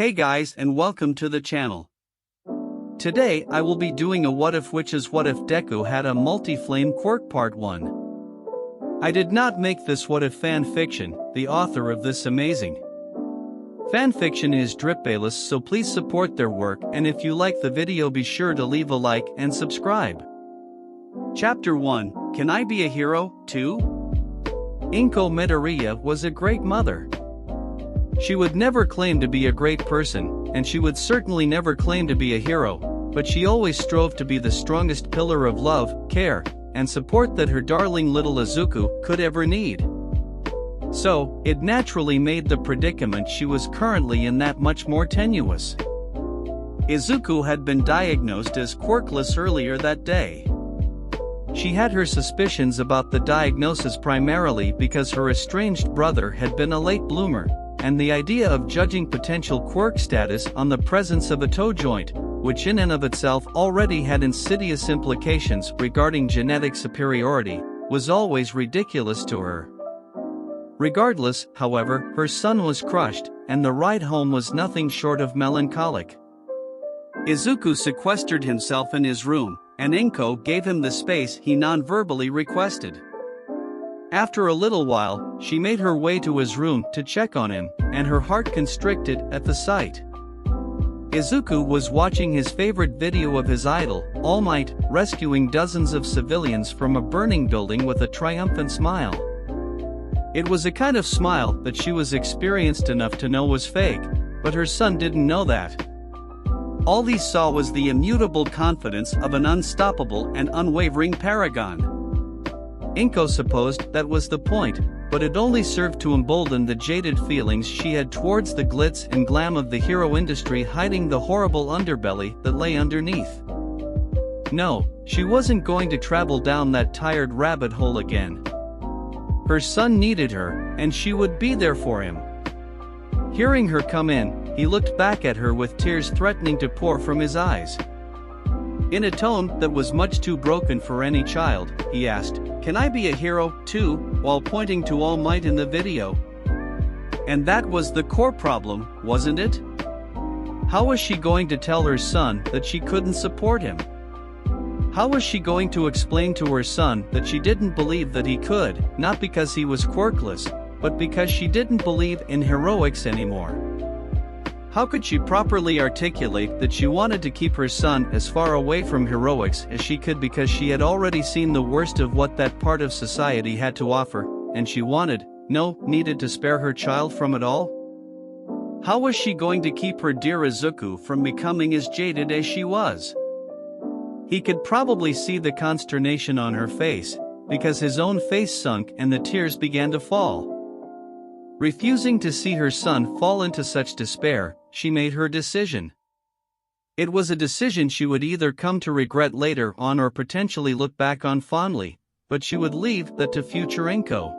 Hey guys, and welcome to the channel. Today I will be doing a what if, which is what if Deku had a multi-flame quirk part 1. I did not make this what if fan fiction. The author of this amazing fan fiction is Dripbayless, so please support their work, and if you like the video be sure to leave a like and subscribe. Chapter 1, Can I Be a Hero, too? Izuku Midoriya was a great mother. She would never claim to be a great person, and she would certainly never claim to be a hero, but she always strove to be the strongest pillar of love, care, and support that her darling little Izuku could ever need. So, it naturally made the predicament she was currently in that much more tenuous. Izuku had been diagnosed as quirkless earlier that day. She had her suspicions about the diagnosis primarily because her estranged brother had been a late bloomer, and the idea of judging potential quirk status on the presence of a toe joint, which in and of itself already had insidious implications regarding genetic superiority, was always ridiculous to her. Regardless, however, her son was crushed, and the ride home was nothing short of melancholic. Izuku sequestered himself in his room, and Izuku gave him the space he non-verbally requested. After a little while, she made her way to his room to check on him, and her heart constricted at the sight. Izuku was watching his favorite video of his idol, All Might, rescuing dozens of civilians from a burning building with a triumphant smile. It was a kind of smile that she was experienced enough to know was fake, but her son didn't know that. All he saw was the immutable confidence of an unstoppable and unwavering paragon. Izuku supposed that was the point, but it only served to embolden the jaded feelings she had towards the glitz and glam of the hero industry, hiding the horrible underbelly that lay underneath. No, she wasn't going to travel down that tired rabbit hole again. Her son needed her, and she would be there for him. Hearing her come in, he looked back at her with tears threatening to pour from his eyes. In a tone that was much too broken for any child, he asked, "Can I be a hero, too?" while pointing to All Might in the video. And that was the core problem, wasn't it? How was she going to tell her son that she couldn't support him? How was she going to explain to her son that she didn't believe that he could, not because he was quirkless, but because she didn't believe in heroics anymore? How could she properly articulate that she wanted to keep her son as far away from heroics as she could because she had already seen the worst of what that part of society had to offer, and she needed to spare her child from it all? How was she going to keep her dear Izuku from becoming as jaded as she was? He could probably see the consternation on her face, because his own face sunk and the tears began to fall. Refusing to see her son fall into such despair, she made her decision. It was a decision she would either come to regret later on or potentially look back on fondly, but she would leave that to future Izuku.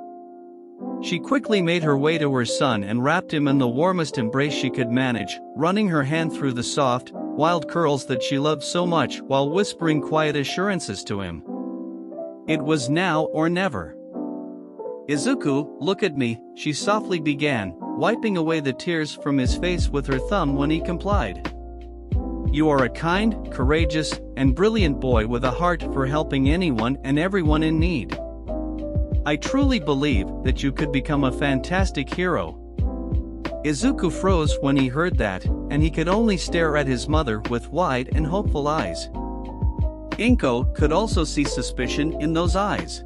She quickly made her way to her son and wrapped him in the warmest embrace she could manage, running her hand through the soft, wild curls that she loved so much while whispering quiet assurances to him. It was now or never. "Izuku, look at me," she softly began, wiping away the tears from his face with her thumb when he complied. "You are a kind, courageous, and brilliant boy with a heart for helping anyone and everyone in need. I truly believe that you could become a fantastic hero." Izuku froze when he heard that, and he could only stare at his mother with wide and hopeful eyes. Izuku could also see suspicion in those eyes.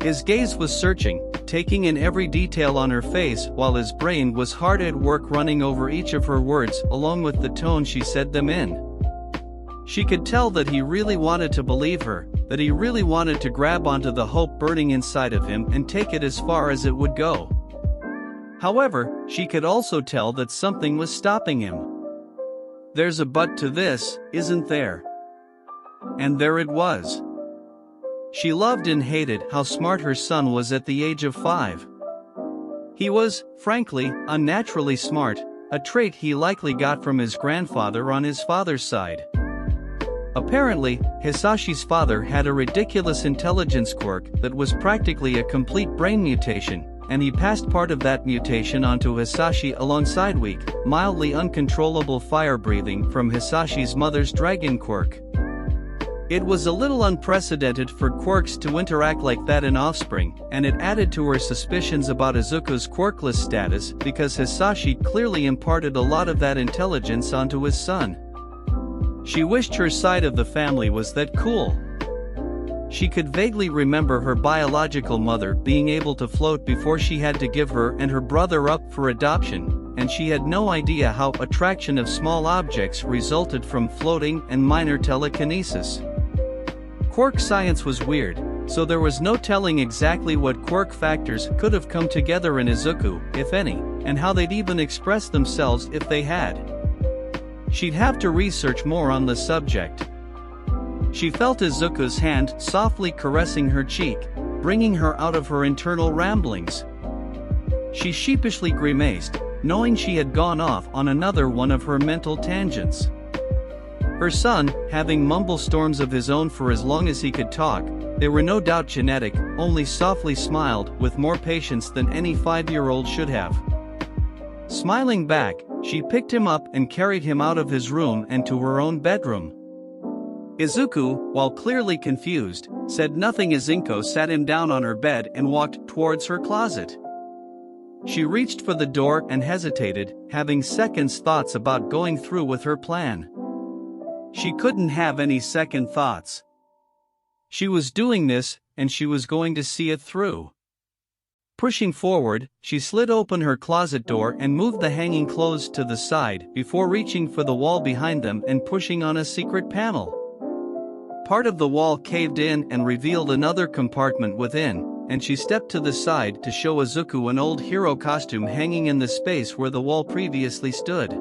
His gaze was searching, taking in every detail on her face while his brain was hard at work running over each of her words along with the tone she said them in. She could tell that he really wanted to believe her, that he really wanted to grab onto the hope burning inside of him and take it as far as it would go. However, she could also tell that something was stopping him. There's a but to this, isn't there? And there it was. She loved and hated how smart her son was at the age of 5. He was, frankly, unnaturally smart, a trait he likely got from his grandfather on his father's side. Apparently, Hisashi's father had a ridiculous intelligence quirk that was practically a complete brain mutation, and he passed part of that mutation onto Hisashi alongside weak, mildly uncontrollable fire breathing from Hisashi's mother's dragon Quirk. It was a little unprecedented for Quirks to interact like that in offspring, and it added to her suspicions about Izuku's Quirkless status because Hisashi clearly imparted a lot of that intelligence onto his son. She wished her side of the family was that cool. She could vaguely remember her biological mother being able to float before she had to give her and her brother up for adoption, and she had no idea how attraction of small objects resulted from floating and minor telekinesis. Quirk science was weird, so there was no telling exactly what quirk factors could have come together in Izuku, if any, and how they'd even express themselves if they had. She'd have to research more on the subject. She felt Izuku's hand softly caressing her cheek, bringing her out of her internal ramblings. She sheepishly grimaced, knowing she had gone off on another one of her mental tangents. Her son, having mumble storms of his own for as long as he could talk, they were no doubt genetic, only softly smiled with more patience than any 5-year-old should have. Smiling back, she picked him up and carried him out of his room and to her own bedroom. Izuku, while clearly confused, said nothing as Inko sat him down on her bed and walked towards her closet. She reached for the door and hesitated, having second thoughts about going through with her plan. She couldn't have any second thoughts. She was doing this, and she was going to see it through. Pushing forward, she slid open her closet door and moved the hanging clothes to the side before reaching for the wall behind them and pushing on a secret panel. Part of the wall caved in and revealed another compartment within, and she stepped to the side to show Izuku an old hero costume hanging in the space where the wall previously stood.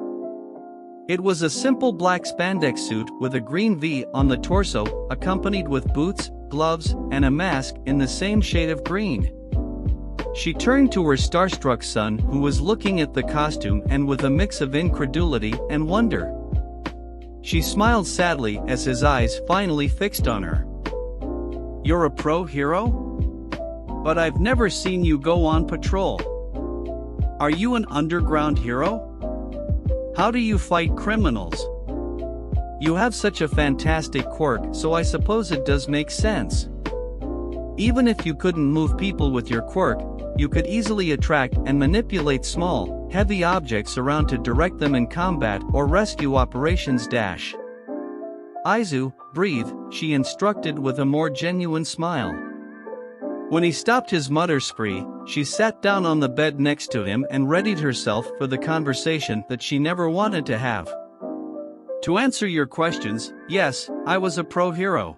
It was a simple black spandex suit with a green V on the torso, accompanied with boots, gloves, and a mask in the same shade of green. She turned to her starstruck son, who was looking at the costume and with a mix of incredulity and wonder. She smiled sadly as his eyes finally fixed on her. "You're a pro hero? But I've never seen you go on patrol. Are you an underground hero? How do you fight criminals? You have such a fantastic quirk, so I suppose it does make sense. Even if you couldn't move people with your quirk, you could easily attract and manipulate small, heavy objects around to direct them in combat or rescue operations. Izu, breathe, she instructed with a more genuine smile. When he stopped his mutter spree, she sat down on the bed next to him and readied herself for the conversation that she never wanted to have. To answer your questions, yes, I was a pro hero.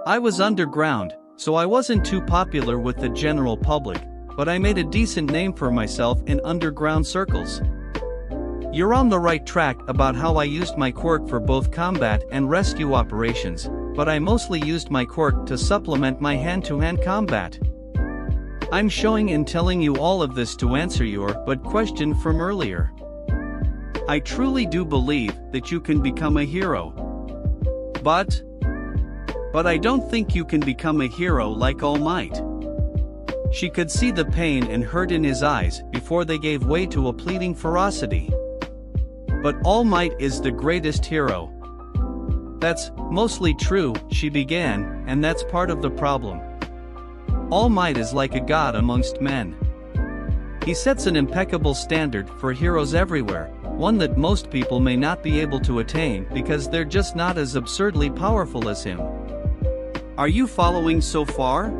I was underground, so I wasn't too popular with the general public, but I made a decent name for myself in underground circles. You're on the right track about how I used my quirk for both combat and rescue operations, but I mostly used my quirk to supplement my hand-to-hand combat. I'm showing and telling you all of this to answer your question from earlier. I truly do believe that you can become a hero. But I don't think you can become a hero like All Might. She could see the pain and hurt in his eyes before they gave way to a pleading ferocity. But All Might is the greatest hero. That's mostly true, she began, and that's part of the problem. All Might is like a god amongst men. He sets an impeccable standard for heroes everywhere, one that most people may not be able to attain because they're just not as absurdly powerful as him. Are you following so far?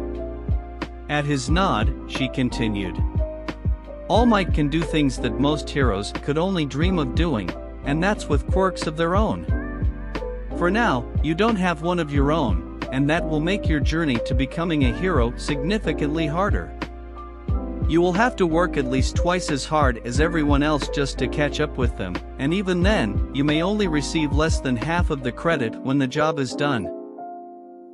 At his nod, she continued. All Might can do things that most heroes could only dream of doing, and that's with quirks of their own. For now, you don't have one of your own, and that will make your journey to becoming a hero significantly harder. You will have to work at least twice as hard as everyone else just to catch up with them, and even then, you may only receive less than half of the credit when the job is done.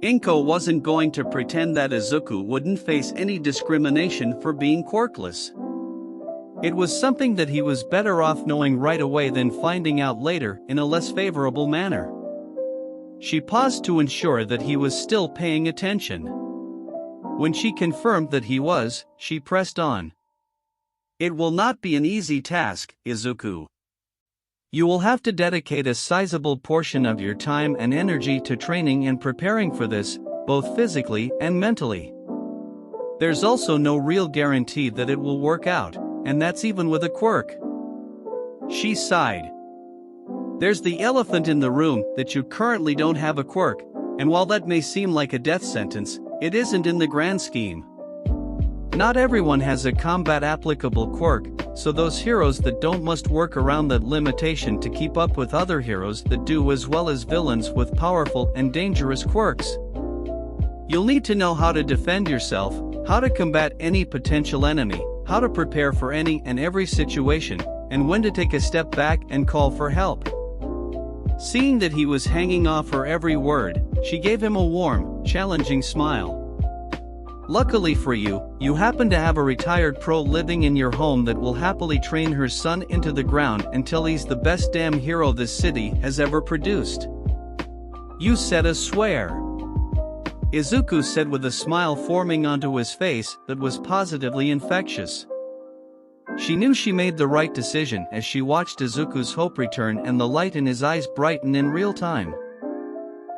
Inko wasn't going to pretend that Izuku wouldn't face any discrimination for being quirkless. It was something that he was better off knowing right away than finding out later in a less favorable manner. She paused to ensure that he was still paying attention. When she confirmed that he was, she pressed on. It will not be an easy task, Izuku. You will have to dedicate a sizable portion of your time and energy to training and preparing for this, both physically and mentally. There's also no real guarantee that it will work out, and that's even with a quirk. She sighed. There's the elephant in the room that you currently don't have a quirk, and while that may seem like a death sentence, it isn't in the grand scheme. Not everyone has a combat applicable quirk, so those heroes that don't must work around that limitation to keep up with other heroes that do, as well as villains with powerful and dangerous quirks. You'll need to know how to defend yourself, how to combat any potential enemy, how to prepare for any and every situation, and when to take a step back and call for help. Seeing that he was hanging off her every word, she gave him a warm, challenging smile. Luckily for you, you happen to have a retired pro living in your home that will happily train her son into the ground until he's the best damn hero this city has ever produced. You said a swear. Izuku said with a smile forming onto his face that was positively infectious. She knew she made the right decision as she watched Izuku's hope return and the light in his eyes brighten in real time.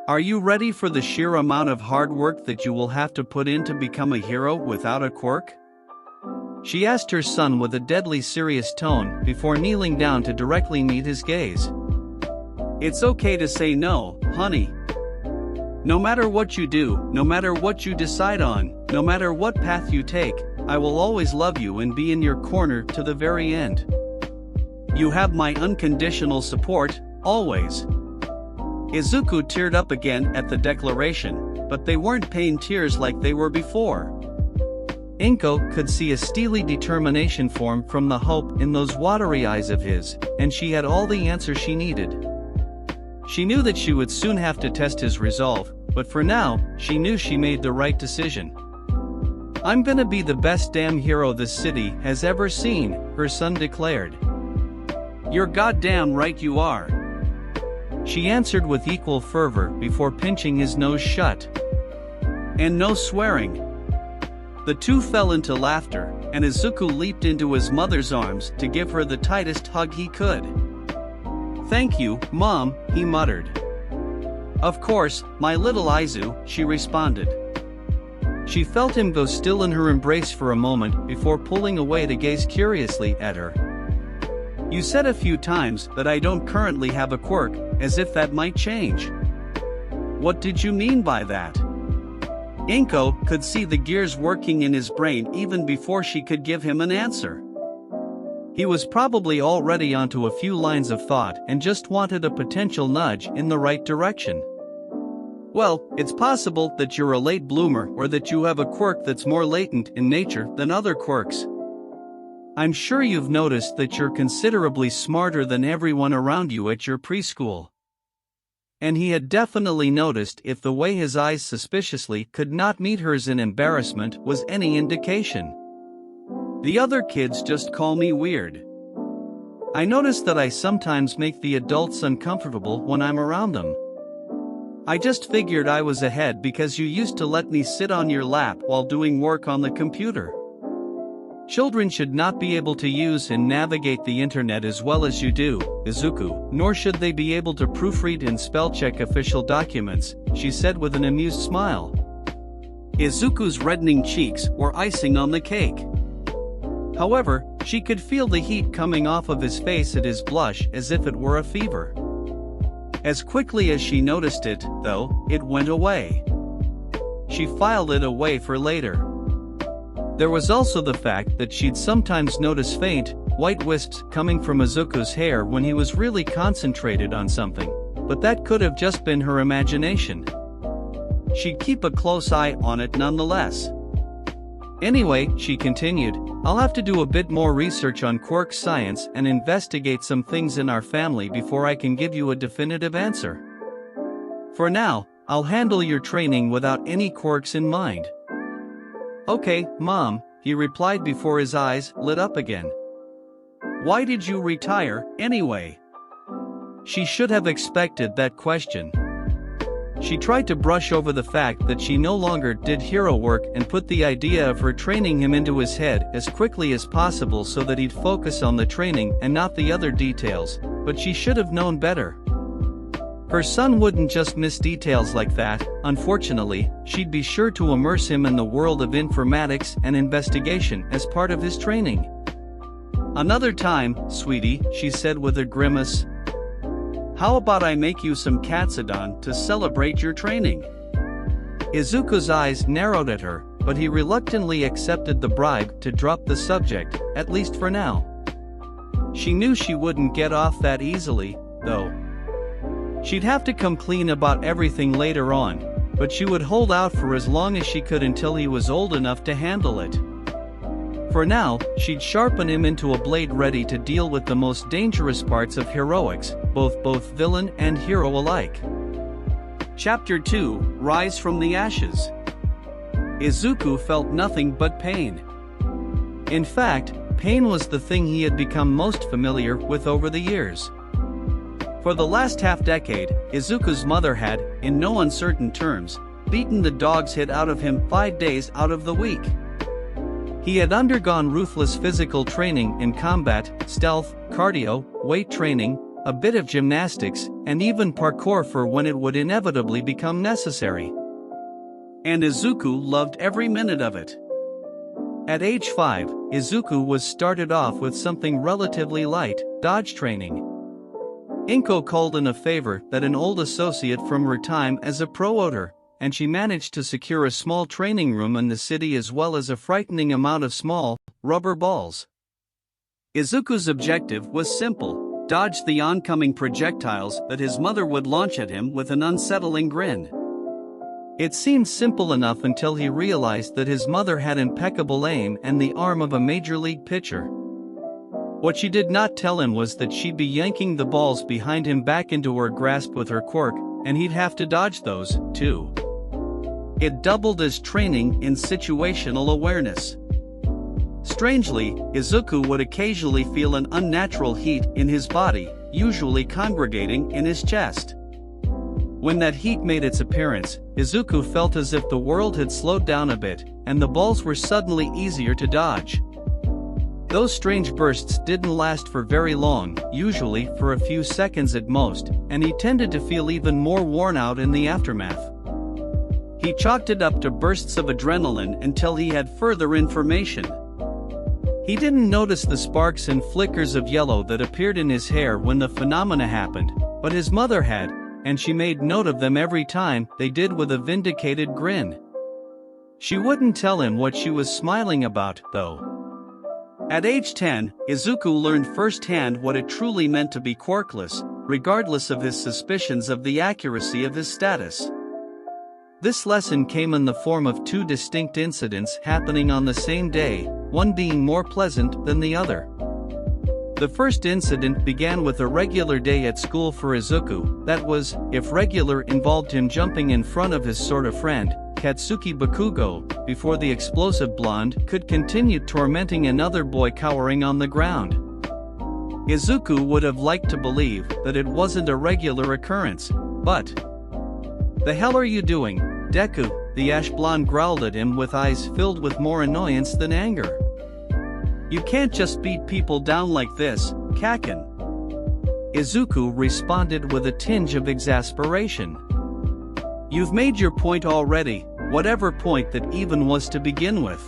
Are you ready for the sheer amount of hard work that you will have to put in to become a hero without a quirk? She asked her son with a deadly serious tone before kneeling down to directly meet his gaze. It's okay to say no, honey. No matter what you do, no matter what you decide on, no matter what path you take, I will always love you and be in your corner to the very end. You have my unconditional support, always. Izuku teared up again at the declaration, but they weren't pain tears like they were before. Inko could see a steely determination form from the hope in those watery eyes of his, and she had all the answers she needed. She knew that she would soon have to test his resolve, but for now, she knew she made the right decision. I'm gonna be the best damn hero this city has ever seen, her son declared. You're goddamn right you are. She answered with equal fervor before pinching his nose shut. And no swearing. The two fell into laughter, and Izuku leaped into his mother's arms to give her the tightest hug he could. Thank you, Mom, he muttered. Of course, my little Izu, she responded. She felt him go still in her embrace for a moment before pulling away to gaze curiously at her. You said a few times that I don't currently have a quirk, as if that might change. What did you mean by that? Inko could see the gears working in his brain even before she could give him an answer. He was probably already onto a few lines of thought and just wanted a potential nudge in the right direction. Well, it's possible that you're a late bloomer or that you have a quirk that's more latent in nature than other quirks. I'm sure you've noticed that you're considerably smarter than everyone around you at your preschool. And he had definitely noticed if the way his eyes suspiciously could not meet hers in embarrassment was any indication. The other kids just call me weird. I notice that I sometimes make the adults uncomfortable when I'm around them. I just figured I was ahead because you used to let me sit on your lap while doing work on the computer. Children should not be able to use and navigate the internet as well as you do, Izuku, nor should they be able to proofread and spell-check official documents, she said with an amused smile. Izuku's reddening cheeks were icing on the cake. However, she could feel the heat coming off of his face at his blush as if it were a fever. As quickly as she noticed it, though, it went away. She filed it away for later. There was also the fact that she'd sometimes notice faint, white wisps coming from Izuku's hair when he was really concentrated on something, but that could have just been her imagination. She'd keep a close eye on it nonetheless. Anyway, she continued, I'll have to do a bit more research on quirk science and investigate some things in our family before I can give you a definitive answer. For now, I'll handle your training without any quirks in mind. Okay, Mom, he replied before his eyes lit up again. Why did you retire, anyway? She should have expected that question. She tried to brush over the fact that she no longer did hero work and put the idea of her training him into his head as quickly as possible so that he'd focus on the training and not the other details, but she should have known better. Her son wouldn't just miss details like that. Unfortunately, she'd be sure to immerse him in the world of informatics and investigation as part of his training. "Another time, sweetie," she said with a grimace. "How about I make you some katsudon to celebrate your training?" Izuku's eyes narrowed at her, but he reluctantly accepted the bribe to drop the subject, at least for now. She knew she wouldn't get off that easily, though. She'd have to come clean about everything later on, but she would hold out for as long as she could until he was old enough to handle it. For now, she'd sharpen him into a blade ready to deal with the most dangerous parts of heroics, both villain and hero alike. Chapter 2: Rise from the Ashes. Izuku felt nothing but pain. In fact, pain was the thing he had become most familiar with over the years. For the last half-decade, Izuku's mother had, in no uncertain terms, beaten the dog's head out of him 5 days out of the week. He had undergone ruthless physical training in combat, stealth, cardio, weight training, a bit of gymnastics, and even parkour for when it would inevitably become necessary. And Izuku loved every minute of it. At age 5, Izuku was started off with something relatively light, dodge training. Inko called in a favor that an old associate from her time as a pro owed her, and she managed to secure a small training room in the city as well as a frightening amount of small, rubber balls. Izuku's objective was simple: dodge the oncoming projectiles that his mother would launch at him with an unsettling grin. It seemed simple enough until he realized that his mother had impeccable aim and the arm of a major league pitcher. What she did not tell him was that she'd be yanking the balls behind him back into her grasp with her quirk, and he'd have to dodge those, too. It doubled as training in situational awareness. Strangely, Izuku would occasionally feel an unnatural heat in his body, usually congregating in his chest. When that heat made its appearance, Izuku felt as if the world had slowed down a bit, and the balls were suddenly easier to dodge. Those strange bursts didn't last for very long, usually for a few seconds at most, and he tended to feel even more worn out in the aftermath. He chalked it up to bursts of adrenaline until he had further information. He didn't notice the sparks and flickers of yellow that appeared in his hair when the phenomena happened, but his mother had, and she made note of them every time they did with a vindicated grin. She wouldn't tell him what she was smiling about, though. At age 10, Izuku learned firsthand what it truly meant to be quirkless, regardless of his suspicions of the accuracy of his status. This lesson came in the form of 2 distinct incidents happening on the same day, one being more pleasant than the other. The first incident began with a regular day at school for Izuku. That was, if regular involved him jumping in front of his sort of friend, Katsuki Bakugo, before the explosive blonde could continue tormenting another boy cowering on the ground. Izuku would have liked to believe that it wasn't a regular occurrence, but... "The hell are you doing, Deku?" the ash blonde growled at him with eyes filled with more annoyance than anger. "You can't just beat people down like this, Kaken." Izuku responded with a tinge of exasperation. "You've made your point already, whatever point that even was to begin with."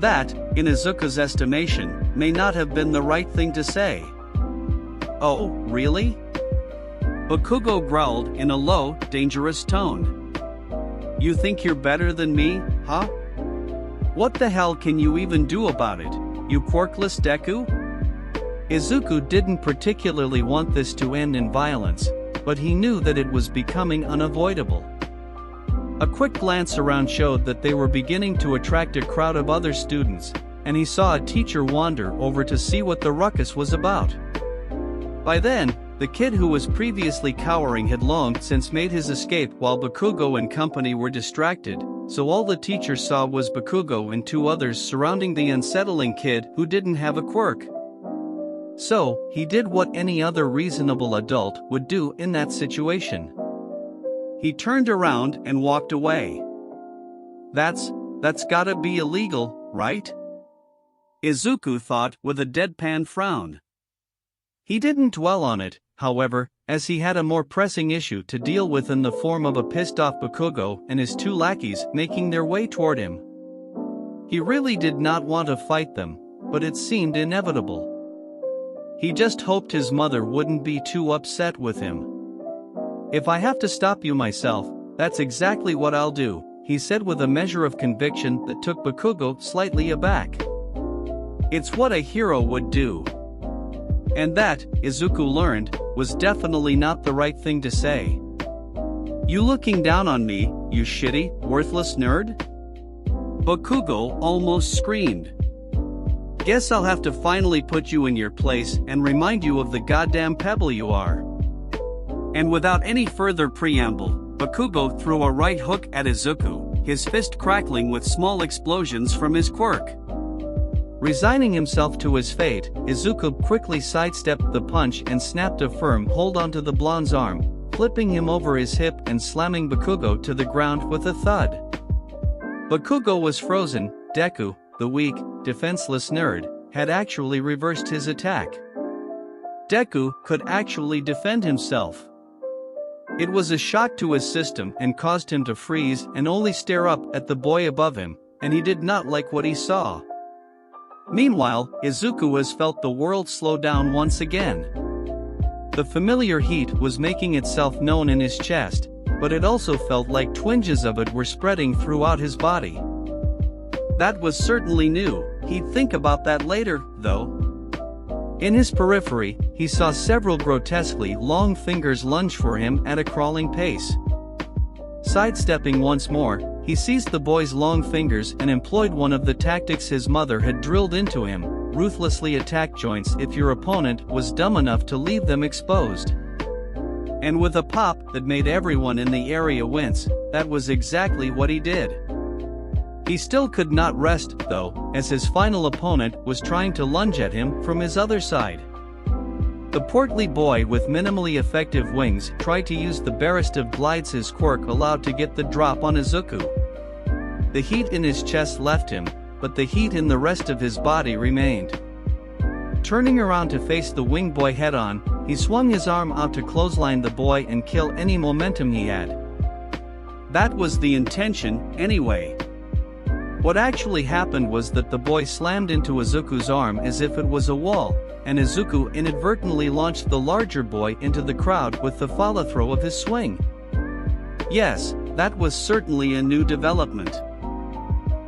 That, in Izuku's estimation, may not have been the right thing to say. "Oh, really?" Bakugo growled in a low, dangerous tone. "You think you're better than me, huh? What the hell can you even do about it, you quirkless Deku?" Izuku didn't particularly want this to end in violence, but he knew that it was becoming unavoidable. A quick glance around showed that they were beginning to attract a crowd of other students, and he saw a teacher wander over to see what the ruckus was about. By then, the kid who was previously cowering had long since made his escape while Bakugo and company were distracted, so all the teacher saw was Bakugo and 2 others surrounding the unsettling kid who didn't have a quirk. So, he did what any other reasonable adult would do in that situation. He turned around and walked away. That's gotta be illegal, right? Izuku thought with a deadpan frown. He didn't dwell on it, however, as he had a more pressing issue to deal with in the form of a pissed-off Bakugo and his two lackeys making their way toward him. He really did not want to fight them, but it seemed inevitable. He just hoped his mother wouldn't be too upset with him. "If I have to stop you myself, that's exactly what I'll do," he said with a measure of conviction that took Bakugo slightly aback. It's what a hero would do. And that, Izuku learned, was definitely not the right thing to say. "You looking down on me, you shitty, worthless nerd?" Bakugo almost screamed. "Guess I'll have to finally put you in your place and remind you of the goddamn pebble you are." And without any further preamble, Bakugo threw a right hook at Izuku, his fist crackling with small explosions from his quirk. Resigning himself to his fate, Izuku quickly sidestepped the punch and snapped a firm hold onto the blonde's arm, flipping him over his hip and slamming Bakugo to the ground with a thud. Bakugo was frozen. Deku, the weak, defenseless nerd, had actually reversed his attack. Deku could actually defend himself. It was a shock to his system and caused him to freeze and only stare up at the boy above him, and he did not like what he saw. Meanwhile, Izuku has felt the world slow down once again. The familiar heat was making itself known in his chest, but it also felt like twinges of it were spreading throughout his body. That was certainly new. He'd think about that later, though. In his periphery, he saw several grotesquely long fingers lunge for him at a crawling pace. Sidestepping once more, he seized the boy's long fingers and employed one of the tactics his mother had drilled into him: ruthlessly attack joints if your opponent was dumb enough to leave them exposed. And with a pop that made everyone in the area wince, that was exactly what he did. He still could not rest, though, as his final opponent was trying to lunge at him from his other side. The portly boy with minimally effective wings tried to use the barest of glides his quirk allowed to get the drop on Izuku. The heat in his chest left him, but the heat in the rest of his body remained. Turning around to face the wing boy head-on, he swung his arm out to clothesline the boy and kill any momentum he had. That was the intention, anyway. What actually happened was that the boy slammed into Izuku's arm as if it was a wall, and Izuku inadvertently launched the larger boy into the crowd with the follow-through of his swing. Yes, that was certainly a new development.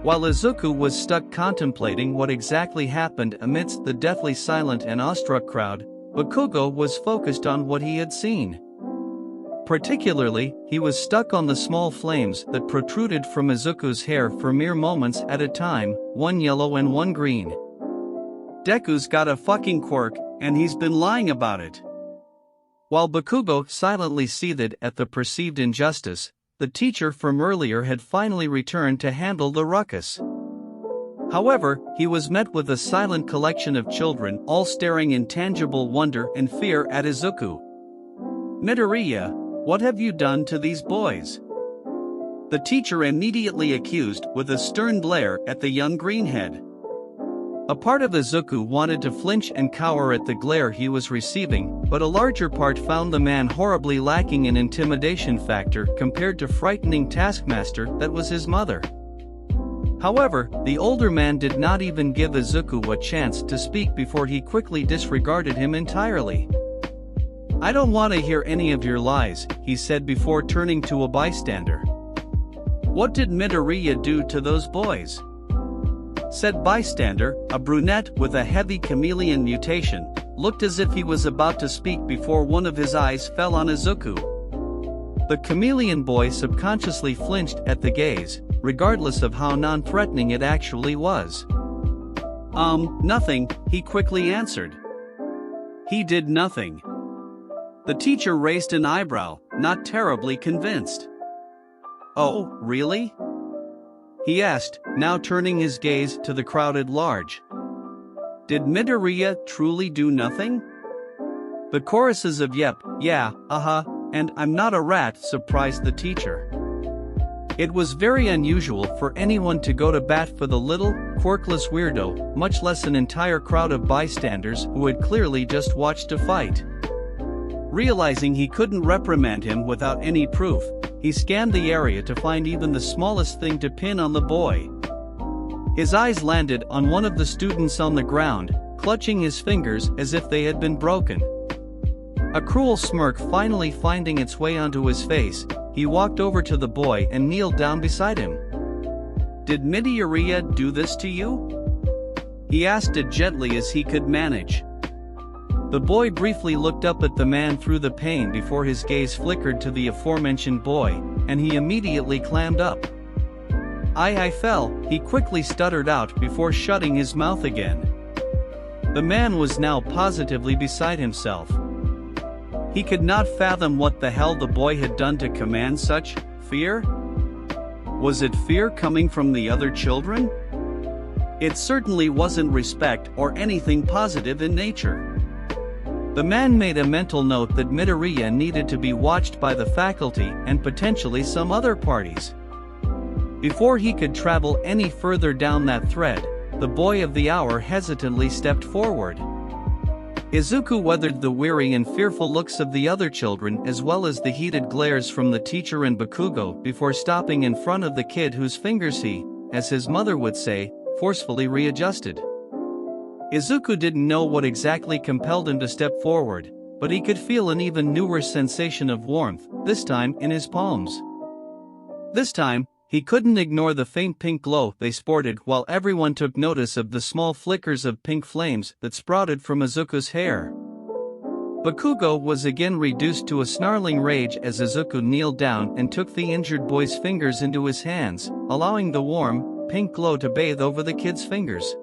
While Izuku was stuck contemplating what exactly happened amidst the deathly silent and awestruck crowd, Bakugo was focused on what he had seen. Particularly, he was stuck on the small flames that protruded from Izuku's hair for mere moments at a time, one yellow and one green. Deku's got a fucking quirk, and he's been lying about it. While Bakugo silently seethed at the perceived injustice, the teacher from earlier had finally returned to handle the ruckus. However, he was met with a silent collection of children all staring in tangible wonder and fear at Izuku. "Midoriya, what have you done to these boys?" the teacher immediately accused with a stern glare at the young greenhead. A part of Izuku wanted to flinch and cower at the glare he was receiving, but a larger part found the man horribly lacking in intimidation factor compared to frightening taskmaster that was his mother. However, the older man did not even give Izuku a chance to speak before he quickly disregarded him entirely. "I don't want to hear any of your lies," he said before turning to a bystander. "What did Midoriya do to those boys?" Said bystander, a brunette with a heavy chameleon mutation, looked as if he was about to speak before one of his eyes fell on Izuku. The chameleon boy subconsciously flinched at the gaze, regardless of how non-threatening it actually was. Nothing," he quickly answered. "He did nothing." The teacher raised an eyebrow, not terribly convinced. "Oh, really?" he asked, now turning his gaze to the crowd at large. "Did Midoriya truly do nothing?" The choruses of "yep, yeah, And I'm not a rat, surprised the teacher. It was very unusual for anyone to go to bat for the little, quirkless weirdo, much less an entire crowd of bystanders who had clearly just watched a fight. Realizing he couldn't reprimand him without any proof, he scanned the area to find even the smallest thing to pin on the boy. His eyes landed on one of the students on the ground, clutching his fingers as if they had been broken. A cruel smirk finally finding its way onto his face, he walked over to the boy and kneeled down beside him. "Did Midoriya do this to you?" he asked as gently as he could manage. The boy briefly looked up at the man through the pane before his gaze flickered to the aforementioned boy, and he immediately clammed up. I fell," he quickly stuttered out before shutting his mouth again. The man was now positively beside himself. He could not fathom what the hell the boy had done to command such fear. Was it fear coming from the other children? It certainly wasn't respect or anything positive in nature. The man made a mental note that Midoriya needed to be watched by the faculty and potentially some other parties. Before he could travel any further down that thread, the boy of the hour hesitantly stepped forward. Izuku weathered the weary and fearful looks of the other children as well as the heated glares from the teacher and Bakugo before stopping in front of the kid whose fingers he, as his mother would say, forcefully readjusted. Izuku didn't know what exactly compelled him to step forward, but he could feel an even newer sensation of warmth, this time in his palms. This time, he couldn't ignore the faint pink glow they sported while everyone took notice of the small flickers of pink flames that sprouted from Izuku's hair. Bakugo was again reduced to a snarling rage as Izuku kneeled down and took the injured boy's fingers into his hands, allowing the warm, pink glow to bathe over the kid's fingers.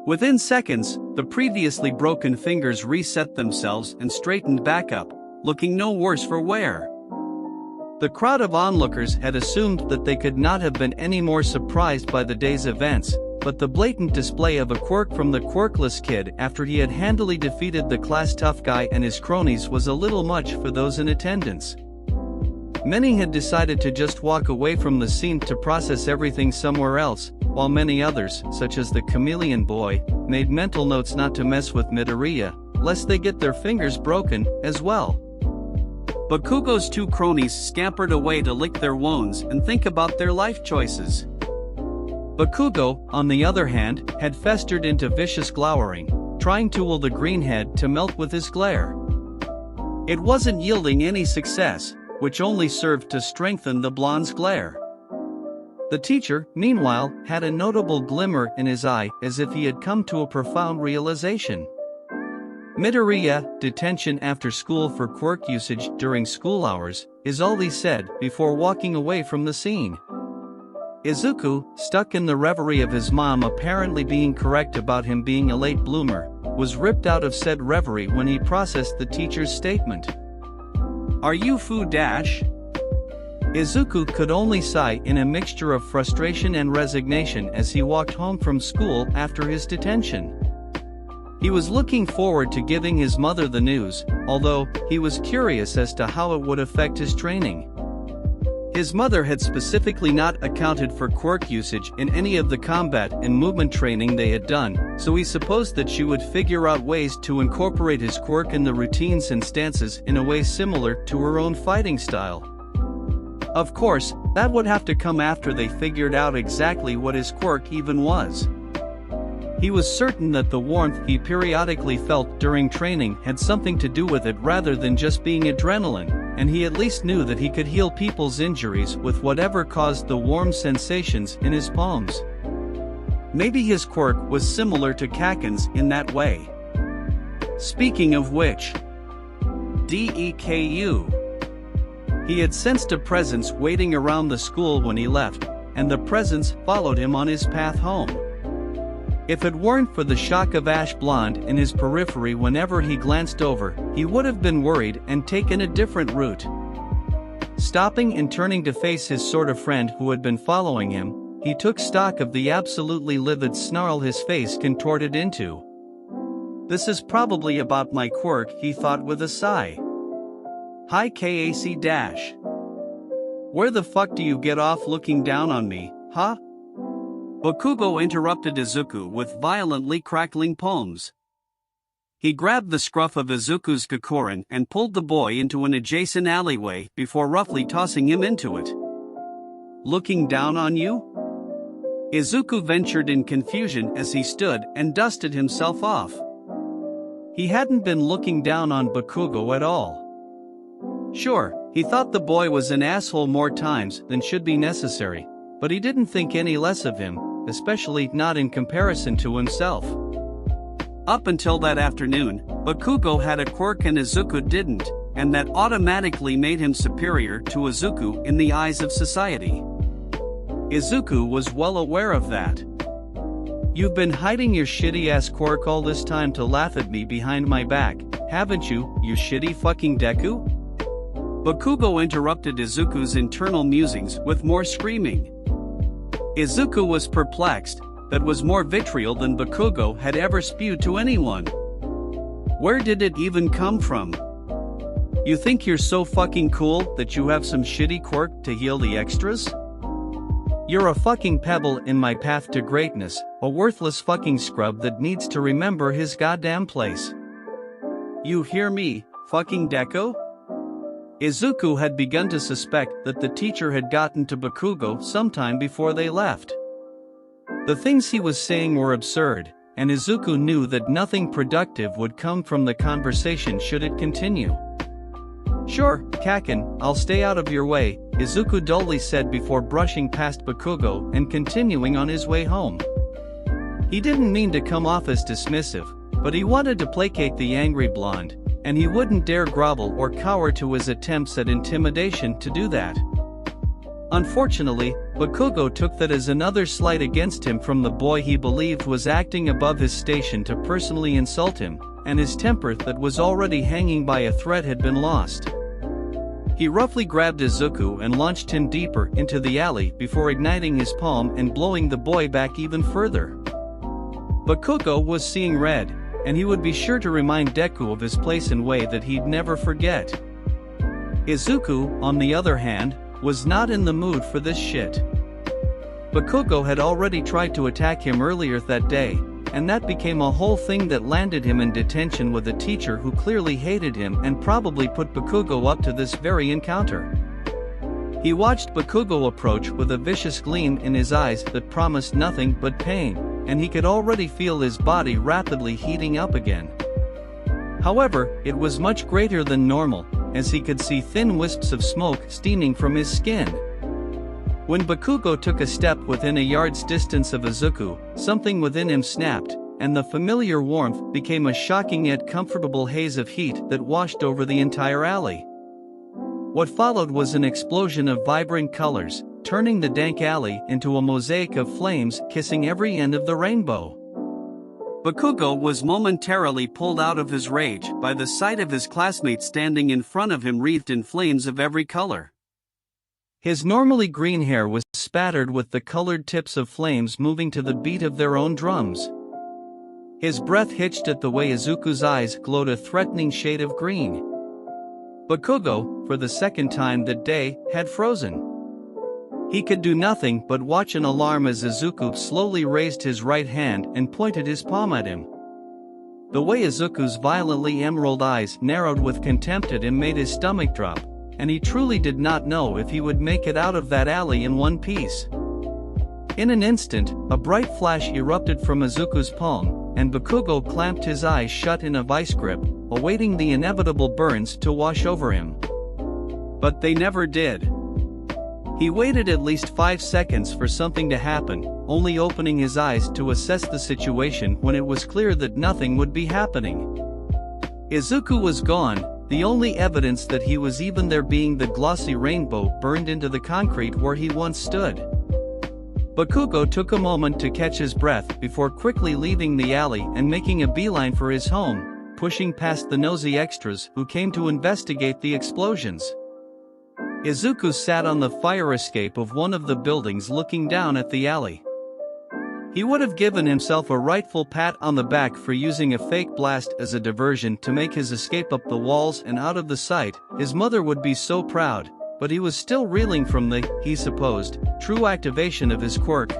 Within seconds, the previously broken fingers reset themselves and straightened back up, looking no worse for wear. The crowd of onlookers had assumed that they could not have been any more surprised by the day's events, but the blatant display of a quirk from the quirkless kid after he had handily defeated the class tough guy and his cronies was a little much for those in attendance. Many had decided to just walk away from the scene to process everything somewhere else, while many others, such as the chameleon boy, made mental notes not to mess with Midoriya, lest they get their fingers broken as well. Bakugo's two cronies scampered away to lick their wounds and think about their life choices. Bakugo, on the other hand, had festered into vicious glowering, trying to will the greenhead to melt with his glare. It wasn't yielding any success, which only served to strengthen the blonde's glare. The teacher, meanwhile, had a notable glimmer in his eye as if he had come to a profound realization. Midoriya, detention after school for quirk usage during school hours, is all he said before walking away from the scene. Izuku, stuck in the reverie of his mom apparently being correct about him being a late bloomer, was ripped out of said reverie when he processed the teacher's statement. "Are you Fu Dash?" Izuku could only sigh in a mixture of frustration and resignation as he walked home from school after his detention. He was looking forward to giving his mother the news, although he was curious as to how it would affect his training. His mother had specifically not accounted for quirk usage in any of the combat and movement training they had done, so he supposed that she would figure out ways to incorporate his quirk in the routines and stances in a way similar to her own fighting style. Of course, that would have to come after they figured out exactly what his quirk even was. He was certain that the warmth he periodically felt during training had something to do with it rather than just being adrenaline, and he at least knew that he could heal people's injuries with whatever caused the warm sensations in his palms. Maybe his quirk was similar to Kaken's in that way. Speaking of which, Deku. He had sensed a presence waiting around the school when he left, and the presence followed him on his path home. If it weren't for the shock of ash blonde in his periphery whenever he glanced over, he would have been worried and taken a different route. Stopping and turning to face his sort of friend who had been following him, he took stock of the absolutely livid snarl his face contorted into. "This is probably about my quirk," he thought with a sigh. Hi KAC dash. Where the fuck do you get off looking down on me, huh? Bakugo interrupted Izuku with violently crackling palms. He grabbed the scruff of Izuku's Kakorin and pulled the boy into an adjacent alleyway before roughly tossing him into it. Looking down on you? Izuku ventured in confusion as he stood and dusted himself off. He hadn't been looking down on Bakugo at all. Sure, he thought the boy was an asshole more times than should be necessary, but he didn't think any less of him, especially not in comparison to himself. Up until that afternoon, Bakugo had a quirk and Izuku didn't, and that automatically made him superior to Izuku in the eyes of society. Izuku was well aware of that. You've been hiding your shitty-ass quirk all this time to laugh at me behind my back, haven't you, you shitty fucking Deku? Bakugo interrupted Izuku's internal musings with more screaming. Izuku was perplexed. That was more vitriol than Bakugo had ever spewed to anyone. Where did it even come from? You think you're so fucking cool that you have some shitty quirk to heal the extras? You're a fucking pebble in my path to greatness, a worthless fucking scrub that needs to remember his goddamn place. You hear me, fucking Deku? Izuku had begun to suspect that the teacher had gotten to Bakugo sometime before they left. The things he was saying were absurd, and Izuku knew that nothing productive would come from the conversation should it continue. Sure, Kaken, I'll stay out of your way, Izuku dully said before brushing past Bakugo and continuing on his way home. He didn't mean to come off as dismissive, but he wanted to placate the angry blonde, and he wouldn't dare grovel or cower to his attempts at intimidation to do that. Unfortunately, Bakugo took that as another slight against him from the boy he believed was acting above his station to personally insult him, and his temper that was already hanging by a thread had been lost. He roughly grabbed Izuku and launched him deeper into the alley before igniting his palm and blowing the boy back even further. Bakugo was seeing red, and he would be sure to remind Deku of his place in a way that he'd never forget. Izuku, on the other hand, was not in the mood for this shit. Bakugo had already tried to attack him earlier that day, and that became a whole thing that landed him in detention with a teacher who clearly hated him and probably put Bakugo up to this very encounter. He watched Bakugo approach with a vicious gleam in his eyes that promised nothing but pain, and he could already feel his body rapidly heating up again. However, it was much greater than normal, as he could see thin wisps of smoke steaming from his skin. When Bakugo took a step within a yard's distance of Izuku, something within him snapped, and the familiar warmth became a shocking yet comfortable haze of heat that washed over the entire alley. What followed was an explosion of vibrant colors, turning the dank alley into a mosaic of flames kissing every end of the rainbow. Bakugo was momentarily pulled out of his rage by the sight of his classmates standing in front of him wreathed in flames of every color. His normally green hair was spattered with the colored tips of flames moving to the beat of their own drums. His breath hitched at the way Izuku's eyes glowed a threatening shade of green. Bakugo, for the second time that day, had frozen. He could do nothing but watch in alarm as Izuku slowly raised his right hand and pointed his palm at him. The way Izuku's violently emerald eyes narrowed with contempt at him made his stomach drop, and he truly did not know if he would make it out of that alley in one piece. In an instant, a bright flash erupted from Izuku's palm, and Bakugo clamped his eyes shut in a vice grip, awaiting the inevitable burns to wash over him. But they never did. He waited at least 5 seconds for something to happen, only opening his eyes to assess the situation when it was clear that nothing would be happening. Izuku was gone, the only evidence that he was even there being the glossy rainbow burned into the concrete where he once stood. Bakugo took a moment to catch his breath before quickly leaving the alley and making a beeline for his home, pushing past the nosy extras who came to investigate the explosions. Izuku sat on the fire escape of one of the buildings looking down at the alley. He would have given himself a rightful pat on the back for using a fake blast as a diversion to make his escape up the walls and out of the sight. His mother would be so proud, but he was still reeling from the, he supposed, true activation of his quirk.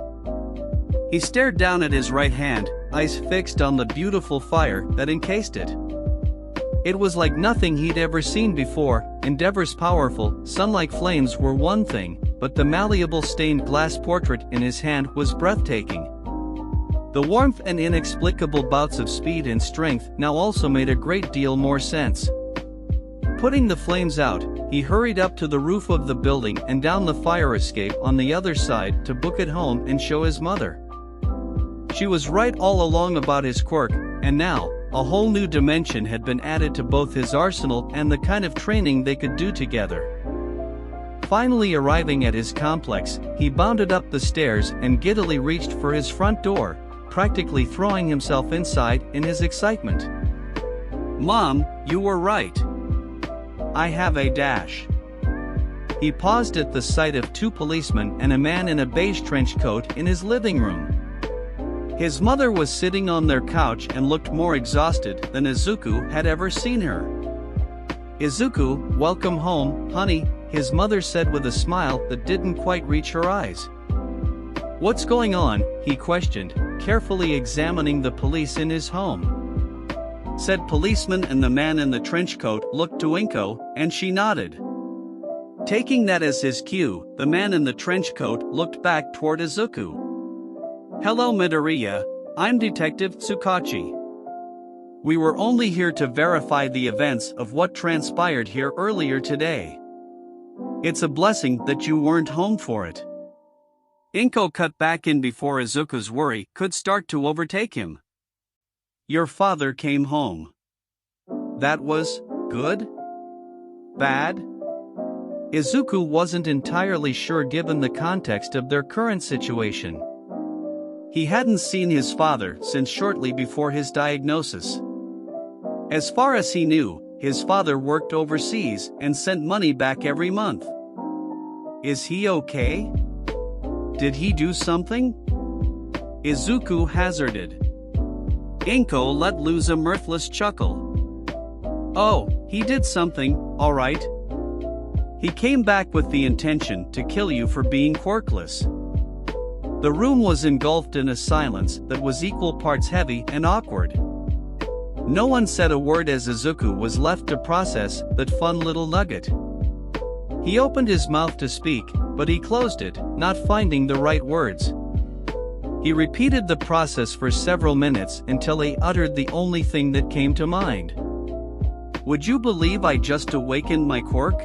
He stared down at his right hand, eyes fixed on the beautiful fire that encased it. It was like nothing he'd ever seen before. Endeavor's powerful, sun-like flames were one thing, but the malleable stained glass portrait in his hand was breathtaking. The warmth and inexplicable bouts of speed and strength now also made a great deal more sense. Putting the flames out, he hurried up to the roof of the building and down the fire escape on the other side to book it home and show his mother. She was right all along about his quirk, and now, a whole new dimension had been added to both his arsenal and the kind of training they could do together. Finally arriving at his complex, he bounded up the stairs and giddily reached for his front door, practically throwing himself inside in his excitement. "Mom, you were right. I have a dash." He paused at the sight of two policemen and a man in a beige trench coat in his living room. His mother was sitting on their couch and looked more exhausted than Izuku had ever seen her. "Izuku, welcome home, honey," his mother said with a smile that didn't quite reach her eyes. "What's going on?" he questioned, carefully examining the police in his home. Said policeman and the man in the trench coat looked to Inko, and she nodded. Taking that as his cue, the man in the trench coat looked back toward Izuku. "Hello Midoriya, I'm Detective Tsukachi. We were only here to verify the events of what transpired here earlier today. It's a blessing that you weren't home for it." Inko cut back in before Izuku's worry could start to overtake him. "Your father came home. That was good? Bad?" Izuku wasn't entirely sure given the context of their current situation. He hadn't seen his father since shortly before his diagnosis. As far as he knew, his father worked overseas and sent money back every month. Is he okay? Did he do something? Izuku hazarded. Inko let loose a mirthless chuckle. "Oh, he did something, all right. He came back with the intention to kill you for being quirkless." The room was engulfed in a silence that was equal parts heavy and awkward. No one said a word as Izuku was left to process that fun little nugget. He opened his mouth to speak, but he closed it, not finding the right words. He repeated the process for several minutes until he uttered the only thing that came to mind. "Would you believe I just awakened my quirk?"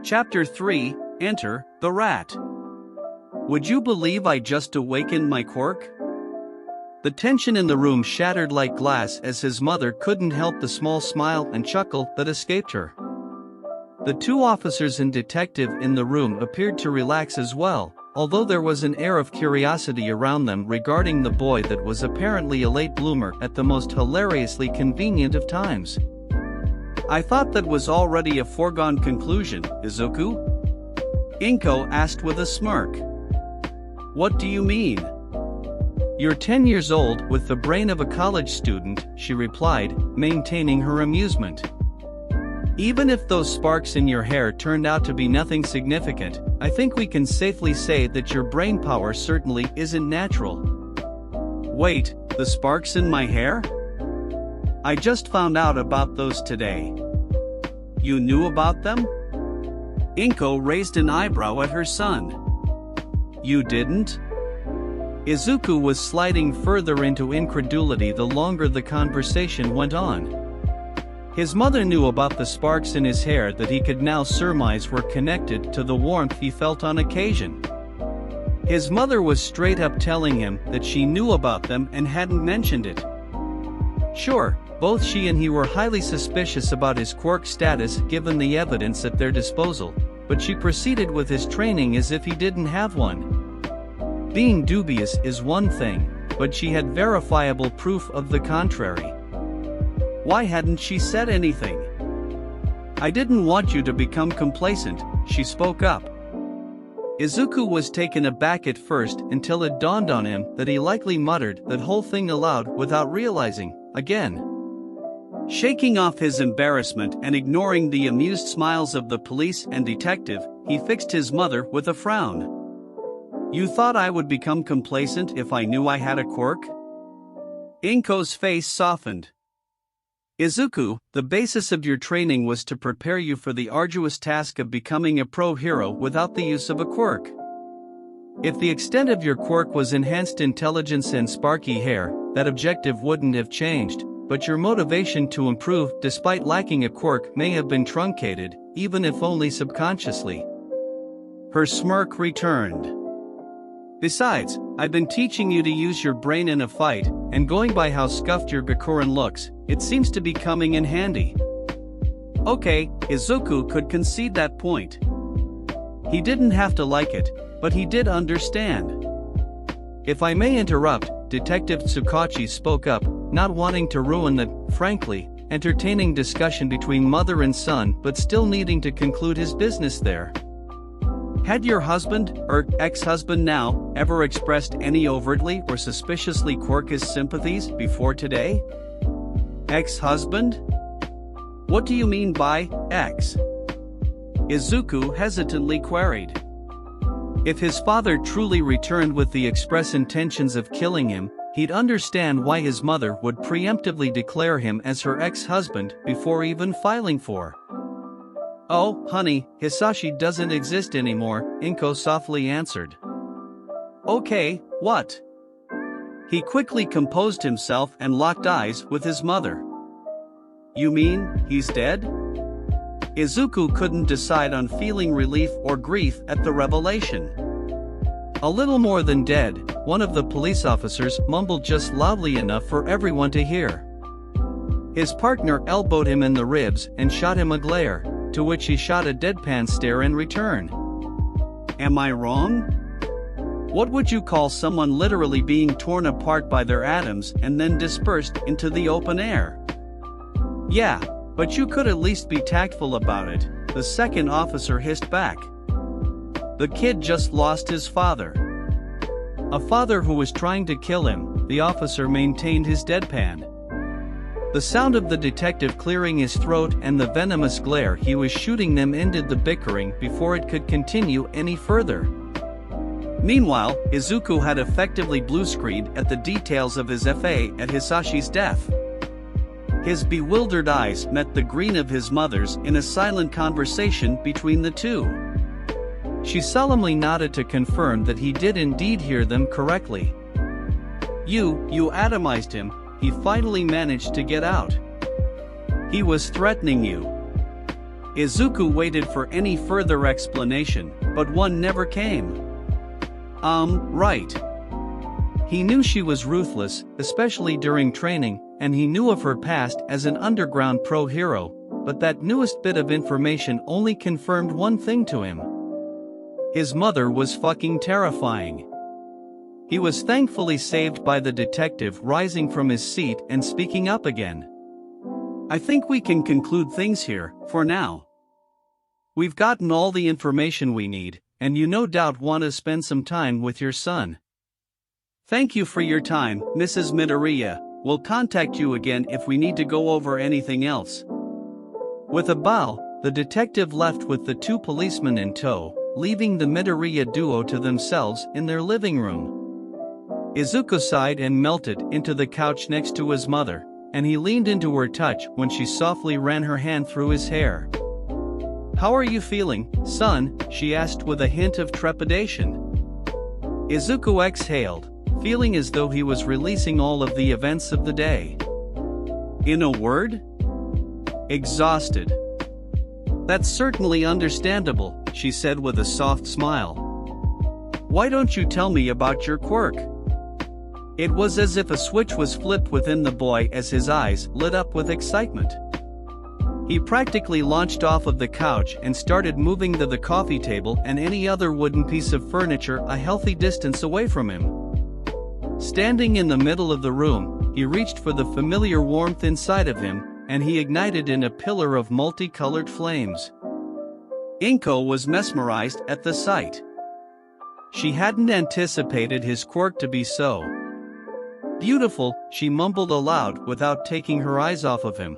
Chapter 3, Enter the Rat. "Would you believe I just awakened my quirk?" The tension in the room shattered like glass as his mother couldn't help the small smile and chuckle that escaped her. The two officers and detective in the room appeared to relax as well, although there was an air of curiosity around them regarding the boy that was apparently a late bloomer at the most hilariously convenient of times. "I thought that was already a foregone conclusion, Izuku?" Inko asked with a smirk. "What do you mean?" "You're 10 years old with the brain of a college student," she replied, maintaining her amusement. "Even if those sparks in your hair turned out to be nothing significant, I think we can safely say that your brain power certainly isn't natural." "Wait, the sparks in my hair? I just found out about those today." "You knew about them?" Inko raised an eyebrow at her son. "You didn't?" Izuku was sliding further into incredulity the longer the conversation went on. His mother knew about the sparks in his hair that he could now surmise were connected to the warmth he felt on occasion. His mother was straight up telling him that she knew about them and hadn't mentioned it. Sure, both she and he were highly suspicious about his quirk status given the evidence at their disposal, but she proceeded with his training as if he didn't have one. Being dubious is one thing, but she had verifiable proof of the contrary. Why hadn't she said anything? "I didn't want you to become complacent," she spoke up. Izuku was taken aback at first until it dawned on him that he likely muttered that whole thing aloud without realizing, again. Shaking off his embarrassment and ignoring the amused smiles of the police and detective, he fixed his mother with a frown. "You thought I would become complacent if I knew I had a quirk?" Inko's face softened. "Izuku, the basis of your training was to prepare you for the arduous task of becoming a pro hero without the use of a quirk. If the extent of your quirk was enhanced intelligence and sparky hair, that objective wouldn't have changed, but your motivation to improve despite lacking a quirk may have been truncated, even if only subconsciously." Her smirk returned. "Besides, I've been teaching you to use your brain in a fight, and going by how scuffed your Gakuren looks, it seems to be coming in handy." Okay, Izuku could concede that point. He didn't have to like it, but he did understand. "If I may interrupt," Detective Tsukachi spoke up, not wanting to ruin the, frankly, entertaining discussion between mother and son but still needing to conclude his business there. "Had your husband, or ex-husband now, ever expressed any overtly or suspiciously quirkish sympathies before today?" "Ex-husband? What do you mean by ex?" Izuku hesitantly queried. If his father truly returned with the express intentions of killing him, he'd understand why his mother would preemptively declare him as her ex-husband before even filing for. "Oh, honey, Hisashi doesn't exist anymore," Inko softly answered. "Okay, what?" He quickly composed himself and locked eyes with his mother. "You mean, he's dead?" Izuku couldn't decide on feeling relief or grief at the revelation. "A little more than dead," one of the police officers mumbled just loudly enough for everyone to hear. His partner elbowed him in the ribs and shot him a glare, to which he shot a deadpan stare in return. "Am I wrong? What would you call someone literally being torn apart by their atoms and then dispersed into the open air?" "Yeah, but you could at least be tactful about it," the second officer hissed back. "The kid just lost his father." "A father who was trying to kill him," the officer maintained his deadpan. The sound of the detective clearing his throat and the venomous glare he was shooting them ended the bickering before it could continue any further. Meanwhile, Izuku had effectively blue-screened at the details of his FA at Hisashi's death. His bewildered eyes met the green of his mother's in a silent conversation between the two. She solemnly nodded to confirm that he did indeed hear them correctly. You atomized him," he finally managed to get out. "He was threatening you." Izuku waited for any further explanation, but one never came. Right. He knew she was ruthless, especially during training, and he knew of her past as an underground pro hero, but that newest bit of information only confirmed one thing to him. His mother was fucking terrifying. He was thankfully saved by the detective rising from his seat and speaking up again. "I think we can conclude things here, for now. We've gotten all the information we need, and you no doubt want to spend some time with your son. Thank you for your time, Mrs. Midoriya. We'll contact you again if we need to go over anything else." With a bow, the detective left with the two policemen in tow, leaving the Midoriya duo to themselves in their living room. Izuku sighed and melted into the couch next to his mother, and he leaned into her touch when she softly ran her hand through his hair. "How are you feeling, son?" she asked with a hint of trepidation. Izuku exhaled, feeling as though he was releasing all of the events of the day. "In a word? Exhausted." "That's certainly understandable," she said with a soft smile. "Why don't you tell me about your quirk?" It was as if a switch was flipped within the boy as his eyes lit up with excitement. He practically launched off of the couch and started moving to the coffee table and any other wooden piece of furniture a healthy distance away from him. Standing in the middle of the room, he reached for the familiar warmth inside of him, and he ignited in a pillar of multicolored flames. Inko was mesmerized at the sight. She hadn't anticipated his quirk to be so beautiful, she mumbled aloud without taking her eyes off of him.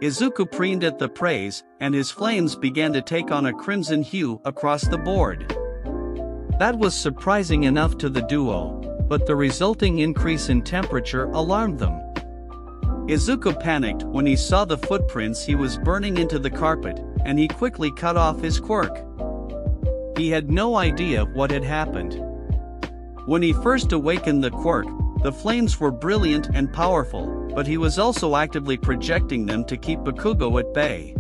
Izuku preened at the praise, and his flames began to take on a crimson hue across the board. That was surprising enough to the duo, but the resulting increase in temperature alarmed them. Izuku panicked when he saw the footprints he was burning into the carpet, and he quickly cut off his quirk. He had no idea what had happened. When he first awakened the quirk, the flames were brilliant and powerful, but he was also actively projecting them to keep Bakugo at bay.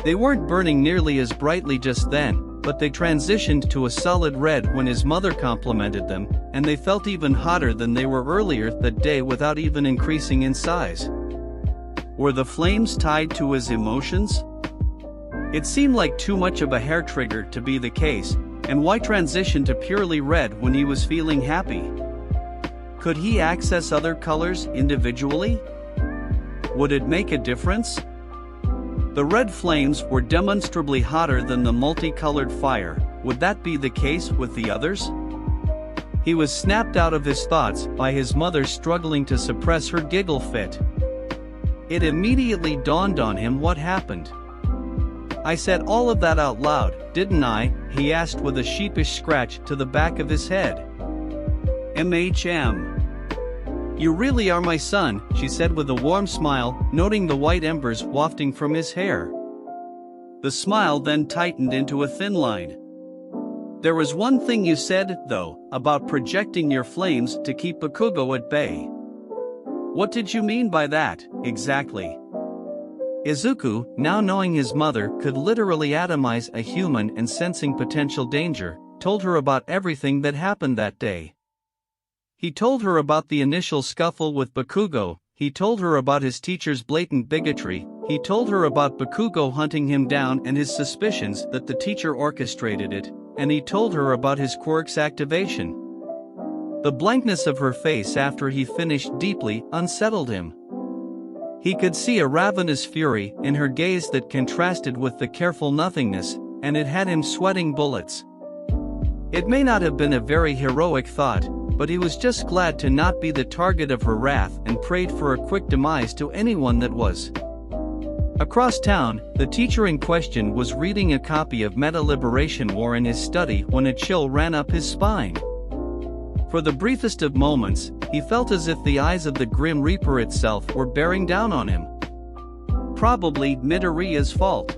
They weren't burning nearly as brightly just then, but they transitioned to a solid red when his mother complimented them, and they felt even hotter than they were earlier that day without even increasing in size. Were the flames tied to his emotions? It seemed like too much of a hair trigger to be the case, and why transition to purely red when he was feeling happy? Could he access other colors individually? Would it make a difference? The red flames were demonstrably hotter than the multicolored fire. Would that be the case with the others? He was snapped out of his thoughts by his mother struggling to suppress her giggle fit. It immediately dawned on him what happened. "I said all of that out loud, didn't I?" he asked with a sheepish scratch to the back of his head. "MHM. You really are my son," she said with a warm smile, noting the white embers wafting from his hair. The smile then tightened into a thin line. "There was one thing you said, though, about projecting your flames to keep Bakugo at bay. What did you mean by that, exactly?" Izuku, now knowing his mother could literally atomize a human and sensing potential danger, told her about everything that happened that day. He told her about the initial scuffle with Bakugo, he told her about his teacher's blatant bigotry, he told her about Bakugo hunting him down and his suspicions that the teacher orchestrated it, and he told her about his quirk's activation. The blankness of her face after he finished deeply unsettled him. He could see a ravenous fury in her gaze that contrasted with the careful nothingness, and it had him sweating bullets. It may not have been a very heroic thought, but he was just glad to not be the target of her wrath and prayed for a quick demise to anyone that was. Across town, the teacher in question was reading a copy of Meta Liberation War in his study when a chill ran up his spine. For the briefest of moments, he felt as if the eyes of the Grim Reaper itself were bearing down on him. Probably Midoriya's fault.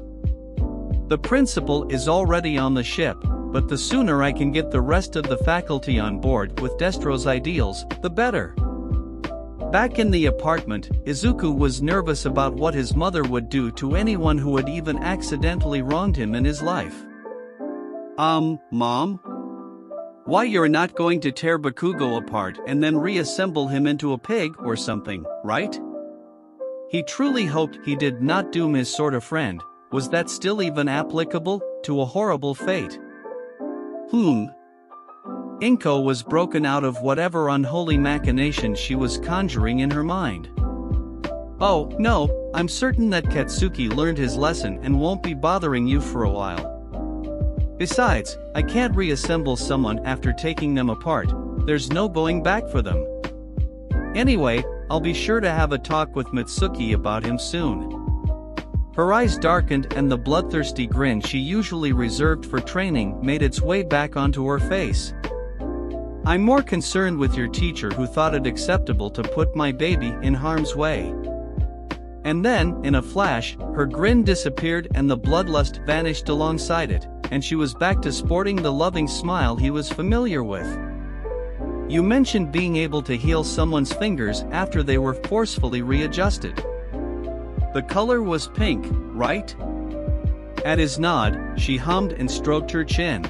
The principal is already on the ship, but the sooner I can get the rest of the faculty on board with Destro's ideals, the better. Back in the apartment, Izuku was nervous about what his mother would do to anyone who had even accidentally wronged him in his life. Mom? Why, you're not going to tear Bakugo apart and then reassemble him into a pig or something, right? He truly hoped he did not doom his sort of friend. Was that still even applicable to a horrible fate? Inko was broken out of whatever unholy machination she was conjuring in her mind. "Oh, no, I'm certain that Katsuki learned his lesson and won't be bothering you for a while. Besides, I can't reassemble someone after taking them apart, there's no going back for them. Anyway, I'll be sure to have a talk with Mitsuki about him soon." Her eyes darkened and the bloodthirsty grin she usually reserved for training made its way back onto her face. "I'm more concerned with your teacher who thought it acceptable to put my baby in harm's way." And then, in a flash, her grin disappeared and the bloodlust vanished alongside it, and she was back to sporting the loving smile he was familiar with. "You mentioned being able to heal someone's fingers after they were forcefully readjusted. The color was pink, right?" At his nod, she hummed and stroked her chin.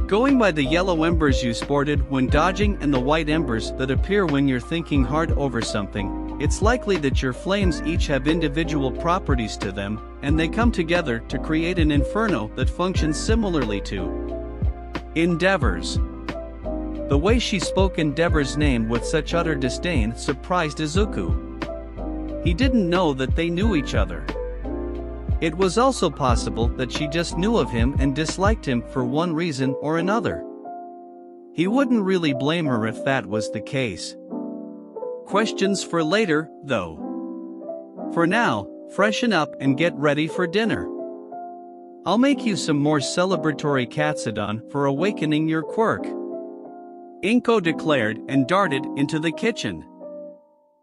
"Going by the yellow embers you sported when dodging and the white embers that appear when you're thinking hard over something, it's likely that your flames each have individual properties to them, and they come together to create an inferno that functions similarly to endeavors." The way she spoke Endeavor's name with such utter disdain surprised Izuku. He didn't know that they knew each other. It was also possible that she just knew of him and disliked him for one reason or another. He wouldn't really blame her if that was the case. Questions for later, though. For now, freshen up and get ready for dinner. I'll make you some more celebratory katsudon for awakening your quirk, Inko declared and darted into the kitchen.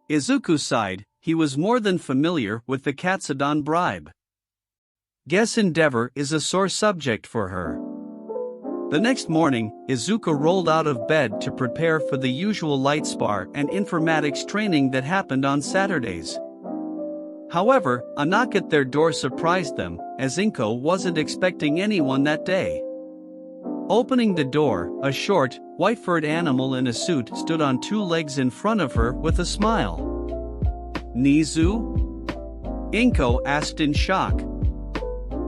Izuku sighed. He was more than familiar with the katsudon bribe. Guess endeavor is a sore subject for her. The next morning, Izuku rolled out of bed to prepare for the usual light spar and informatics training that happened on Saturdays. However, a knock at their door surprised them, as Inko wasn't expecting anyone that day. Opening the door, a short, white-furred animal in a suit stood on two legs in front of her with a smile. "Nizu?" Inko asked in shock.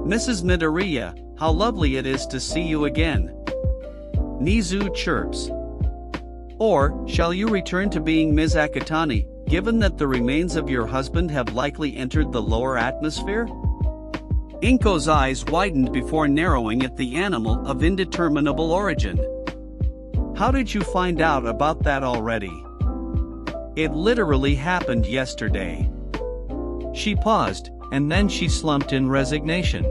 "Mrs. Midoriya, how lovely it is to see you again," Nizu chirps. "Or, shall you return to being Ms. Akatani, given that the remains of your husband have likely entered the lower atmosphere?" Inko's eyes widened before narrowing at the animal of indeterminable origin. "How did you find out about that already?" "It literally happened yesterday." She paused, and then she slumped in resignation.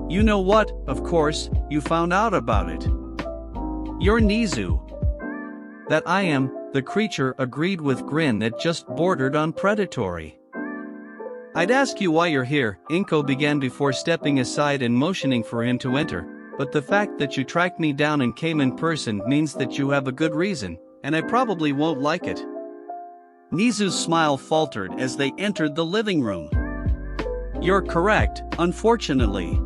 "You know what, of course, you found out about it." "You're Nizu." "That I am," the creature agreed with grin that just bordered on predatory. "I'd ask you why you're here," Inko began before stepping aside and motioning for him to enter, "but the fact that you tracked me down and came in person means that you have a good reason, and I probably won't like it." Nizu's smile faltered as they entered the living room. "You're correct, unfortunately.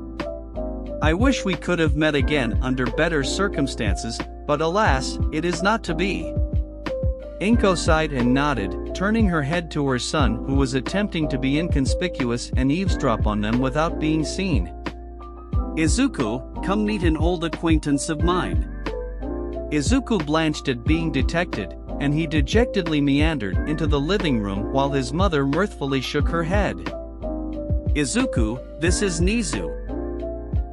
I wish we could have met again under better circumstances, but alas, it is not to be." Inko sighed and nodded, turning her head to her son who was attempting to be inconspicuous and eavesdrop on them without being seen. "Izuku, come meet an old acquaintance of mine." Izuku blanched at being detected, and he dejectedly meandered into the living room while his mother mirthfully shook her head. "Izuku, this is Nizu.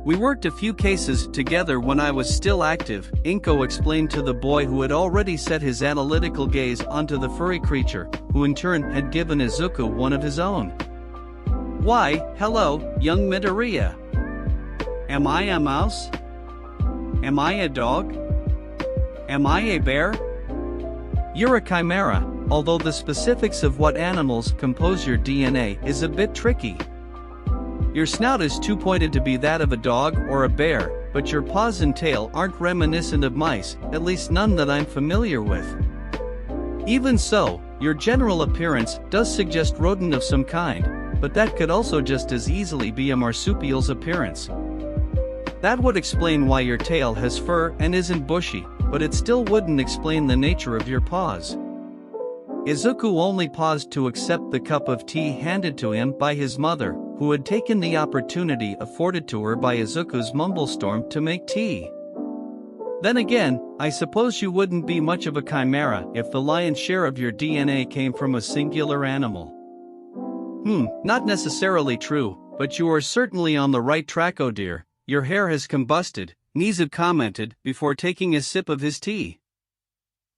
We worked a few cases together when I was still active," Inko explained to the boy who had already set his analytical gaze onto the furry creature, who in turn had given Izuku one of his own. "Why, hello, young Midoriya. Am I a mouse? Am I a dog? Am I a bear?" "You're a chimera, although the specifics of what animals compose your DNA is a bit tricky. Your snout is too pointed to be that of a dog or a bear, but your paws and tail aren't reminiscent of mice, at least none that I'm familiar with. Even so, your general appearance does suggest rodent of some kind, but that could also just as easily be a marsupial's appearance. That would explain why your tail has fur and isn't bushy, but it still wouldn't explain the nature of your paws." Izuku only paused to accept the cup of tea handed to him by his mother, who had taken the opportunity afforded to her by Izuku's mumblestorm to make tea. "Then again, I suppose you wouldn't be much of a chimera if the lion's share of your DNA came from a singular animal." Not necessarily true, but you are certainly on the right track, oh dear. Your hair has combusted," Nizu commented before taking a sip of his tea.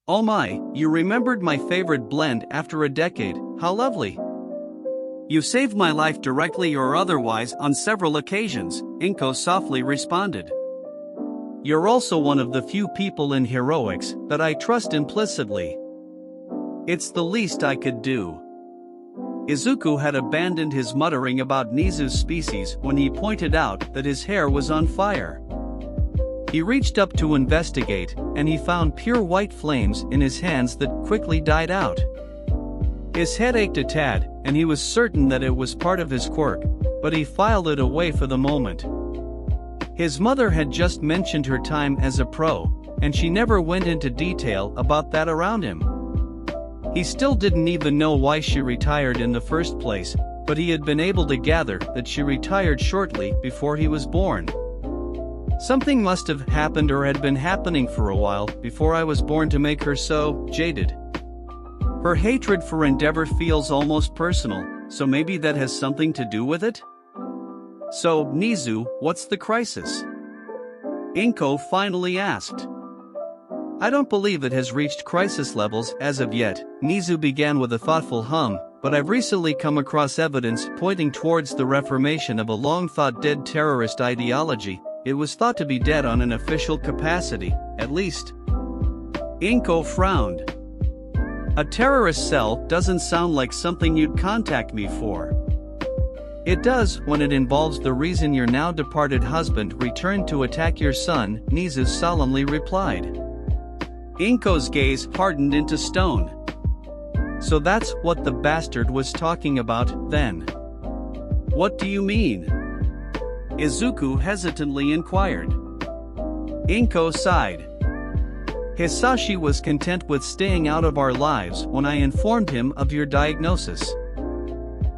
"Oh my, you remembered my favorite blend after a decade, how lovely." "You saved my life directly or otherwise on several occasions," Inko softly responded. "You're also one of the few people in heroics that I trust implicitly. It's the least I could do." Izuku had abandoned his muttering about Nizu's species when he pointed out that his hair was on fire. He reached up to investigate, and he found pure white flames in his hands that quickly died out. His head ached a tad, and he was certain that it was part of his quirk, but he filed it away for the moment. His mother had just mentioned her time as a pro, and she never went into detail about that around him. He still didn't even know why she retired in the first place, but he had been able to gather that she retired shortly before he was born. "Something must have happened or had been happening for a while before I was born to make her so jaded. Her hatred for Endeavor feels almost personal, so maybe that has something to do with it?" So, Nizu, what's the crisis? Inko finally asked. I don't believe it has reached crisis levels as of yet, Nizu began with a thoughtful hum, but I've recently come across evidence pointing towards the reformation of a long-thought dead terrorist ideology. It was thought to be dead on an official capacity, at least. Inko frowned. A terrorist cell doesn't sound like something you'd contact me for. It does when it involves the reason your now departed husband returned to attack your son, Nizu solemnly replied. Inko's gaze hardened into stone. So that's what the bastard was talking about, then. What do you mean? Izuku hesitantly inquired. Inko sighed. Hisashi was content with staying out of our lives when I informed him of your diagnosis.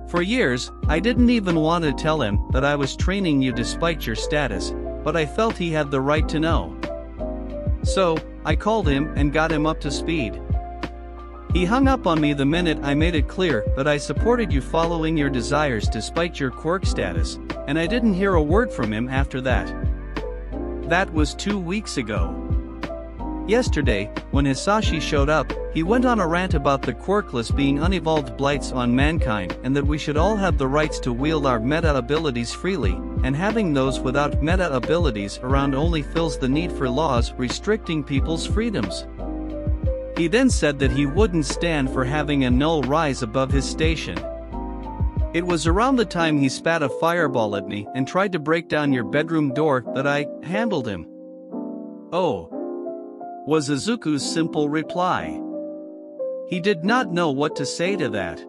For years, I didn't even want to tell him that I was training you despite your status, but I felt he had the right to know. So, I called him and got him up to speed. He hung up on me the minute I made it clear that I supported you following your desires despite your quirk status, and I didn't hear a word from him after that. That was 2 weeks ago. Yesterday, when Hisashi showed up, he went on a rant about the quirkless being unevolved blights on mankind and that we should all have the rights to wield our meta abilities freely, and having those without meta abilities around only fills the need for laws restricting people's freedoms. He then said that he wouldn't stand for having a null rise above his station. It was around the time he spat a fireball at me and tried to break down your bedroom door that I handled him. Oh, was Izuku's simple reply. He did not know what to say to that.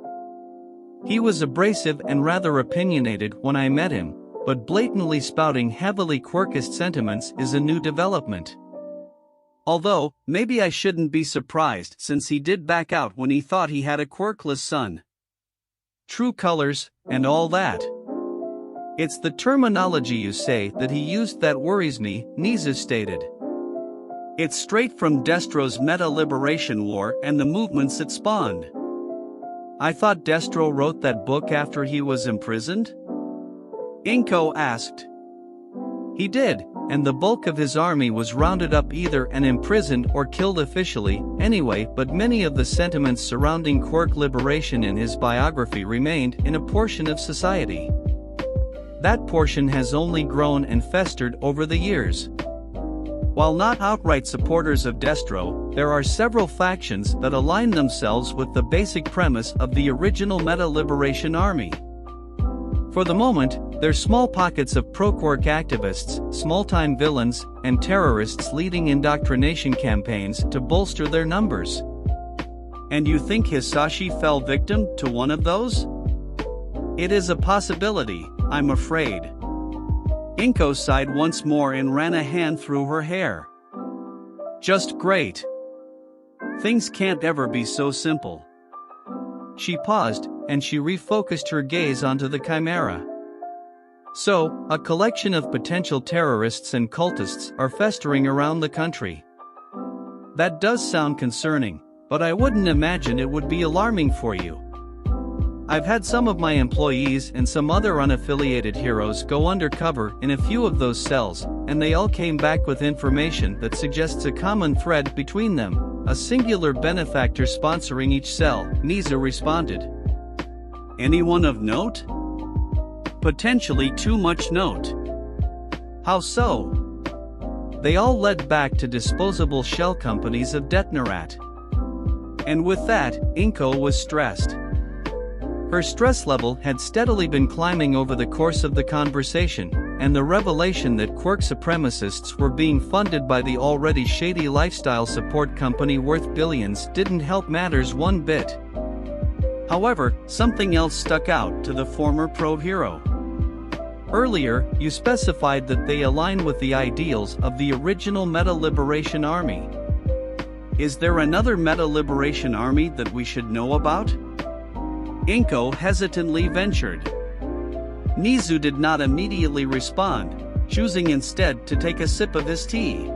He was abrasive and rather opinionated when I met him, but blatantly spouting heavily quirkist sentiments is a new development. Although, maybe I shouldn't be surprised since he did back out when he thought he had a quirkless son. True colors, and all that. It's the terminology you say that he used that worries me, Nizu stated. It's straight from Destro's meta-liberation war and the movements it spawned. I thought Destro wrote that book after he was imprisoned? Inko asked. He did, and the bulk of his army was rounded up either and imprisoned or killed officially, anyway, but many of the sentiments surrounding quirk liberation in his biography remained in a portion of society. That portion has only grown and festered over the years. While not outright supporters of Destro, there are several factions that align themselves with the basic premise of the original meta-liberation army. For the moment, they're small pockets of pro-quirk activists, small-time villains, and terrorists leading indoctrination campaigns to bolster their numbers. And you think Hisashi fell victim to one of those? It is a possibility, I'm afraid. Inko sighed once more and ran a hand through her hair. Just great. Things can't ever be so simple. She paused, and she refocused her gaze onto the chimera. So, a collection of potential terrorists and cultists are festering around the country. That does sound concerning, but I wouldn't imagine it would be alarming for you. I've had some of my employees and some other unaffiliated heroes go undercover in a few of those cells, and they all came back with information that suggests a common thread between them, a singular benefactor sponsoring each cell, Nizu responded. Anyone of note? Potentially too much note. How so? They all led back to disposable shell companies of Detnerat. And with that, Inko was stressed. Her stress level had steadily been climbing over the course of the conversation, and the revelation that quirk supremacists were being funded by the already shady lifestyle support company worth billions didn't help matters one bit. However, something else stuck out to the former pro-hero. Earlier, you specified that they align with the ideals of the original meta-liberation army. Is there another meta-liberation army that we should know about? Inko hesitantly ventured. Nizu did not immediately respond, choosing instead to take a sip of his tea.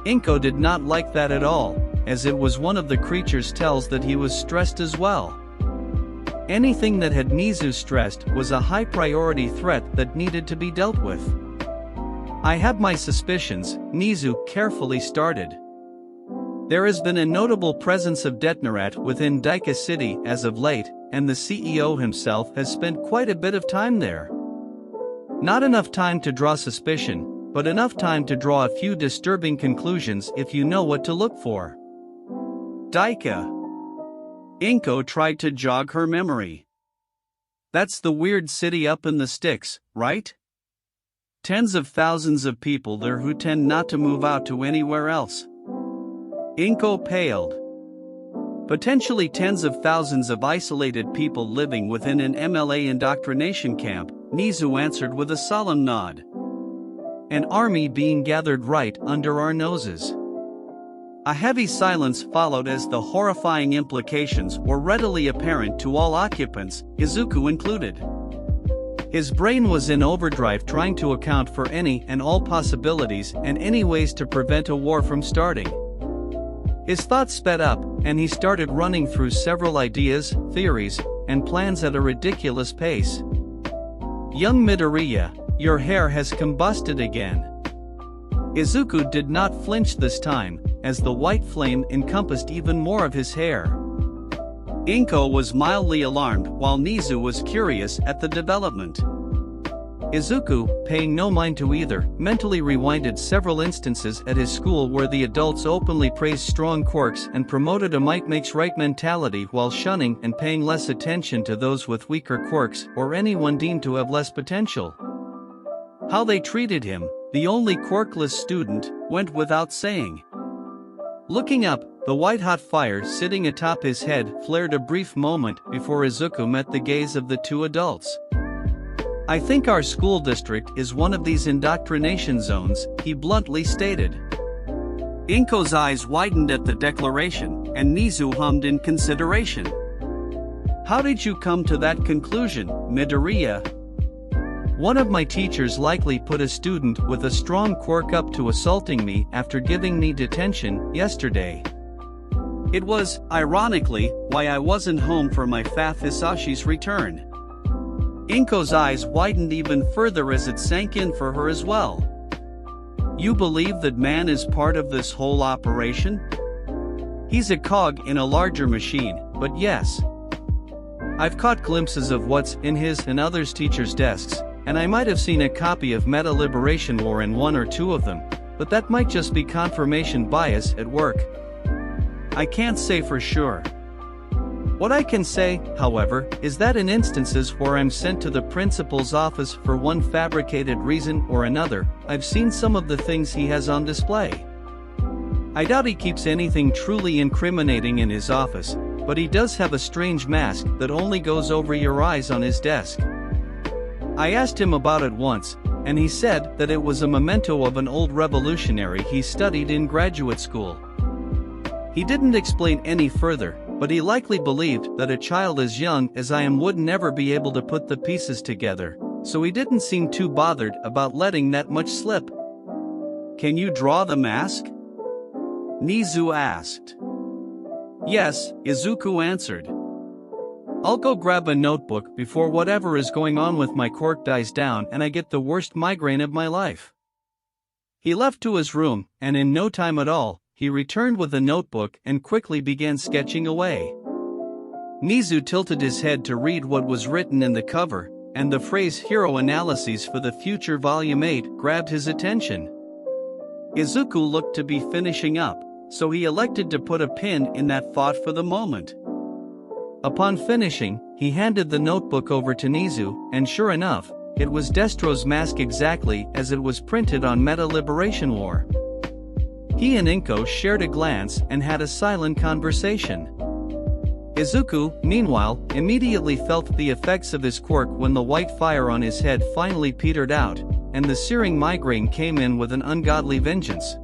Inko did not like that at all, as it was one of the creature's tells that he was stressed as well. Anything that had Nizu stressed was a high-priority threat that needed to be dealt with. I have my suspicions, Nizu carefully started. There has been a notable presence of Detnerat within Daika City as of late, and the CEO himself has spent quite a bit of time there. Not enough time to draw suspicion, but enough time to draw a few disturbing conclusions if you know what to look for. Daika. Inko tried to jog her memory. That's the weird city up in the sticks, right? Tens of thousands of people there who tend not to move out to anywhere else. Inko paled. Potentially tens of thousands of isolated people living within an MLA indoctrination camp, Nizu answered with a solemn nod. An army being gathered right under our noses. A heavy silence followed as the horrifying implications were readily apparent to all occupants, Izuku included. His brain was in overdrive trying to account for any and all possibilities and any ways to prevent a war from starting. His thoughts sped up, and he started running through several ideas, theories, and plans at a ridiculous pace. Young Midoriya, your hair has combusted again. Izuku did not flinch this time, as the white flame encompassed even more of his hair. Inko was mildly alarmed while Nizu was curious at the development. Izuku, paying no mind to either, mentally rewinded several instances at his school where the adults openly praised strong quirks and promoted a might makes right mentality while shunning and paying less attention to those with weaker quirks or anyone deemed to have less potential. How they treated him, the only quirkless student, went without saying. Looking up, the white-hot fire sitting atop his head flared a brief moment before Izuku met the gaze of the two adults. I think our school district is one of these indoctrination zones, he bluntly stated. Inko's eyes widened at the declaration, and Nizu hummed in consideration. How did you come to that conclusion, Midoriya? One of my teachers likely put a student with a strong quirk up to assaulting me after giving me detention yesterday. It was, ironically, why I wasn't home for my Fath Hisashi's return. Inko's eyes widened even further as it sank in for her as well. You believe that man is part of this whole operation? He's a cog in a larger machine, but yes. I've caught glimpses of what's in his and others' teachers' desks, and I might have seen a copy of Meta Liberation War in one or two of them, but that might just be confirmation bias at work. I can't say for sure. What I can say, however, is that in instances where I'm sent to the principal's office for one fabricated reason or another, I've seen some of the things he has on display. I doubt he keeps anything truly incriminating in his office, but he does have a strange mask that only goes over your eyes on his desk. I asked him about it once, and he said that it was a memento of an old revolutionary he studied in graduate school. He didn't explain any further, but he likely believed that a child as young as I am would never be able to put the pieces together, so he didn't seem too bothered about letting that much slip. Can you draw the mask? Nizu asked. Yes, Izuku answered. I'll go grab a notebook before whatever is going on with my quirk dies down and I get the worst migraine of my life. He left to his room, and in no time at all, he returned with a notebook and quickly began sketching away. Nizu tilted his head to read what was written in the cover, and the phrase Hero Analyses for the Future Volume 8 grabbed his attention. Izuku looked to be finishing up, so he elected to put a pin in that thought for the moment. Upon finishing, he handed the notebook over to Nizu, and sure enough, it was Destro's mask exactly as it was printed on Meta Liberation War. He and Inko shared a glance and had a silent conversation. Izuku, meanwhile, immediately felt the effects of his quirk when the white fire on his head finally petered out, and the searing migraine came in with an ungodly vengeance.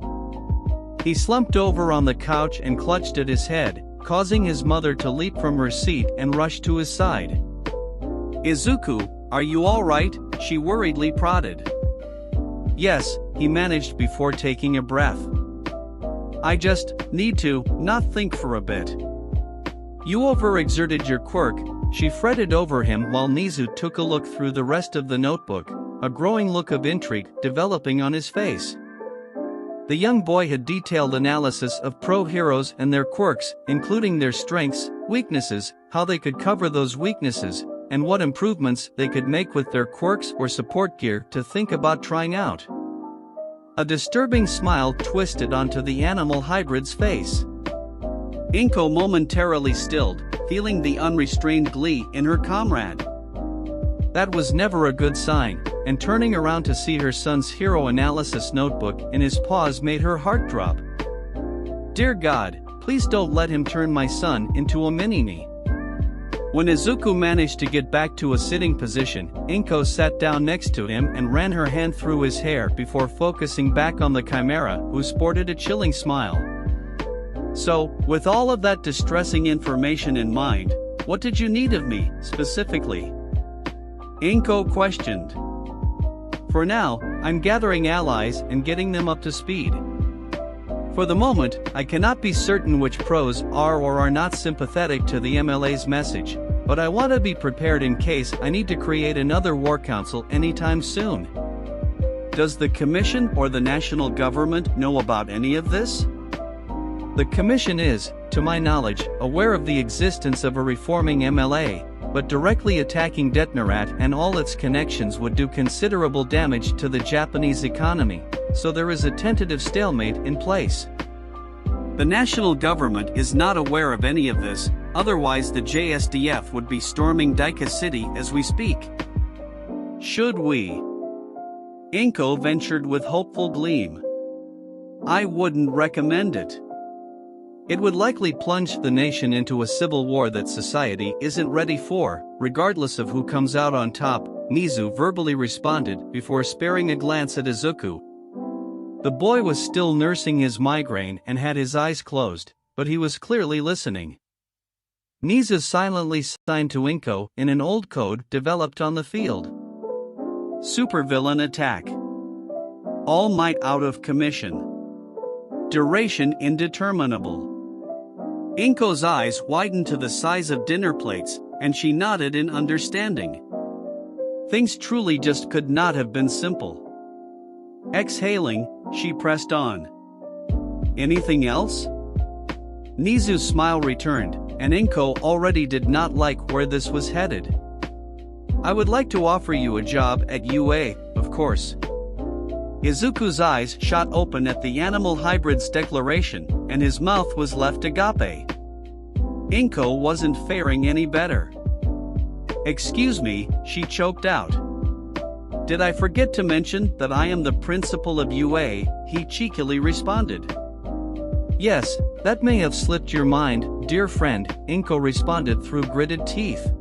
He slumped over on the couch and clutched at his head, causing his mother to leap from her seat and rush to his side. Izuku, are you all right? She worriedly prodded. Yes, he managed before taking a breath. I just need to not think for a bit. You overexerted your quirk, She fretted over him while Nizu took a look through the rest of the notebook, a growing look of intrigue developing on his face. The young boy had detailed analysis of pro-heroes and their quirks, including their strengths, weaknesses, how they could cover those weaknesses, and what improvements they could make with their quirks or support gear to think about trying out. A disturbing smile twisted onto the animal hybrid's face. Inko momentarily stilled, feeling the unrestrained glee in her comrade. That was never a good sign, and turning around to see her son's hero analysis notebook in his paws made her heart drop. Dear God, please don't let him turn my son into a mini-me. When Izuku managed to get back to a sitting position, Inko sat down next to him and ran her hand through his hair before focusing back on the chimera, who sported a chilling smile. So, with all of that distressing information in mind, what did you need of me, specifically? Inko questioned. For now, I'm gathering allies and getting them up to speed. For the moment, I cannot be certain which pros are or are not sympathetic to the MLA's message, but I want to be prepared in case I need to create another war council anytime soon. Does the Commission or the national government know about any of this? The Commission is, to my knowledge, aware of the existence of a reforming MLA, but directly attacking Detnerat and all its connections would do considerable damage to the Japanese economy, so there is a tentative stalemate in place. The national government is not aware of any of this, otherwise the JSDF would be storming Daika City as we speak. Should we? Inko ventured with hopeful gleam. I wouldn't recommend it. It would likely plunge the nation into a civil war that society isn't ready for, regardless of who comes out on top, Nizu verbally responded before sparing a glance at Izuku. The boy was still nursing his migraine and had his eyes closed, but he was clearly listening. Nizu silently signed to Inko in an old code developed on the field. Supervillain attack. All might out of commission. Duration indeterminable. Inko's eyes widened to the size of dinner plates, and she nodded in understanding. Things truly just could not have been simple. Exhaling, she pressed on. Anything else? Nizu's smile returned, and Inko already did not like where this was headed. I would like to offer you a job at UA, of course. Izuku's eyes shot open at the animal hybrid's declaration, and his mouth was left agape. Inko wasn't faring any better. Excuse me, she choked out. Did I forget to mention that I am the principal of UA? He cheekily responded. Yes, that may have slipped your mind, dear friend, Inko responded through gritted teeth.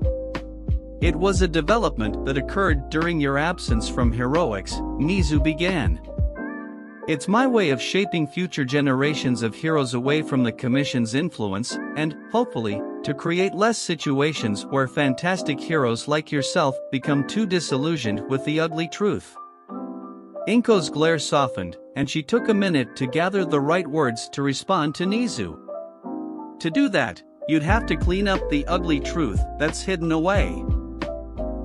It was a development that occurred during your absence from heroics, Nizu began. It's my way of shaping future generations of heroes away from the Commission's influence, and, hopefully, to create less situations where fantastic heroes like yourself become too disillusioned with the ugly truth. Inko's glare softened, and she took a minute to gather the right words to respond to Nizu. To do that, you'd have to clean up the ugly truth that's hidden away.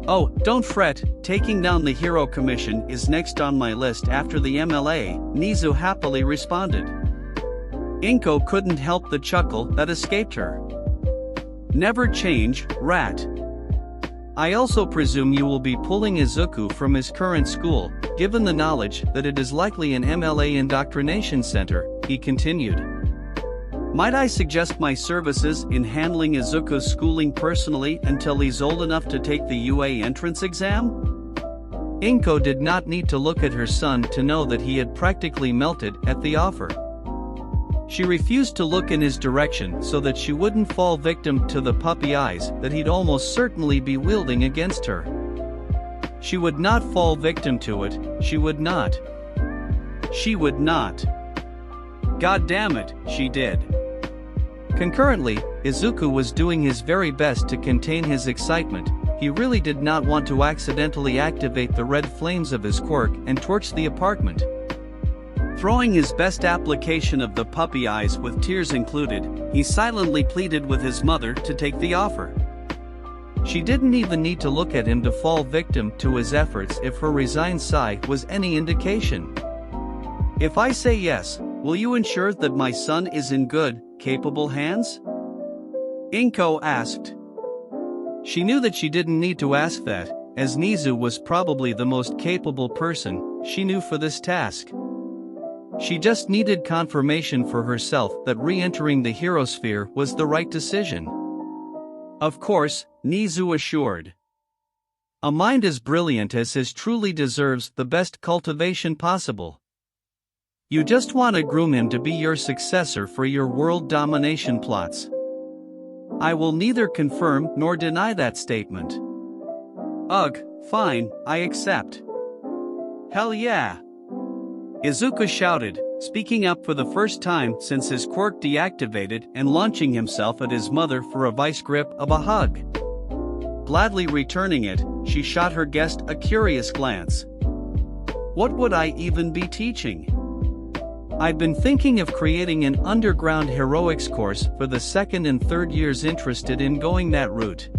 Oh, don't fret, taking down the Hero Commission is next on my list after the MLA, Nizu happily responded. Inko couldn't help the chuckle that escaped her. Never change, rat. I also presume you will be pulling Izuku from his current school, given the knowledge that it is likely an MLA indoctrination center, he continued. Might I suggest my services in handling Izuku's schooling personally until he's old enough to take the UA entrance exam? Inko did not need to look at her son to know that he had practically melted at the offer. She refused to look in his direction so that she wouldn't fall victim to the puppy eyes that he'd almost certainly be wielding against her. She would not fall victim to it, she would not. She would not. God damn it, she did. Concurrently, Izuku was doing his very best to contain his excitement. He really did not want to accidentally activate the red flames of his quirk and torch the apartment. Throwing his best application of the puppy eyes with tears included, he silently pleaded with his mother to take the offer. She didn't even need to look at him to fall victim to his efforts if her resigned sigh was any indication. "If I say yes, will you ensure that my son is in good, capable hands?" Inko asked. She knew that she didn't need to ask that, as Nizu was probably the most capable person she knew for this task. She just needed confirmation for herself that re-entering the hero sphere was the right decision. Of course, Nizu assured. A mind as brilliant as his truly deserves the best cultivation possible. You just want to groom him to be your successor for your world domination plots. I will neither confirm nor deny that statement. Ugh, fine, I accept. Hell yeah! Izuku shouted, speaking up for the first time since his quirk deactivated and launching himself at his mother for a vice grip of a hug. Gladly returning it, she shot her guest a curious glance. What would I even be teaching? I've been thinking of creating an underground heroics course for the second and third years interested in going that route.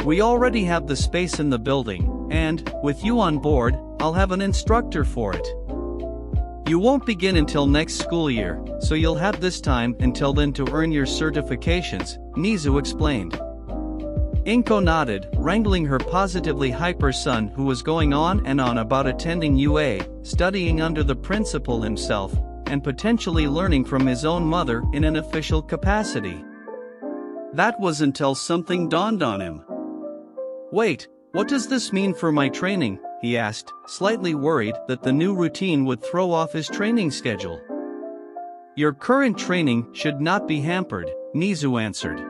We already have the space in the building, and, with you on board, I'll have an instructor for it. You won't begin until next school year, so you'll have this time until then to earn your certifications, Nizu explained. Inko nodded, wrangling her positively hyper son who was going on and on about attending UA, studying under the principal himself, and potentially learning from his own mother in an official capacity. That was until something dawned on him. "Wait, what does this mean for my training?" he asked, slightly worried that the new routine would throw off his training schedule. "Your current training should not be hampered," Nizu answered.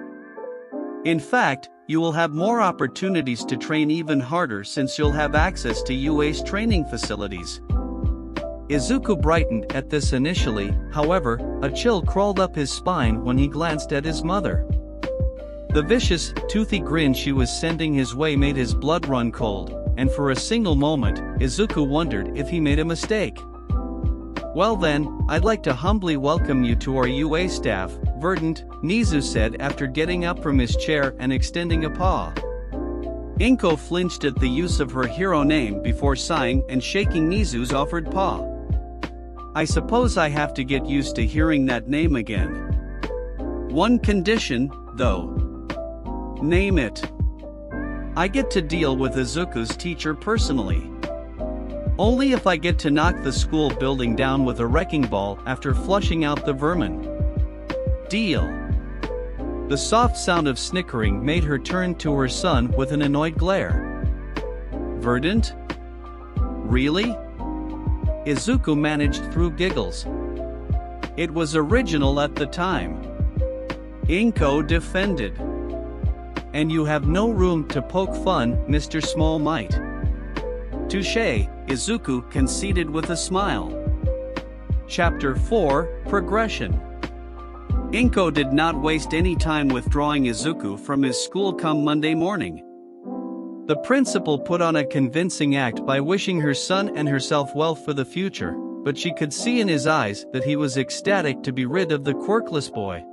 "In fact, you will have more opportunities to train even harder since you'll have access to UA's training facilities." Izuku brightened at this initially, however, a chill crawled up his spine when he glanced at his mother. The vicious, toothy grin she was sending his way made his blood run cold, and for a single moment, Izuku wondered if he made a mistake. "Well then, I'd like to humbly welcome you to our UA staff, Verdant," Nizu said after getting up from his chair and extending a paw. Inko flinched at the use of her hero name before sighing and shaking Nizu's offered paw. "I suppose I have to get used to hearing that name again. One condition, though." "Name it." "I get to deal with Izuku's teacher personally. Only if I get to knock the school building down with a wrecking ball after flushing out the vermin." "Deal." The soft sound of snickering made her turn to her son with an annoyed glare. "Verdant? Really?" Izuku managed through giggles. "It was original at the time." Inko defended. "And you have no room to poke fun, Mr. Small Might." "Touché," Izuku conceded with a smile. Chapter 4, Progression. Inko did not waste any time withdrawing Izuku from his school come Monday morning. The principal put on a convincing act by wishing her son and herself well for the future, but she could see in his eyes that he was ecstatic to be rid of the quirkless boy.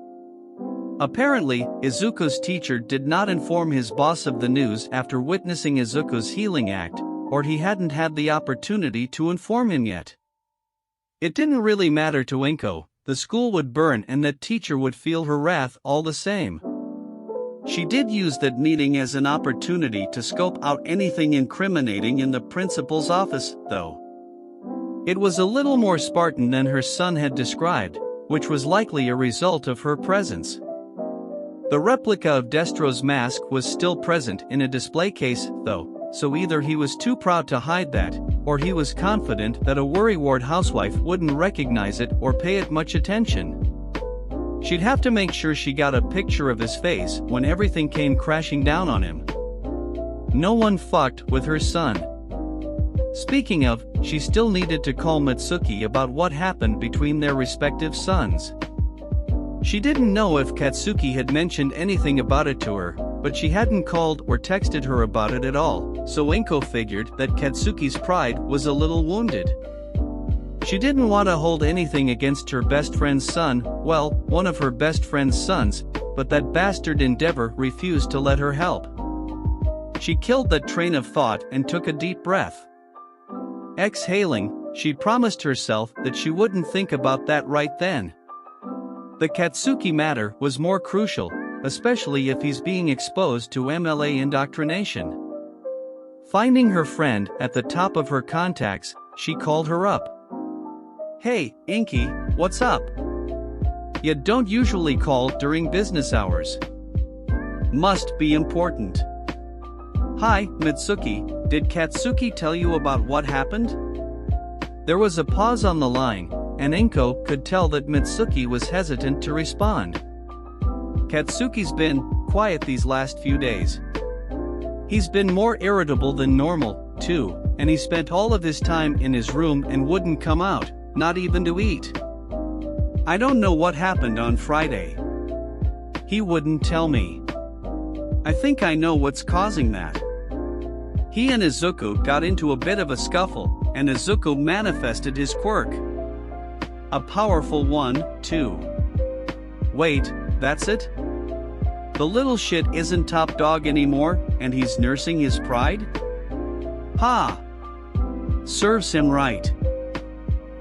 Apparently, Izuku's teacher did not inform his boss of the news after witnessing Izuku's healing act, or he hadn't had the opportunity to inform him yet. It didn't really matter to Inko, the school would burn and that teacher would feel her wrath all the same. She did use that meeting as an opportunity to scope out anything incriminating in the principal's office, though. It was a little more Spartan than her son had described, which was likely a result of her presence. The replica of Destro's mask was still present in a display case, though, so either he was too proud to hide that, or he was confident that a worrywart housewife wouldn't recognize it or pay it much attention. She'd have to make sure she got a picture of his face when everything came crashing down on him. No one fucked with her son. Speaking of, she still needed to call Mitsuki about what happened between their respective sons. She didn't know if Katsuki had mentioned anything about it to her, but she hadn't called or texted her about it at all, so Inko figured that Katsuki's pride was a little wounded. She didn't want to hold anything against her best friend's son, well, one of her best friend's sons, but that bastard Endeavor refused to let her help. She killed that train of thought and took a deep breath. Exhaling, she promised herself that she wouldn't think about that right then. The Katsuki matter was more crucial, especially if he's being exposed to MLA indoctrination. Finding her friend at the top of her contacts, she called her up. "Hey, Inky, what's up? You don't usually call during business hours. Must be important." "Hi, Mitsuki, did Katsuki tell you about what happened?" There was a pause on the line, and Inko could tell that Mitsuki was hesitant to respond. "Katsuki's been quiet these last few days. He's been more irritable than normal, too, and he spent all of his time in his room and wouldn't come out, not even to eat. I don't know what happened on Friday. He wouldn't tell me. I think I know what's causing that. He and Izuku got into a bit of a scuffle, and Izuku manifested his quirk. A powerful one, too. Wait, that's it? The little shit isn't top dog anymore, and he's nursing his pride? Ha! Serves him right.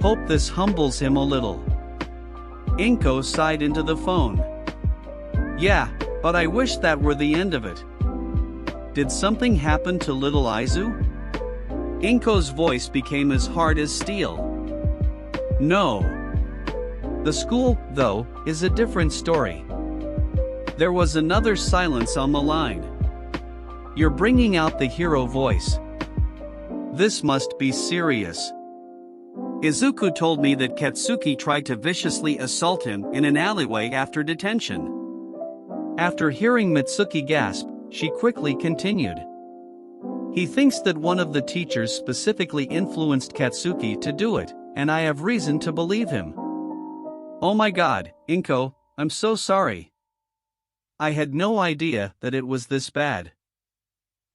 Hope this humbles him a little." Inko sighed into the phone. "Yeah, but I wish that were the end of it. Did something happen to little Izu?" Inko's voice became as hard as steel. "No. The school, though, is a different story." There was another silence on the line. "You're bringing out the hero voice. This must be serious. Izuku told me that Katsuki tried to viciously assault him in an alleyway after detention." After hearing Mitsuki gasp, she quickly continued. "He thinks that one of the teachers specifically influenced Katsuki to do it, and I have reason to believe him." "Oh my god, Inko, I'm so sorry. I had no idea that it was this bad."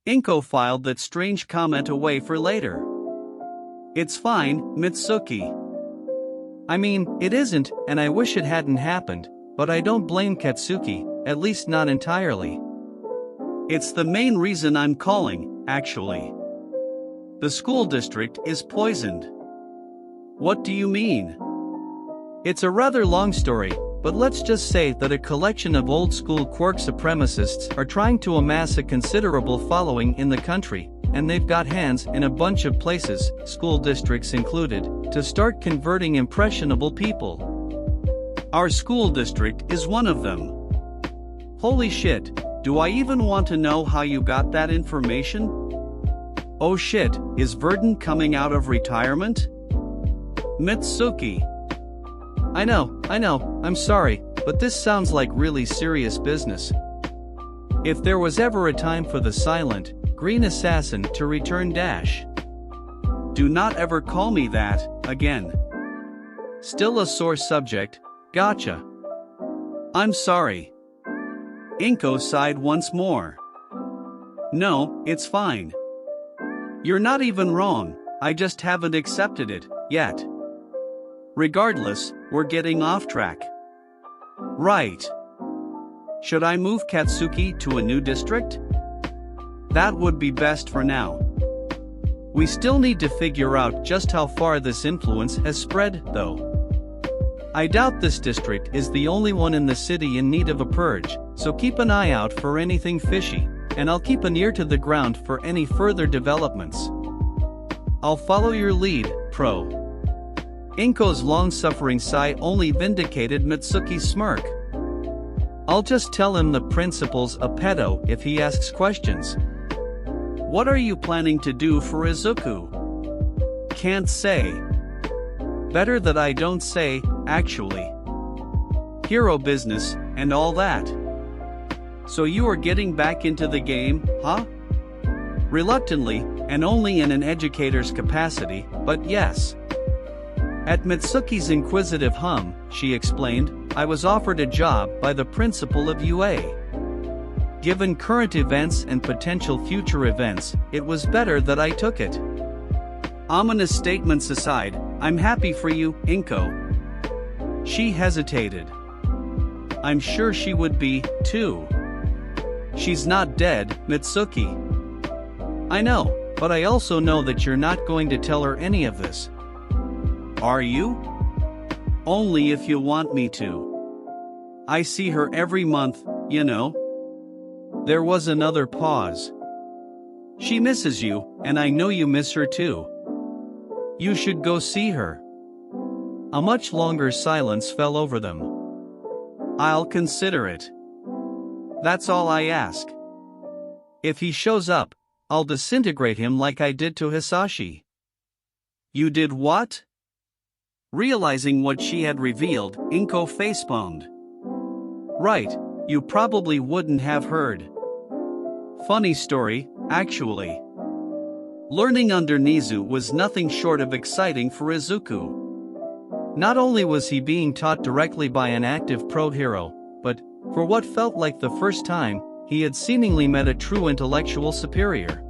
Inko filed that strange comment away for later. "It's fine, Mitsuki. I mean, it isn't, and I wish it hadn't happened, but I don't blame Katsuki, at least not entirely. It's the main reason I'm calling, actually. The school district is poisoned." "What do you mean?" "It's a rather long story, but let's just say that a collection of old-school Quirk supremacists are trying to amass a considerable following in the country, and they've got hands in a bunch of places, school districts included, to start converting impressionable people. Our school district is one of them." "Holy shit, do I even want to know how you got that information?" "Oh shit, is Verdun coming out of retirement?" "Mitsuki. I know, I'm sorry, but this sounds like really serious business. If there was ever a time for the silent, green assassin to return dash. Do not ever call me that, again. Still a sore subject, gotcha. I'm sorry." Inko sighed once more. "No, it's fine. You're not even wrong, I just haven't accepted it, yet. Regardless, we're getting off track. Right. Should I move Katsuki to a new district? That would be best for now. We still need to figure out just how far this influence has spread, though. I doubt this district is the only one in the city in need of a purge, so keep an eye out for anything fishy, and I'll keep an ear to the ground for any further developments. I'll follow your lead, Pro." Inko's long-suffering sigh only vindicated Mitsuki's smirk. "I'll just tell him the principal's a pedo if he asks questions." "What are you planning to do for Izuku?" "Can't say. Better that I don't say, actually. Hero business, and all that." "So you are getting back into the game, huh?" "Reluctantly, and only in an educator's capacity, but yes." At Mitsuki's inquisitive hum, she explained, "I was offered a job by the principal of UA. Given current events and potential future events, it was better that I took it. Ominous statements aside, I'm happy for you, Inko." She hesitated. "I'm sure she would be, too. She's not dead, Mitsuki. I know, but I also know that you're not going to tell her any of this. Are you? Only if you want me to. I see her every month, you know. There was another pause. She misses you, and I know you miss her too. You should go see her. A much longer silence fell over them. I'll consider it. That's all I ask. If he shows up, I'll disintegrate him like I did to Hisashi. You did what? Realizing what she had revealed, Inko facepalmed. Right, you probably wouldn't have heard. Funny story, actually. Learning under Nizu was nothing short of exciting for Izuku. Not only was he being taught directly by an active pro hero, but, for what felt like the first time, he had seemingly met a true intellectual superior.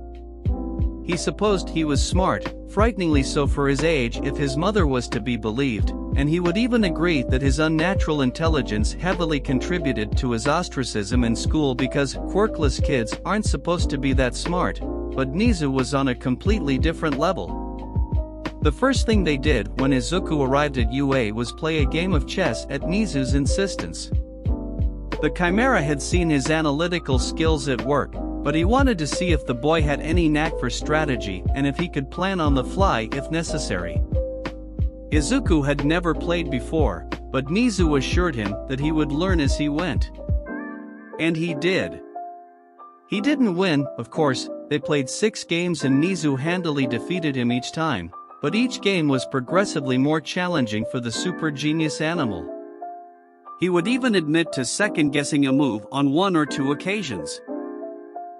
He supposed he was smart, frighteningly so for his age if his mother was to be believed, and he would even agree that his unnatural intelligence heavily contributed to his ostracism in school because quirkless kids aren't supposed to be that smart, but Nizu was on a completely different level. The first thing they did when Izuku arrived at UA was play a game of chess at Nizu's insistence. The Chimera had seen his analytical skills at work, but he wanted to see if the boy had any knack for strategy and if he could plan on the fly if necessary. Izuku had never played before, but Nizu assured him that he would learn as he went. And he did. He didn't win, of course. They played 6 games and Nizu handily defeated him each time, but each game was progressively more challenging for the super genius animal. He would even admit to second-guessing a move on 1 or 2 occasions.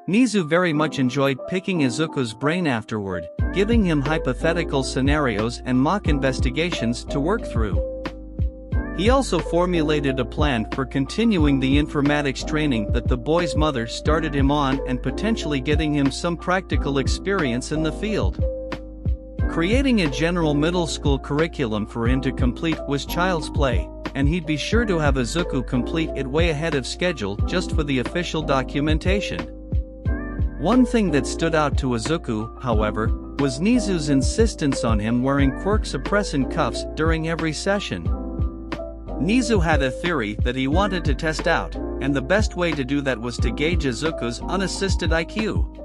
Nizu very much enjoyed picking Izuku's brain afterward, giving him hypothetical scenarios and mock investigations to work through. He also formulated a plan for continuing the informatics training that the boy's mother started him on and potentially getting him some practical experience in the field. Creating a general middle school curriculum for him to complete was child's play, and he'd be sure to have Izuku complete it way ahead of schedule just for the official documentation. One thing that stood out to Izuku, however, was Nizu's insistence on him wearing Quirk suppressant cuffs during every session. Nizu had a theory that he wanted to test out, and the best way to do that was to gauge Izuku's unassisted IQ.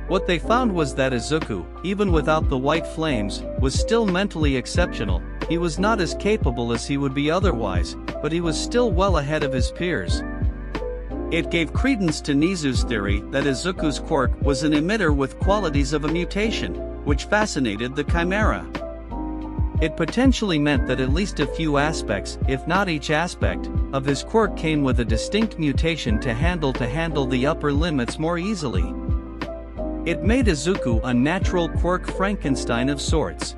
What they found was that Izuku, even without the white flames, was still mentally exceptional. He was not as capable as he would be otherwise, but he was still well ahead of his peers. It gave credence to Nizu's theory that Izuku's quirk was an emitter with qualities of a mutation, which fascinated the Chimera. It potentially meant that at least a few aspects, if not each aspect, of his quirk came with a distinct mutation to handle the upper limits more easily. It made Izuku a natural quirk Frankenstein of sorts.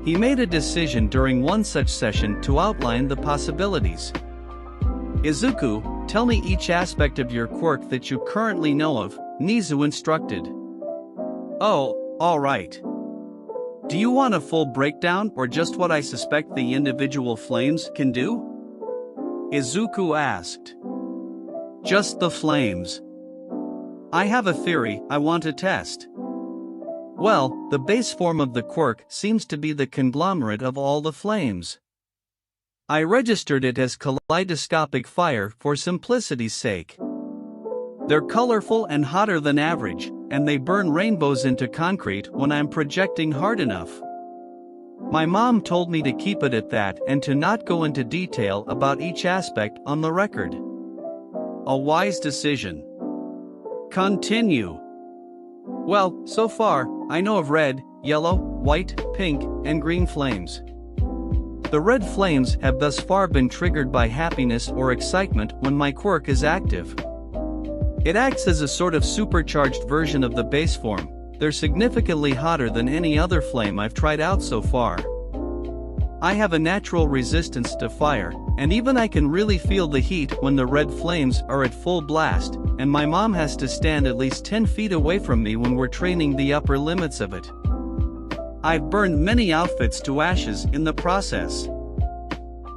He made a decision during one such session to outline the possibilities. Izuku, tell me each aspect of your quirk that you currently know of, Nizu instructed. Oh, alright. Do you want a full breakdown or just what I suspect the individual flames can do? Izuku asked. Just the flames. I have a theory I want to test. Well, the base form of the quirk seems to be the conglomerate of all the flames. I registered it as kaleidoscopic fire for simplicity's sake. They're colorful and hotter than average, and they burn rainbows into concrete when I'm projecting hard enough. My mom told me to keep it at that and to not go into detail about each aspect on the record. A wise decision. Continue. Well, so far, I know of red, yellow, white, pink, and green flames. The red flames have thus far been triggered by happiness or excitement when my quirk is active. It acts as a sort of supercharged version of the base form. They're significantly hotter than any other flame I've tried out so far. I have a natural resistance to fire, and even I can really feel the heat when the red flames are at full blast, and my mom has to stand at least 10 feet away from me when we're training the upper limits of it. I've burned many outfits to ashes in the process.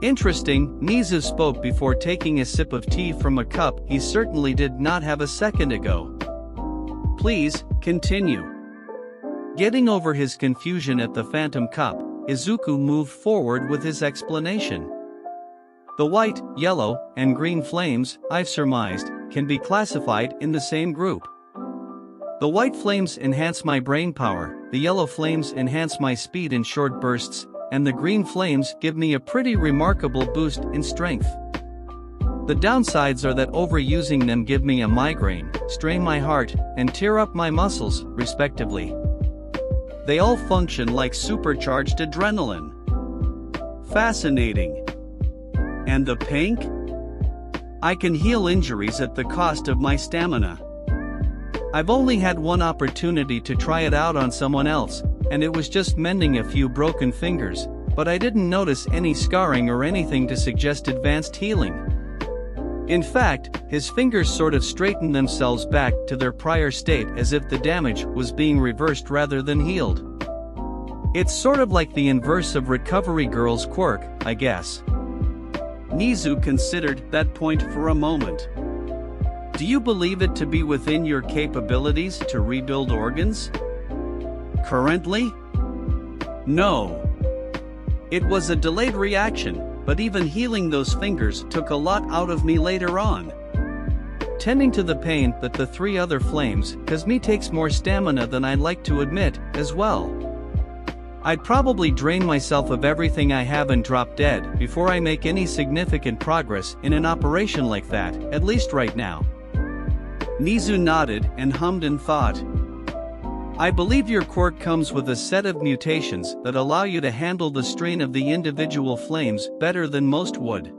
Interesting, Nizu spoke before taking a sip of tea from a cup he certainly did not have a second ago. Please, Continue. Getting over his confusion at the Phantom Cup, Izuku moved forward with his explanation. The white, yellow, and green flames, I've surmised, can be classified in the same group. The white flames enhance my brain power, the yellow flames enhance my speed in short bursts, and the green flames give me a pretty remarkable boost in strength. The downsides are that overusing them give me a migraine, strain my heart, and tear up my muscles, respectively. They all function like supercharged adrenaline. Fascinating. And the pink? I can heal injuries at the cost of my stamina. I've only had one opportunity to try it out on someone else, and it was just mending a few broken fingers, but I didn't notice any scarring or anything to suggest advanced healing. In fact, his fingers sort of straightened themselves back to their prior state as if the damage was being reversed rather than healed. It's sort of like the inverse of Recovery Girl's quirk, I guess. Nizu considered that point for a moment. Do you believe it to be within your capabilities to rebuild organs? Currently? No. It was a delayed reaction, but even healing those fingers took a lot out of me later on. Tending to the pain that the three other flames cause me takes more stamina than I'd like to admit, as well. I'd probably drain myself of everything I have and drop dead before I make any significant progress in an operation like that, at least right now. Nizu nodded and hummed in thought. I believe your quirk comes with a set of mutations that allow you to handle the strain of the individual flames better than most would.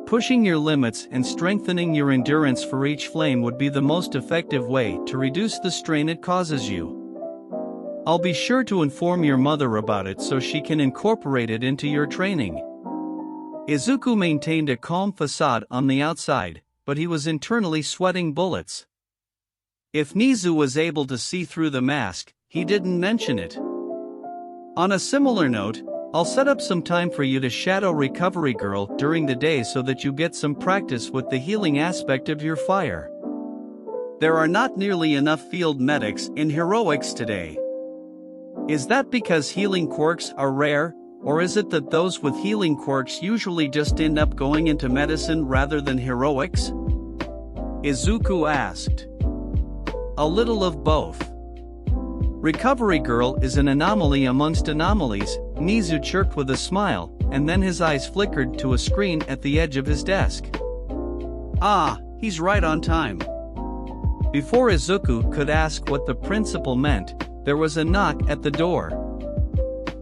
Pushing your limits and strengthening your endurance for each flame would be the most effective way to reduce the strain it causes you. I'll be sure to inform your mother about it so she can incorporate it into your training. Izuku maintained a calm facade on the outside, but he was internally sweating bullets. If Nizu was able to see through the mask, he didn't mention it. On a similar note, I'll set up some time for you to shadow Recovery Girl during the day so that you get some practice with the healing aspect of your fire. There are not nearly enough field medics in heroics today. Is that because healing quirks are rare, or is it that those with healing quirks usually just end up going into medicine rather than heroics? Izuku asked. A little of both. Recovery Girl is an anomaly amongst anomalies, Nizu chirped with a smile, and then his eyes flickered to a screen at the edge of his desk. Ah, he's right on time. Before Izuku could ask what the principal meant, there was a knock at the door.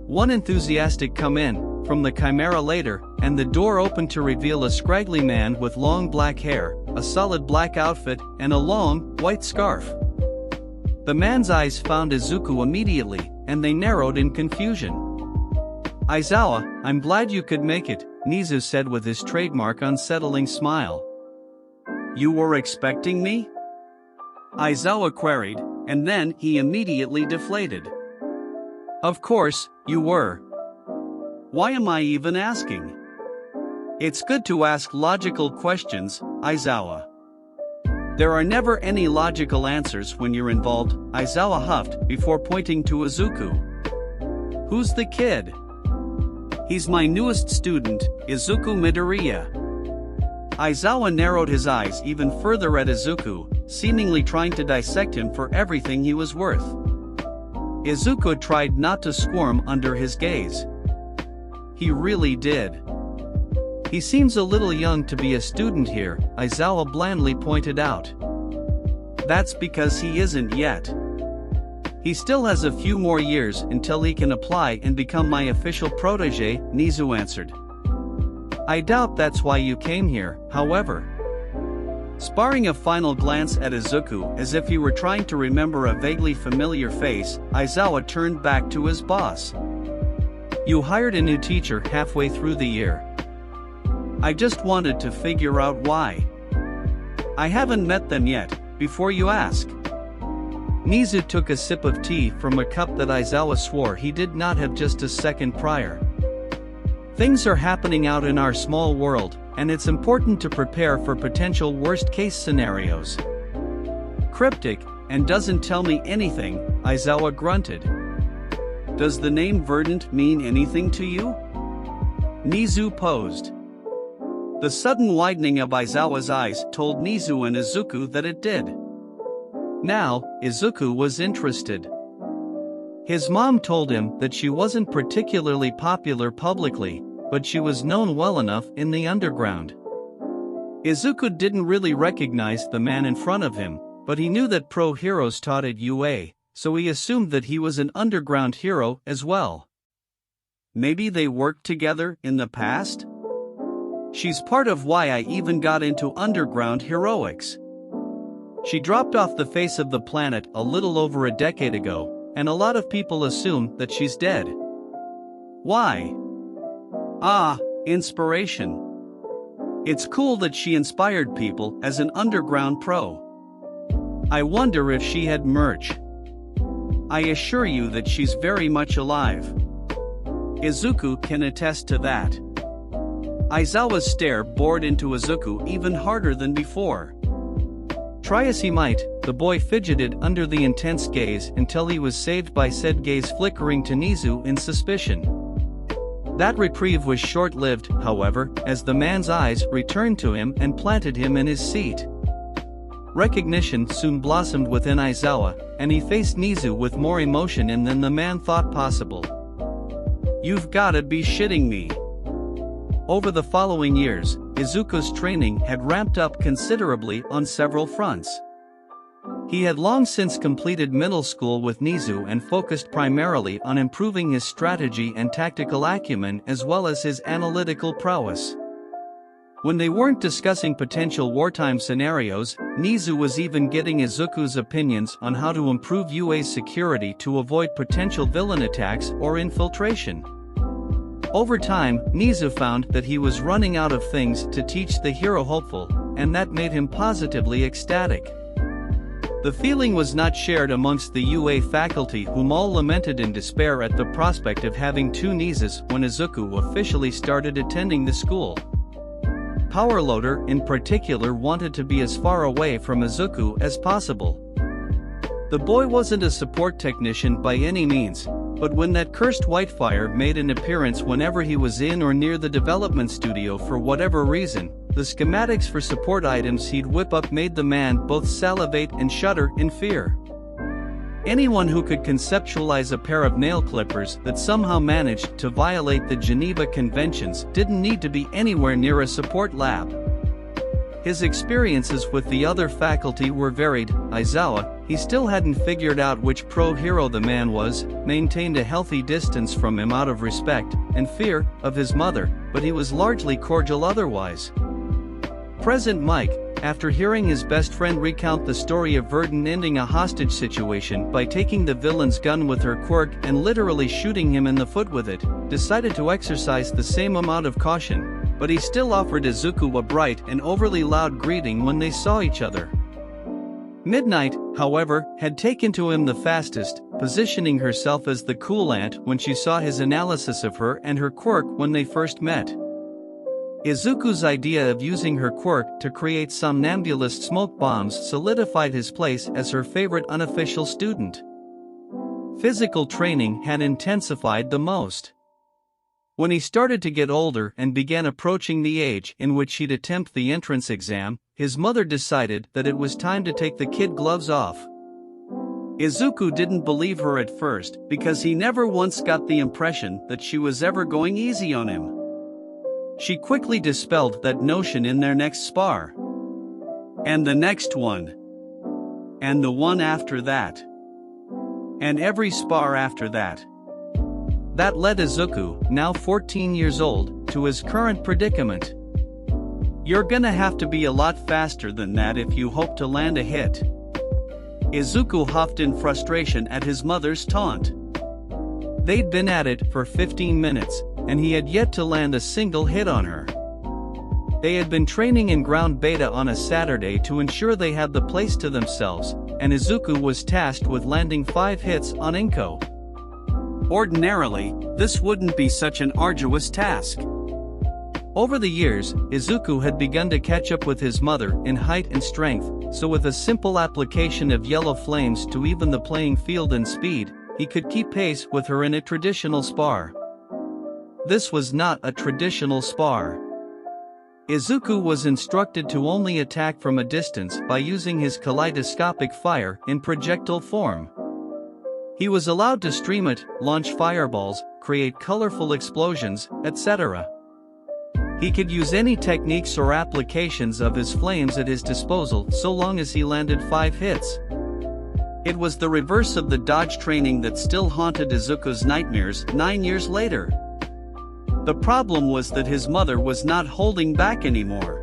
One enthusiastic come in, from the Chimera later, and the door opened to reveal a scraggly man with long black hair, a solid black outfit, and a long, white scarf. The man's eyes found Izuku immediately, and they narrowed in confusion. Aizawa, I'm glad you could make it, Nizu said with his trademark unsettling smile. You were expecting me? Aizawa queried, and then he immediately deflated. Of course, you were. Why am I even asking? It's good to ask logical questions, Aizawa. There are never any logical answers when you're involved, Aizawa huffed before pointing to Izuku. Who's the kid? He's my newest student, Izuku Midoriya. Aizawa narrowed his eyes even further at Izuku, seemingly trying to dissect him for everything he was worth. Izuku tried not to squirm under his gaze. He really did. He seems a little young to be a student here, Aizawa blandly pointed out. That's because he isn't yet. He still has a few more years until he can apply and become my official protege, Nizu answered. I doubt that's why you came here, however. Sparring a final glance at Izuku as if he were trying to remember a vaguely familiar face, Aizawa turned back to his boss. You hired a new teacher halfway through the year. I just wanted to figure out why. I haven't met them yet, before you ask. Nizu took a sip of tea from a cup that Aizawa swore he did not have just a second prior. Things are happening out in our small world, and it's important to prepare for potential worst-case scenarios. Cryptic, and doesn't tell me anything," Aizawa grunted. "Does the name Verdant mean anything to you?" Nizu posed. The sudden widening of Aizawa's eyes told Nizu and Izuku that it did. Now, Izuku was interested. His mom told him that she wasn't particularly popular publicly, but she was known well enough in the underground. Izuku didn't really recognize the man in front of him, but he knew that pro heroes taught at UA, so he assumed that he was an underground hero as well. Maybe they worked together in the past? "She's part of why I even got into underground heroics. She dropped off the face of the planet a little over a decade ago, and a lot of people assume that she's dead." "Why?" "Ah, inspiration. It's cool that she inspired people as an underground pro. I wonder if she had merch. I assure you that she's very much alive." Izuku can attest to that. Aizawa's stare bored into Izuku even harder than before. Try as he might, the boy fidgeted under the intense gaze until he was saved by said gaze flickering to Nizu in suspicion. That reprieve was short-lived, however, as the man's eyes returned to him and planted him in his seat. Recognition soon blossomed within Aizawa, and he faced Nizu with more emotion in than the man thought possible. "You've gotta be shitting me." Over the following years, Izuku's training had ramped up considerably on several fronts. He had long since completed middle school with Nizu and focused primarily on improving his strategy and tactical acumen as well as his analytical prowess. When they weren't discussing potential wartime scenarios, Nizu was even getting Izuku's opinions on how to improve UA's security to avoid potential villain attacks or infiltration. Over time, Nizu found that he was running out of things to teach the hero hopeful, and that made him positively ecstatic. The feeling was not shared amongst the UA faculty, whom all lamented in despair at the prospect of having two Nizas when Izuku officially started attending the school. Powerloader in particular wanted to be as far away from Izuku as possible. The boy wasn't a support technician by any means, but when that cursed Whitefire made an appearance whenever he was in or near the development studio for whatever reason, the schematics for support items he'd whip up made the man both salivate and shudder in fear. Anyone who could conceptualize a pair of nail clippers that somehow managed to violate the Geneva Conventions didn't need to be anywhere near a support lab. His experiences with the other faculty were varied. Aizawa, he still hadn't figured out which pro-hero the man was, maintained a healthy distance from him out of respect and fear of his mother, but he was largely cordial otherwise. Present Mike, after hearing his best friend recount the story of Verdun ending a hostage situation by taking the villain's gun with her quirk and literally shooting him in the foot with it, decided to exercise the same amount of caution, but he still offered Izuku a bright and overly loud greeting when they saw each other. Midnight, however, had taken to him the fastest, positioning herself as the cool aunt when she saw his analysis of her and her quirk when they first met. Izuku's idea of using her quirk to create somnambulist smoke bombs solidified his place as her favorite unofficial student. Physical training had intensified the most. When he started to get older and began approaching the age in which he'd attempt the entrance exam, his mother decided that it was time to take the kid gloves off. Izuku didn't believe her at first because he never once got the impression that she was ever going easy on him. She quickly dispelled that notion in their next spar. And the next one. And the one after that. And every spar after that. That led Izuku, now 14 years old, to his current predicament. You're gonna have to be a lot faster than that if you hope to land a hit. Izuku huffed in frustration at his mother's taunt. They'd been at it for 15 minutes, and he had yet to land a single hit on her. They had been training in ground beta on a Saturday to ensure they had the place to themselves, and Izuku was tasked with landing 5 hits on Inko. Ordinarily, this wouldn't be such an arduous task. Over the years, Izuku had begun to catch up with his mother in height and strength, so with a simple application of yellow flames to even the playing field and speed, he could keep pace with her in a traditional spar. This was not a traditional spar. Izuku was instructed to only attack from a distance by using his kaleidoscopic fire in projectile form. He was allowed to stream it, launch fireballs, create colorful explosions, etc. He could use any techniques or applications of his flames at his disposal so long as he landed 5 hits. It was the reverse of the dodge training that still haunted Izuku's nightmares 9 years later. The problem was that his mother was not holding back anymore.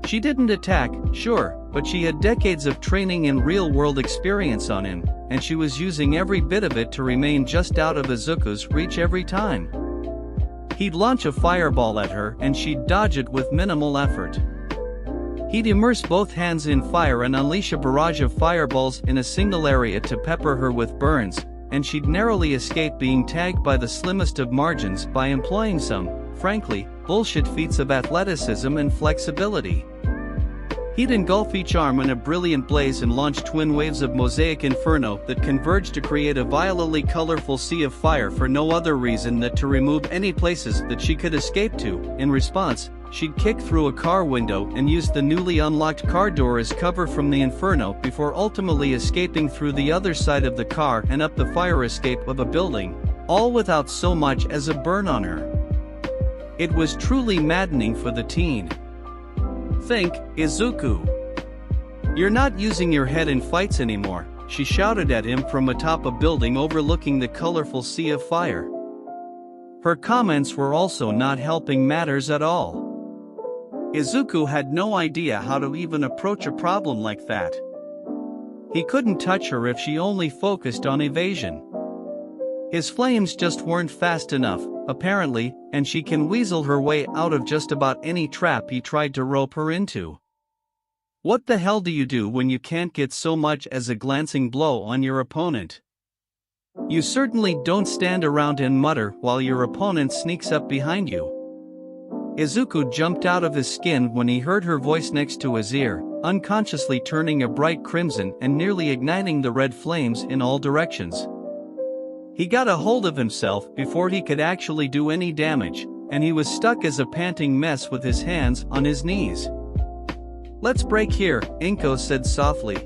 She didn't attack, sure, but she had decades of training and real-world experience on him, and she was using every bit of it to remain just out of Izuku's reach every time. He'd launch a fireball at her and she'd dodge it with minimal effort. He'd immerse both hands in fire and unleash a barrage of fireballs in a single area to pepper her with burns, and she'd narrowly escape being tagged by the slimmest of margins by employing some, frankly, bullshit feats of athleticism and flexibility. He'd engulf each arm in a brilliant blaze and launch twin waves of mosaic inferno that converged to create a violently colorful sea of fire for no other reason than to remove any places that she could escape to. In response, she'd kick through a car window and use the newly unlocked car door as cover from the inferno before ultimately escaping through the other side of the car and up the fire escape of a building, all without so much as a burn on her. It was truly maddening for the teen. Think, Izuku. You're not using your head in fights anymore, she shouted at him from atop a building overlooking the colorful sea of fire. Her comments were also not helping matters at all. Izuku had no idea how to even approach a problem like that. He couldn't touch her if she only focused on evasion. His flames just weren't fast enough, apparently, and she can weasel her way out of just about any trap he tried to rope her into. What the hell do you do when you can't get so much as a glancing blow on your opponent? You certainly don't stand around and mutter while your opponent sneaks up behind you. Izuku jumped out of his skin when he heard her voice next to his ear, unconsciously turning a bright crimson and nearly igniting the red flames in all directions. He got a hold of himself before he could actually do any damage, and he was stuck as a panting mess with his hands on his knees. "Let's break here," Inko said softly.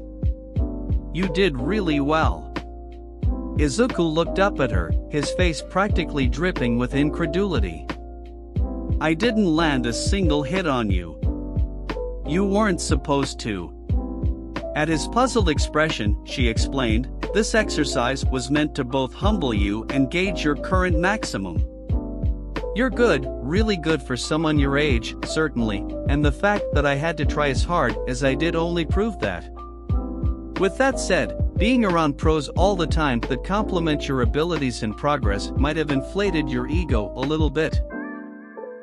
"You did really well." Izuku looked up at her, his face practically dripping with incredulity. "I didn't land a single hit on you. You weren't supposed to." At his puzzled expression, she explained, "This exercise was meant to both humble you and gauge your current maximum. You're good, really good for someone your age, certainly, and the fact that I had to try as hard as I did only proved that. With that said, being around pros all the time that complement your abilities and progress might have inflated your ego a little bit.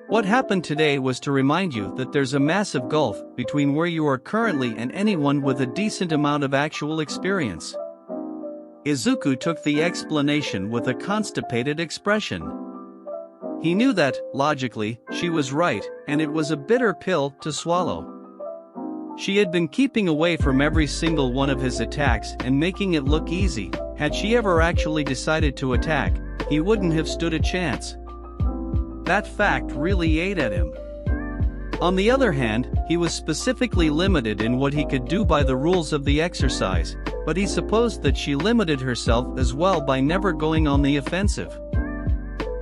What happened today was to remind you that there's a massive gulf between where you are currently and anyone with a decent amount of actual experience." Izuku took the explanation with a constipated expression. He knew that, logically, she was right, and it was a bitter pill to swallow. She had been keeping away from every single one of his attacks and making it look easy. Had she ever actually decided to attack, he wouldn't have stood a chance. That fact really ate at him. On the other hand, he was specifically limited in what he could do by the rules of the exercise, but he supposed that she limited herself as well by never going on the offensive.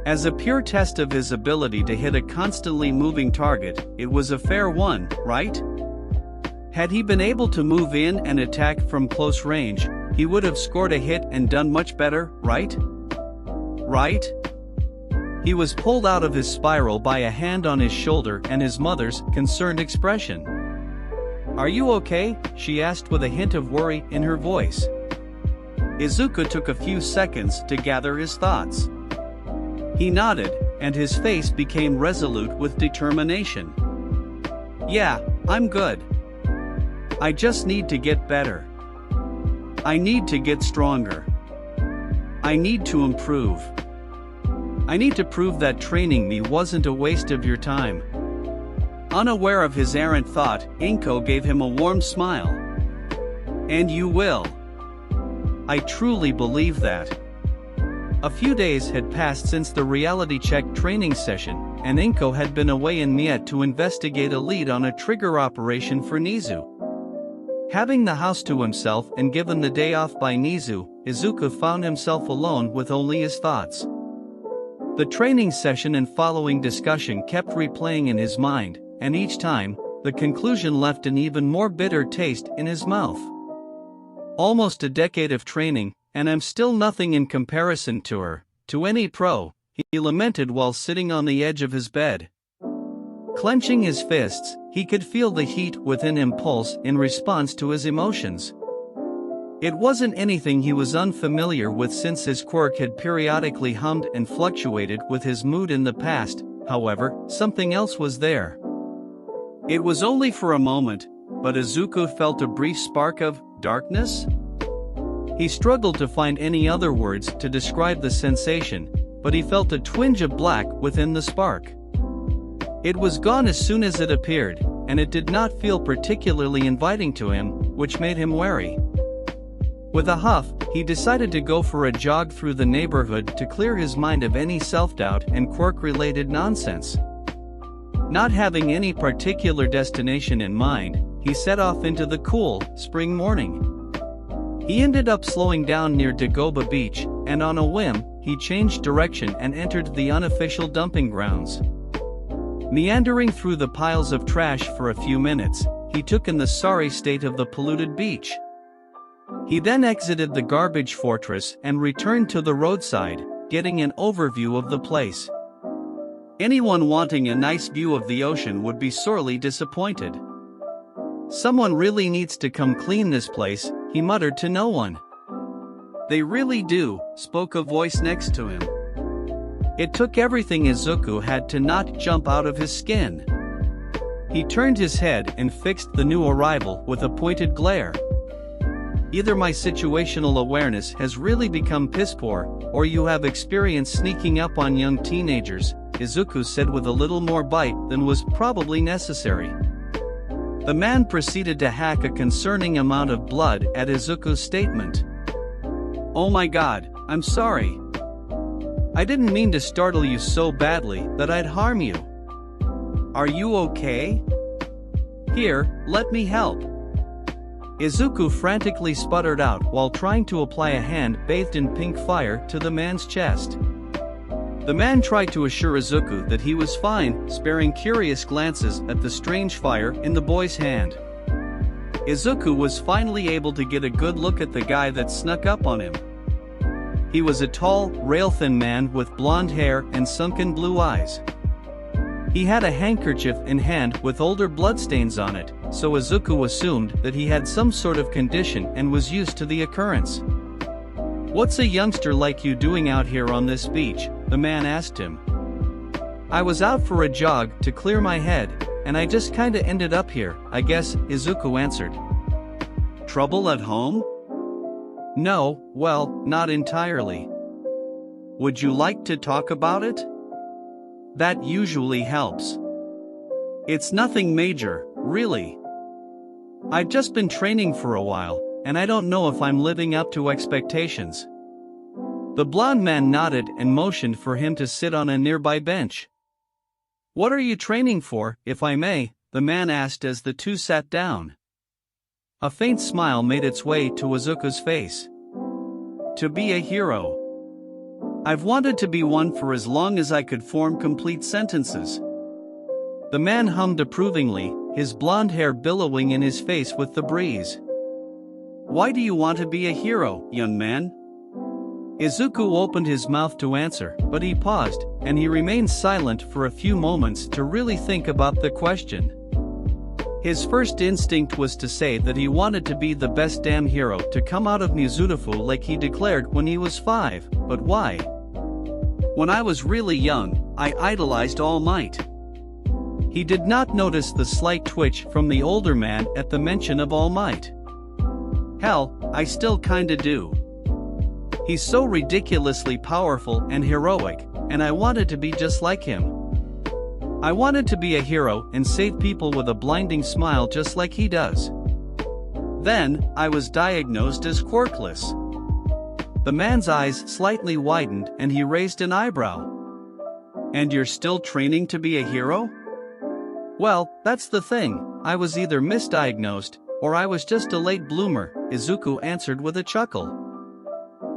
As a pure test of his ability to hit a constantly moving target, it was a fair one, right? Had he been able to move in and attack from close range, he would have scored a hit and done much better, right? Right? He was pulled out of his spiral by a hand on his shoulder and his mother's concerned expression. "Are you okay?" she asked with a hint of worry in her voice. Izuku took a few seconds to gather his thoughts. He nodded, and his face became resolute with determination. "Yeah, I'm good. I just need to get better. I need to get stronger. I need to improve. I need to prove that training me wasn't a waste of your time." Unaware of his errant thought, Inko gave him a warm smile. "And you will. I truly believe that." A few days had passed since the reality check training session, and Inko had been away in Miet to investigate a lead on a trigger operation for Nizu. Having the house to himself and given the day off by Nizu, Izuku found himself alone with only his thoughts. The training session and following discussion kept replaying in his mind, and each time, the conclusion left an even more bitter taste in his mouth. "Almost a decade of training, and I'm still nothing in comparison to her, to any pro," he lamented while sitting on the edge of his bed. Clenching his fists, he could feel the heat within him pulse in response to his emotions. It wasn't anything he was unfamiliar with since his quirk had periodically hummed and fluctuated with his mood in the past. However, something else was there. It was only for a moment, but Izuku felt a brief spark of darkness? He struggled to find any other words to describe the sensation, but he felt a twinge of black within the spark. It was gone as soon as it appeared, and it did not feel particularly inviting to him, which made him wary. With a huff, he decided to go for a jog through the neighborhood to clear his mind of any self-doubt and quirk-related nonsense. Not having any particular destination in mind, he set off into the cool, spring morning. He ended up slowing down near Dagoba Beach, and on a whim, he changed direction and entered the unofficial dumping grounds. Meandering through the piles of trash for a few minutes, he took in the sorry state of the polluted beach. He then exited the garbage fortress and returned to the roadside, getting an overview of the place. Anyone wanting a nice view of the ocean would be sorely disappointed. "Someone really needs to come clean this place," he muttered to no one. "They really do," spoke a voice next to him. It took everything Izuku had to not jump out of his skin. He turned his head and fixed the new arrival with a pointed glare. "Either my situational awareness has really become piss poor, or you have experience sneaking up on young teenagers," Izuku said with a little more bite than was probably necessary. The man proceeded to hack a concerning amount of blood at Izuku's statement. "Oh my god, I'm sorry. I didn't mean to startle you so badly that I'd harm you. Are you okay? Here, let me help." Izuku frantically sputtered out while trying to apply a hand bathed in pink fire to the man's chest. The man tried to assure Izuku that he was fine, sparing curious glances at the strange fire in the boy's hand. Izuku was finally able to get a good look at the guy that snuck up on him. He was a tall, rail-thin man with blonde hair and sunken blue eyes. He had a handkerchief in hand with older bloodstains on it, so Izuku assumed that he had some sort of condition and was used to the occurrence. "What's a youngster like you doing out here on this beach?" the man asked him. "I was out for a jog to clear my head, and I just kinda ended up here, I guess," Izuku answered. "Trouble at home?" "No, well, not entirely." "Would you like to talk about it? That usually helps." "It's nothing major, really. I've just been training for a while, and I don't know if I'm living up to expectations." The blond man nodded and motioned for him to sit on a nearby bench. "What are you training for, if I may?" the man asked as the two sat down. A faint smile made its way to Izuku's face. "To be a hero. I've wanted to be one for as long as I could form complete sentences." The man hummed approvingly, his blonde hair billowing in his face with the breeze. "Why do you want to be a hero, young man?" Izuku opened his mouth to answer, but he paused, and he remained silent for a few moments to really think about the question. His first instinct was to say that he wanted to be the best damn hero to come out of Mizurufu like he declared when he was 5, but why? "When I was really young, I idolized All Might." He did not notice the slight twitch from the older man at the mention of All Might. "Hell, I still kinda do. He's so ridiculously powerful and heroic, and I wanted to be just like him. I wanted to be a hero and save people with a blinding smile just like he does. Then, I was diagnosed as quirkless. The man's eyes slightly widened and he raised an eyebrow. And you're still training to be a hero? Well, that's the thing, I was either misdiagnosed, or I was just a late bloomer, Izuku answered with a chuckle.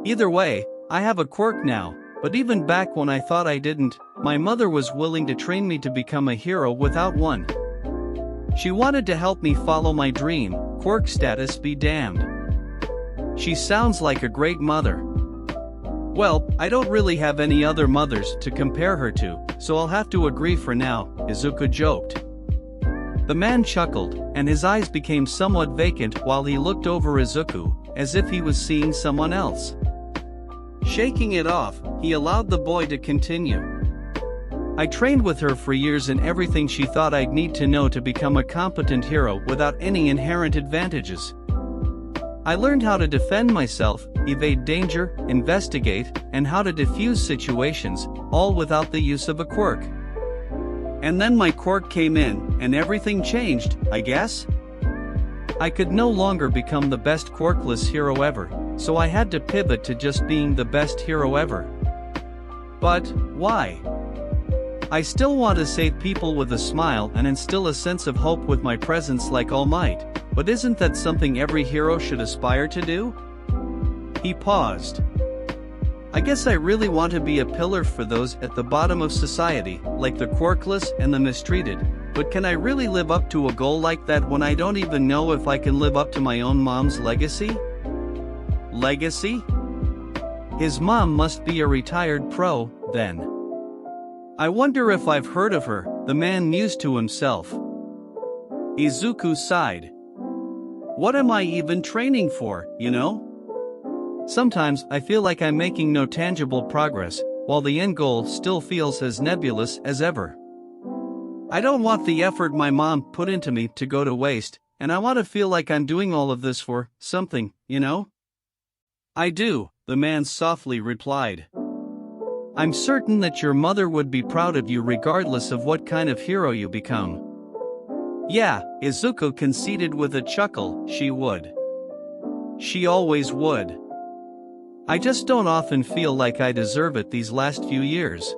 Either way, I have a quirk now, but even back when I thought I didn't, my mother was willing to train me to become a hero without one. She wanted to help me follow my dream, quirk status be damned. She sounds like a great mother. Well, I don't really have any other mothers to compare her to, so I'll have to agree for now, Izuku joked. The man chuckled, and his eyes became somewhat vacant while he looked over Izuku, as if he was seeing someone else. Shaking it off, he allowed the boy to continue. I trained with her for years in everything she thought I'd need to know to become a competent hero without any inherent advantages. I learned how to defend myself, evade danger, investigate, and how to defuse situations, all without the use of a quirk. And then my quirk came in, and everything changed, I guess? I could no longer become the best quirkless hero ever, so I had to pivot to just being the best hero ever. But, why? I still want to save people with a smile and instill a sense of hope with my presence like All Might, but isn't that something every hero should aspire to do? He paused. I guess I really want to be a pillar for those at the bottom of society, like the quirkless and the mistreated, but can I really live up to a goal like that when I don't even know if I can live up to my own mom's legacy? Legacy? His mom must be a retired pro, then. I wonder if I've heard of her, the man mused to himself. Izuku sighed. What am I even training for, you know? Sometimes I feel like I'm making no tangible progress, while the end goal still feels as nebulous as ever. I don't want the effort my mom put into me to go to waste, and I want to feel like I'm doing all of this for something, you know? I do, the man softly replied. I'm certain that your mother would be proud of you regardless of what kind of hero you become. Yeah, Izuku conceded with a chuckle, she would. She always would. I just don't often feel like I deserve it these last few years.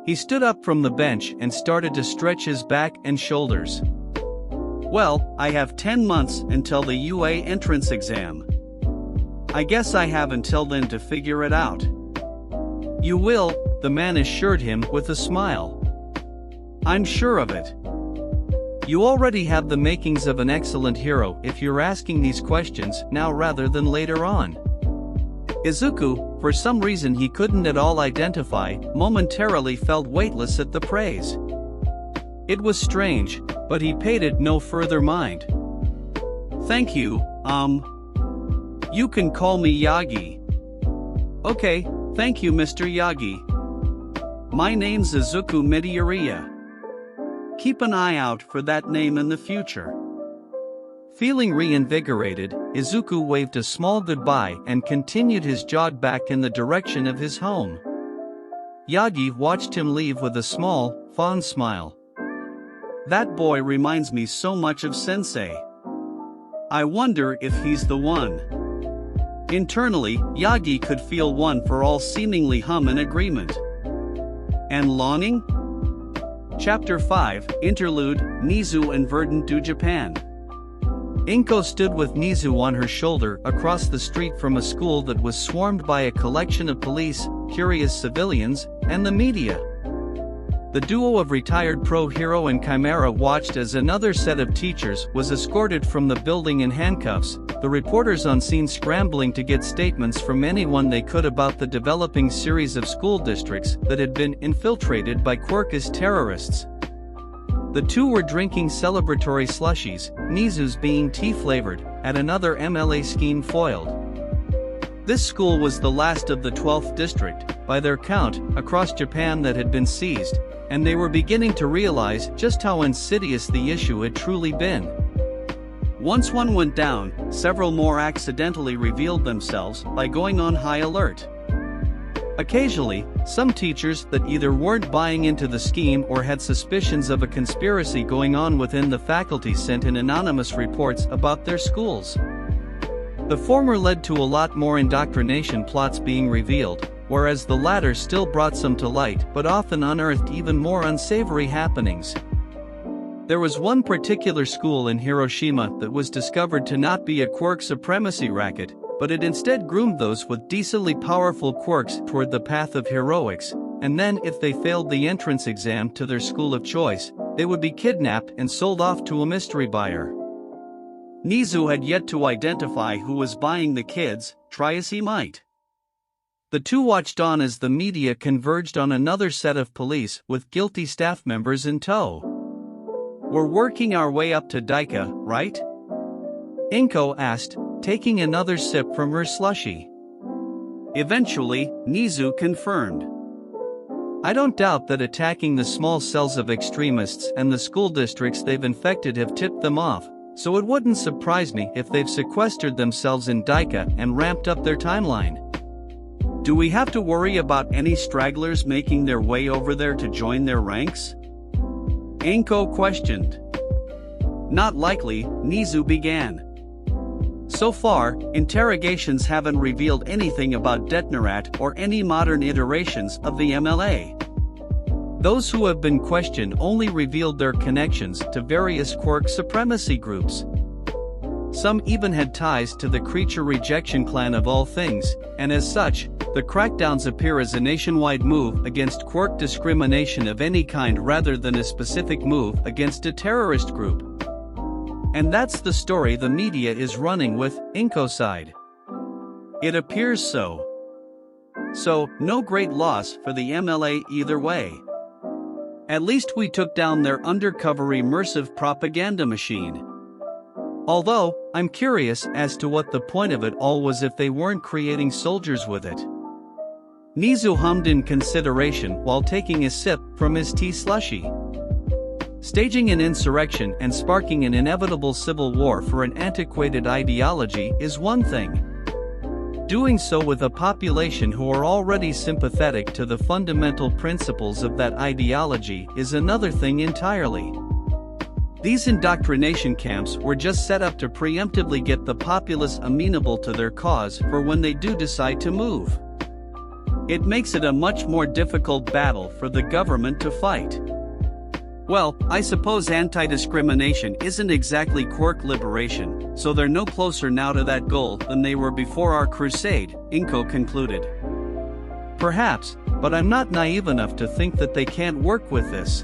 He stood up from the bench and started to stretch his back and shoulders. Well, I have 10 months until the UA entrance exam. I guess I have until then to figure it out. You will, the man assured him with a smile. I'm sure of it. You already have the makings of an excellent hero if you're asking these questions now rather than later on. Izuku, for some reason he couldn't at all identify, momentarily felt weightless at the praise. It was strange, but he paid it no further mind. Thank you, you can call me Yagi. Okay, thank you Mr. Yagi. My name's Izuku Midoriya. Keep an eye out for that name in the future. Feeling reinvigorated, Izuku waved a small goodbye and continued his jog back in the direction of his home. Yagi watched him leave with a small, fond smile. That boy reminds me so much of Sensei. I wonder if he's the one. Internally, Yagi could feel one for all seemingly hum in agreement. And longing? Chapter 5, Interlude, Nizu and Verdant do Japan. Inko stood with Nizu on her shoulder across the street from a school that was swarmed by a collection of police, curious civilians, and the media. The duo of retired pro hero and chimera watched as another set of teachers was escorted from the building in handcuffs, the reporters on scene scrambling to get statements from anyone they could about the developing series of school districts that had been infiltrated by Quirkist terrorists. The two were drinking celebratory slushies, Nizu's being tea-flavored, at another MLA scheme foiled. This school was the last of the 12th district, by their count, across Japan that had been seized, and they were beginning to realize just how insidious the issue had truly been. Once one went down, several more accidentally revealed themselves by going on high alert. Occasionally, some teachers that either weren't buying into the scheme or had suspicions of a conspiracy going on within the faculty sent in anonymous reports about their schools. The former led to a lot more indoctrination plots being revealed, whereas the latter still brought some to light but often unearthed even more unsavory happenings. There was one particular school in Hiroshima that was discovered to not be a quirk supremacy racket, but it instead groomed those with decently powerful quirks toward the path of heroics, and then if they failed the entrance exam to their school of choice, they would be kidnapped and sold off to a mystery buyer. Nizu had yet to identify who was buying the kids, try as he might. The two watched on as the media converged on another set of police with guilty staff members in tow. "We're working our way up to Daika, right?" Inko asked, taking another sip from her slushie. Eventually, Nizu confirmed. "I don't doubt that attacking the small cells of extremists and the school districts they've infected have tipped them off, so it wouldn't surprise me if they've sequestered themselves in Daika and ramped up their timeline. Do we have to worry about any stragglers making their way over there to join their ranks?" Inko questioned. "Not likely," Nizu began. "So far, interrogations haven't revealed anything about Detnerat or any modern iterations of the MLA. Those who have been questioned only revealed their connections to various quirk supremacy groups. Some even had ties to the creature rejection clan of all things, and as such, the crackdowns appear as a nationwide move against quirk discrimination of any kind rather than a specific move against a terrorist group. And that's the story the media is running with, Inko sighed. It appears so. So, no great loss for the MLA either way. At least we took down their undercover immersive propaganda machine. Although, I'm curious as to what the point of it all was if they weren't creating soldiers with it." Nizu hummed in consideration while taking a sip from his tea slushie. Staging an insurrection and sparking an inevitable civil war for an antiquated ideology is one thing. Doing so with a population who are already sympathetic to the fundamental principles of that ideology is another thing entirely. These indoctrination camps were just set up to preemptively get the populace amenable to their cause for when they do decide to move. It makes it a much more difficult battle for the government to fight. Well, I suppose anti-discrimination isn't exactly quirk liberation, so they're no closer now to that goal than they were before our crusade, Inko concluded. Perhaps, but I'm not naive enough to think that they can't work with this.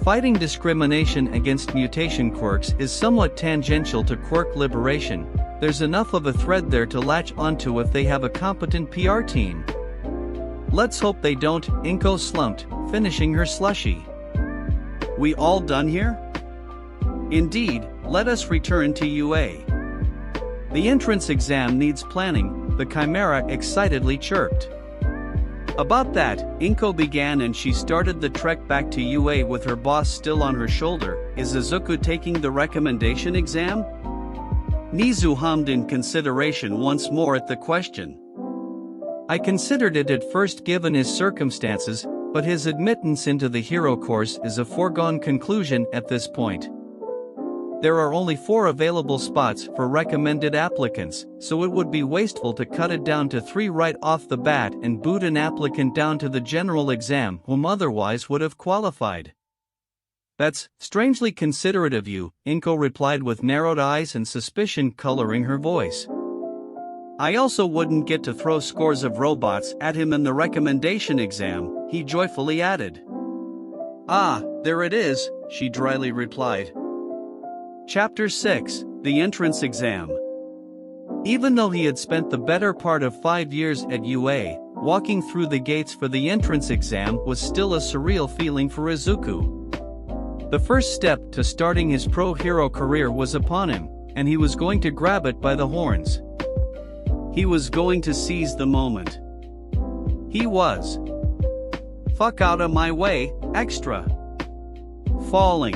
Fighting discrimination against mutation quirks is somewhat tangential to quirk liberation. There's enough of a thread there to latch onto if they have a competent PR team. Let's hope they don't, Inko slumped, finishing her slushie. We all done here? Indeed, let us return to UA. The entrance exam needs planning, the Chimera excitedly chirped. About that, Inko began and she started the trek back to UA with her boss still on her shoulder. Is Izuku taking the recommendation exam? Nizu hummed in consideration once more at the question. I considered it at first given his circumstances, but his admittance into the hero course is a foregone conclusion at this point. There are only 4 available spots for recommended applicants, so it would be wasteful to cut it down to 3 right off the bat and boot an applicant down to the general exam whom otherwise would have qualified. That's strangely considerate of you, Inko replied with narrowed eyes and suspicion coloring her voice. I also wouldn't get to throw scores of robots at him in the recommendation exam, he joyfully added. Ah, there it is, she dryly replied. Chapter 6, The Entrance Exam. Even though he had spent the better part of 5 years at UA, walking through the gates for the entrance exam was still a surreal feeling for Izuku. The first step to starting his pro-hero career was upon him, and he was going to grab it by the horns. He was going to seize the moment. He was. Fuck out of my way, extra. Falling.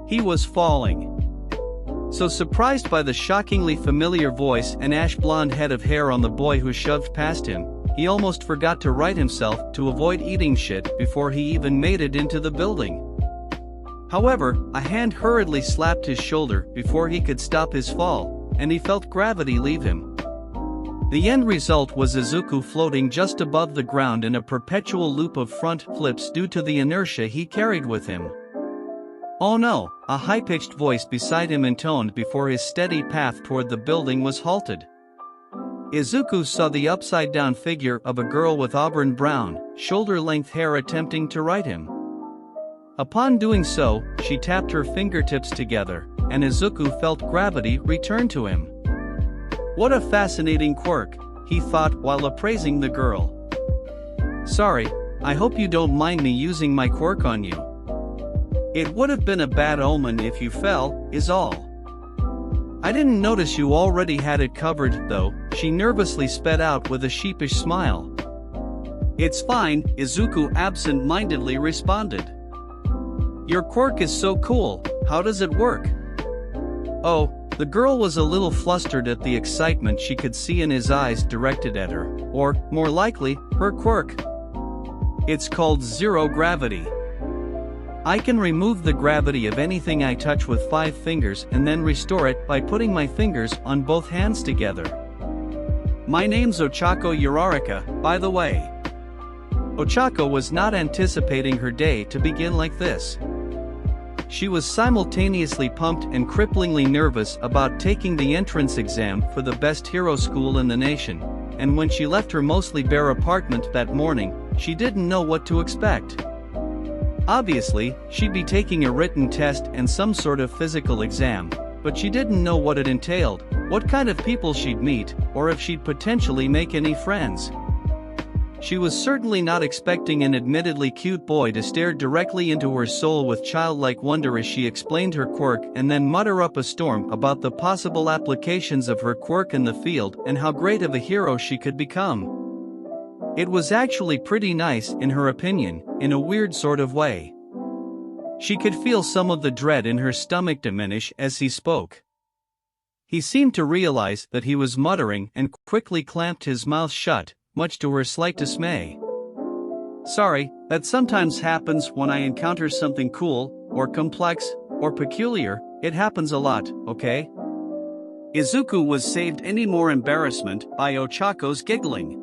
He was falling. So surprised by the shockingly familiar voice and ash blonde head of hair on the boy who shoved past him, he almost forgot to right himself to avoid eating shit before he even made it into the building. However, a hand hurriedly slapped his shoulder before he could stop his fall, and he felt gravity leave him. The end result was Izuku floating just above the ground in a perpetual loop of front flips due to the inertia he carried with him. "Oh no," a high-pitched voice beside him intoned before his steady path toward the building was halted. Izuku saw the upside-down figure of a girl with auburn brown, shoulder-length hair attempting to right him. Upon doing so, she tapped her fingertips together, and Izuku felt gravity return to him. What a fascinating quirk, he thought while appraising the girl. "Sorry, I hope you don't mind me using my quirk on you. It would have been a bad omen if you fell, is all. I didn't notice you already had it covered, though," she nervously sped out with a sheepish smile. "It's fine," Izuku absent-mindedly responded. "Your quirk is so cool, how does it work?" "Oh," the girl was a little flustered at the excitement she could see in his eyes directed at her, or, more likely, her quirk. "It's called zero gravity. I can remove the gravity of anything I touch with 5 fingers and then restore it by putting my fingers on both hands together. My name's Ochako Uraraka, by the way." Ochako was not anticipating her day to begin like this. She was simultaneously pumped and cripplingly nervous about taking the entrance exam for the best hero school in the nation, and when she left her mostly bare apartment that morning, she didn't know what to expect. Obviously, she'd be taking a written test and some sort of physical exam, but she didn't know what it entailed, what kind of people she'd meet, or if she'd potentially make any friends. She was certainly not expecting an admittedly cute boy to stare directly into her soul with childlike wonder as she explained her quirk and then mutter up a storm about the possible applications of her quirk in the field and how great of a hero she could become. It was actually pretty nice, in her opinion, in a weird sort of way. She could feel some of the dread in her stomach diminish as he spoke. He seemed to realize that he was muttering and quickly clamped his mouth shut, much to her slight dismay. "Sorry, that sometimes happens when I encounter something cool, or complex, or peculiar. It happens a lot, okay?" Izuku was saved any more embarrassment by Ochako's giggling.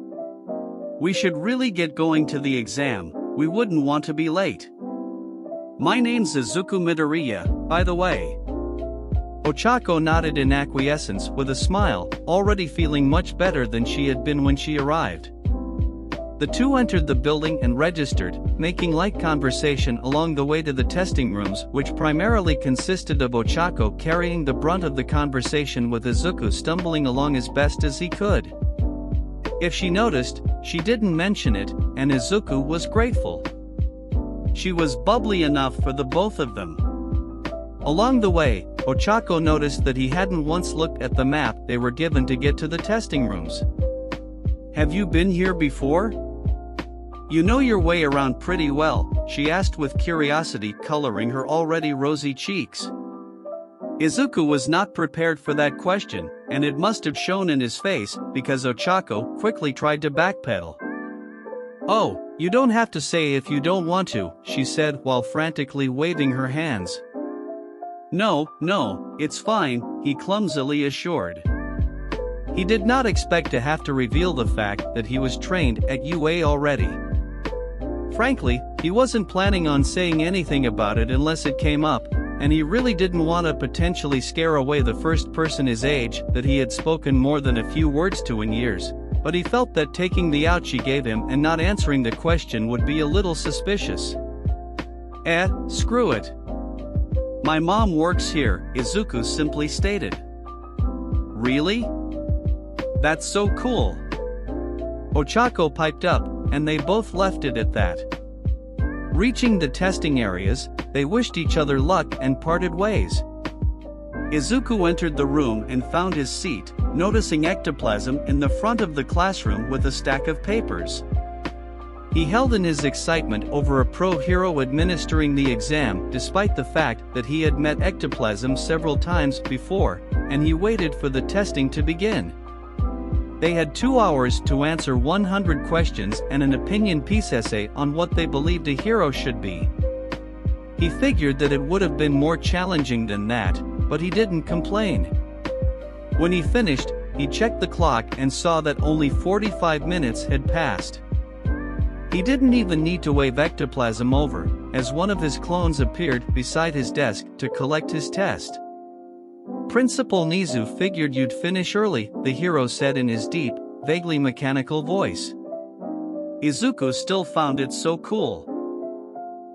"We should really get going to the exam, we wouldn't want to be late. My name's Izuku Midoriya, by the way." Ochako nodded in acquiescence with a smile, already feeling much better than she had been when she arrived. The two entered the building and registered, making light conversation along the way to the testing rooms, which primarily consisted of Ochako carrying the brunt of the conversation with Izuku stumbling along as best as he could. If she noticed, she didn't mention it, and Izuku was grateful. She was bubbly enough for the both of them. Along the way, Ochako noticed that he hadn't once looked at the map they were given to get to the testing rooms. "Have you been here before? You know your way around pretty well," she asked with curiosity coloring her already rosy cheeks. Izuku was not prepared for that question, and it must have shown in his face because Ochako quickly tried to backpedal. "Oh, you don't have to say if you don't want to," she said while frantically waving her hands. No, it's fine," he clumsily assured. He did not expect to have to reveal the fact that he was trained at UA already. Frankly, he wasn't planning on saying anything about it unless it came up, and he really didn't want to potentially scare away the first person his age that he had spoken more than a few words to in years, but he felt that taking the out she gave him and not answering the question would be a little suspicious. Screw it. My mom works here, Izuku simply stated. Really? That's so cool. Ochako piped up, and they both left it at that. Reaching the testing areas, they wished each other luck and parted ways. Izuku entered the room and found his seat, noticing ectoplasm in the front of the classroom with a stack of papers. He held in his excitement over a pro-hero administering the exam despite the fact that he had met ectoplasm several times before, and he waited for the testing to begin. They had 2 hours to answer 100 questions and an opinion piece essay on what they believed a hero should be. He figured that it would have been more challenging than that, but he didn't complain. When he finished, he checked the clock and saw that only 45 minutes had passed. He didn't even need to wave ectoplasm over, as one of his clones appeared beside his desk to collect his test. "Principal Nizu figured you'd finish early," the hero said in his deep, vaguely mechanical voice. Izuku still found it so cool.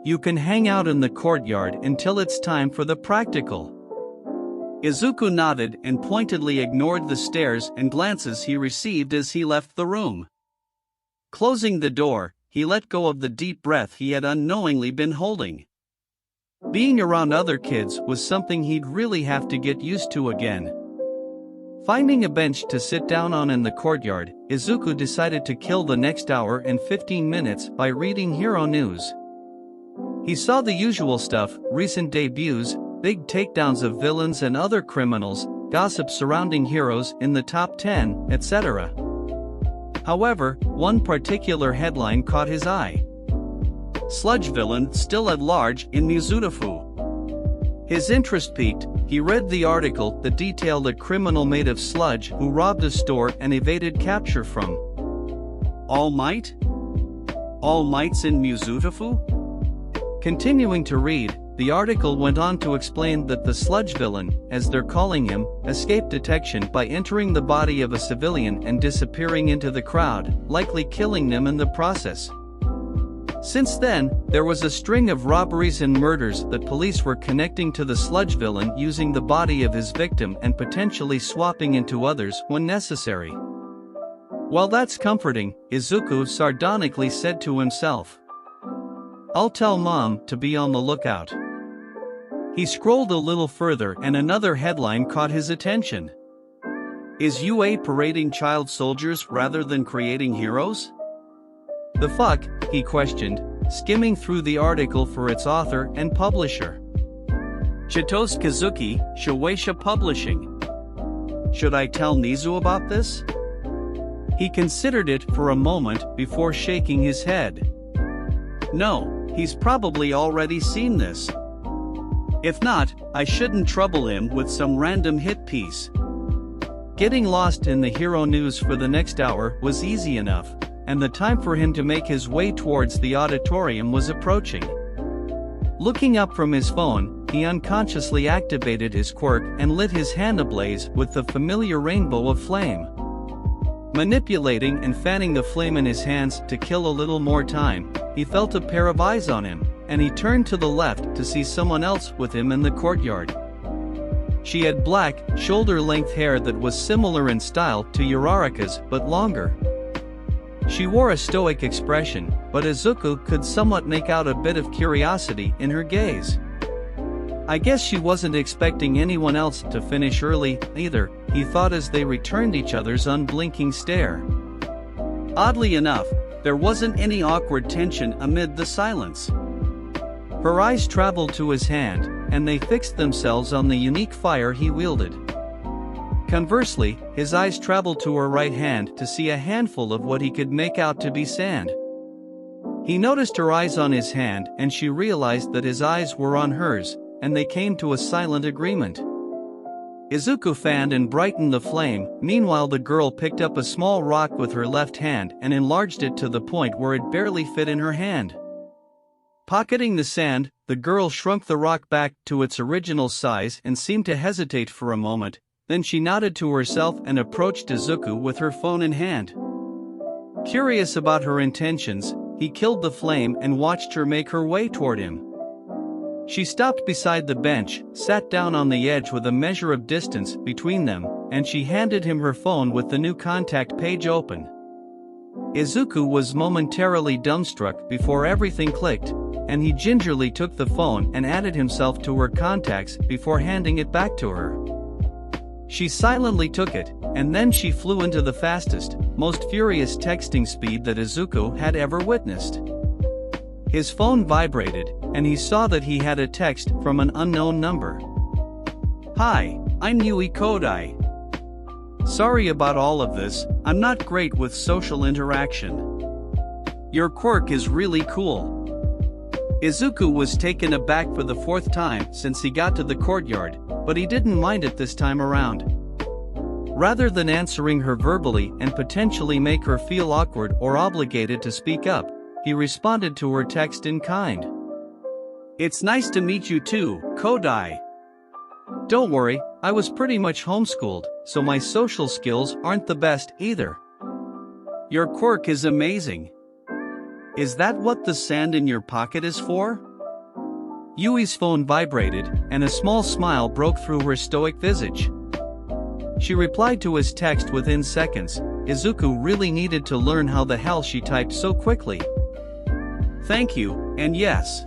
"You can hang out in the courtyard until it's time for the practical." Izuku nodded and pointedly ignored the stares and glances he received as he left the room. Closing the door, he let go of the deep breath he had unknowingly been holding. Being around other kids was something he'd really have to get used to again. Finding a bench to sit down on in the courtyard, Izuku decided to kill the next hour and 15 minutes by reading hero news. He saw the usual stuff: recent debuts, big takedowns of villains and other criminals, gossip surrounding heroes in the top 10, etc. However, one particular headline caught his eye. "Sludge villain still at large in Mizutofu." His interest piqued. He read the article that detailed a criminal made of sludge who robbed a store and evaded capture from All Might? All Might's in Mizutofu? Continuing to read, the article went on to explain that the sludge villain, as they're calling him, escaped detection by entering the body of a civilian and disappearing into the crowd, likely killing them in the process. Since then, there was a string of robberies and murders that police were connecting to the sludge villain, using the body of his victim and potentially swapping into others when necessary. "Well, that's comforting," Izuku sardonically said to himself. "I'll tell Mom to be on the lookout." He scrolled a little further and another headline caught his attention. "Is UA parading child soldiers rather than creating heroes? The fuck?" he questioned, skimming through the article for its author and publisher. Chitose Kazuki, Shueisha Publishing. Should I tell Nizu about this? He considered it for a moment before shaking his head. No, he's probably already seen this. If not, I shouldn't trouble him with some random hit piece. Getting lost in the hero news for the next hour was easy enough, and the time for him to make his way towards the auditorium was approaching. Looking up from his phone, he unconsciously activated his quirk and lit his hand ablaze with the familiar rainbow of flame. Manipulating and fanning the flame in his hands to kill a little more time, he felt a pair of eyes on him, and he turned to the left to see someone else with him in the courtyard. She had black, shoulder-length hair that was similar in style to Uraraka's but longer. She wore a stoic expression, but Izuku could somewhat make out a bit of curiosity in her gaze. I guess she wasn't expecting anyone else to finish early, either, he thought as they returned each other's unblinking stare. Oddly enough, there wasn't any awkward tension amid the silence. Her eyes traveled to his hand, and they fixed themselves on the unique fire he wielded. Conversely, his eyes traveled to her right hand to see a handful of what he could make out to be sand. He noticed her eyes on his hand, and she realized that his eyes were on hers, and they came to a silent agreement. Izuku fanned and brightened the flame. Meanwhile, the girl picked up a small rock with her left hand and enlarged it to the point where it barely fit in her hand. Pocketing the sand, the girl shrunk the rock back to its original size and seemed to hesitate for a moment. Then she nodded to herself and approached Izuku with her phone in hand. Curious about her intentions, he killed the flame and watched her make her way toward him. She stopped beside the bench, sat down on the edge with a measure of distance between them, and she handed him her phone with the new contact page open. Izuku was momentarily dumbstruck before everything clicked, and he gingerly took the phone and added himself to her contacts before handing it back to her. She silently took it, and then she flew into the fastest, most furious texting speed that Izuku had ever witnessed. His phone vibrated, and he saw that he had a text from an unknown number. "Hi, I'm Yui Kodai. Sorry about all of this, I'm not great with social interaction. Your quirk is really cool. Izuku was taken aback for the fourth time since he got to the courtyard, but he didn't mind it this time around. Rather than answering her verbally and potentially make her feel awkward or obligated to speak up, he responded to her text in kind. It's nice to meet you too, Kodai. Don't worry, I was pretty much homeschooled, so my social skills aren't the best either. Your quirk is amazing. Is that what the sand in your pocket is for? Yui's phone vibrated, and a small smile broke through her stoic visage. She replied to his text within seconds. Izuku really needed to learn how the hell she typed so quickly. Thank you, and yes.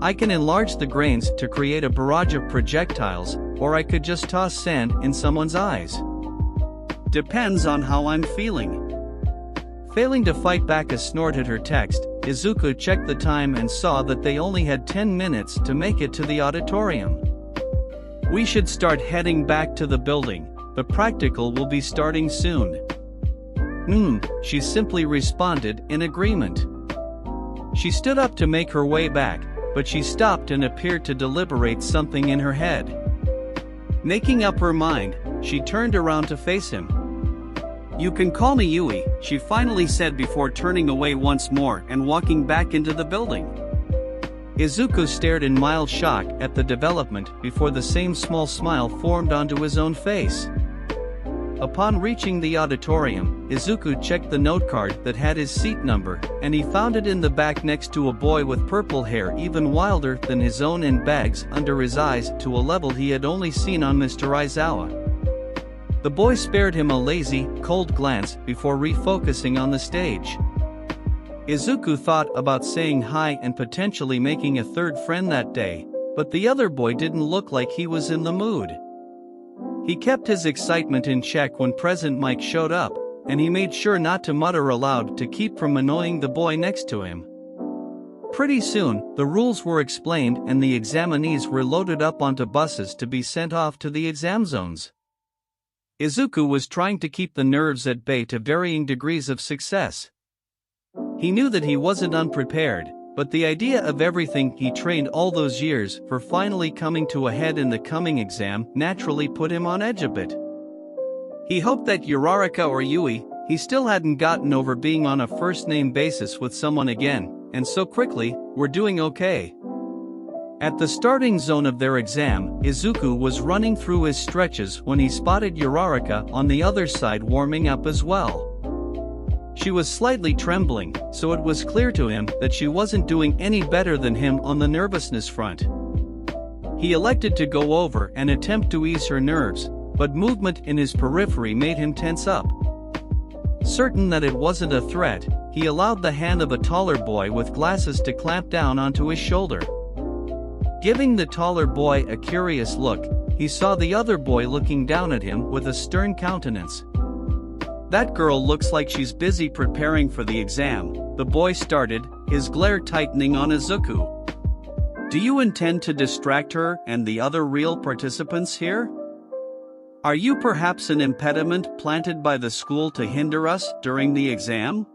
I can enlarge the grains to create a barrage of projectiles, or I could just toss sand in someone's eyes. Depends on how I'm feeling. Failing to fight back a snort at her text, Izuku checked the time and saw that they only had 10 minutes to make it to the auditorium. We should start heading back to the building, the practical will be starting soon. She simply responded in agreement. She stood up to make her way back, but she stopped and appeared to deliberate something in her head. Making up her mind, she turned around to face him. You can call me Yui, she finally said before turning away once more and walking back into the building. Izuku stared in mild shock at the development before the same small smile formed onto his own face. Upon reaching the auditorium, Izuku checked the note card that had his seat number, and he found it in the back next to a boy with purple hair even wilder than his own and bags under his eyes to a level he had only seen on Mr. Aizawa. The boy spared him a lazy, cold glance before refocusing on the stage. Izuku thought about saying hi and potentially making a third friend that day, but the other boy didn't look like he was in the mood. He kept his excitement in check when Present Mike showed up, and he made sure not to mutter aloud to keep from annoying the boy next to him. Pretty soon, the rules were explained and the examinees were loaded up onto buses to be sent off to the exam zones. Izuku was trying to keep the nerves at bay to varying degrees of success. He knew that he wasn't unprepared, but the idea of everything he trained all those years for finally coming to a head in the coming exam naturally put him on edge a bit. He hoped that Uraraka or Yui, he still hadn't gotten over being on a first-name basis with someone again, and so quickly, were doing okay. At the starting zone of their exam, Izuku was running through his stretches when he spotted Uraraka on the other side warming up as well. She was slightly trembling, so it was clear to him that she wasn't doing any better than him on the nervousness front. He elected to go over and attempt to ease her nerves, but movement in his periphery made him tense up. Certain that it wasn't a threat, he allowed the hand of a taller boy with glasses to clamp down onto his shoulder. Giving the taller boy a curious look, he saw the other boy looking down at him with a stern countenance. That girl looks like she's busy preparing for the exam, the boy started, his glare tightening on Izuku. Do you intend to distract her and the other real participants here? Are you perhaps an impediment planted by the school to hinder us during the exam?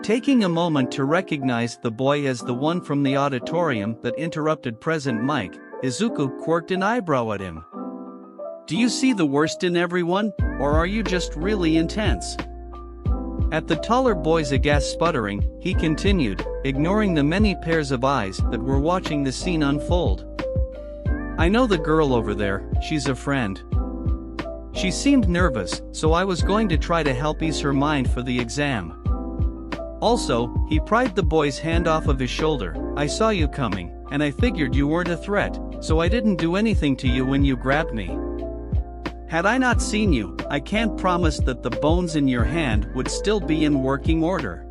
Taking a moment to recognize the boy as the one from the auditorium that interrupted Present Mike, Izuku quirked an eyebrow at him. Do you see the worst in everyone, or are you just really intense? At the taller boy's aghast sputtering, he continued, ignoring the many pairs of eyes that were watching the scene unfold. I know the girl over there, she's a friend. She seemed nervous, so I was going to try to help ease her mind for the exam. Also, he pried the boy's hand off of his shoulder. I saw you coming, and I figured you weren't a threat, so I didn't do anything to you when you grabbed me. Had I not seen you, I can't promise that the bones in your hand would still be in working order.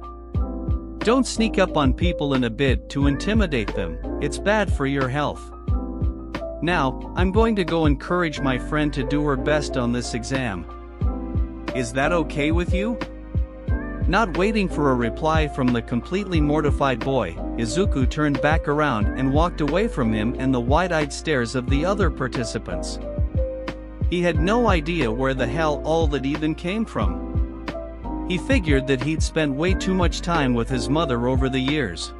Don't sneak up on people in a bid to intimidate them, it's bad for your health. Now, I'm going to go encourage my friend to do her best on this exam. Is that okay with you? Not waiting for a reply from the completely mortified boy, Izuku turned back around and walked away from him and the wide-eyed stares of the other participants. He had no idea where the hell all that even came from. He figured that he'd spent way too much time with his mother over the years.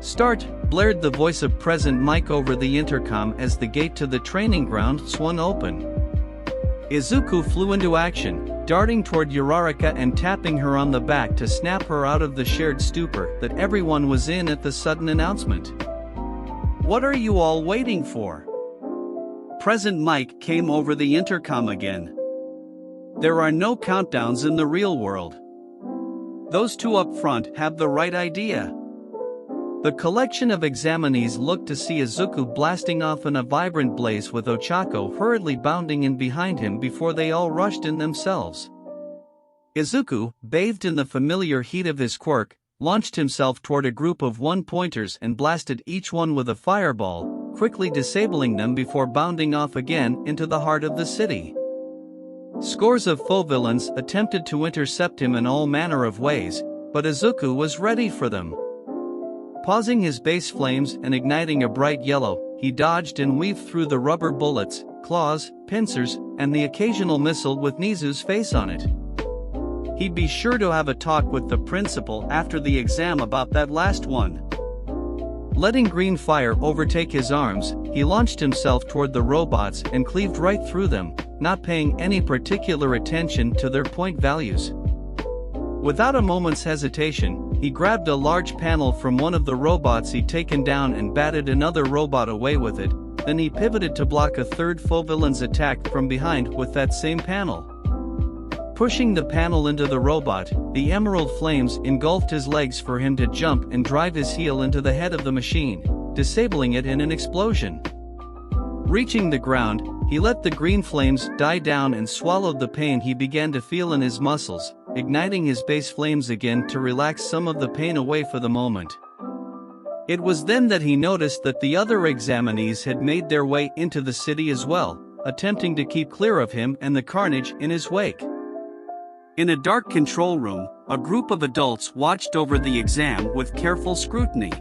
"Start," blared the voice of Present Mike over the intercom as the gate to the training ground swung open. Izuku flew into action, darting toward Uraraka and tapping her on the back to snap her out of the shared stupor that everyone was in at the sudden announcement. "What are you all waiting for?" Present Mike came over the intercom again. "There are no countdowns in the real world. Those two up front have the right idea." The collection of examinees looked to see Izuku blasting off in a vibrant blaze with Ochako hurriedly bounding in behind him before they all rushed in themselves. Izuku, bathed in the familiar heat of his quirk, launched himself toward a group of one-pointers and blasted each one with a fireball, quickly disabling them before bounding off again into the heart of the city. Scores of foe villains attempted to intercept him in all manner of ways, but Izuku was ready for them. Pausing his base flames and igniting a bright yellow, he dodged and weaved through the rubber bullets, claws, pincers, and the occasional missile with Nizu's face on it. He'd be sure to have a talk with the principal after the exam about that last one. Letting green fire overtake his arms, he launched himself toward the robots and cleaved right through them, not paying any particular attention to their point values. Without a moment's hesitation, he grabbed a large panel from one of the robots he'd taken down and batted another robot away with it, then he pivoted to block a third foe villain's attack from behind with that same panel. Pushing the panel into the robot, the emerald flames engulfed his legs for him to jump and drive his heel into the head of the machine, disabling it in an explosion. Reaching the ground, he let the green flames die down and swallowed the pain he began to feel in his muscles, igniting his base flames again to relax some of the pain away for the moment. It was then that he noticed that the other examinees had made their way into the city as well, attempting to keep clear of him and the carnage in his wake. In a dark control room, a group of adults watched over the exam with careful scrutiny.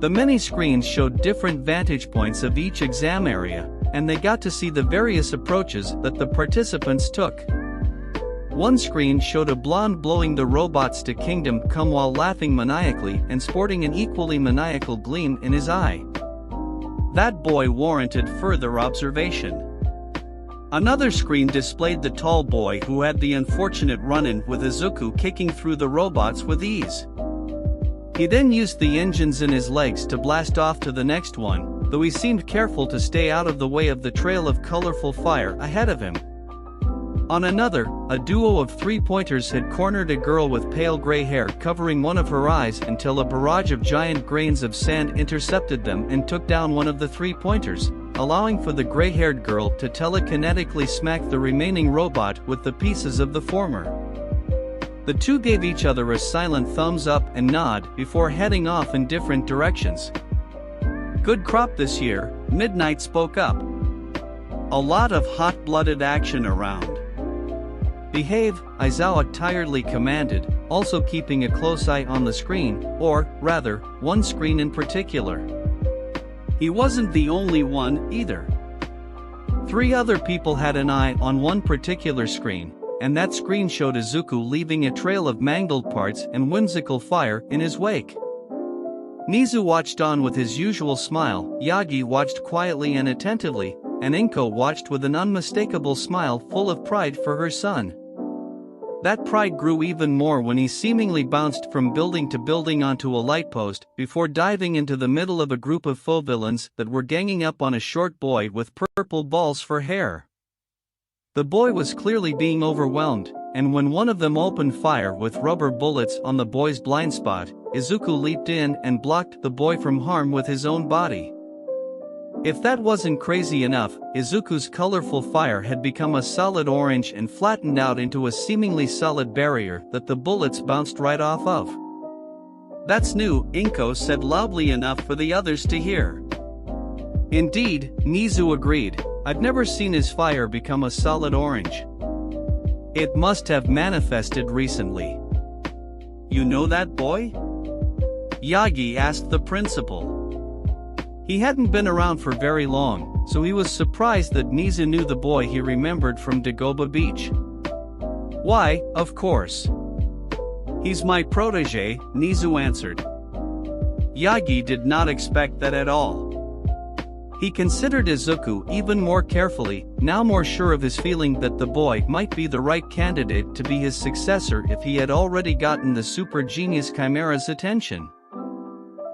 The many screens showed different vantage points of each exam area, and they got to see the various approaches that the participants took. One screen showed a blonde blowing the robots to Kingdom Come while laughing maniacally and sporting an equally maniacal gleam in his eye. That boy warranted further observation. Another screen displayed the tall boy who had the unfortunate run-in with Izuku kicking through the robots with ease. He then used the engines in his legs to blast off to the next one, though he seemed careful to stay out of the way of the trail of colorful fire ahead of him. On another, a duo of three-pointers had cornered a girl with pale gray hair covering one of her eyes until a barrage of giant grains of sand intercepted them and took down one of the three-pointers, allowing for the gray-haired girl to telekinetically smack the remaining robot with the pieces of the former. The two gave each other a silent thumbs up and nod before heading off in different directions. "Good crop this year," Midnight spoke up. "A lot of hot-blooded action around." "Behave," Aizawa tiredly commanded, also keeping a close eye on the screen, or, rather, one screen in particular. He wasn't the only one, either. 3 other people had an eye on one particular screen, and that screen showed Izuku leaving a trail of mangled parts and whimsical fire in his wake. Nizu watched on with his usual smile, Yagi watched quietly and attentively, and Inko watched with an unmistakable smile full of pride for her son. That pride grew even more when he seemingly bounced from building to building onto a light post before diving into the middle of a group of foe villains that were ganging up on a short boy with purple balls for hair. The boy was clearly being overwhelmed, and when one of them opened fire with rubber bullets on the boy's blind spot, Izuku leaped in and blocked the boy from harm with his own body. If that wasn't crazy enough, Izuku's colorful fire had become a solid orange and flattened out into a seemingly solid barrier that the bullets bounced right off of. "That's new," Inko said loudly enough for the others to hear. "Indeed," Nizu agreed, "I've never seen his fire become a solid orange. It must have manifested recently." "You know that boy?" Yagi asked the principal. "He hadn't been around for very long, so he was surprised that Nizu knew the boy he remembered from Dagoba Beach. Why, of course. He's my protege, Nizu answered. Yagi did not expect that at all. He considered Izuku even more carefully, now more sure of his feeling that the boy might be the right candidate to be his successor if he had already gotten the super genius Chimera's attention.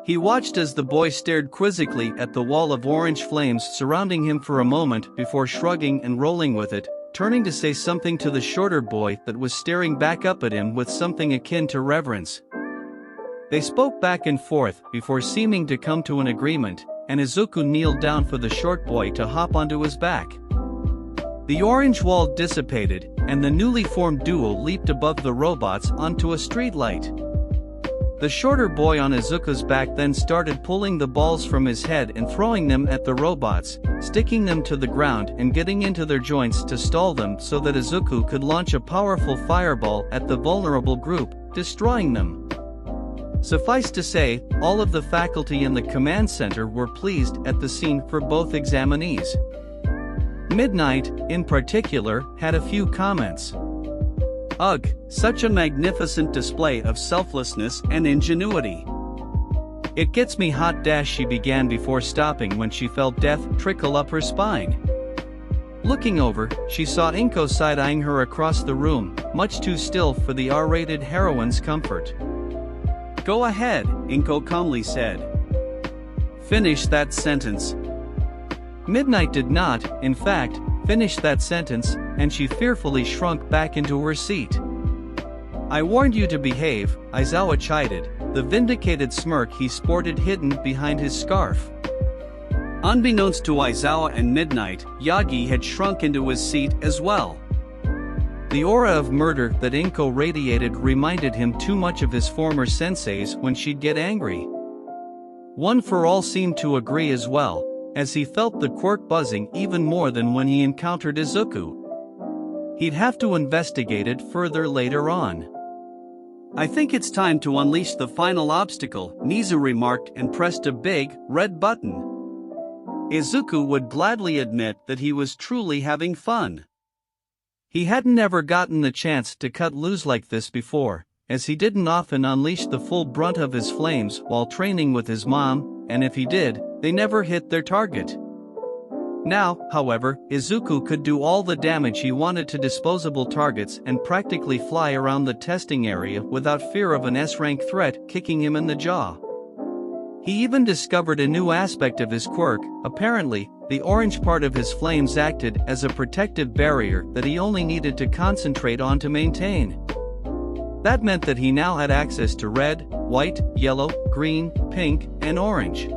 He watched as the boy stared quizzically at the wall of orange flames surrounding him for a moment before shrugging and rolling with it, turning to say something to the shorter boy that was staring back up at him with something akin to reverence. They spoke back and forth before seeming to come to an agreement, and Izuku kneeled down for the short boy to hop onto his back. The orange wall dissipated, and the newly formed duo leaped above the robots onto a streetlight. The shorter boy on Izuku's back then started pulling the balls from his head and throwing them at the robots, sticking them to the ground and getting into their joints to stall them so that Izuku could launch a powerful fireball at the vulnerable group, destroying them. Suffice to say, all of the faculty in the command center were pleased at the scene for both examinees. Midnight, in particular, had a few comments. Ugh, such a magnificent display of selflessness and ingenuity. It gets me hot. She began before stopping when she felt death trickle up her spine. Looking over, she saw Inko side-eyeing her across the room, much too still for the R-rated heroine's comfort. Go ahead, Inko calmly said. Finish that sentence. Midnight did not, in fact, finish that sentence, and she fearfully shrunk back into her seat. I warned you to behave, Aizawa chided, the vindicated smirk he sported hidden behind his scarf. Unbeknownst to Aizawa and Midnight, Yagi had shrunk into his seat as well. The aura of murder that Inko radiated reminded him too much of his former senseis when she'd get angry. One for All seemed to agree as well, as he felt the quirk buzzing even more than when he encountered Izuku. He'd have to investigate it further later on. I think it's time to unleash the final obstacle, Nizu remarked and pressed a big, red button. Izuku would gladly admit that he was truly having fun. He hadn't ever gotten the chance to cut loose like this before, as he didn't often unleash the full brunt of his flames while training with his mom, and if he did, they never hit their target. Now, however, Izuku could do all the damage he wanted to disposable targets and practically fly around the testing area without fear of an S-rank threat kicking him in the jaw. He even discovered a new aspect of his quirk. Apparently, the orange part of his flames acted as a protective barrier that he only needed to concentrate on to maintain. That meant that he now had access to red, white, yellow, green, pink, and orange.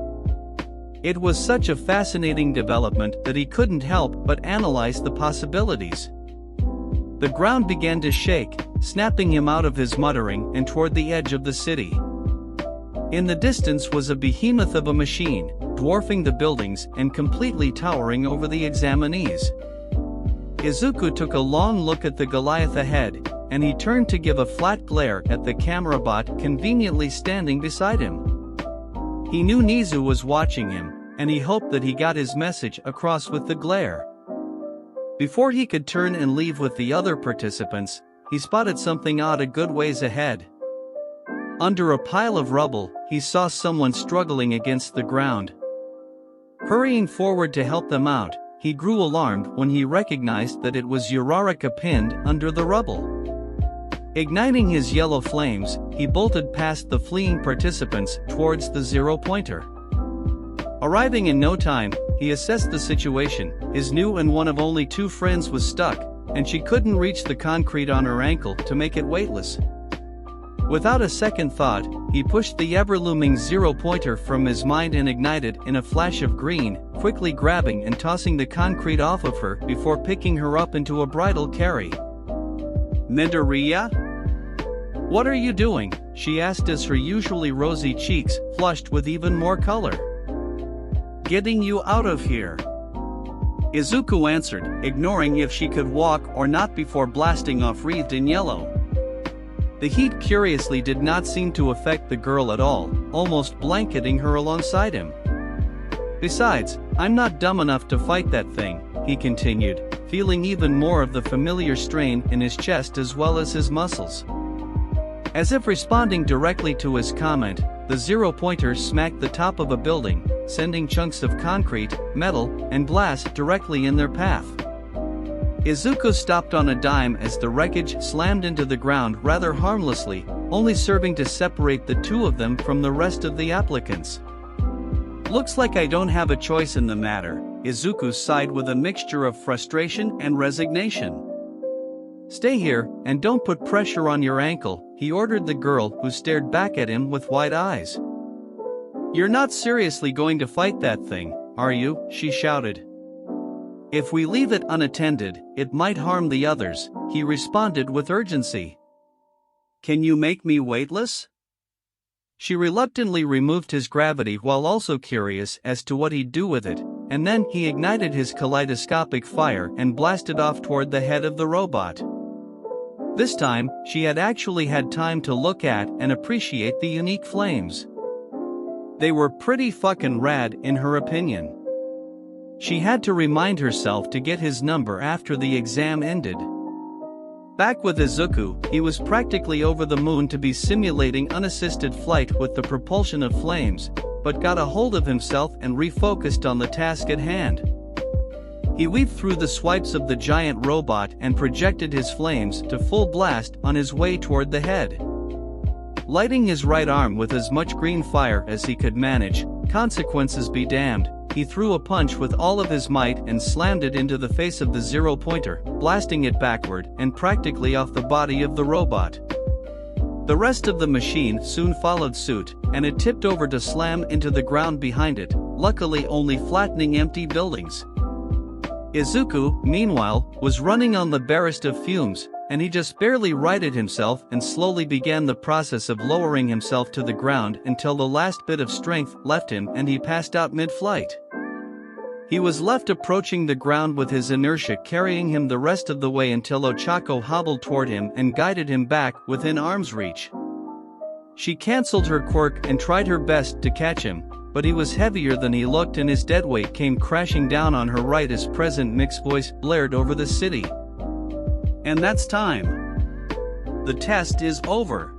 It was such a fascinating development that he couldn't help but analyze the possibilities. The ground began to shake, snapping him out of his muttering and toward the edge of the city. In the distance was a behemoth of a machine, dwarfing the buildings and completely towering over the examinees. Izuku took a long look at the Goliath ahead, and he turned to give a flat glare at the camera bot conveniently standing beside him. He knew Nizu was watching him, and he hoped that he got his message across with the glare. Before he could turn and leave with the other participants, he spotted something odd a good ways ahead. Under a pile of rubble, he saw someone struggling against the ground. Hurrying forward to help them out, he grew alarmed when he recognized that it was Uraraka pinned under the rubble. Igniting his yellow flames, he bolted past the fleeing participants towards the zero-pointer. Arriving in no time, he assessed the situation. His new and one of only two friends was stuck, and she couldn't reach the concrete on her ankle to make it weightless. Without a second thought, he pushed the ever-looming zero-pointer from his mind and ignited in a flash of green, quickly grabbing and tossing the concrete off of her before picking her up into a bridal carry. Midoriya? What are you doing? She asked as her usually rosy cheeks flushed with even more color. Getting you out of here. Izuku answered, ignoring if she could walk or not before blasting off wreathed in yellow. The heat curiously did not seem to affect the girl at all, almost blanketing her alongside him. Besides, I'm not dumb enough to fight that thing, he continued, feeling even more of the familiar strain in his chest as well as his muscles. As if responding directly to his comment, the zero-pointer smacked the top of a building, sending chunks of concrete, metal, and glass directly in their path. Izuku stopped on a dime as the wreckage slammed into the ground rather harmlessly, only serving to separate the two of them from the rest of the applicants. Looks like I don't have a choice in the matter, Izuku sighed with a mixture of frustration and resignation. Stay here, and don't put pressure on your ankle, he ordered the girl who stared back at him with wide eyes. You're not seriously going to fight that thing, are you? She shouted. If we leave it unattended, it might harm the others, he responded with urgency. Can you make me weightless? She reluctantly removed his gravity while also curious as to what he'd do with it, and then he ignited his kaleidoscopic fire and blasted off toward the head of the robot. This time, she had actually had time to look at and appreciate the unique flames. They were pretty fucking rad in her opinion. She had to remind herself to get his number after the exam ended. Back with Izuku, he was practically over the moon to be simulating unassisted flight with the propulsion of flames, but got a hold of himself and refocused on the task at hand. He weaved through the swipes of the giant robot and projected his flames to full blast on his way toward the head. Lighting his right arm with as much green fire as he could manage, consequences be damned, he threw a punch with all of his might and slammed it into the face of the zero-pointer, blasting it backward and practically off the body of the robot. The rest of the machine soon followed suit, and it tipped over to slam into the ground behind it, luckily only flattening empty buildings. Izuku, meanwhile, was running on the barest of fumes, and he just barely righted himself and slowly began the process of lowering himself to the ground until the last bit of strength left him and he passed out mid-flight. He was left approaching the ground with his inertia carrying him the rest of the way until Ochako hobbled toward him and guided him back within arm's reach. She cancelled her quirk and tried her best to catch him, but he was heavier than he looked and his deadweight came crashing down on her right as President Mick's voice blared over the city. And that's time. The test is over.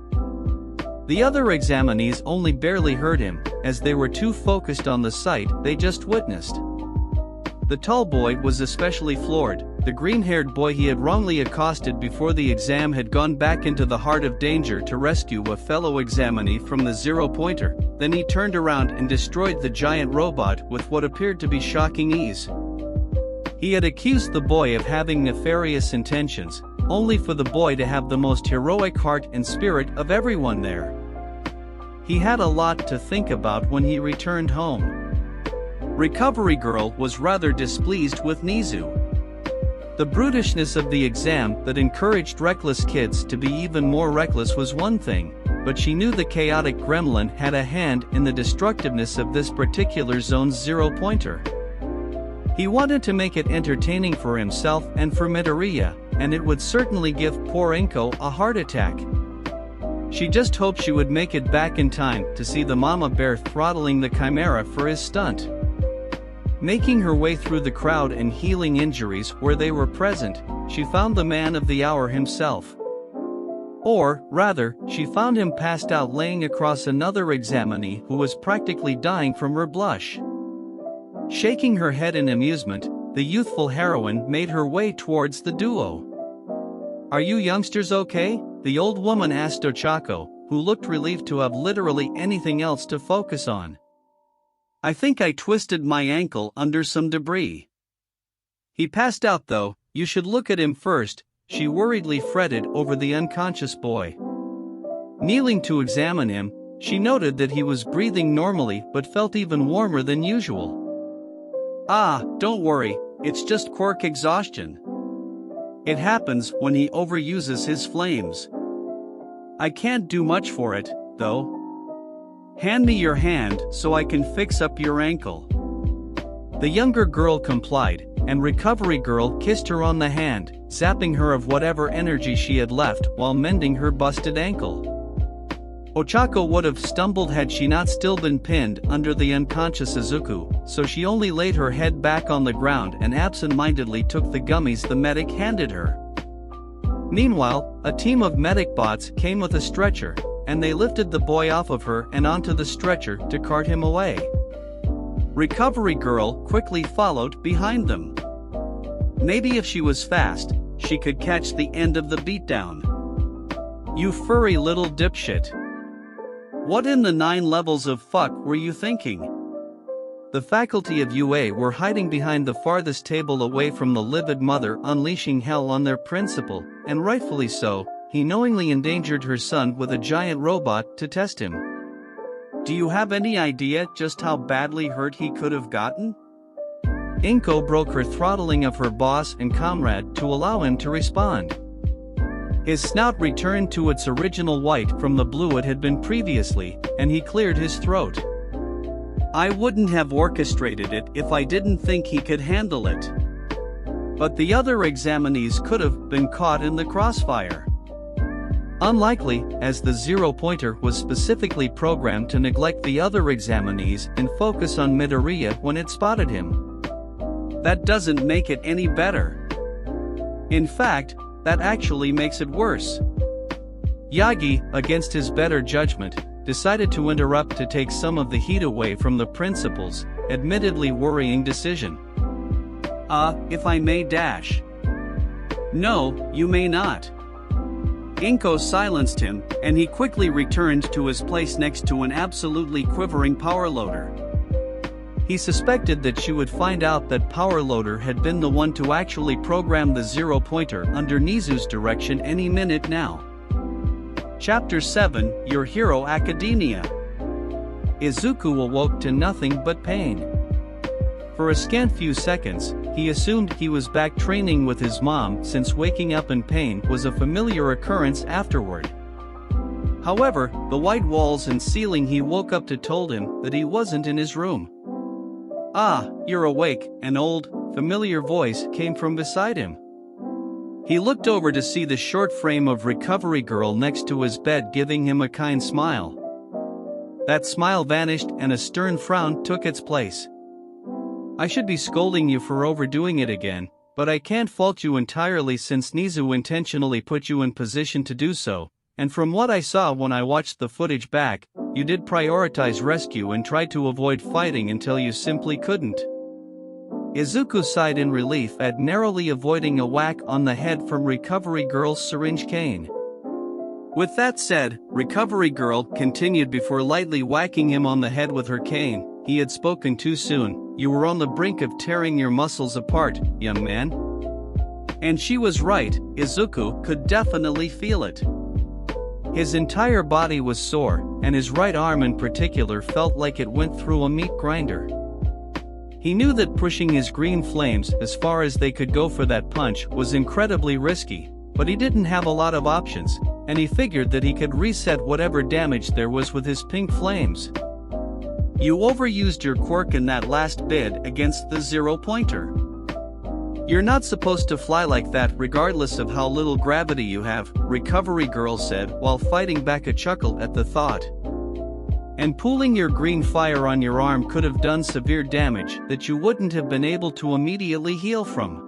The other examinees only barely heard him, as they were too focused on the sight they just witnessed. The tall boy was especially floored. The green-haired boy he had wrongly accosted before the exam had gone back into the heart of danger to rescue a fellow examinee from the zero-pointer, then he turned around and destroyed the giant robot with what appeared to be shocking ease. He had accused the boy of having nefarious intentions, only for the boy to have the most heroic heart and spirit of everyone there. He had a lot to think about when he returned home. Recovery Girl was rather displeased with Nizu. The brutishness of the exam that encouraged reckless kids to be even more reckless was one thing, but she knew the chaotic gremlin had a hand in the destructiveness of this particular zone's zero-pointer. He wanted to make it entertaining for himself and for Midoriya, and it would certainly give poor Inko a heart attack. She just hoped she would make it back in time to see the mama bear throttling the chimera for his stunt. Making her way through the crowd and healing injuries where they were present, she found the man of the hour himself. Or, rather, she found him passed out laying across another examinee who was practically dying from her blush. Shaking her head in amusement, the youthful heroine made her way towards the duo. "Are you youngsters okay?" the old woman asked Ochako, who looked relieved to have literally anything else to focus on. "I think I twisted my ankle under some debris. He passed out though, you should look at him first," she worriedly fretted over the unconscious boy. Kneeling to examine him, she noted that he was breathing normally but felt even warmer than usual. "Ah, don't worry, it's just quirk exhaustion. It happens when he overuses his flames. I can't do much for it, though. Hand me your hand so I can fix up your ankle." The younger girl complied, and Recovery Girl kissed her on the hand, zapping her of whatever energy she had left while mending her busted ankle. Ochako would have stumbled had she not still been pinned under the unconscious Izuku, so she only laid her head back on the ground and absent-mindedly took the gummies the medic handed her. Meanwhile, a team of medic bots came with a stretcher, and they lifted the boy off of her and onto the stretcher to cart him away. Recovery Girl quickly followed behind them. Maybe if she was fast, she could catch the end of the beatdown. You furry little dipshit. What in the 9 levels of fuck were you thinking? The faculty of UA were hiding behind the farthest table away from the livid mother, unleashing hell on their principal, and rightfully so. He knowingly endangered her son with a giant robot to test him. Do you have any idea just how badly hurt he could have gotten? Inko broke her throttling of her boss and comrade to allow him to respond. His snout returned to its original white from the blue it had been previously, and he cleared his throat. I wouldn't have orchestrated it if I didn't think he could handle it. But the other examinees could have been caught in the crossfire. Unlikely, as the zero-pointer was specifically programmed to neglect the other examinees and focus on Midoriya when it spotted him. That doesn't make it any better. In fact, that actually makes it worse. Yagi, against his better judgment, decided to interrupt to take some of the heat away from the principal's admittedly worrying decision. If I may dash. No, you may not. Inko silenced him, and he quickly returned to his place next to an absolutely quivering power loader. He suspected that she would find out that Power Loader had been the one to actually program the zero-pointer under Nizu's direction any minute now. Chapter 7, Your Hero Academia. Izuku awoke to nothing but pain. For a scant few seconds, he assumed he was back training with his mom since waking up in pain was a familiar occurrence afterward. However, the white walls and ceiling he woke up to told him that he wasn't in his room. Ah, you're awake, an old, familiar voice came from beside him. He looked over to see the short frame of Recovery Girl next to his bed giving him a kind smile. That smile vanished and a stern frown took its place. I should be scolding you for overdoing it again, but I can't fault you entirely since Nizu intentionally put you in position to do so, and from what I saw when I watched the footage back, you did prioritize rescue and tried to avoid fighting until you simply couldn't. Izuku sighed in relief at narrowly avoiding a whack on the head from Recovery Girl's syringe cane. With that said, Recovery Girl continued before lightly whacking him on the head with her cane, he had spoken too soon, you were on the brink of tearing your muscles apart, young man. And she was right, Izuku could definitely feel it. His entire body was sore, and his right arm in particular felt like it went through a meat grinder. He knew that pushing his green flames as far as they could go for that punch was incredibly risky, but he didn't have a lot of options, and he figured that he could reset whatever damage there was with his pink flames. You overused your quirk in that last bid against the zero-pointer. You're not supposed to fly like that regardless of how little gravity you have, Recovery Girl said while fighting back a chuckle at the thought. And pooling your green fire on your arm could have done severe damage that you wouldn't have been able to immediately heal from.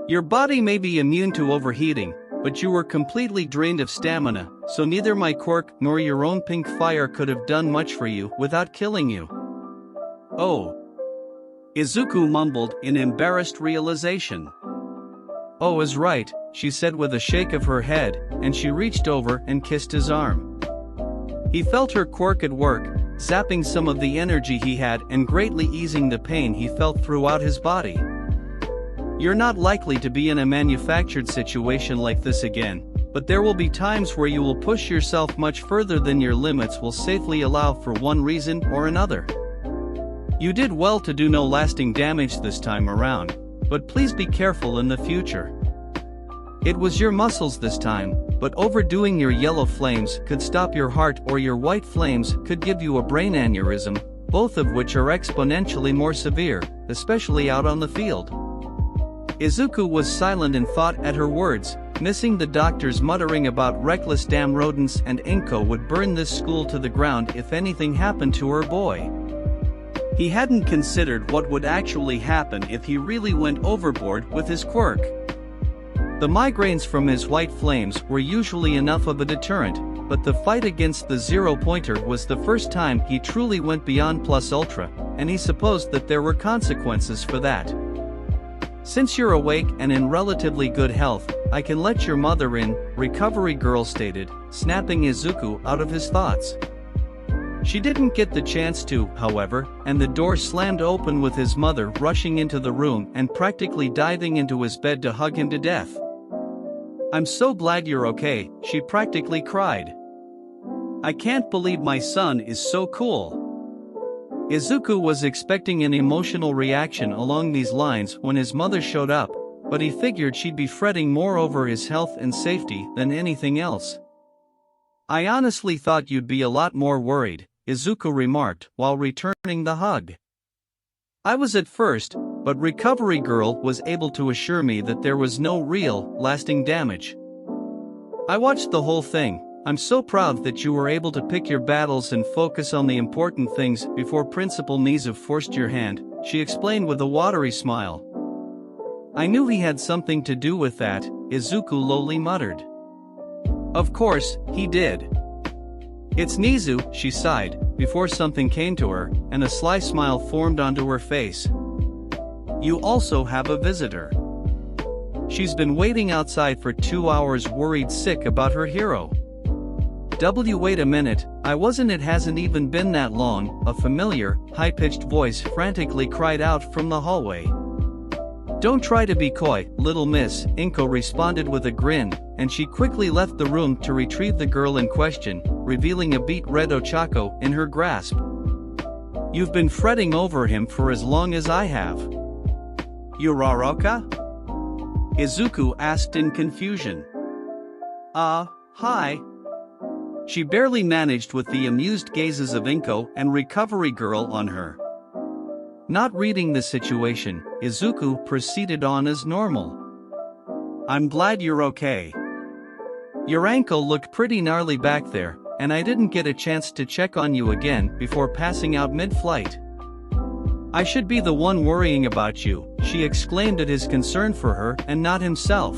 Your body may be immune to overheating, but you were completely drained of stamina, so neither my quirk nor your own pink fire could have done much for you without killing you. Oh. Izuku mumbled in embarrassed realization. Oh, is right, she said with a shake of her head, and she reached over and kissed his arm. He felt her quirk at work, zapping some of the energy he had and greatly easing the pain he felt throughout his body. You're not likely to be in a manufactured situation like this again, but there will be times where you will push yourself much further than your limits will safely allow for one reason or another. You did well to do no lasting damage this time around, but please be careful in the future. It was your muscles this time, but overdoing your yellow flames could stop your heart or your white flames could give you a brain aneurysm, both of which are exponentially more severe, especially out on the field. Izuku was silent in thought at her words, missing the doctor's muttering about reckless damn rodents, and Inko would burn this school to the ground if anything happened to her boy. He hadn't considered what would actually happen if he really went overboard with his quirk. The migraines from his white flames were usually enough of a deterrent, but the fight against the zero-pointer was the first time he truly went beyond plus ultra, and he supposed that there were consequences for that. "Since you're awake and in relatively good health, I can let your mother in," Recovery Girl stated, snapping Izuku out of his thoughts. She didn't get the chance to, however, and the door slammed open with his mother rushing into the room and practically diving into his bed to hug him to death. "I'm so glad you're okay," she practically cried. "I can't believe my son is so cool." Izuku was expecting an emotional reaction along these lines when his mother showed up, but he figured she'd be fretting more over his health and safety than anything else. "I honestly thought you'd be a lot more worried," Izuku remarked while returning the hug. "I was at first, but Recovery Girl was able to assure me that there was no real, lasting damage. I watched the whole thing. I'm so proud that you were able to pick your battles and focus on the important things before Principal Nizu forced your hand," she explained with a watery smile. "I knew he had something to do with that," Izuku lowly muttered. "Of course, he did." "It's Nizu," she sighed, before something came to her, and a sly smile formed onto her face. "You also have a visitor. She's been waiting outside for 2 hours worried sick about her hero." Wait a minute, it hasn't even been that long," a familiar, high-pitched voice frantically cried out from the hallway. "Don't try to be coy, little miss," Inko responded with a grin, and she quickly left the room to retrieve the girl in question, revealing a beet red Ochako in her grasp. "You've been fretting over him for as long as I have." "Uraroka?" Izuku asked in confusion. Hi." She barely managed with the amused gazes of Inko and Recovery Girl on her. Not reading the situation, Izuku proceeded on as normal. "I'm glad you're okay. Your ankle looked pretty gnarly back there, and I didn't get a chance to check on you again before passing out mid-flight. I should be the one worrying about you," she exclaimed at his concern for her and not himself.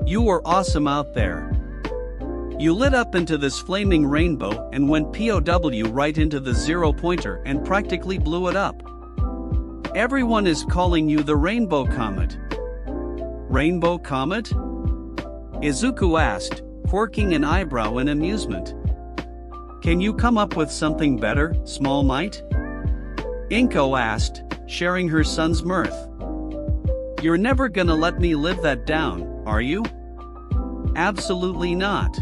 "You were awesome out there. You lit up into this flaming rainbow and went POW right into the zero-pointer and practically blew it up. Everyone is calling you the Rainbow Comet." "Rainbow Comet?" Izuku asked, quirking an eyebrow in amusement. "Can you come up with something better, Small Might?" Inko asked, sharing her son's mirth. "You're never gonna let me live that down, are you?" "Absolutely not."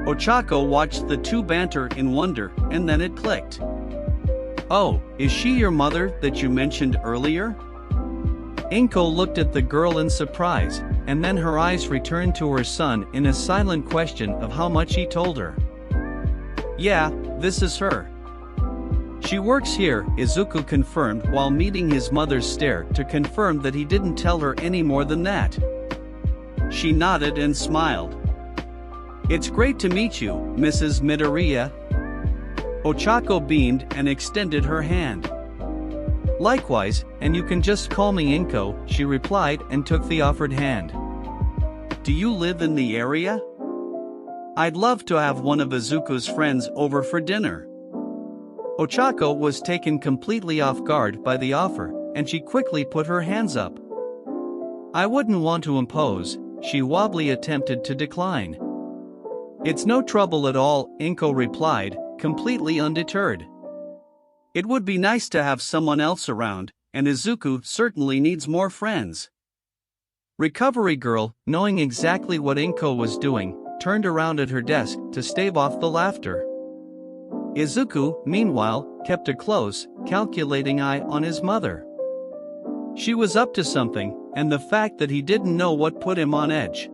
Ochako watched the two banter in wonder, and then it clicked. "Oh, is she your mother that you mentioned earlier?" Inko looked at the girl in surprise, and then her eyes returned to her son in a silent question of how much he told her. "Yeah, this is her. She works here," Izuku confirmed while meeting his mother's stare to confirm that he didn't tell her any more than that. She nodded and smiled. "It's great to meet you, Mrs. Midoriya." Ochako beamed and extended her hand. "Likewise, and you can just call me Inko," she replied and took the offered hand. "Do you live in the area? I'd love to have one of Izuku's friends over for dinner." Ochako was taken completely off guard by the offer, and she quickly put her hands up. "I wouldn't want to impose," she wobbly attempted to decline. "It's no trouble at all," Inko replied, completely undeterred. "It would be nice to have someone else around, and Izuku certainly needs more friends." Recovery Girl, knowing exactly what Inko was doing, turned around at her desk to stave off the laughter. Izuku, meanwhile, kept a close, calculating eye on his mother. She was up to something, and the fact that he didn't know what put him on edge.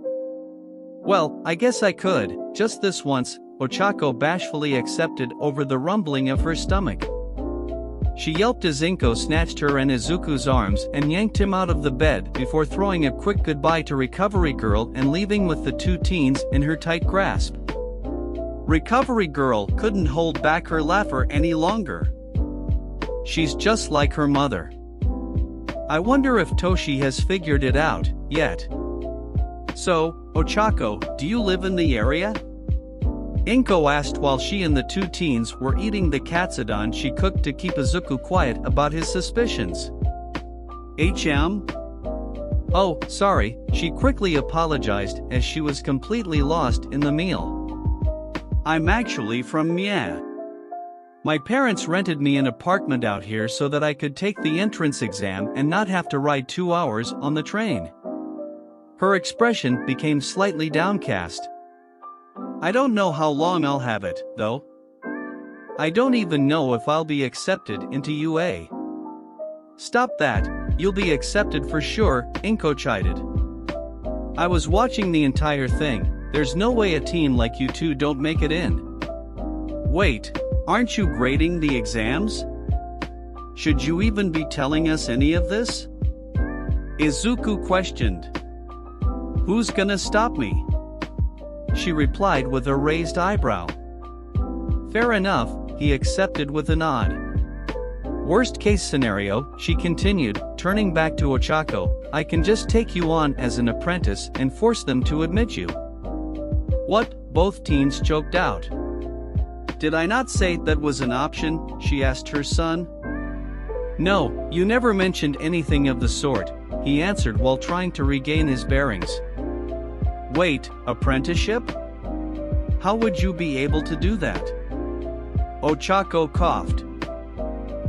"Well, I guess I could, just this once," Ochako bashfully accepted over the rumbling of her stomach. she yelped as Inko snatched her in Izuku's arms and yanked him out of the bed before throwing a quick goodbye to Recovery Girl and leaving with the two teens in her tight grasp. Recovery Girl couldn't hold back her laughter any longer. She's just like her mother. I wonder if Toshi has figured it out yet. So, Ochako, do you live in the area? Inko asked while she and the two teens were eating the katsudon she cooked to keep Izuku quiet about his suspicions. Oh, sorry, she quickly apologized as she was completely lost in the meal. I'm actually from Mie. My parents rented me an apartment out here so that I could take the entrance exam and not have to ride 2 hours on the train. Her expression became slightly downcast. I don't know how long I'll have it, though. I don't even know if I'll be accepted into UA. Stop that, you'll be accepted for sure, Inko chided. I was watching the entire thing, there's no way a team like you two don't make it in. Wait, aren't you grading the exams? Should you even be telling us any of this? Izuku questioned. Who's gonna stop me? She replied with a raised eyebrow. Fair enough, he accepted with a nod. Worst case scenario, she continued, turning back to Ochako, I can just take you on as an apprentice and force them to admit you. What? Both teens choked out. Did I not say that was an option? She asked her son. No, you never mentioned anything of the sort, he answered while trying to regain his bearings. Wait, apprenticeship? How would you be able to do that? Ochako coughed.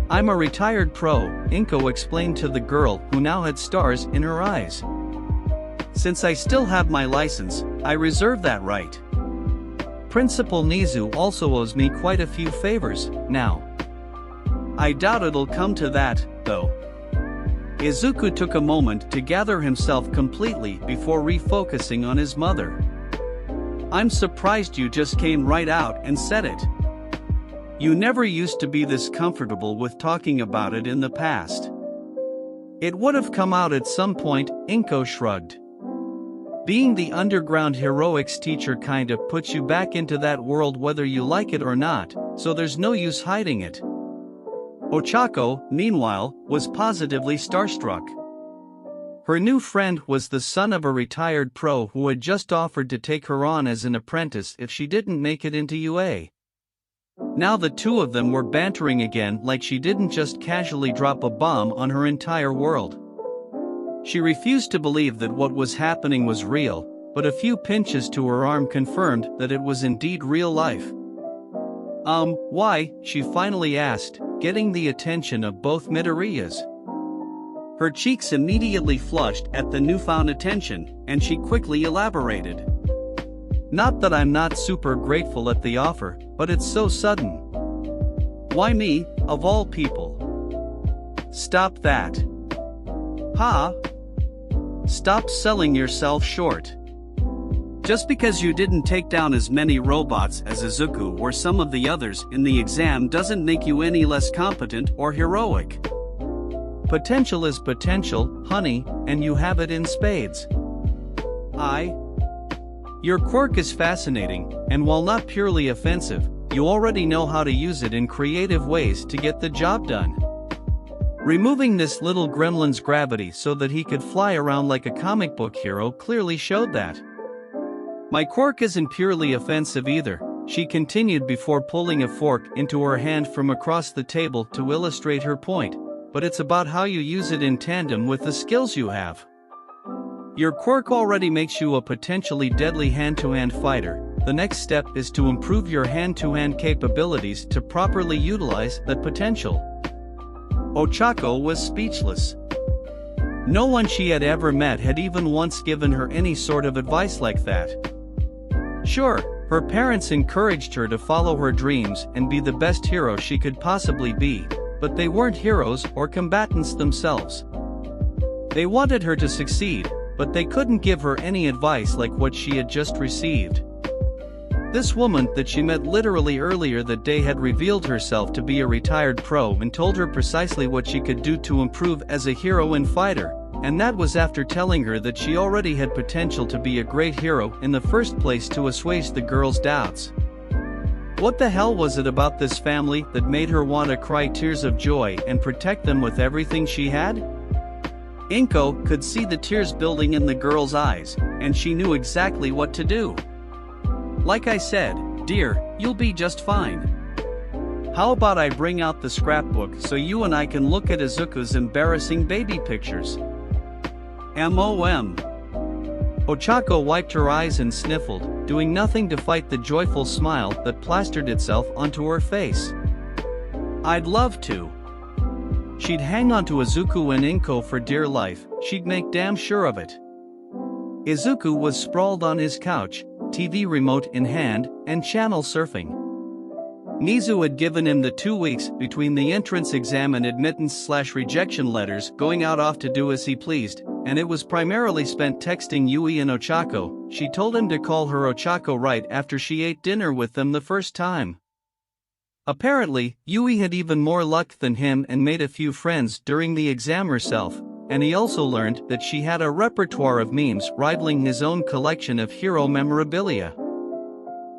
I'm a retired pro, Inko explained to the girl who now had stars in her eyes. Since I still have my license, I reserve that right. Principal Nizu also owes me quite a few favors, now. I doubt it'll come to that, though. Izuku took a moment to gather himself completely before refocusing on his mother. I'm surprised you just came right out and said it. You never used to be this comfortable with talking about it in the past. It would have come out at some point, Inko shrugged. Being the underground heroics teacher kind of puts you back into that world whether you like it or not, so there's no use hiding it. Ochako, meanwhile, was positively starstruck. Her new friend was the son of a retired pro who had just offered to take her on as an apprentice if she didn't make it into UA. Now the two of them were bantering again like she didn't just casually drop a bomb on her entire world. She refused to believe that what was happening was real, but a few pinches to her arm confirmed that it was indeed real life. Why? She finally asked, getting the attention of both Midoriyas. Her cheeks immediately flushed at the newfound attention, and she quickly elaborated. Not that I'm not super grateful at the offer, but it's so sudden. Why me, of all people? Stop that. Ha! Stop selling yourself short. Just because you didn't take down as many robots as Izuku or some of the others in the exam doesn't make you any less competent or heroic. Potential is potential, honey, and you have it in spades. Your quirk is fascinating, and while not purely offensive, you already know how to use it in creative ways to get the job done. Removing this little gremlin's gravity so that he could fly around like a comic book hero clearly showed that. My quirk isn't purely offensive either, she continued before pulling a fork into her hand from across the table to illustrate her point, but it's about how you use it in tandem with the skills you have. Your quirk already makes you a potentially deadly hand-to-hand fighter. The next step is to improve your hand-to-hand capabilities to properly utilize that potential. Ochako was speechless. No one she had ever met had even once given her any sort of advice like that. Sure, her parents encouraged her to follow her dreams and be the best hero she could possibly be, but they weren't heroes or combatants themselves. They wanted her to succeed, but they couldn't give her any advice like what she had just received. This woman that she met literally earlier that day had revealed herself to be a retired pro and told her precisely what she could do to improve as a hero and fighter, and that was after telling her that she already had potential to be a great hero in the first place to assuage the girl's doubts. What the hell was it about this family that made her want to cry tears of joy and protect them with everything she had? Inko could see the tears building in the girl's eyes, and she knew exactly what to do. Like I said, dear, you'll be just fine. How about I bring out the scrapbook so you and I can look at Izuku's embarrassing baby pictures? MOM. Ochako wiped her eyes and sniffled, doing nothing to fight the joyful smile that plastered itself onto her face. I'd love to. She'd hang on to Izuku and Inko for dear life, she'd make damn sure of it. Izuku was sprawled on his couch, TV remote in hand, and channel surfing. Mizu had given him the 2 weeks between the entrance exam and admittance/rejection letters going out off to do as he pleased, and it was primarily spent texting Yui and Ochako. She told him to call her Ochako right after she ate dinner with them the first time. Apparently, Yui had even more luck than him and made a few friends during the exam herself, and he also learned that she had a repertoire of memes rivaling his own collection of hero memorabilia.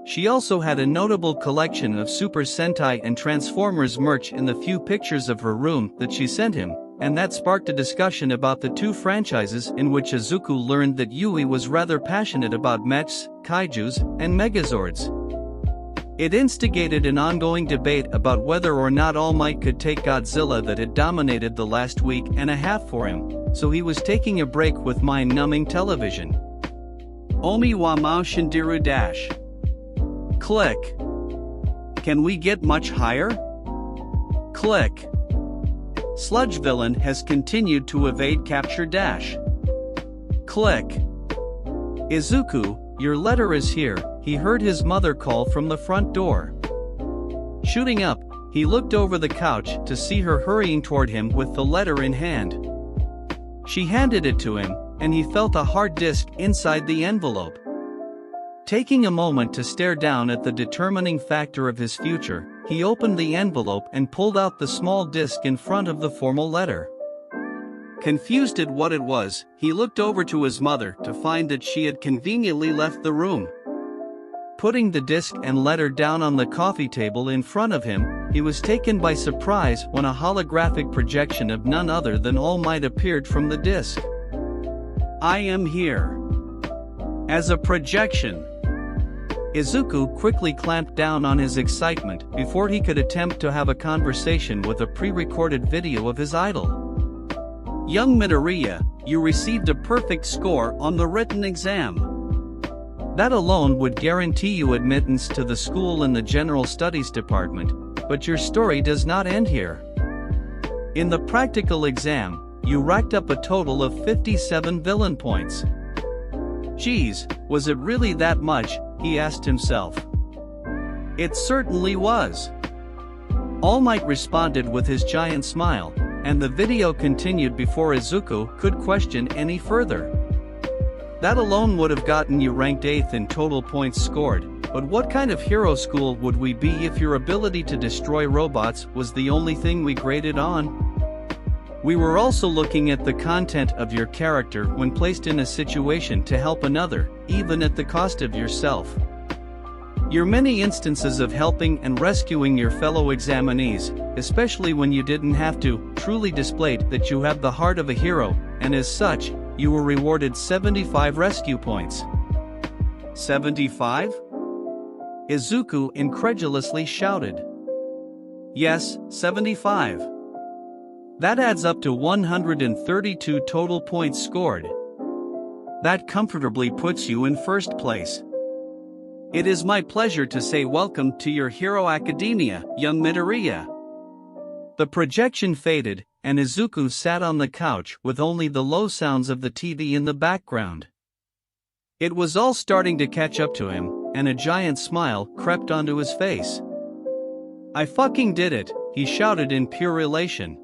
She also had a notable collection of Super Sentai and Transformers merch in the few pictures of her room that she sent him, and that sparked a discussion about the two franchises in which Izuku learned that Yui was rather passionate about mechs, kaijus, and megazords. It instigated an ongoing debate about whether or not All Might could take Godzilla that had dominated the last week and a half for him, so he was taking a break with mind-numbing television. Omi wa Mao Shindiru dash. Click. Can we get much higher? Click. Sludge Villain has continued to evade capture dash. Click. Izuku, your letter is here, he heard his mother call from the front door. Shooting up, he looked over the couch to see her hurrying toward him with the letter in hand. She handed it to him, and he felt a hard disk inside the envelope. Taking a moment to stare down at the determining factor of his future, he opened the envelope and pulled out the small disk in front of the formal letter. Confused at what it was, he looked over to his mother to find that she had conveniently left the room. Putting the disk and letter down on the coffee table in front of him, he was taken by surprise when a holographic projection of none other than All Might appeared from the disk. I am here. As a projection. Izuku quickly clamped down on his excitement before he could attempt to have a conversation with a pre-recorded video of his idol. Young Midoriya, you received a perfect score on the written exam. That alone would guarantee you admittance to the school in the General Studies Department, but your story does not end here. In the practical exam, you racked up a total of 57 villain points. Geez, was it really that much, he asked himself. It certainly was. All Might responded with his giant smile, and the video continued before Izuku could question any further. That alone would have gotten you ranked 8th in total points scored, but what kind of hero school would we be if your ability to destroy robots was the only thing we graded on? We were also looking at the content of your character when placed in a situation to help another, even at the cost of yourself. Your many instances of helping and rescuing your fellow examinees, especially when you didn't have to, truly displayed that you have the heart of a hero, and as such, you were rewarded 75 rescue points. 75? Izuku incredulously shouted. Yes, 75. That adds up to 132 total points scored. That comfortably puts you in first place. It is my pleasure to say welcome to your Hero Academia, young Midoriya. The projection faded, and Izuku sat on the couch with only the low sounds of the TV in the background. It was all starting to catch up to him, and a giant smile crept onto his face. I fucking did it, he shouted in pure elation.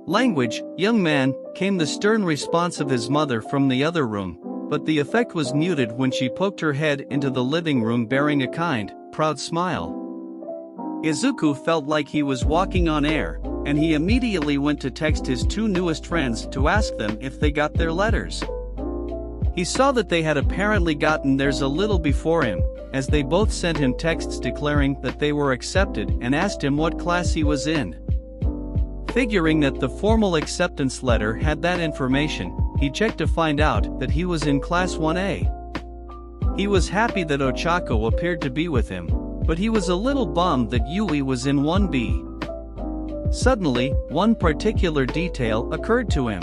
Language, young man, came the stern response of his mother from the other room, but the effect was muted when she poked her head into the living room bearing a kind, proud smile. Izuku felt like he was walking on air, and he immediately went to text his two newest friends to ask them if they got their letters. He saw that they had apparently gotten theirs a little before him, as they both sent him texts declaring that they were accepted and asked him what class he was in. Figuring that the formal acceptance letter had that information, he checked to find out that he was in class 1A. He was happy that Ochako appeared to be with him, but he was a little bummed that Yui was in 1B. Suddenly, one particular detail occurred to him.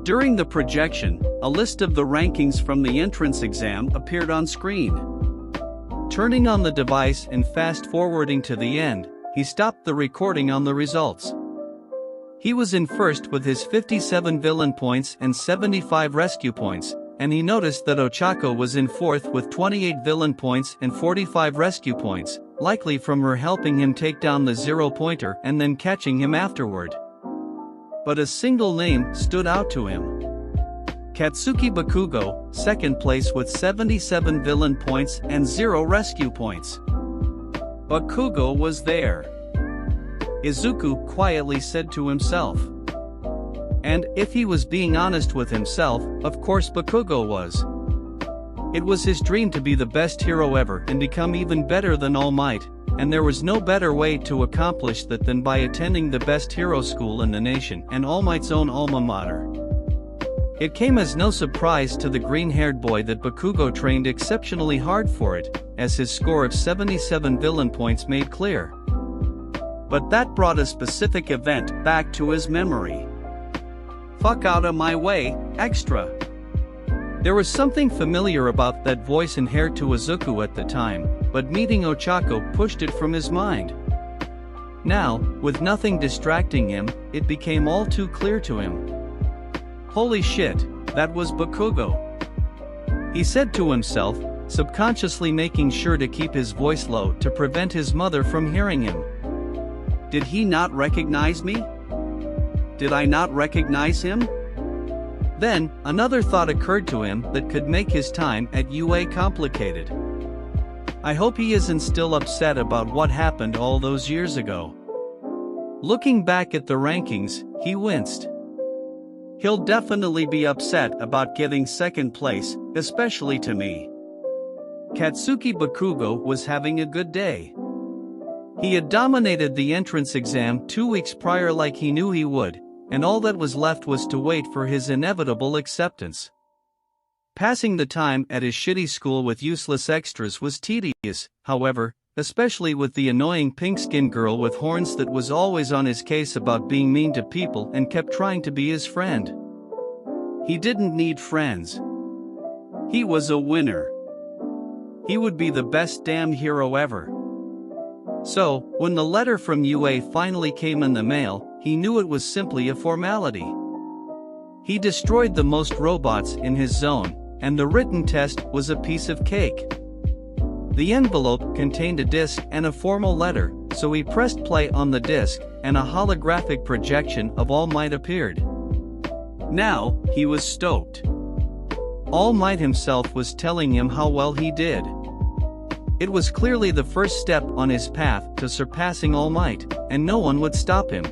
During the projection, a list of the rankings from the entrance exam appeared on screen. Turning on the device and fast-forwarding to the end, he stopped the recording on the results. He was in first with his 57 villain points and 75 rescue points, and he noticed that Ochako was in fourth with 28 villain points and 45 rescue points, likely from her helping him take down the zero-pointer and then catching him afterward. But a single name stood out to him. Katsuki Bakugo, second place with 77 villain points and 0 rescue points. Bakugo was there. Izuku quietly said to himself. And if he was being honest with himself, of course Bakugo was. It was his dream to be the best hero ever and become even better than All Might, and there was no better way to accomplish that than by attending the best hero school in the nation and All Might's own alma mater. It came as no surprise to the green-haired boy that Bakugo trained exceptionally hard for it, as his score of 77 villain points made clear. But that brought a specific event back to his memory. Fuck out of my way, extra. There was something familiar about that voice and hair to Izuku at the time, but meeting Ochako pushed it from his mind. Now, with nothing distracting him, it became all too clear to him. Holy shit, that was Bakugo. He said to himself, subconsciously making sure to keep his voice low to prevent his mother from hearing him. Did he not recognize me? Did I not recognize him? Then, another thought occurred to him that could make his time at UA complicated. I hope he isn't still upset about what happened all those years ago. Looking back at the rankings, he winced. He'll definitely be upset about getting second place, especially to me. Katsuki Bakugo was having a good day. He had dominated the entrance exam 2 weeks prior like he knew he would, and all that was left was to wait for his inevitable acceptance. Passing the time at his shitty school with useless extras was tedious, however, especially with the annoying pink-skinned girl with horns that was always on his case about being mean to people and kept trying to be his friend. He didn't need friends. He was a winner. He would be the best damn hero ever. So, when the letter from UA finally came in the mail, he knew it was simply a formality. He destroyed the most robots in his zone, and the written test was a piece of cake. The envelope contained a disc and a formal letter, so he pressed play on the disc, and a holographic projection of All Might appeared. Now, he was stoked. All Might himself was telling him how well he did. It was clearly the first step on his path to surpassing All Might, and no one would stop him.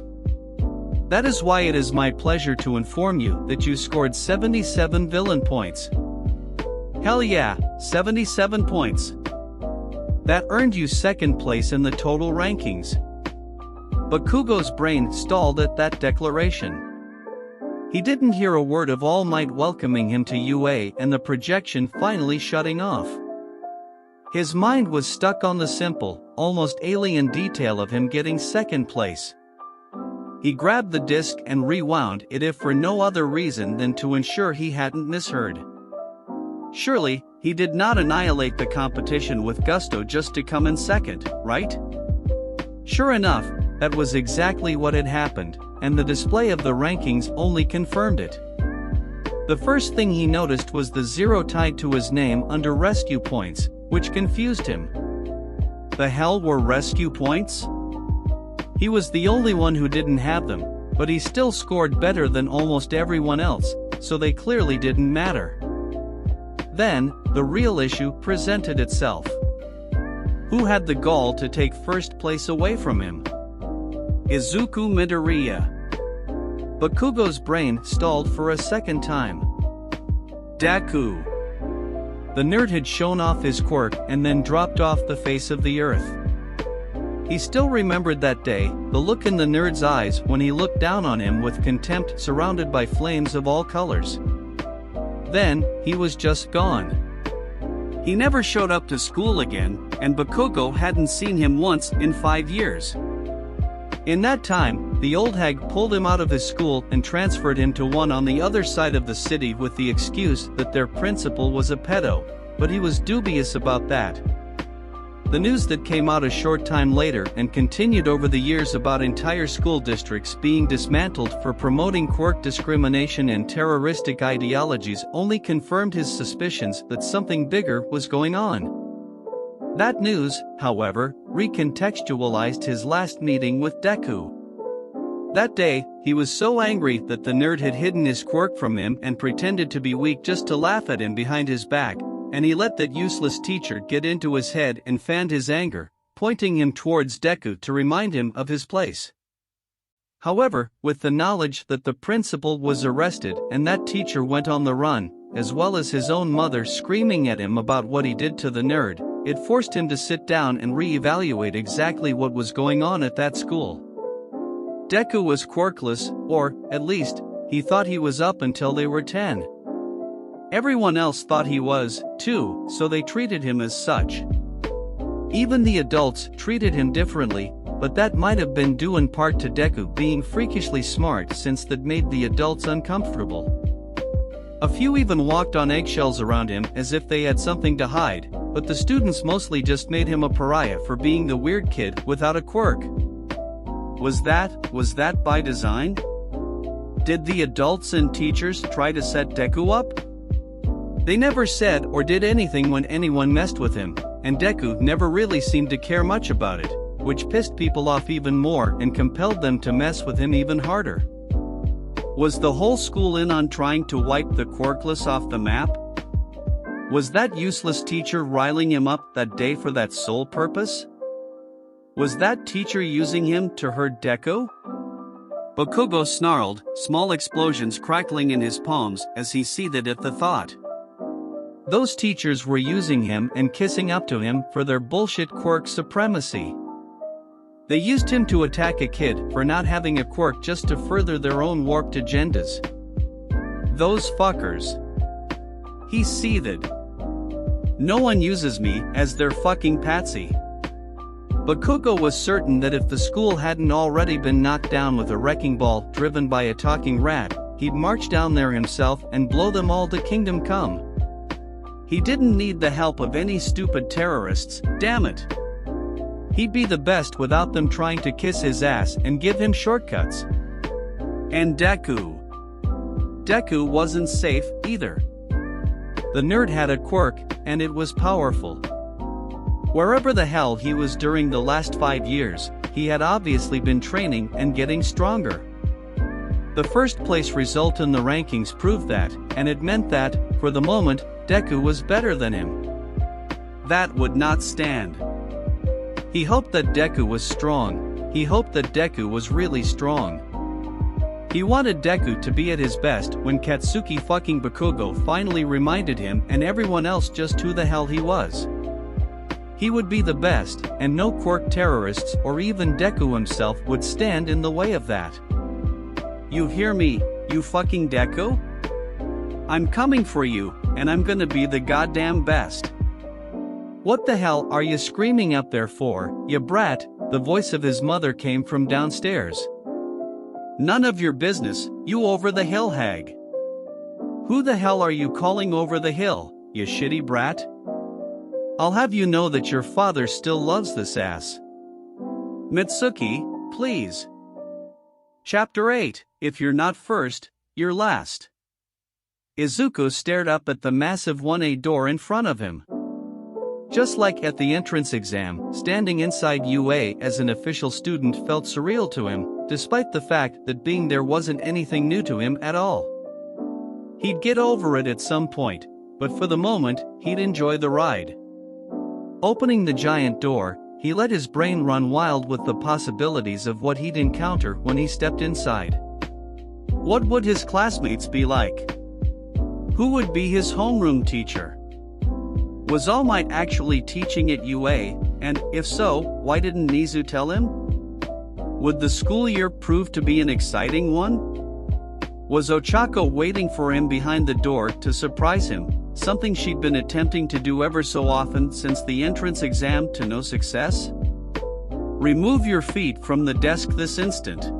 That is why it is my pleasure to inform you that you scored 77 villain points. Hell yeah, 77 points. That earned you second place in the total rankings. Bakugo's brain stalled at that declaration. He didn't hear a word of All Might welcoming him to UA and the projection finally shutting off. His mind was stuck on the simple, almost alien detail of him getting second place. He grabbed the disc and rewound it if for no other reason than to ensure he hadn't misheard. Surely, he did not annihilate the competition with gusto just to come in second, right? Sure enough, that was exactly what had happened, and the display of the rankings only confirmed it. The first thing he noticed was the 0 tied to his name under rescue points, which confused him. The hell were rescue points? He was the only one who didn't have them, but he still scored better than almost everyone else, so they clearly didn't matter. Then, the real issue presented itself. Who had the gall to take first place away from him? Izuku Midoriya. Bakugo's brain stalled for a second time. Deku. The nerd had shown off his quirk and then dropped off the face of the earth. He still remembered that day, the look in the nerd's eyes when he looked down on him with contempt surrounded by flames of all colors. Then, he was just gone. He never showed up to school again, and Bakugo hadn't seen him once in 5 years. In that time, the old hag pulled him out of his school and transferred him to one on the other side of the city with the excuse that their principal was a pedo, but he was dubious about that. The news that came out a short time later and continued over the years about entire school districts being dismantled for promoting quirk discrimination and terroristic ideologies only confirmed his suspicions that something bigger was going on. That news, however, recontextualized his last meeting with Deku. That day, he was so angry that the nerd had hidden his quirk from him and pretended to be weak just to laugh at him behind his back, and he let that useless teacher get into his head and fanned his anger, pointing him towards Deku to remind him of his place. However, with the knowledge that the principal was arrested and that teacher went on the run, as well as his own mother screaming at him about what he did to the nerd, it forced him to sit down and re-evaluate exactly what was going on at that school. Deku was quirkless, or, at least, he thought he was up until they were 10. Everyone else thought he was, too, so they treated him as such. Even the adults treated him differently, but that might have been due in part to Deku being freakishly smart since that made the adults uncomfortable. A few even walked on eggshells around him as if they had something to hide, but the students mostly just made him a pariah for being the weird kid without a quirk. Was that by design? Did the adults and teachers try to set Deku up? They never said or did anything when anyone messed with him, and Deku never really seemed to care much about it, which pissed people off even more and compelled them to mess with him even harder. Was the whole school in on trying to wipe the quirkless off the map? Was that useless teacher riling him up that day for that sole purpose? Was that teacher using him to hurt Deku? Bakugo snarled, small explosions crackling in his palms as he seethed at the thought. Those teachers were using him and kissing up to him for their bullshit quirk supremacy. They used him to attack a kid for not having a quirk just to further their own warped agendas. Those fuckers. He seethed. No one uses me as their fucking patsy. Bakugo was certain that if the school hadn't already been knocked down with a wrecking ball driven by a talking rat, he'd march down there himself and blow them all to kingdom come. He didn't need the help of any stupid terrorists, damn it. He'd be the best without them trying to kiss his ass and give him shortcuts. And Deku. Deku wasn't safe either. The nerd had a quirk, and it was powerful. Wherever the hell he was during the last 5 years, he had obviously been training and getting stronger. The first place result in the rankings proved that, and it meant that, for the moment, Deku was better than him. That would not stand. He hoped that Deku was strong. He hoped that Deku was really strong. He wanted Deku to be at his best when Katsuki fucking Bakugo finally reminded him and everyone else just who the hell he was. He would be the best, and no quirk terrorists or even Deku himself would stand in the way of that. You hear me, you fucking Deku? I'm coming for you, and I'm gonna be the goddamn best. What the hell are you screaming up there for, you brat? The voice of his mother came from downstairs. None of your business, you over the hill hag. Who the hell are you calling over the hill, you shitty brat? I'll have you know that your father still loves this ass. Mitsuki, please. Chapter 8, If you're not first, you're last. Izuku stared up at the massive 1A door in front of him. Just like at the entrance exam, standing inside UA as an official student felt surreal to him, despite the fact that being there wasn't anything new to him at all. He'd get over it at some point, but for the moment, he'd enjoy the ride. Opening the giant door, he let his brain run wild with the possibilities of what he'd encounter when he stepped inside. What would his classmates be like? Who would be his homeroom teacher? Was All Might actually teaching at UA, and if so, why didn't Nizu tell him? Would the school year prove to be an exciting one? Was Ochako waiting for him behind the door to surprise him, something she'd been attempting to do ever so often since the entrance exam to no success? Remove your feet from the desk this instant.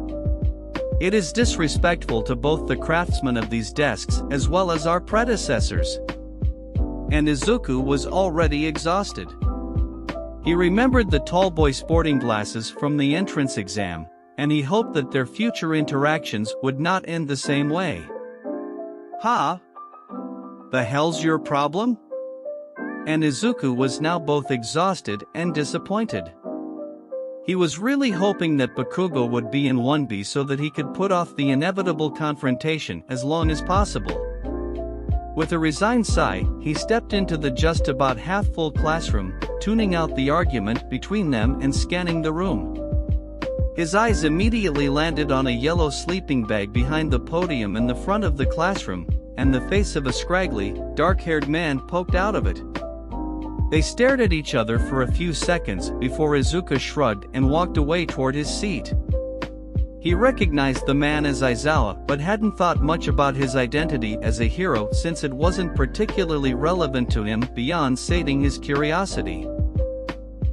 It is disrespectful to both the craftsmen of these desks as well as our predecessors. And Izuku was already exhausted. He remembered the tall boy sporting glasses from the entrance exam, and he hoped that their future interactions would not end the same way. Ha! The hell's your problem? And Izuku was now both exhausted and disappointed. He was really hoping that Bakugo would be in 1B so that he could put off the inevitable confrontation as long as possible. With a resigned sigh, he stepped into the just about half-full classroom, tuning out the argument between them and scanning the room. His eyes immediately landed on a yellow sleeping bag behind the podium in the front of the classroom, and the face of a scraggly, dark-haired man poked out of it. They stared at each other for a few seconds before Izuku shrugged and walked away toward his seat. He recognized the man as Aizawa but hadn't thought much about his identity as a hero since it wasn't particularly relevant to him beyond sating his curiosity.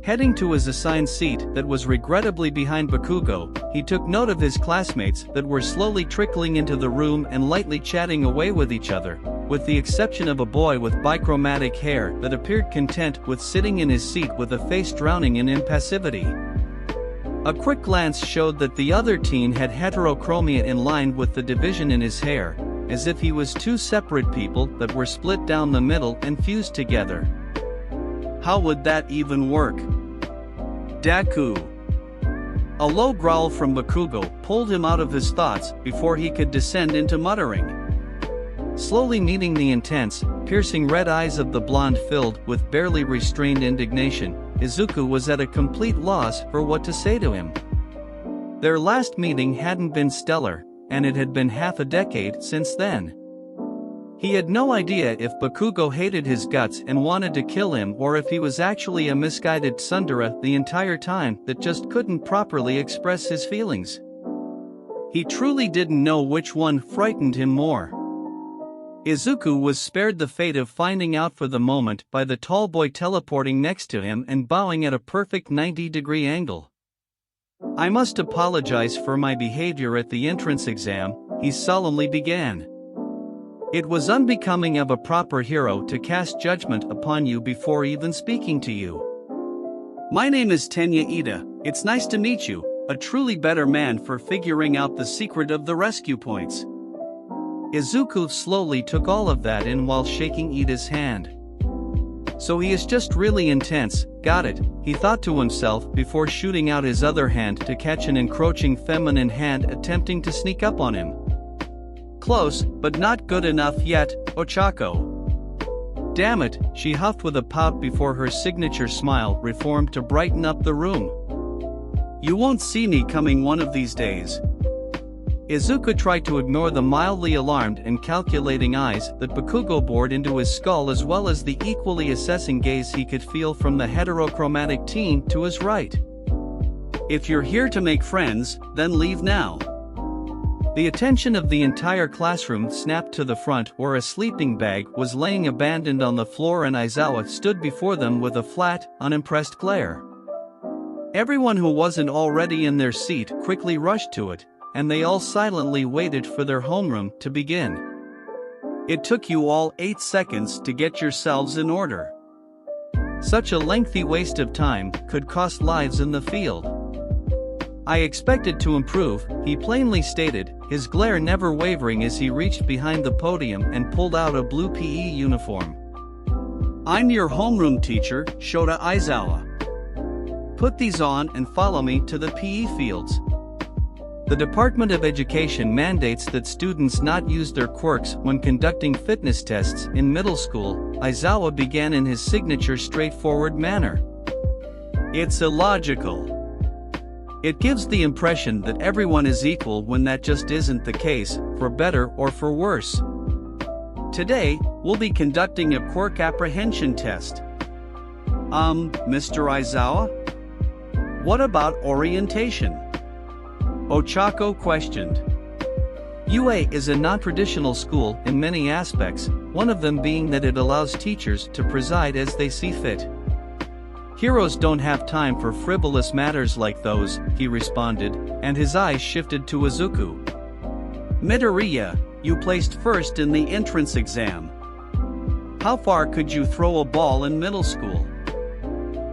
Heading to his assigned seat that was regrettably behind Bakugo, he took note of his classmates that were slowly trickling into the room and lightly chatting away with each other, with the exception of a boy with bichromatic hair that appeared content with sitting in his seat with a face drowning in impassivity. A quick glance showed that the other teen had heterochromia in line with the division in his hair, as if he was two separate people that were split down the middle and fused together. How would that even work? Deku. A low growl from Bakugo pulled him out of his thoughts before he could descend into muttering. Slowly meeting the intense, piercing red eyes of the blonde filled with barely restrained indignation, Izuku was at a complete loss for what to say to him. Their last meeting hadn't been stellar, and it had been half a decade since then. He had no idea if Bakugo hated his guts and wanted to kill him or if he was actually a misguided tsundere the entire time that just couldn't properly express his feelings. He truly didn't know which one frightened him more. Izuku was spared the fate of finding out for the moment by the tall boy teleporting next to him and bowing at a perfect 90-degree angle. "I must apologize for my behavior at the entrance exam," he solemnly began. "It was unbecoming of a proper hero to cast judgment upon you before even speaking to you. My name is Tenya Ida, it's nice to meet you, a truly better man for figuring out the secret of the rescue points." Izuku slowly took all of that in while shaking Ida's hand. So he is just really intense, got it, he thought to himself before shooting out his other hand to catch an encroaching feminine hand attempting to sneak up on him. Close, but not good enough yet, Ochako. Damn it, she huffed with a pout before her signature smile reformed to brighten up the room. You won't see me coming one of these days. Izuku tried to ignore the mildly alarmed and calculating eyes that Bakugo bored into his skull as well as the equally assessing gaze he could feel from the heterochromatic teen to his right. If you're here to make friends, then leave now. The attention of the entire classroom snapped to the front where a sleeping bag was laying abandoned on the floor and Aizawa stood before them with a flat, unimpressed glare. Everyone who wasn't already in their seat quickly rushed to it, and they all silently waited for their homeroom to begin. It took you all 8 seconds to get yourselves in order. Such a lengthy waste of time could cost lives in the field. I expected to improve, he plainly stated, his glare never wavering as he reached behind the podium and pulled out a blue PE uniform. I'm your homeroom teacher, Shota Aizawa. Put these on and follow me to the PE fields. The Department of Education mandates that students not use their quirks when conducting fitness tests in middle school, Aizawa began in his signature straightforward manner. It's illogical. It gives the impression that everyone is equal when that just isn't the case, for better or for worse. Today, we'll be conducting a quirk apprehension test. Mr. Aizawa? What about orientation? Ochako questioned. UA is a non-traditional school in many aspects, one of them being that it allows teachers to preside as they see fit. Heroes don't have time for frivolous matters like those, he responded, and his eyes shifted to Izuku. Midoriya, you placed first in the entrance exam. How far could you throw a ball in middle school?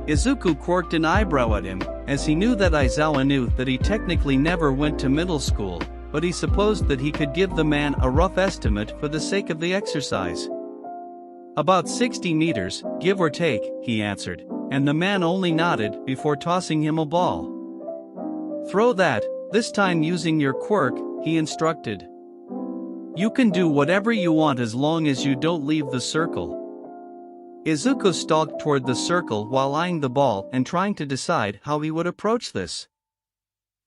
Izuku quirked an eyebrow at him, as he knew that Aizawa knew that he technically never went to middle school, but he supposed that he could give the man a rough estimate for the sake of the exercise. About 60 meters, give or take, he answered, and the man only nodded before tossing him a ball. Throw that, this time using your quirk, he instructed. You can do whatever you want as long as you don't leave the circle. Izuku stalked toward the circle while eyeing the ball and trying to decide how he would approach this.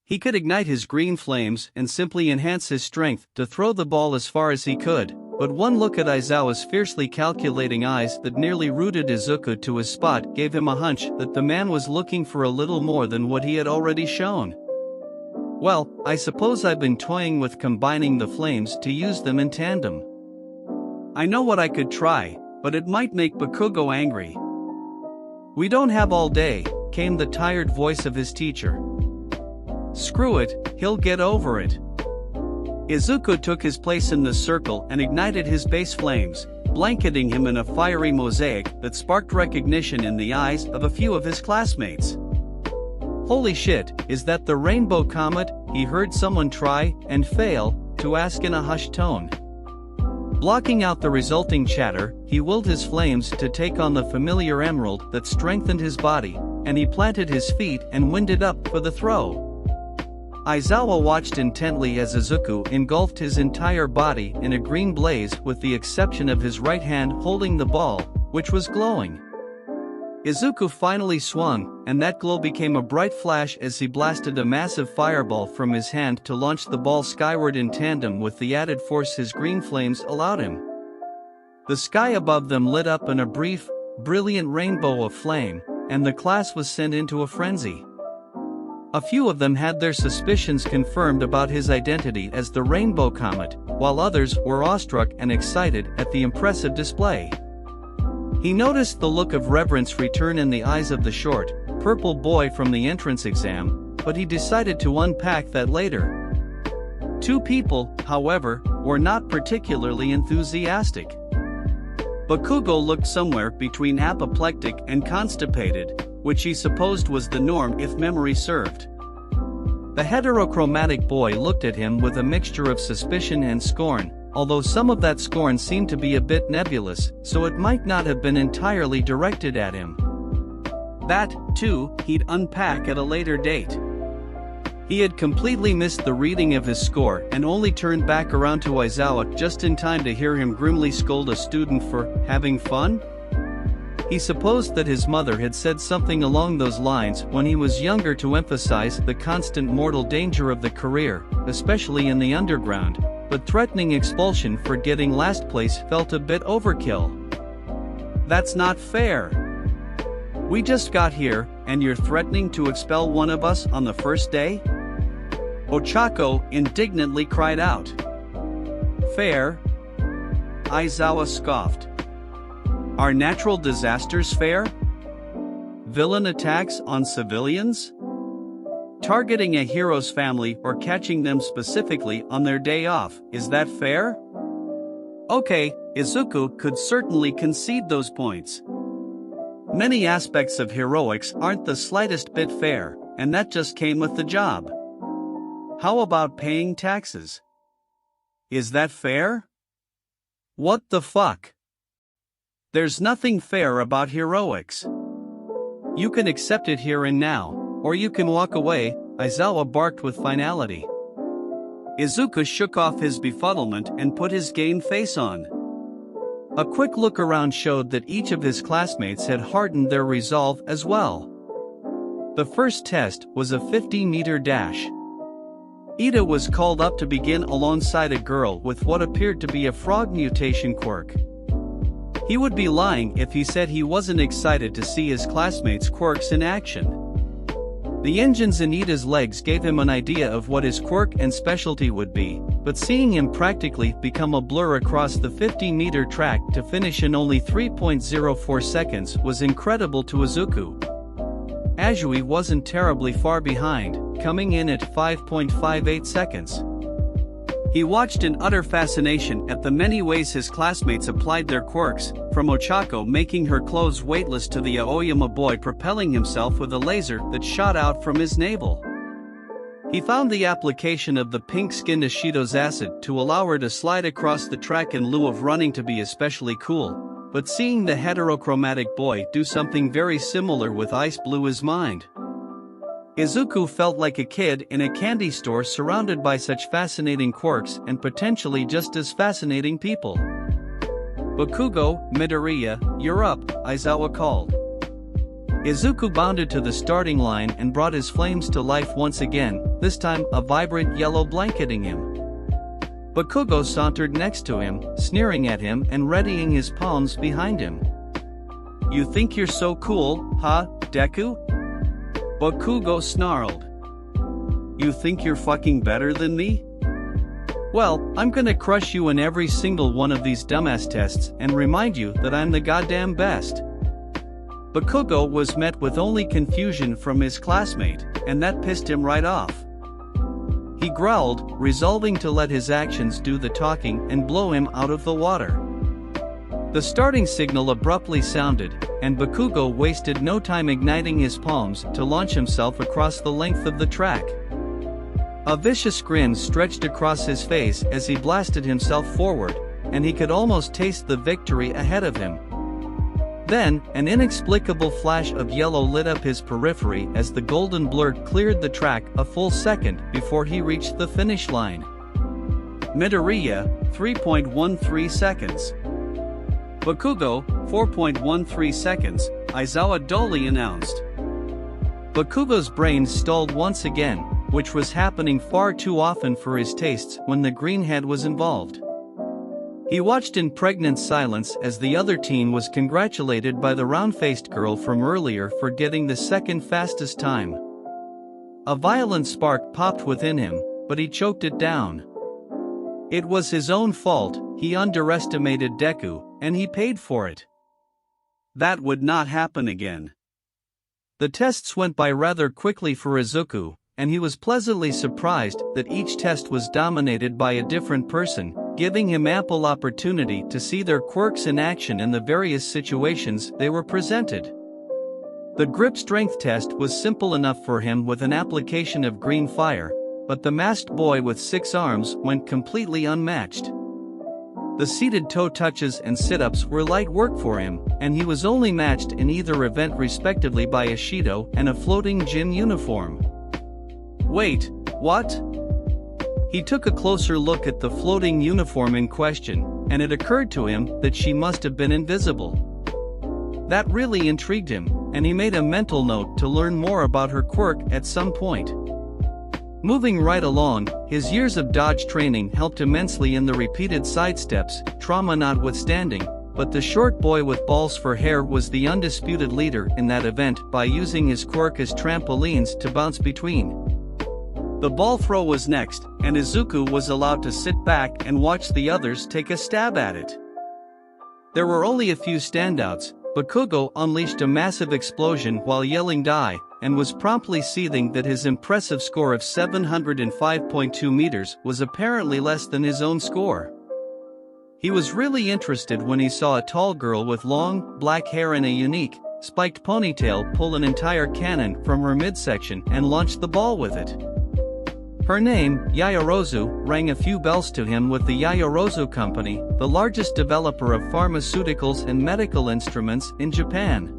He could ignite his green flames and simply enhance his strength to throw the ball as far as he could, but one look at Aizawa's fiercely calculating eyes that nearly rooted Izuku to his spot gave him a hunch that the man was looking for a little more than what he had already shown. Well, I suppose I've been toying with combining the flames to use them in tandem. I know what I could try, but it might make Bakugo angry. We don't have all day, came the tired voice of his teacher. Screw it, he'll get over it. Izuku took his place in the circle and ignited his base flames, blanketing him in a fiery mosaic that sparked recognition in the eyes of a few of his classmates. Holy shit, is that the rainbow comet? He heard someone try and fail to ask in a hushed tone. Blocking out the resulting chatter, he willed his flames to take on the familiar emerald that strengthened his body, and he planted his feet and winded up for the throw. Aizawa watched intently as Izuku engulfed his entire body in a green blaze with the exception of his right hand holding the ball, which was glowing. Izuku finally swung, and that glow became a bright flash as he blasted a massive fireball from his hand to launch the ball skyward in tandem with the added force his green flames allowed him. The sky above them lit up in a brief, brilliant rainbow of flame, and the class was sent into a frenzy. A few of them had their suspicions confirmed about his identity as the Rainbow Comet, while others were awestruck and excited at the impressive display. He noticed the look of reverence return in the eyes of the short, purple boy from the entrance exam, but he decided to unpack that later. Two people, however, were not particularly enthusiastic. Bakugo looked somewhere between apoplectic and constipated, which he supposed was the norm if memory served. The heterochromatic boy looked at him with a mixture of suspicion and scorn, although some of that scorn seemed to be a bit nebulous, so it might not have been entirely directed at him. That, too, he'd unpack at a later date. He had completely missed the reading of his score and only turned back around to Aizawa just in time to hear him grimly scold a student for having fun. He supposed that his mother had said something along those lines when he was younger to emphasize the constant mortal danger of the career, especially in the underground, but threatening expulsion for getting last place felt a bit overkill. That's not fair. We just got here, and you're threatening to expel one of us on the first day? Ochako indignantly cried out. Fair? Aizawa scoffed. Are natural disasters fair? Villain attacks on civilians? Targeting a hero's family or catching them specifically on their day off, is that fair? Okay, Izuku could certainly concede those points. Many aspects of heroics aren't the slightest bit fair, and that just came with the job. How about paying taxes? Is that fair? What the fuck? There's nothing fair about heroics. You can accept it here and now, or you can walk away, Aizawa barked with finality. Izuku shook off his befuddlement and put his game face on. A quick look around showed that each of his classmates had hardened their resolve as well. The first test was a 50-meter dash. Ida was called up to begin alongside a girl with what appeared to be a frog mutation quirk. He would be lying if he said he wasn't excited to see his classmates' quirks in action. The engines in Ida's legs gave him an idea of what his quirk and specialty would be, but seeing him practically become a blur across the 50-meter track to finish in only 3.04 seconds was incredible to Izuku. Azui wasn't terribly far behind, coming in at 5.58 seconds. He watched in utter fascination at the many ways his classmates applied their quirks, from Ochako making her clothes weightless to the Aoyama boy propelling himself with a laser that shot out from his navel. He found the application of the pink-skinned Ishido's acid to allow her to slide across the track in lieu of running to be especially cool, but seeing the heterochromatic boy do something very similar with ice blew his mind. Izuku felt like a kid in a candy store surrounded by such fascinating quirks and potentially just as fascinating people. "Bakugo, Midoriya, you're up," Aizawa called. Izuku bounded to the starting line and brought his flames to life once again, this time a vibrant yellow blanketing him. Bakugo sauntered next to him, sneering at him and readying his palms behind him. "You think you're so cool, huh, Deku?" Bakugo snarled. "You think you're fucking better than me? Well, I'm gonna crush you in every single one of these dumbass tests and remind you that I'm the goddamn best." Bakugo was met with only confusion from his classmate, and that pissed him right off. He growled, resolving to let his actions do the talking and blow him out of the water. The starting signal abruptly sounded, and Bakugo wasted no time igniting his palms to launch himself across the length of the track. A vicious grin stretched across his face as he blasted himself forward, and he could almost taste the victory ahead of him. Then, an inexplicable flash of yellow lit up his periphery as the golden blur cleared the track a full second before he reached the finish line. Midoriya, 3.13 seconds. Bakugo, 4.13 seconds, Aizawa dully announced. Bakugo's brain stalled once again, which was happening far too often for his tastes when the greenhead was involved. He watched in pregnant silence as the other teen was congratulated by the round-faced girl from earlier for getting the second fastest time. A violent spark popped within him, but he choked it down. It was his own fault, he underestimated Deku, and he paid for it. That would not happen again. The tests went by rather quickly for Izuku, and he was pleasantly surprised that each test was dominated by a different person, giving him ample opportunity to see their quirks in action in the various situations they were presented. The grip strength test was simple enough for him with an application of green fire, but the masked boy with 6 arms went completely unmatched. The seated toe touches and sit-ups were light work for him, and he was only matched in either event respectively by Ishido and a floating gym uniform. Wait, what? He took a closer look at the floating uniform in question, and it occurred to him that she must have been invisible. That really intrigued him, and he made a mental note to learn more about her quirk at some point. Moving right along, his years of dodge training helped immensely in the repeated sidesteps, trauma notwithstanding, but the short boy with balls for hair was the undisputed leader in that event by using his quirk as trampolines to bounce between. The ball throw was next, and Izuku was allowed to sit back and watch the others take a stab at it. There were only a few standouts. Bakugo unleashed a massive explosion while yelling "die," and was promptly seething that his impressive score of 705.2 meters was apparently less than his own score. He was really interested when he saw a tall girl with long, black hair and a unique, spiked ponytail pull an entire cannon from her midsection and launch the ball with it. Her name, Yayorozu, rang a few bells to him with the Yayorozu Company, the largest developer of pharmaceuticals and medical instruments in Japan.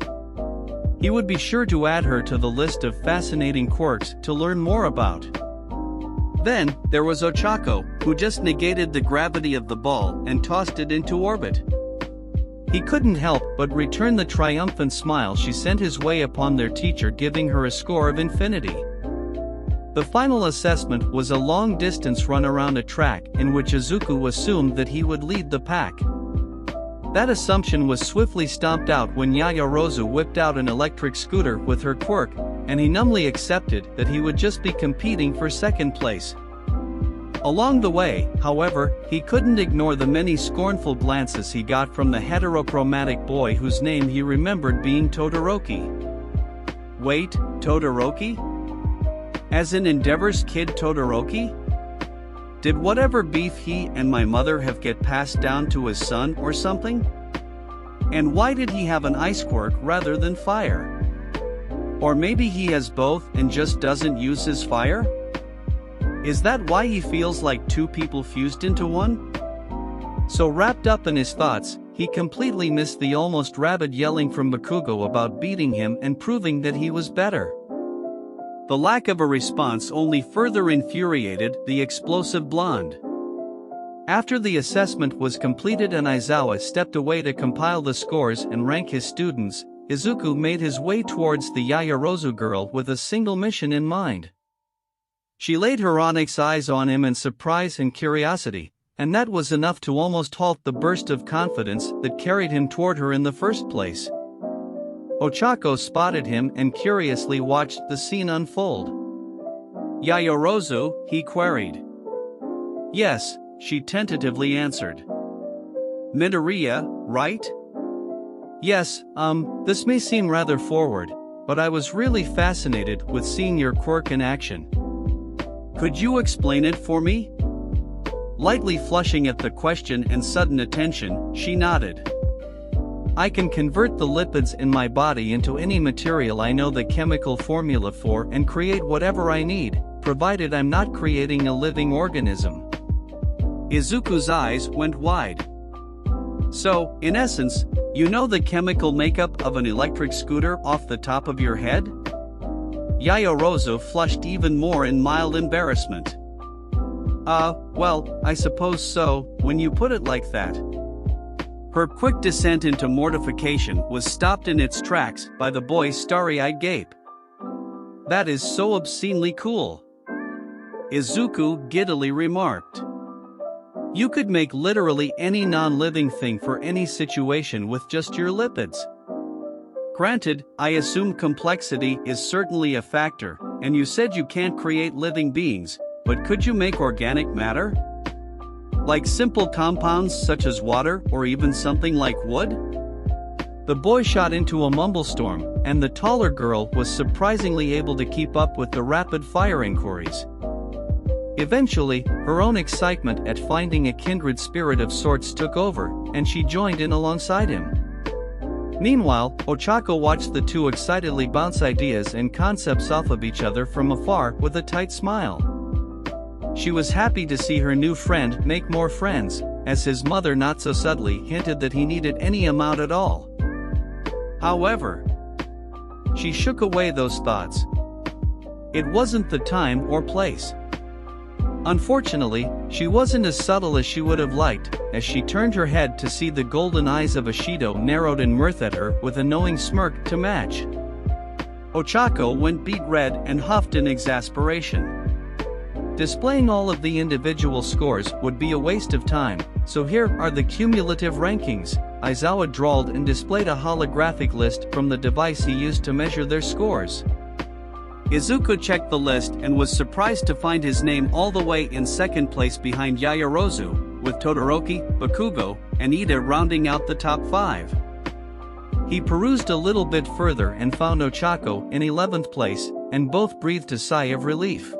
He would be sure to add her to the list of fascinating quirks to learn more about. Then, there was Ochako, who just negated the gravity of the ball and tossed it into orbit. He couldn't help but return the triumphant smile she sent his way upon their teacher, giving her a score of infinity. The final assessment was a long-distance run around a track in which Izuku assumed that he would lead the pack. That assumption was swiftly stomped out when Yaoyorozu whipped out an electric scooter with her Quirk, and he numbly accepted that he would just be competing for second place. Along the way, however, he couldn't ignore the many scornful glances he got from the heterochromatic boy whose name he remembered being Todoroki. Wait, Todoroki? As in Endeavor's kid Todoroki? Did whatever beef he and my mother have get passed down to his son or something? And why did he have an ice quirk rather than fire? Or maybe he has both and just doesn't use his fire? Is that why he feels like two people fused into one? So wrapped up in his thoughts, he completely missed the almost rabid yelling from Bakugo about beating him and proving that he was better. The lack of a response only further infuriated the explosive blonde. After the assessment was completed and Aizawa stepped away to compile the scores and rank his students, Izuku made his way towards the Yaoyorozu girl with a single mission in mind. She laid her onyx eyes on him in surprise and curiosity, and that was enough to almost halt the burst of confidence that carried him toward her in the first place. Ochako spotted him and curiously watched the scene unfold. "Yaoyorozu?" he queried. "Yes," she tentatively answered. "Midoriya, right?" "Yes, this may seem rather forward, but I was really fascinated with seeing your quirk in action. Could you explain it for me?" Lightly flushing at the question and sudden attention, she nodded. "I can convert the lipids in my body into any material I know the chemical formula for and create whatever I need, provided I'm not creating a living organism." Izuku's eyes went wide. "So, in essence, you know the chemical makeup of an electric scooter off the top of your head?" Yaoyorozu flushed even more in mild embarrassment. Well, I suppose so, when you put it like that." Her quick descent into mortification was stopped in its tracks by the boy's starry-eyed gape. "That is so obscenely cool," Izuku giddily remarked. "You could make literally any non-living thing for any situation with just your lipids." Granted, I assume complexity is certainly a factor, and you said you can't create living beings, but could you make organic matter? Like simple compounds such as water or even something like wood? The boy shot into a mumblestorm, and the taller girl was surprisingly able to keep up with the rapid-fire inquiries. Eventually, her own excitement at finding a kindred spirit of sorts took over, and she joined in alongside him. Meanwhile, Ochako watched the two excitedly bounce ideas and concepts off of each other from afar with a tight smile. She was happy to see her new friend make more friends, as his mother not so subtly hinted that he needed any amount at all. However, she shook away those thoughts. It wasn't the time or place. Unfortunately, she wasn't as subtle as she would have liked, as she turned her head to see the golden eyes of Ishido narrowed in mirth at her with a knowing smirk to match. Ochako went beet red and huffed in exasperation. Displaying all of the individual scores would be a waste of time, so here are the cumulative rankings, Aizawa drawled and displayed a holographic list from the device he used to measure their scores. Izuku checked the list and was surprised to find his name all the way in second place behind Yaoyorozu, with Todoroki, Bakugo, and Ida rounding out the top 5. He perused a little bit further and found Ochako in 11th place, and both breathed a sigh of relief.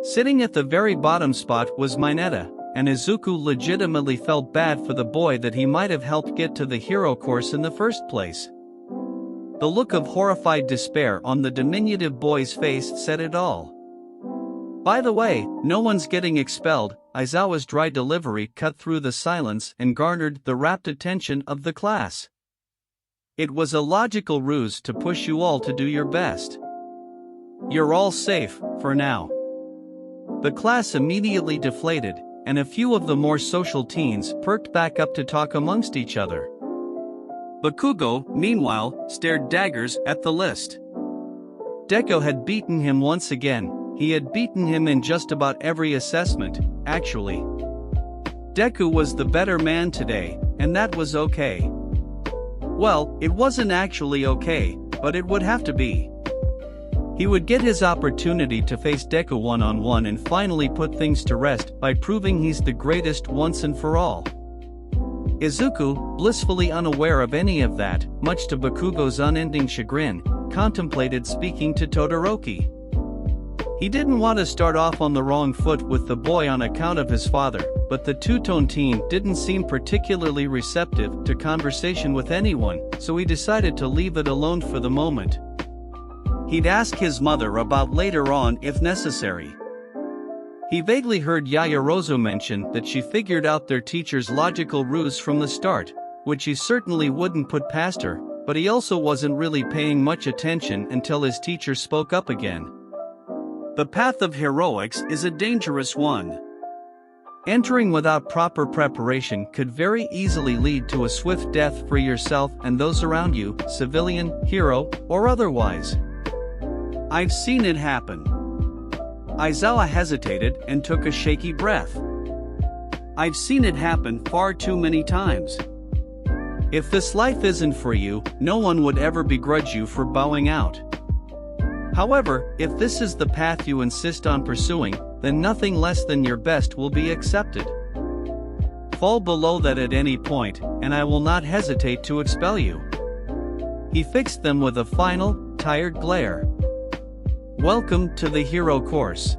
Sitting at the very bottom spot was Mineta, and Izuku legitimately felt bad for the boy that he might have helped get to the hero course in the first place. The look of horrified despair on the diminutive boy's face said it all. "By the way, no one's getting expelled," Aizawa's dry delivery cut through the silence and garnered the rapt attention of the class. "It was a logical ruse to push you all to do your best. You're all safe, for now." The class immediately deflated, and a few of the more social teens perked back up to talk amongst each other. Bakugo, meanwhile, stared daggers at the list. Deku had beaten him once again. He had beaten him in just about every assessment, actually. Deku was the better man today, and that was okay. Well, it wasn't actually okay, but it would have to be. He would get his opportunity to face Deku one-on-one and finally put things to rest by proving he's the greatest once and for all. Izuku, blissfully unaware of any of that, much to Bakugo's unending chagrin, contemplated speaking to Todoroki. He didn't want to start off on the wrong foot with the boy on account of his father, but the two-tone teen didn't seem particularly receptive to conversation with anyone, so he decided to leave it alone for the moment. He'd ask his mother about later on if necessary. He vaguely heard Yaoyorozu mention that she figured out their teacher's logical ruse from the start, which he certainly wouldn't put past her, but he also wasn't really paying much attention until his teacher spoke up again. The path of heroics is a dangerous one. Entering without proper preparation could very easily lead to a swift death for yourself and those around you, civilian, hero, or otherwise. I've seen it happen. Aizawa hesitated and took a shaky breath. I've seen it happen far too many times. If this life isn't for you, no one would ever begrudge you for bowing out. However, if this is the path you insist on pursuing, then nothing less than your best will be accepted. Fall below that at any point, and I will not hesitate to expel you. He fixed them with a final, tired glare. Welcome to the hero course.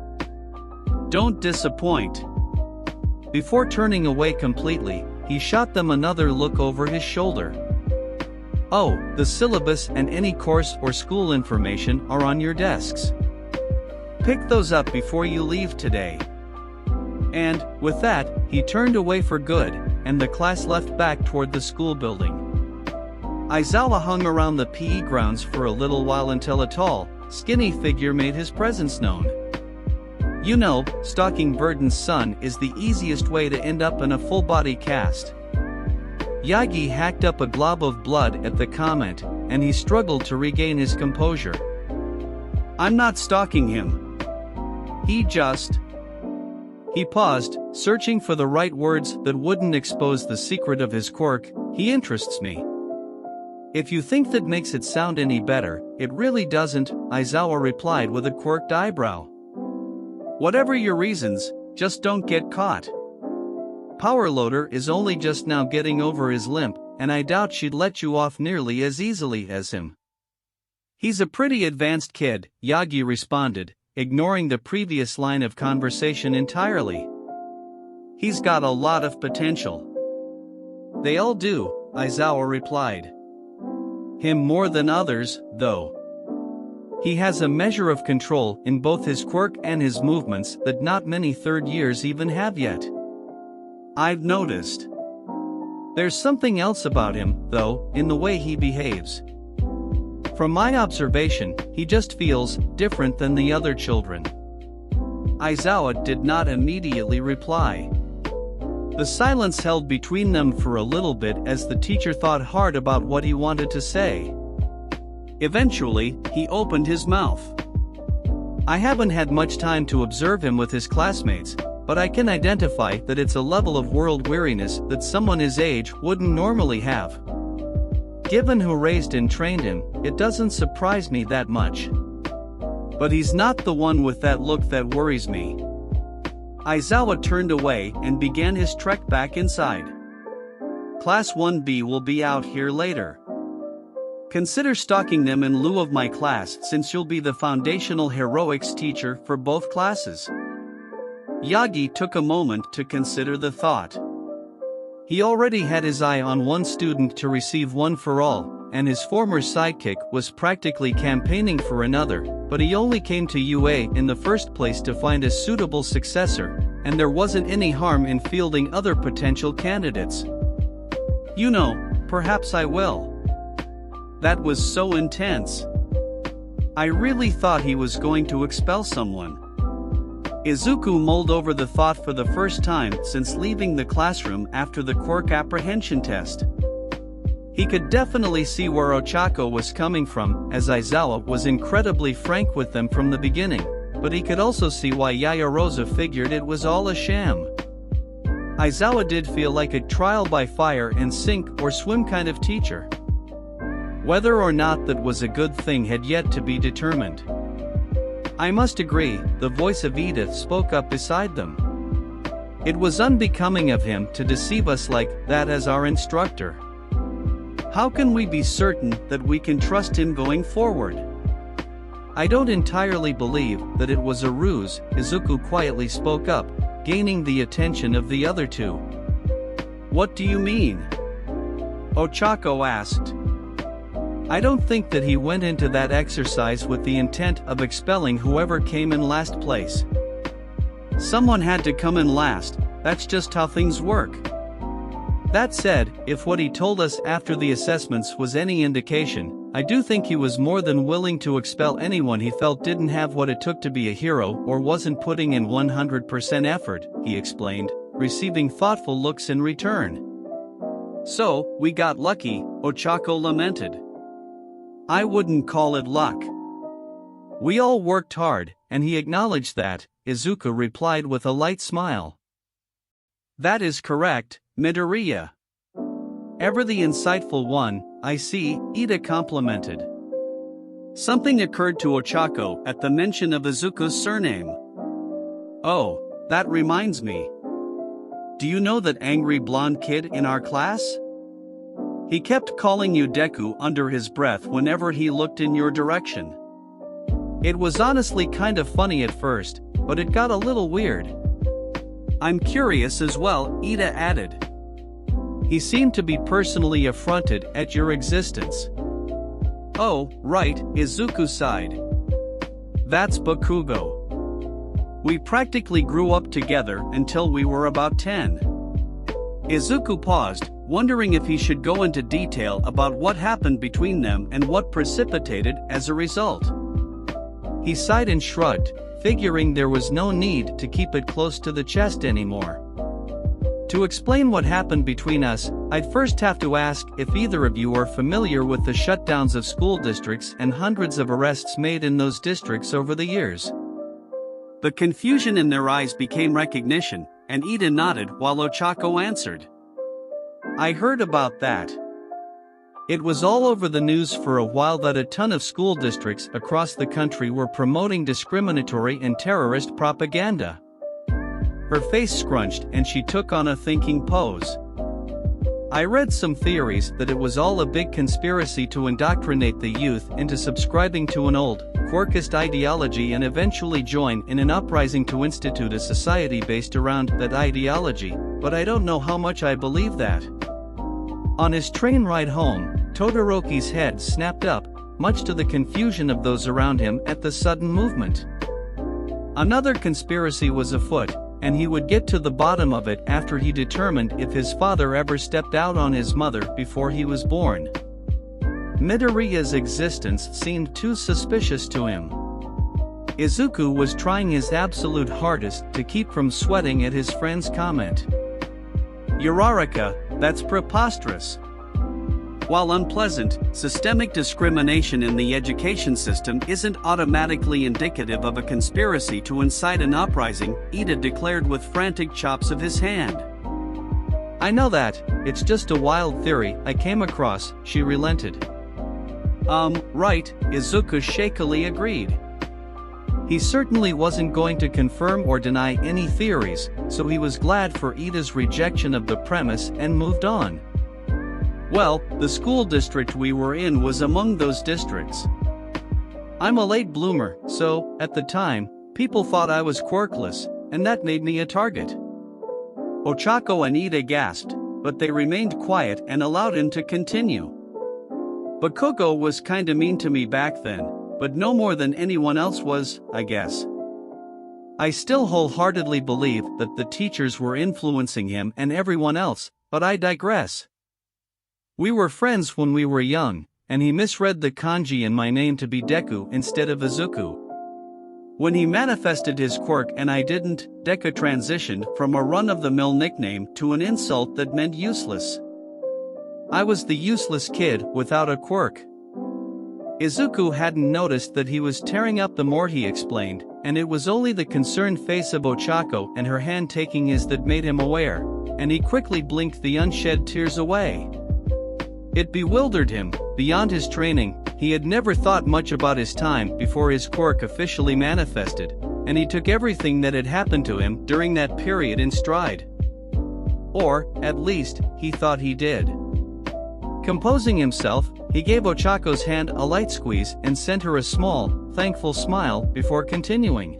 Don't disappoint. Before turning away completely, he shot them another look over his shoulder. Oh, the syllabus and any course or school information are on your desks. Pick those up before you leave today. And, with that, he turned away for good, and the class left back toward the school building. Aizawa hung around the PE grounds for a little while until a tall, skinny figure made his presence known. You know, stalking Burden's son is the easiest way to end up in a full-body cast. Yagi hacked up a glob of blood at the comment, and he struggled to regain his composure. I'm not stalking him. He paused, searching for the right words that wouldn't expose the secret of his quirk. He interests me. If you think that makes it sound any better, it really doesn't, Aizawa replied with a quirked eyebrow. Whatever your reasons, just don't get caught. Powerloader is only just now getting over his limp, and I doubt she'd let you off nearly as easily as him. He's a pretty advanced kid, Yagi responded, ignoring the previous line of conversation entirely. He's got a lot of potential. They all do, Aizawa replied. Him more than others, though. He has a measure of control in both his quirk and his movements that not many third years even have yet. I've noticed. There's something else about him, though, in the way he behaves. From my observation, he just feels different than the other children. Aizawa did not immediately reply. The silence held between them for a little bit as the teacher thought hard about what he wanted to say. Eventually, he opened his mouth. I haven't had much time to observe him with his classmates, but I can identify that it's a level of world weariness that someone his age wouldn't normally have. Given who raised and trained him, it doesn't surprise me that much. But he's not the one with that look that worries me. Aizawa turned away and began his trek back inside. Class 1B will be out here later. Consider stalking them in lieu of my class since you'll be the foundational heroics teacher for both classes. Yagi took a moment to consider the thought. He already had his eye on one student to receive one for all, and his former sidekick was practically campaigning for another, but he only came to UA in the first place to find a suitable successor, and there wasn't any harm in fielding other potential candidates. You know, perhaps I will. That was so intense. I really thought he was going to expel someone. Izuku mulled over the thought for the first time since leaving the classroom after the Quirk apprehension test. He could definitely see where Ochako was coming from, as Aizawa was incredibly frank with them from the beginning, but he could also see why Yayarosa figured it was all a sham. Aizawa did feel like a trial by fire and sink or swim kind of teacher. Whether or not that was a good thing had yet to be determined. I must agree, the voice of Edith spoke up beside them. It was unbecoming of him to deceive us like that as our instructor. How can we be certain that we can trust him going forward? I don't entirely believe that it was a ruse, Izuku quietly spoke up, gaining the attention of the other two. What do you mean? Ochako asked. I don't think that he went into that exercise with the intent of expelling whoever came in last place. Someone had to come in last, that's just how things work. That said, if what he told us after the assessments was any indication, I do think he was more than willing to expel anyone he felt didn't have what it took to be a hero or wasn't putting in 100% effort, he explained, receiving thoughtful looks in return. So, we got lucky, Ochako lamented. I wouldn't call it luck. We all worked hard, and he acknowledged that, Izuku replied with a light smile. That is correct, Midoriya. Ever the insightful one, I see, Ida complimented. Something occurred to Ochako at the mention of Izuku's surname. Oh, that reminds me. Do you know that angry blonde kid in our class? He kept calling you Deku under his breath whenever he looked in your direction. It was honestly kind of funny at first, but it got a little weird. I'm curious as well, Ida added. He seemed to be personally affronted at your existence. Oh, right, Izuku sighed. That's Bakugo. We practically grew up together until we were about 10. Izuku paused, wondering if he should go into detail about what happened between them and what precipitated as a result. He sighed and shrugged, figuring there was no need to keep it close to the chest anymore. To explain what happened between us, I'd first have to ask if either of you are familiar with the shutdowns of school districts and hundreds of arrests made in those districts over the years. The confusion in their eyes became recognition, and Ida nodded while Ochako answered. I heard about that. It was all over the news for a while that a ton of school districts across the country were promoting discriminatory and terrorist propaganda. Her face scrunched and she took on a thinking pose. I read some theories that it was all a big conspiracy to indoctrinate the youth into subscribing to an old, Quirkist ideology and eventually join in an uprising to institute a society based around that ideology, but I don't know how much I believe that. On his train ride home, Todoroki's head snapped up, much to the confusion of those around him at the sudden movement. Another conspiracy was afoot, and he would get to the bottom of it after he determined if his father ever stepped out on his mother before he was born. Midoriya's existence seemed too suspicious to him. Izuku was trying his absolute hardest to keep from sweating at his friend's comment. Uraraka, that's preposterous. While unpleasant, systemic discrimination in the education system isn't automatically indicative of a conspiracy to incite an uprising, Ida declared with frantic chops of his hand. I know that, it's just a wild theory I came across, she relented. Right, Izuku shakily agreed. He certainly wasn't going to confirm or deny any theories, so he was glad for Ida's rejection of the premise and moved on. Well, the school district we were in was among those districts. I'm a late bloomer, so, at the time, people thought I was quirkless, and that made me a target. Ochako and Ida gasped, but they remained quiet and allowed him to continue. Bakugo was kinda mean to me back then, but no more than anyone else was, I guess. I still wholeheartedly believe that the teachers were influencing him and everyone else, but I digress. We were friends when we were young, and he misread the kanji in my name to be Deku instead of Izuku. When he manifested his quirk and I didn't, Deku transitioned from a run-of-the-mill nickname to an insult that meant useless. I was the useless kid without a quirk. Izuku hadn't noticed that he was tearing up the more he explained, and it was only the concerned face of Ochako and her hand taking his that made him aware, and he quickly blinked the unshed tears away. It bewildered him. Beyond his training, he had never thought much about his time before his quirk officially manifested, and he took everything that had happened to him during that period in stride. Or, at least, he thought he did. Composing himself, he gave Ochako's hand a light squeeze and sent her a small, thankful smile before continuing.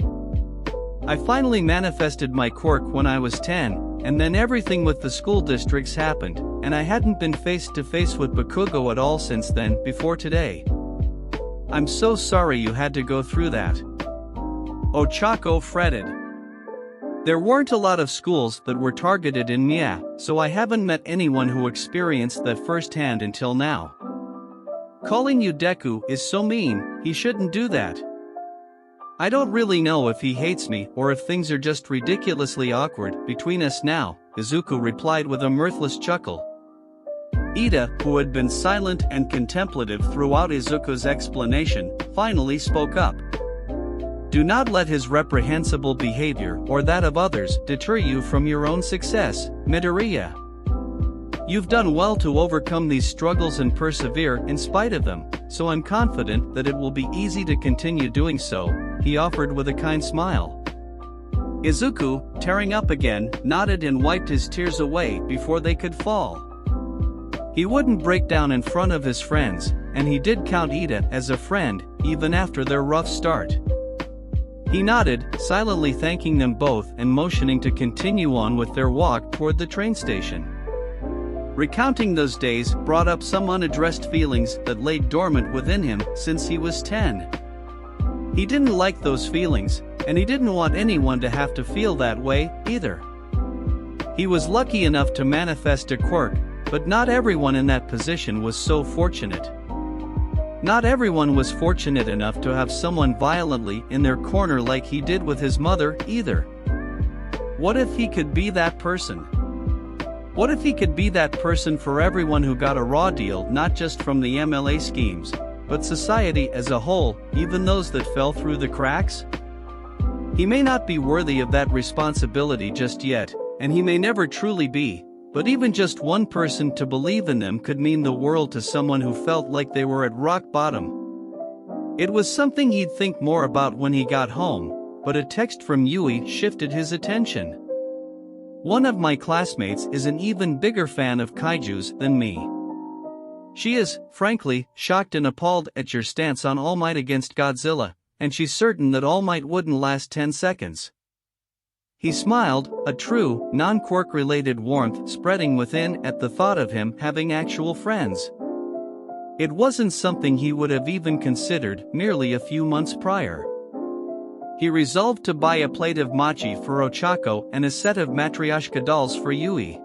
I finally manifested my quirk when I was 10, and then everything with the school districts happened, and I hadn't been face to face with Bakugo at all since then before today. I'm so sorry you had to go through that. Ochako fretted. There weren't a lot of schools that were targeted in Mia, so I haven't met anyone who experienced that firsthand until now. Calling you Deku is so mean, he shouldn't do that. I don't really know if he hates me or if things are just ridiculously awkward between us now, Izuku replied with a mirthless chuckle. Ida, who had been silent and contemplative throughout Izuku's explanation, finally spoke up. Do not let his reprehensible behavior or that of others deter you from your own success, Midoriya. You've done well to overcome these struggles and persevere in spite of them, so I'm confident that it will be easy to continue doing so, he offered with a kind smile. Izuku, tearing up again, nodded and wiped his tears away before they could fall. He wouldn't break down in front of his friends, and he did count Ida as a friend, even after their rough start. He nodded, silently thanking them both and motioning to continue on with their walk toward the train station. Recounting those days brought up some unaddressed feelings that lay dormant within him since he was 10. He didn't like those feelings, and he didn't want anyone to have to feel that way, either. He was lucky enough to manifest a quirk, but not everyone in that position was so fortunate. Not everyone was fortunate enough to have someone violently in their corner like he did with his mother, either. What if he could be that person? What if he could be that person for everyone who got a raw deal, not just from the MLA schemes, but society as a whole, even those that fell through the cracks? He may not be worthy of that responsibility just yet, and he may never truly be, but even just one person to believe in them could mean the world to someone who felt like they were at rock bottom. It was something he'd think more about when he got home, but a text from Yui shifted his attention. One of my classmates is an even bigger fan of kaijus than me. She is, frankly, shocked and appalled at your stance on All Might against Godzilla, and she's certain that All Might wouldn't last 10 seconds. He smiled, a true, non-quirk-related warmth spreading within at the thought of him having actual friends. It wasn't something he would have even considered merely a few months prior. He resolved to buy a plate of mochi for Ochako and a set of Matryoshka dolls for Yui.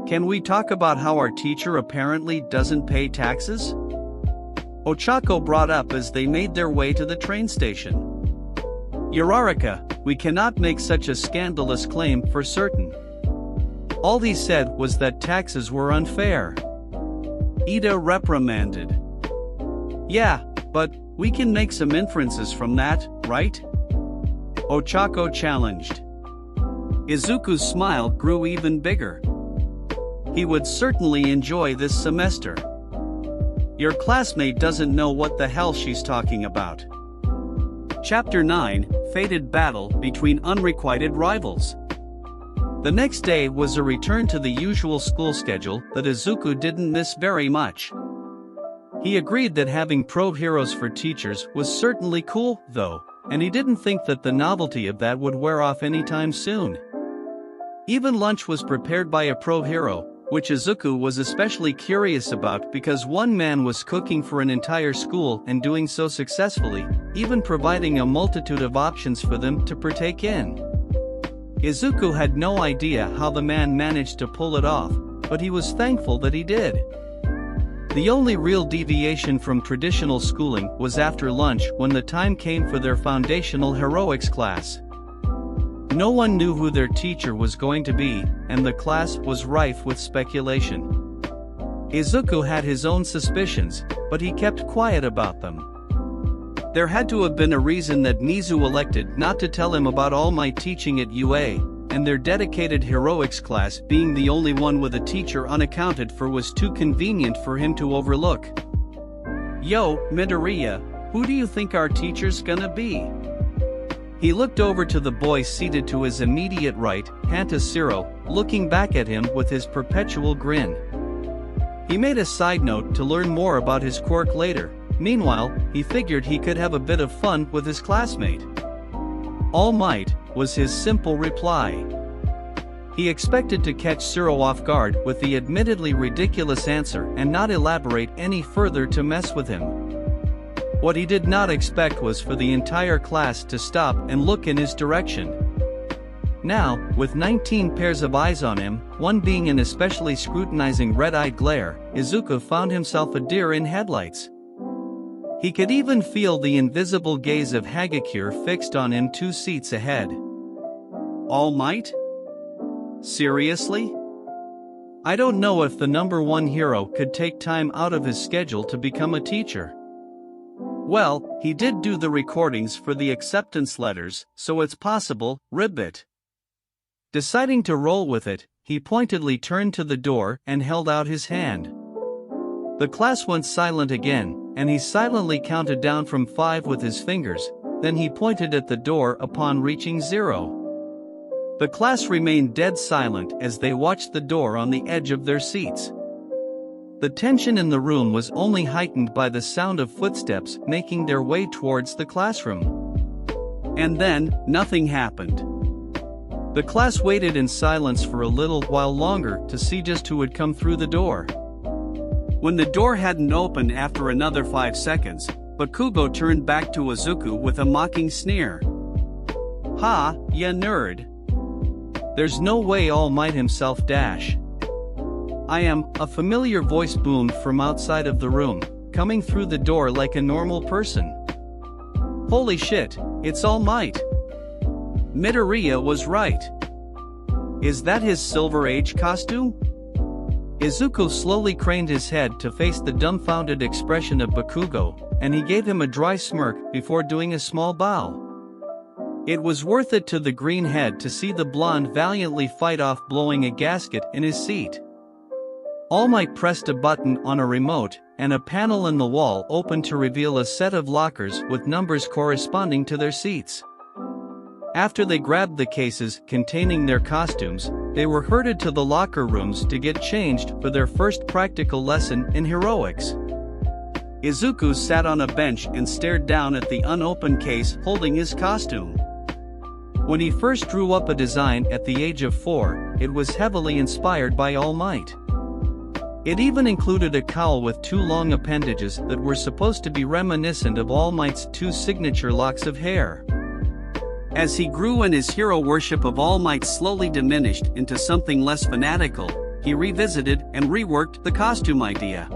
Can we talk about how our teacher apparently doesn't pay taxes? Ochako brought up as they made their way to the train station. Uraraka, we cannot make such a scandalous claim for certain. All he said was that taxes were unfair. Ida reprimanded. Yeah, but we can make some inferences from that, right? Ochako challenged. Izuku's smile grew even bigger. He would certainly enjoy this semester. Your classmate doesn't know what the hell she's talking about. Chapter 9, Fated Battle Between Unrequited Rivals. The next day was a return to the usual school schedule that Izuku didn't miss very much. He agreed that having pro heroes for teachers was certainly cool, though, and he didn't think that the novelty of that would wear off anytime soon. Even lunch was prepared by a pro hero, which Izuku was especially curious about because one man was cooking for an entire school and doing so successfully, even providing a multitude of options for them to partake in. Izuku had no idea how the man managed to pull it off, but he was thankful that he did. The only real deviation from traditional schooling was after lunch when the time came for their foundational heroics class. No one knew who their teacher was going to be, and the class was rife with speculation. Izuku had his own suspicions, but he kept quiet about them. There had to have been a reason that Mizu elected not to tell him about All Might teaching at UA, and their dedicated heroics class being the only one with a teacher unaccounted for was too convenient for him to overlook. "Yo, Midoriya, who do you think our teacher's gonna be?" He looked over to the boy seated to his immediate right, Hantashiro, looking back at him with his perpetual grin. He made a side note to learn more about his quirk later. Meanwhile, he figured he could have a bit of fun with his classmate. "All Might," was his simple reply. He expected to catch Shiro off guard with the admittedly ridiculous answer and not elaborate any further to mess with him. What he did not expect was for the entire class to stop and look in his direction. Now, with 19 pairs of eyes on him, one being an especially scrutinizing red-eyed glare, Izuku found himself a deer in headlights. He could even feel the invisible gaze of Hagakure fixed on him 2 seats ahead. All Might? Seriously? I don't know if the number 1 hero could take time out of his schedule to become a teacher. Well, he did do the recordings for the acceptance letters, so it's possible, ribbit. Deciding to roll with it, he pointedly turned to the door and held out his hand. The class went silent again, and he silently counted down from 5 with his fingers, then he pointed at the door upon reaching 0. The class remained dead silent as they watched the door on the edge of their seats. The tension in the room was only heightened by the sound of footsteps making their way towards the classroom. And then, nothing happened. The class waited in silence for a little while longer to see just who would come through the door. When the door hadn't opened after another 5 seconds, Bakugo turned back to Izuku with a mocking sneer. "Ha, ya nerd. There's no way All Might himself dash." "I am," a familiar voice boomed from outside of the room, coming through the door like a normal person. "Holy shit, it's All Might." Midoriya was right. Is that his Silver Age costume? Izuku slowly craned his head to face the dumbfounded expression of Bakugo, and he gave him a dry smirk before doing a small bow. It was worth it to the green head to see the blonde valiantly fight off blowing a gasket in his seat. All Might pressed a button on a remote, and a panel in the wall opened to reveal a set of lockers with numbers corresponding to their seats. After they grabbed the cases containing their costumes, they were herded to the locker rooms to get changed for their first practical lesson in heroics. Izuku sat on a bench and stared down at the unopened case holding his costume. When he first drew up a design at the age of 4, it was heavily inspired by All Might. It even included a cowl with 2 long appendages that were supposed to be reminiscent of All Might's 2 signature locks of hair. As he grew and his hero worship of All Might slowly diminished into something less fanatical, he revisited and reworked the costume idea.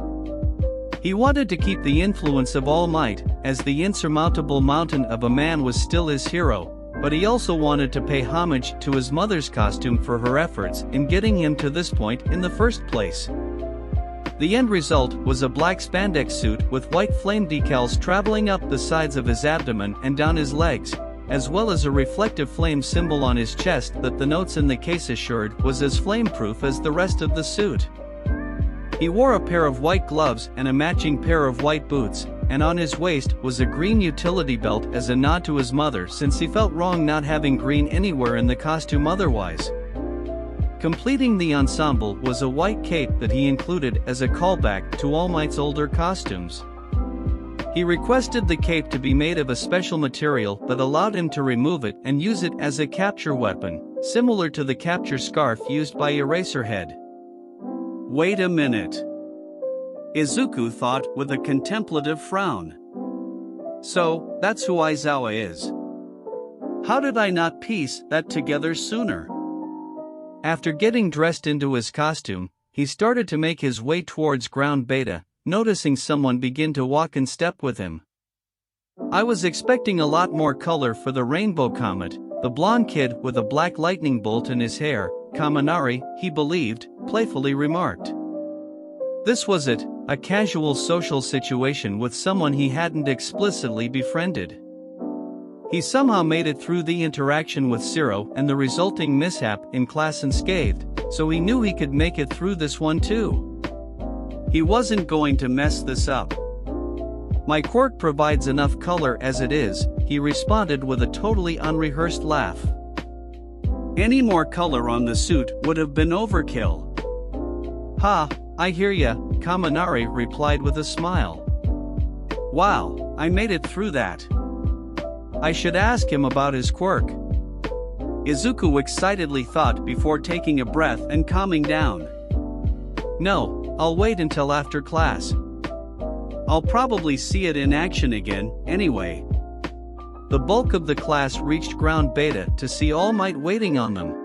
He wanted to keep the influence of All Might, as the insurmountable mountain of a man was still his hero, but he also wanted to pay homage to his mother's costume for her efforts in getting him to this point in the first place. The end result was a black spandex suit with white flame decals traveling up the sides of his abdomen and down his legs, as well as a reflective flame symbol on his chest that the notes in the case assured was as flame-proof as the rest of the suit. He wore a pair of white gloves and a matching pair of white boots, and on his waist was a green utility belt as a nod to his mother since he felt wrong not having green anywhere in the costume otherwise. Completing the ensemble was a white cape that he included as a callback to All Might's older costumes. He requested the cape to be made of a special material that allowed him to remove it and use it as a capture weapon, similar to the capture scarf used by Eraserhead. Wait a minute. Izuku thought with a contemplative frown. So, that's who Aizawa is. How did I not piece that together sooner? After getting dressed into his costume, he started to make his way towards Ground Beta, noticing someone begin to walk in step with him. I was expecting a lot more color for the rainbow comet, the blonde kid with a black lightning bolt in his hair, Kaminari, he believed, playfully remarked. This was it, a casual social situation with someone he hadn't explicitly befriended. He somehow made it through the interaction with Zero and the resulting mishap in class unscathed, so he knew he could make it through this one too. He wasn't going to mess this up. My quirk provides enough color as it is, he responded with a totally unrehearsed laugh. Any more color on the suit would have been overkill. Ha, I hear ya, Kaminari replied with a smile. Wow, I made it through that. I should ask him about his quirk. Izuku excitedly thought before taking a breath and calming down. No, I'll wait until after class. I'll probably see it in action again, anyway. The bulk of the class reached ground beta to see All Might waiting on them.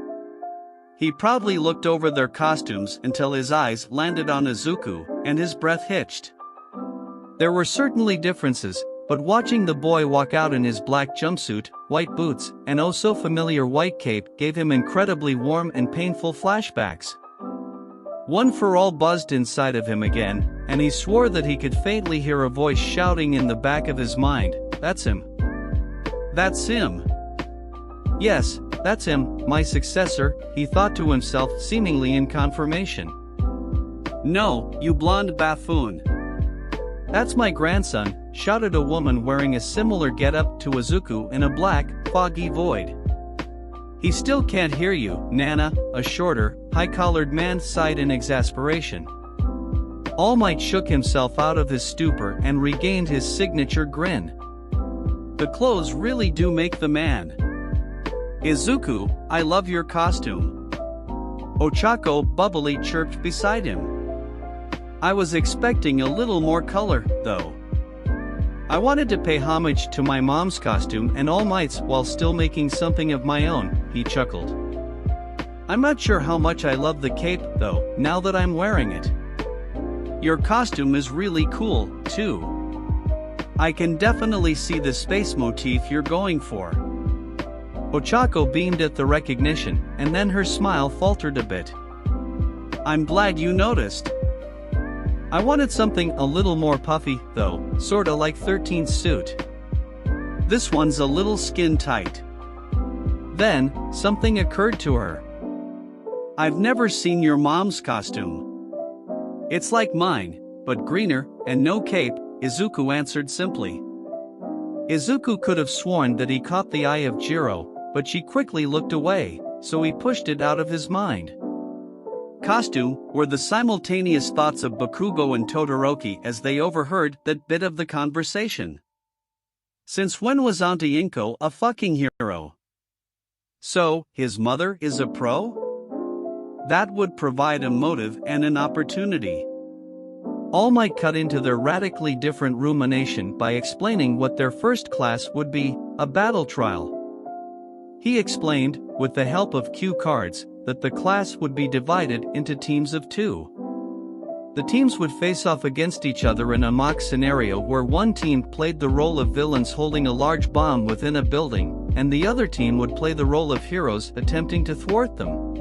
He proudly looked over their costumes until his eyes landed on Izuku, and his breath hitched. There were certainly differences, but watching the boy walk out in his black jumpsuit, white boots, and oh so familiar white cape gave him incredibly warm and painful flashbacks. One for all buzzed inside of him again, and he swore that he could faintly hear a voice shouting in the back of his mind, "That's him. That's him. Yes, that's him, my successor," he thought to himself, seemingly in confirmation. "No, you blonde buffoon. That's my grandson," shouted a woman wearing a similar getup to Izuku in a black, foggy void. "He still can't hear you, Nana," a shorter, high-collared man sighed in exasperation. All Might shook himself out of his stupor and regained his signature grin. The clothes really do make the man. "Izuku, I love your costume." Ochako bubbly chirped beside him. "I was expecting a little more color, though. I wanted to pay homage to my mom's costume and All Might's while still making something of my own," he chuckled. "I'm not sure how much I love the cape, though, now that I'm wearing it. Your costume is really cool, too. I can definitely see the space motif you're going for." Ochako beamed at the recognition, and then her smile faltered a bit. "I'm glad you noticed. I wanted something a little more puffy, though, sorta like 13's suit. This one's a little skin tight." Then, something occurred to her. "I've never seen your mom's costume." "It's like mine, but greener, and no cape," Izuku answered simply. Izuku could have sworn that he caught the eye of Jiro, but she quickly looked away, so he pushed it out of his mind. "Costume" were the simultaneous thoughts of Bakugo and Todoroki as they overheard that bit of the conversation. Since when was Auntie Inko a fucking hero? So, his mother is a pro? That would provide a motive and an opportunity. All Might cut into their radically different rumination by explaining what their first class would be, a battle trial. He explained, with the help of cue cards, that the class would be divided into teams of 2. The teams would face off against each other in a mock scenario where one team played the role of villains holding a large bomb within a building, and the other team would play the role of heroes attempting to thwart them.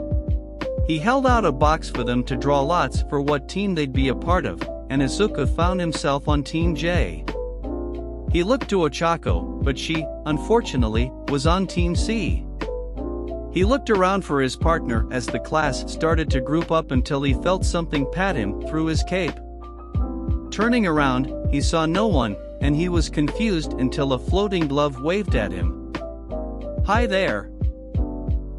He held out a box for them to draw lots for what team they'd be a part of, and Izuku found himself on Team J. He looked to Ochako, but she, unfortunately, was on Team C. He looked around for his partner as the class started to group up until he felt something pat him through his cape. Turning around, he saw no one, and he was confused until a floating glove waved at him. "Hi there.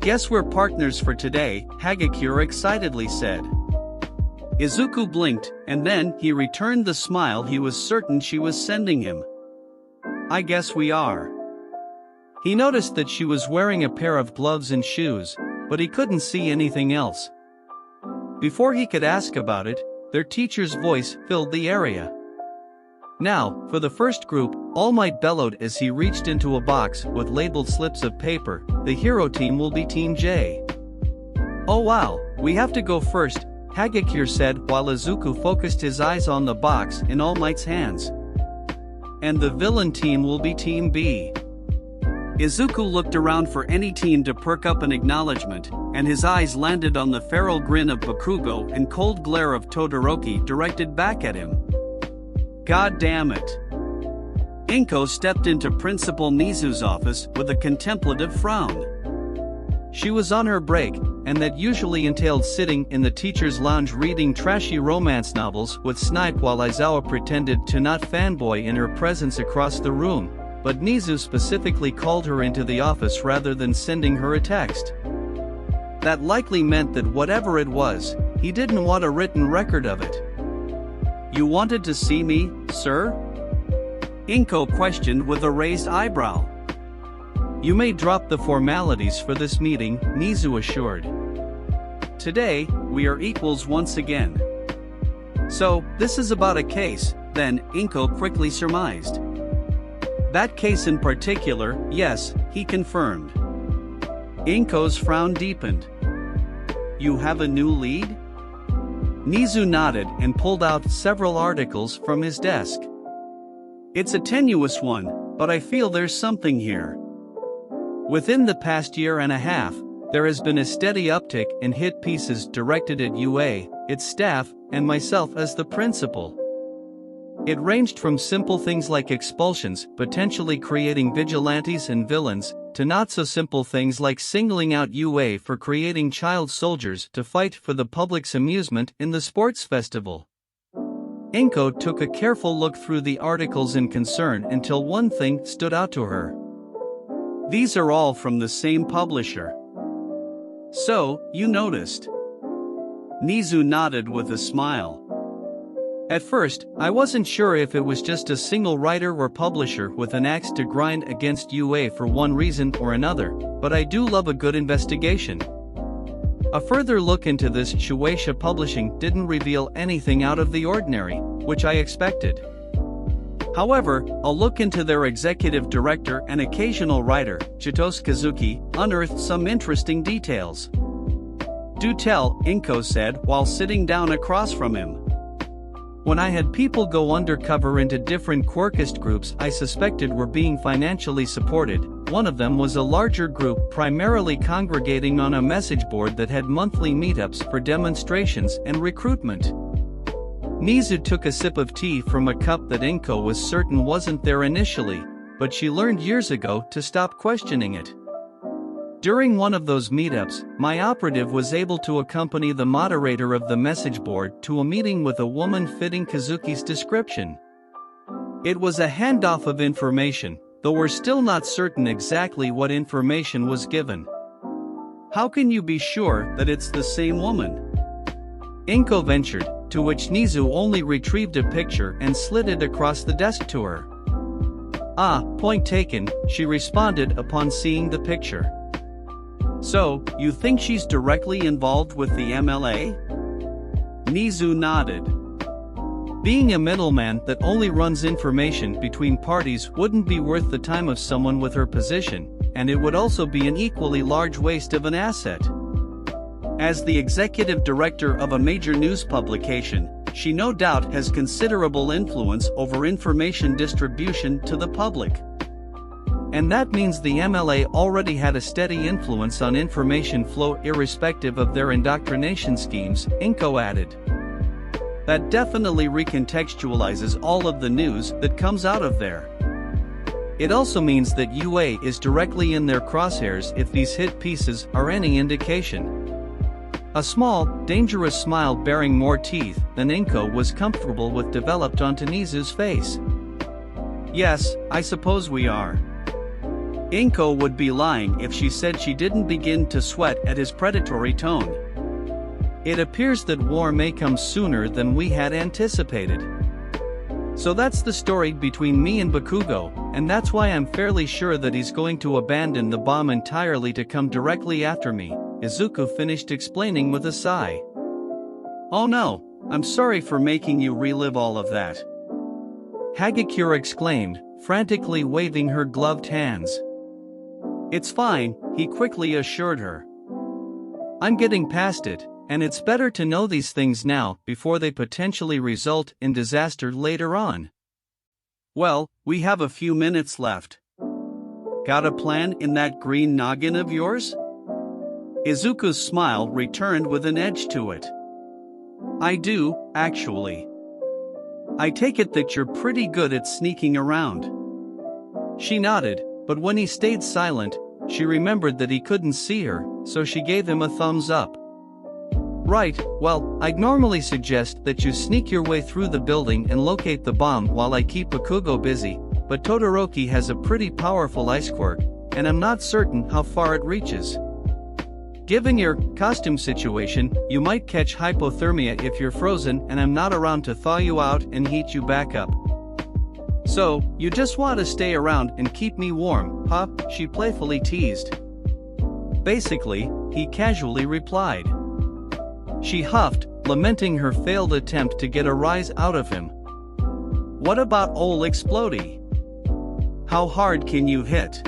Guess we're partners for today," Hagakure excitedly said. Izuku blinked, and then he returned the smile he was certain she was sending him. "I guess we are." He noticed that she was wearing a pair of gloves and shoes, but he couldn't see anything else. Before he could ask about it, their teacher's voice filled the area. "Now, for the first group," All Might bellowed as he reached into a box with labeled slips of paper. "The hero team will be Team J." "Oh wow, we have to go first," Hagakure said while Izuku focused his eyes on the box in All Might's hands. And the villain team will be Team B. Izuku looked around for any team to perk up an acknowledgement, and his eyes landed on the feral grin of Bakugo and cold glare of Todoroki directed back at him. God damn it. Inko stepped into Principal Nizu's office with a contemplative frown. She was on her break, and that usually entailed sitting in the teacher's lounge reading trashy romance novels with Snipe while Aizawa pretended to not fanboy in her presence across the room, but Nizu specifically called her into the office rather than sending her a text. That likely meant that whatever it was, he didn't want a written record of it. You wanted to see me, sir? Inko questioned with a raised eyebrow. You may drop the formalities for this meeting, Nizu assured. Today, we are equals once again. So, this is about a case, then, Inko quickly surmised. That case in particular, yes, he confirmed. Inko's frown deepened. You have a new lead? Nizu nodded and pulled out several articles from his desk. It's a tenuous one, but I feel there's something here. Within the past year and a half, there has been a steady uptick in hit pieces directed at UA, its staff, and myself as the principal. It ranged from simple things like expulsions, potentially creating vigilantes and villains, to not so simple things like singling out UA for creating child soldiers to fight for the public's amusement in the sports festival. Inko took a careful look through the articles in concern until one thing stood out to her. These are all from the same publisher. So, you noticed. Nizu nodded with a smile. At first, I wasn't sure if it was just a single writer or publisher with an axe to grind against UA for one reason or another, but I do love a good investigation. A further look into this Shueisha Publishing didn't reveal anything out of the ordinary, which I expected. However, a look into their executive director and occasional writer, Chitose Kazuki, unearthed some interesting details. Do tell, Inko said while sitting down across from him. When I had people go undercover into different Quirkist groups I suspected were being financially supported, one of them was a larger group primarily congregating on a message board that had monthly meetups for demonstrations and recruitment. Nizu took a sip of tea from a cup that Inko was certain wasn't there initially, but she learned years ago to stop questioning it. During one of those meetups, my operative was able to accompany the moderator of the message board to a meeting with a woman fitting Kazuki's description. It was a handoff of information, though we're still not certain exactly what information was given. How can you be sure that it's the same woman? Inko ventured, to which Nizu only retrieved a picture and slid it across the desk to her. Ah, point taken, she responded upon seeing the picture. So, you think she's directly involved with the MLA? Nizu nodded. Being a middleman that only runs information between parties wouldn't be worth the time of someone with her position, and it would also be an equally large waste of an asset. As the executive director of a major news publication, she no doubt has considerable influence over information distribution to the public. And that means the MLA already had a steady influence on information flow irrespective of their indoctrination schemes, Inko added. That definitely recontextualizes all of the news that comes out of there. It also means that UA is directly in their crosshairs if these hit pieces are any indication. A small, dangerous smile bearing more teeth than Inko was comfortable with developed onto Nizu's face. Yes, I suppose we are. Inko would be lying if she said she didn't begin to sweat at his predatory tone. It appears that war may come sooner than we had anticipated. So that's the story between me and Bakugo, and that's why I'm fairly sure that he's going to abandon the bomb entirely to come directly after me, Izuku finished explaining with a sigh. Oh no, I'm sorry for making you relive all of that. Hagakure exclaimed, frantically waving her gloved hands. It's fine, he quickly assured her. I'm getting past it, And it's better to know these things now before they potentially result in disaster later on. Well, we have a few minutes left. Got a plan in that green noggin of yours? Izuku's smile returned with an edge to it. I do, actually. I take it that you're pretty good at sneaking around. She nodded, but when he stayed silent, she remembered that he couldn't see her, so she gave him a thumbs up. Right, well, I'd normally suggest that you sneak your way through the building and locate the bomb while I keep Bakugo busy, but Todoroki has a pretty powerful ice quirk, and I'm not certain how far it reaches. Given your costume situation, you might catch hypothermia if you're frozen and I'm not around to thaw you out and heat you back up. So, you just want to stay around and keep me warm, huh? She playfully teased. Basically, he casually replied. She huffed, lamenting her failed attempt to get a rise out of him. What about ol' Explodey? How hard can you hit?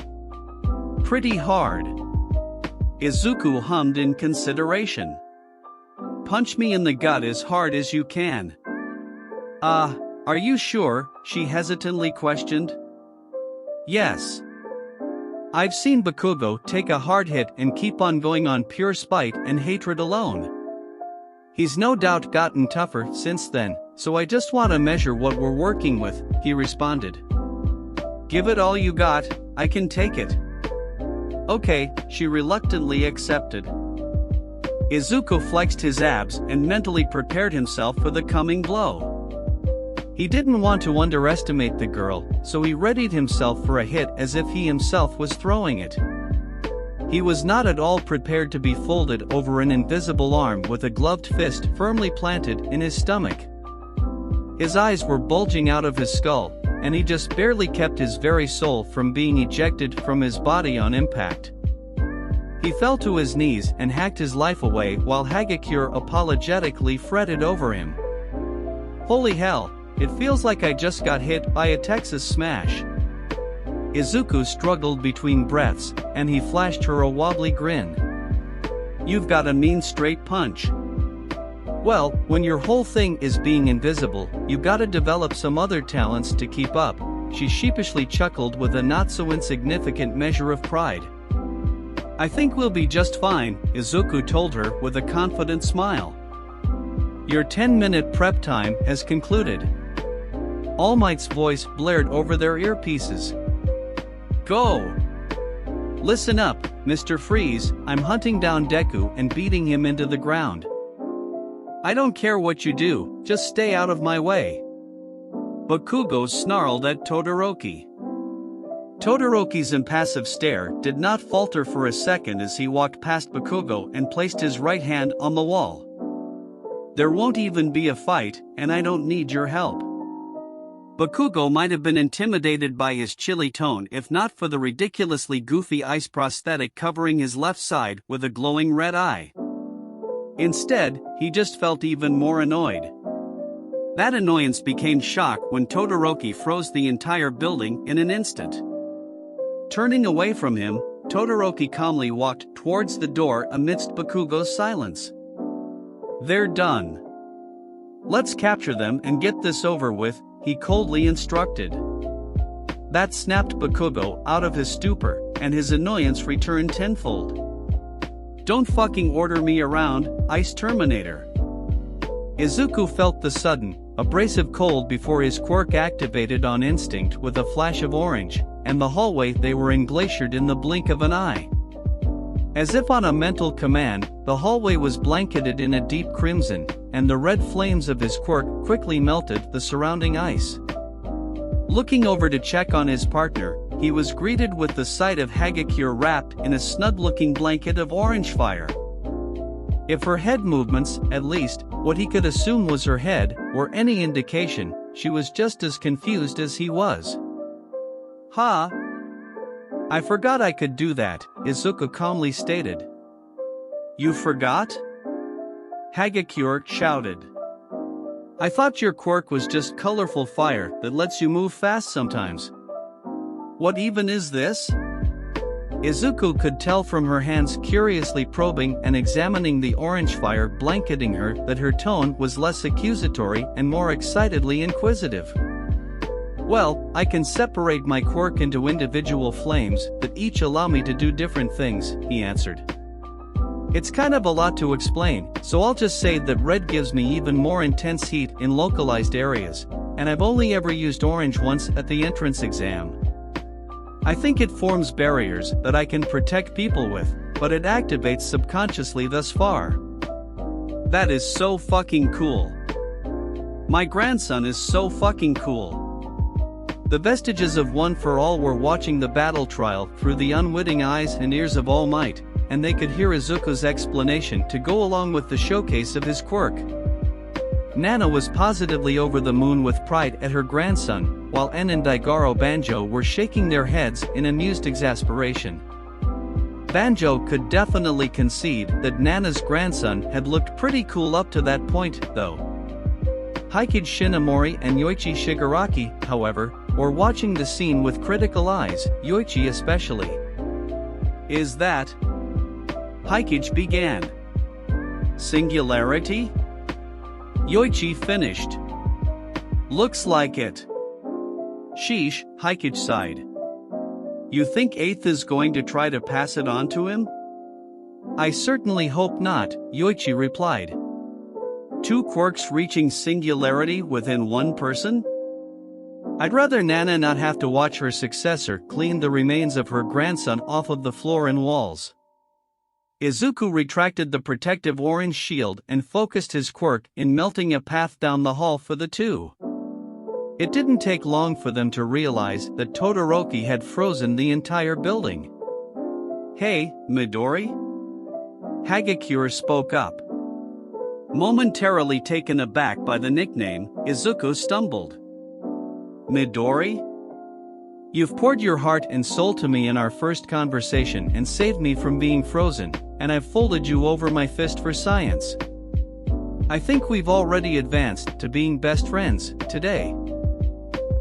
Pretty hard. Izuku hummed in consideration. Punch me in the gut as hard as you can. Are you sure? She hesitantly questioned. Yes. I've seen Bakugo take a hard hit and keep on going on pure spite and hatred alone. He's no doubt gotten tougher since then, so I just want to measure what we're working with, he responded. Give it all you got, I can take it. Okay, she reluctantly accepted. Izuku flexed his abs and mentally prepared himself for the coming blow. He didn't want to underestimate the girl, so he readied himself for a hit as if he himself was throwing it. He was not at all prepared to be folded over an invisible arm with a gloved fist firmly planted in his stomach. His eyes were bulging out of his skull, and he just barely kept his very soul from being ejected from his body on impact. He fell to his knees and hacked his life away while Hagakure apologetically fretted over him. Holy hell, it feels like I just got hit by a Texas smash. Izuku struggled between breaths, and he flashed her a wobbly grin. You've got a mean straight punch. Well, when your whole thing is being invisible, you gotta develop some other talents to keep up, she sheepishly chuckled with a not-so-insignificant measure of pride. I think we'll be just fine, Izuku told her with a confident smile. Your 10-minute prep time has concluded. All Might's voice blared over their earpieces. Go! Listen up, Mr. Freeze, I'm hunting down Deku and beating him into the ground. I don't care what you do, just stay out of my way. Bakugo snarled at Todoroki. Todoroki's impassive stare did not falter for a second as he walked past Bakugo and placed his right hand on the wall. There won't even be a fight, and I don't need your help. Bakugo might have been intimidated by his chilly tone if not for the ridiculously goofy ice prosthetic covering his left side with a glowing red eye. Instead, he just felt even more annoyed. That annoyance became shock when Todoroki froze the entire building in an instant. Turning away from him, Todoroki calmly walked towards the door amidst Bakugo's silence. They're done. Let's capture them and get this over with, he coldly instructed. That snapped Bakugo out of his stupor, and his annoyance returned tenfold. Don't fucking order me around, Ice Terminator. Izuku felt the sudden, abrasive cold before his quirk activated on instinct with a flash of orange, and the hallway they were in glaciered in the blink of an eye. As if on a mental command, the hallway was blanketed in a deep crimson, and the red flames of his quirk quickly melted the surrounding ice. Looking over to check on his partner, he was greeted with the sight of Hagakure wrapped in a snug-looking blanket of orange fire. If her head movements, at least, what he could assume was her head, were any indication, she was just as confused as he was. Ha! I forgot I could do that, Izuku calmly stated. You forgot? Hagakure shouted. I thought your quirk was just colorful fire that lets you move fast sometimes. What even is this? Izuku could tell from her hands curiously probing and examining the orange fire blanketing her that her tone was less accusatory and more excitedly inquisitive. Well, I can separate my quirk into individual flames that each allow me to do different things, he answered. It's kind of a lot to explain, so I'll just say that red gives me even more intense heat in localized areas, and I've only ever used orange once at the entrance exam. I think it forms barriers that I can protect people with, but it activates subconsciously thus far. That is so fucking cool. My grandson is so fucking cool. The vestiges of One for All were watching the battle trial through the unwitting eyes and ears of All Might, and they could hear Izuku's explanation to go along with the showcase of his quirk. Nana was positively over the moon with pride at her grandson, while En and Daigoro Banjo were shaking their heads in amused exasperation. Banjo could definitely concede that Nana's grandson had looked pretty cool up to that point, though. Hikage Shinomori and Yoichi Shigaraki, however, were watching the scene with critical eyes, Yoichi especially. Is that? Hikage began. Singularity? Yoichi finished. Looks like it. Sheesh, Hikage sighed. You think Eighth is going to try to pass it on to him? I certainly hope not, Yoichi replied. Two quirks reaching singularity within one person? I'd rather Nana not have to watch her successor clean the remains of her grandson off of the floor and walls. Izuku retracted the protective orange shield and focused his quirk in melting a path down the hall for the two. It didn't take long for them to realize that Todoroki had frozen the entire building. Hey, Midori? Hagakure spoke up. Momentarily taken aback by the nickname, Izuku stumbled. Midori? You've poured your heart and soul to me in our first conversation and saved me from being frozen, and I've folded you over my fist for science. I think we've already advanced to being best friends today.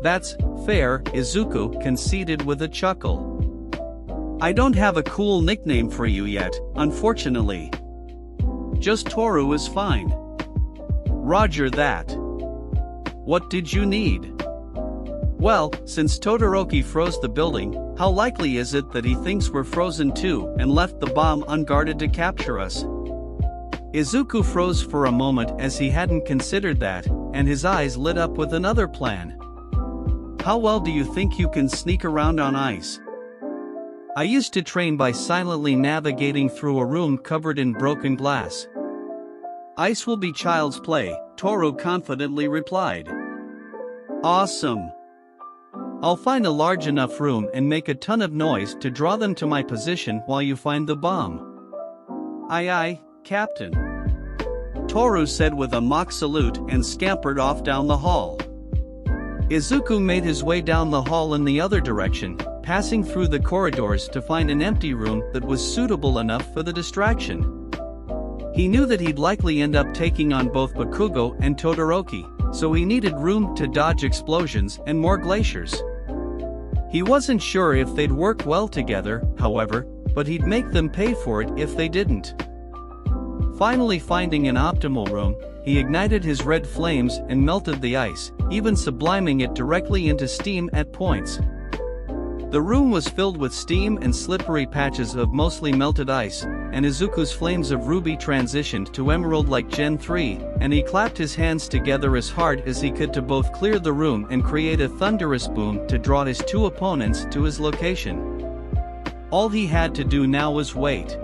That's fair, Izuku conceded with a chuckle. I don't have a cool nickname for you yet, unfortunately. Just Toru is fine. Roger that. What did you need? Well, since Todoroki froze the building, how likely is it that he thinks we're frozen too and left the bomb unguarded to capture us? Izuku froze for a moment as he hadn't considered that, and his eyes lit up with another plan. How well do you think you can sneak around on ice? I used to train by silently navigating through a room covered in broken glass. Ice will be child's play, Toru confidently replied. Awesome. I'll find a large enough room and make a ton of noise to draw them to my position while you find the bomb. Aye aye, Captain. Toru said with a mock salute and scampered off down the hall. Izuku made his way down the hall in the other direction, passing through the corridors to find an empty room that was suitable enough for the distraction. He knew that he'd likely end up taking on both Bakugo and Todoroki, so he needed room to dodge explosions and more glaciers. He wasn't sure if they'd work well together, however, but he'd make them pay for it if they didn't. Finally finding an optimal room, he ignited his red flames and melted the ice, even subliming it directly into steam at points. The room was filled with steam and slippery patches of mostly melted ice, and Izuku's flames of ruby transitioned to emerald like Gen 3, and he clapped his hands together as hard as he could to both clear the room and create a thunderous boom to draw his two opponents to his location. All he had to do now was wait.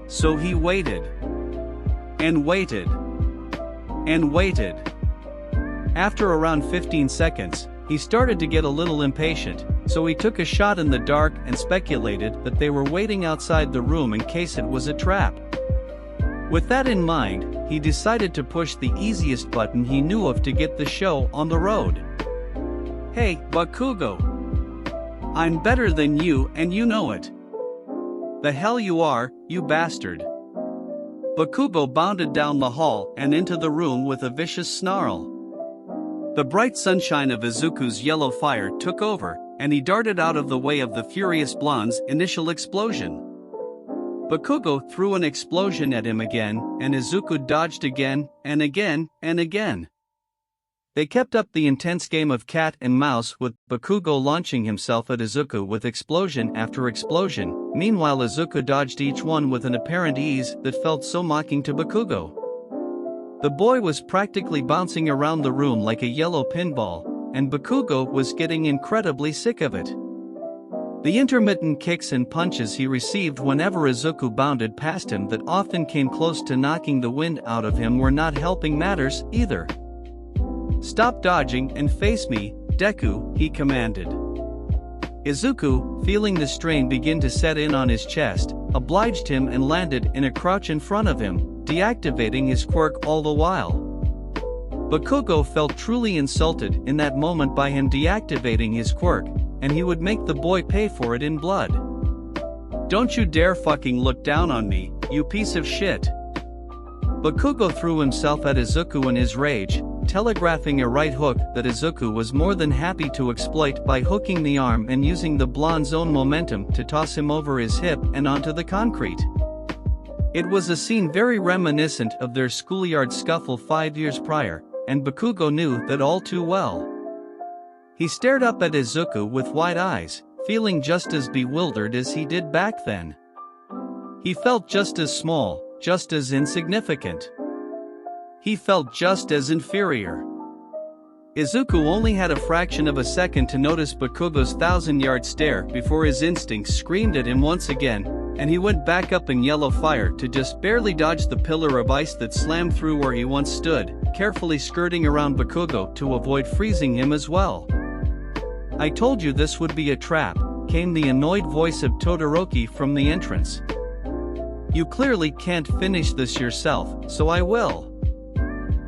So he waited. And waited. And waited. After around 15 seconds, he started to get a little impatient, so he took a shot in the dark and speculated that they were waiting outside the room in case it was a trap. With that in mind, he decided to push the easiest button he knew of to get the show on the road. Hey, Bakugo. I'm better than you and you know it. The hell you are, you bastard. Bakugo bounded down the hall and into the room with a vicious snarl. The bright sunshine of Izuku's yellow fire took over, and he darted out of the way of the furious blonde's initial explosion. Bakugo threw an explosion at him again, and Izuku dodged again, and again, and again. They kept up the intense game of cat and mouse, with Bakugo launching himself at Izuku with explosion after explosion. Meanwhile, Izuku dodged each one with an apparent ease that felt so mocking to Bakugo. The boy was practically bouncing around the room like a yellow pinball, and Bakugo was getting incredibly sick of it. The intermittent kicks and punches he received whenever Izuku bounded past him that often came close to knocking the wind out of him were not helping matters either. "Stop dodging and face me, Deku," he commanded. Izuku, feeling the strain begin to set in on his chest, obliged him and landed in a crouch in front of him, deactivating his quirk all the while. Bakugo felt truly insulted in that moment by him deactivating his quirk, and he would make the boy pay for it in blood. "Don't you dare fucking look down on me, you piece of shit." Bakugo threw himself at Izuku in his rage, telegraphing a right hook that Izuku was more than happy to exploit by hooking the arm and using the blonde's own momentum to toss him over his hip and onto the concrete. It was a scene very reminiscent of their schoolyard scuffle 5 years prior, and Bakugo knew that all too well. He stared up at Izuku with wide eyes, feeling just as bewildered as he did back then. He felt just as small, just as insignificant. He felt just as inferior. Izuku only had a fraction of a second to notice Bakugo's 1,000-yard stare before his instincts screamed at him once again, and he went back up in yellow fire to just barely dodge the pillar of ice that slammed through where he once stood, carefully skirting around Bakugo to avoid freezing him as well. "I told you this would be a trap," came the annoyed voice of Todoroki from the entrance. "You clearly can't finish this yourself, so I will."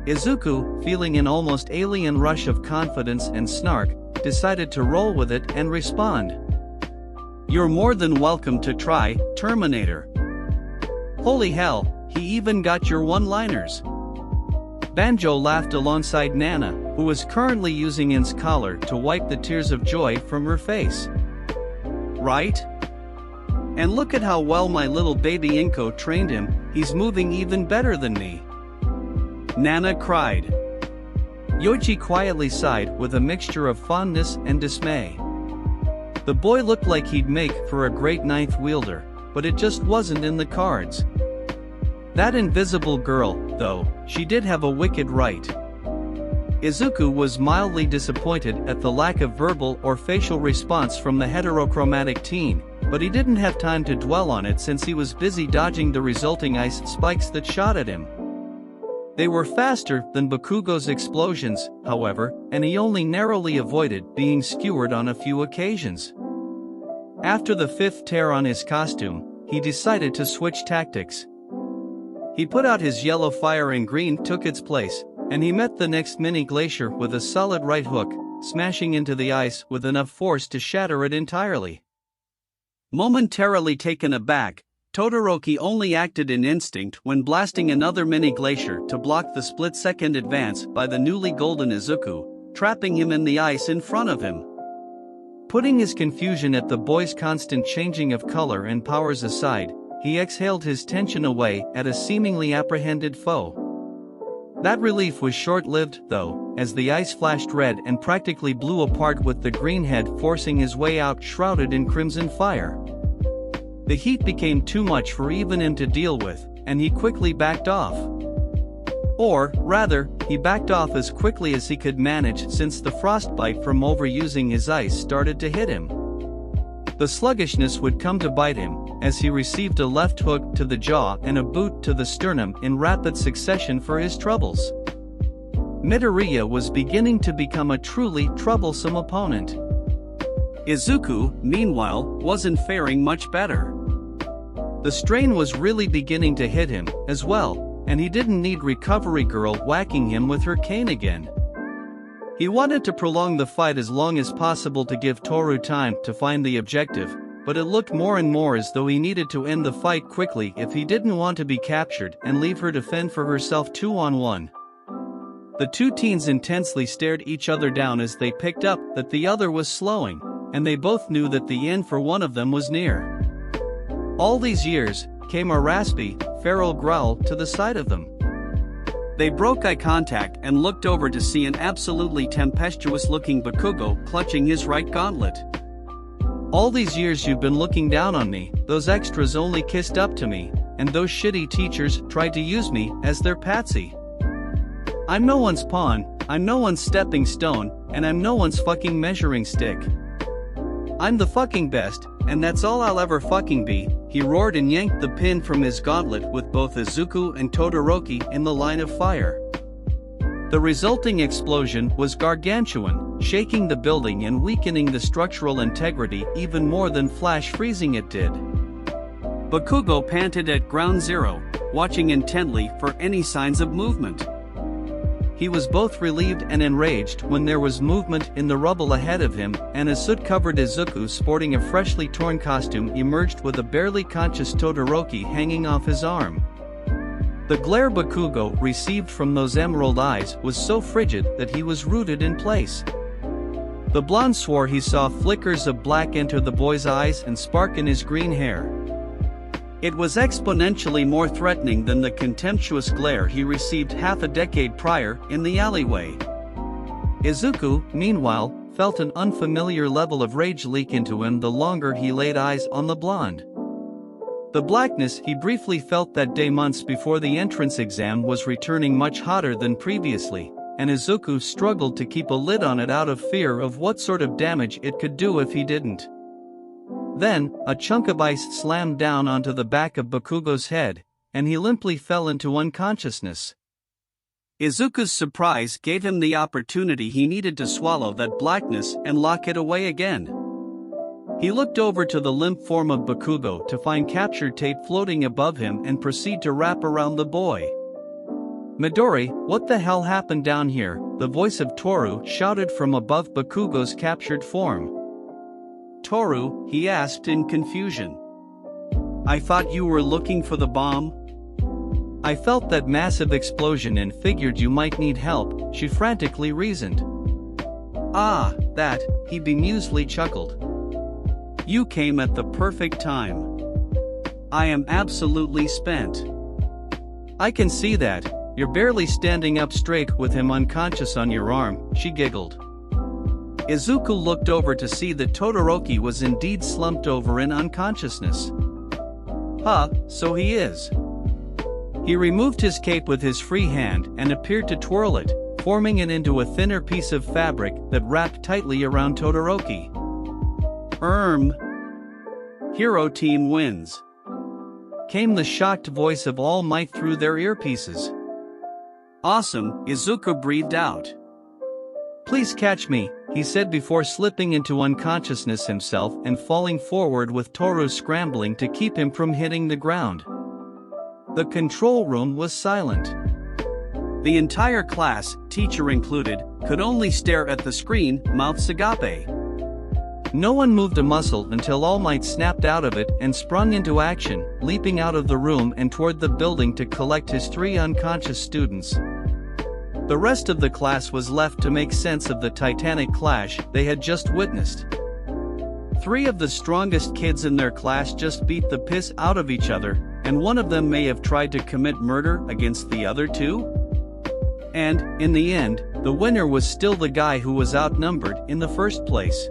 Izuku, feeling an almost alien rush of confidence and snark, decided to roll with it and respond. "You're more than welcome to try, Terminator." Holy hell, he even got your one-liners. Banjo laughed alongside Nana, who was currently using In's collar to wipe the tears of joy from her face. "Right? And look at how well my little baby Inko trained him, he's moving even better than me," Nana cried. Yoichi quietly sighed with a mixture of fondness and dismay. The boy looked like he'd make for a great ninth wielder, but it just wasn't in the cards. That invisible girl, though, she did have a wicked right. Izuku was mildly disappointed at the lack of verbal or facial response from the heterochromatic teen, but he didn't have time to dwell on it since he was busy dodging the resulting ice spikes that shot at him. They were faster than Bakugo's explosions, however, and he only narrowly avoided being skewered on a few occasions. After the fifth tear on his costume, he decided to switch tactics. He put out his yellow fire and green took its place, and he met the next mini glacier with a solid right hook, smashing into the ice with enough force to shatter it entirely. Momentarily taken aback, Todoroki only acted in instinct when blasting another mini glacier to block the split-second advance by the newly golden Izuku, trapping him in the ice in front of him. Putting his confusion at the boy's constant changing of color and powers aside, he exhaled his tension away at a seemingly apprehended foe. That relief was short-lived, though, as the ice flashed red and practically blew apart with the green head forcing his way out shrouded in crimson fire. The heat became too much for even him to deal with, and he quickly backed off. Or, rather, he backed off as quickly as he could manage since the frostbite from overusing his ice started to hit him. The sluggishness would come to bite him, as he received a left hook to the jaw and a boot to the sternum in rapid succession for his troubles. Midoriya was beginning to become a truly troublesome opponent. Izuku, meanwhile, wasn't faring much better. The strain was really beginning to hit him, as well, and he didn't need Recovery Girl whacking him with her cane again. He wanted to prolong the fight as long as possible to give Toru time to find the objective, but it looked more and more as though he needed to end the fight quickly if he didn't want to be captured and leave her to fend for herself 2-on-1. The two teens intensely stared each other down as they picked up that the other was slowing, and they both knew that the end for one of them was near. All these years, came a raspy, feral growl to the side of them. They broke eye contact and looked over to see an absolutely tempestuous-looking Bakugo clutching his right gauntlet. All these years you've been looking down on me, those extras only kissed up to me, and those shitty teachers tried to use me as their patsy. I'm no one's pawn, I'm no one's stepping stone, and I'm no one's fucking measuring stick. I'm the fucking best, and that's all I'll ever fucking be, he roared and yanked the pin from his gauntlet with both Izuku and Todoroki in the line of fire. The resulting explosion was gargantuan, shaking the building and weakening the structural integrity even more than flash freezing it did. Bakugo panted at ground zero, watching intently for any signs of movement. He was both relieved and enraged when there was movement in the rubble ahead of him, and a soot-covered Izuku sporting a freshly torn costume emerged with a barely conscious Todoroki hanging off his arm. The glare Bakugo received from those emerald eyes was so frigid that he was rooted in place. The blonde swore he saw flickers of black enter the boy's eyes and spark in his green hair. It was exponentially more threatening than the contemptuous glare he received half a decade prior in the alleyway. Izuku, meanwhile, felt an unfamiliar level of rage leak into him the longer he laid eyes on the blonde. The blackness he briefly felt that day months before the entrance exam was returning much hotter than previously, and Izuku struggled to keep a lid on it out of fear of what sort of damage it could do if he didn't. Then, a chunk of ice slammed down onto the back of Bakugo's head, and he limply fell into unconsciousness. Izuku's surprise gave him the opportunity he needed to swallow that blackness and lock it away again. He looked over to the limp form of Bakugo to find capture tape floating above him and proceed to wrap around the boy. Midori, what the hell happened down here? The voice of Toru shouted from above Bakugo's captured form. Toru, he asked in confusion. I thought you were looking for the bomb? I felt that massive explosion and figured you might need help, she frantically reasoned. Ah, that, he bemusedly chuckled. You came at the perfect time. I am absolutely spent. I can see that, you're barely standing up straight with him unconscious on your arm, she giggled. Izuku looked over to see that Todoroki was indeed slumped over in unconsciousness. Huh, so he is. He removed his cape with his free hand and appeared to twirl it, forming it into a thinner piece of fabric that wrapped tightly around Todoroki. Hero team wins. Came the shocked voice of All Might through their earpieces. Awesome, Izuku breathed out. Please catch me, he said before slipping into unconsciousness himself and falling forward with Toru scrambling to keep him from hitting the ground. The control room was silent. The entire class, teacher included, could only stare at the screen, mouths agape. No one moved a muscle until All Might snapped out of it and sprung into action, leaping out of the room and toward the building to collect his 3 unconscious students. The rest of the class was left to make sense of the titanic clash they had just witnessed. 3 of the strongest kids in their class just beat the piss out of each other, and one of them may have tried to commit murder against the other 2? And, in the end, the winner was still the guy who was outnumbered in the first place.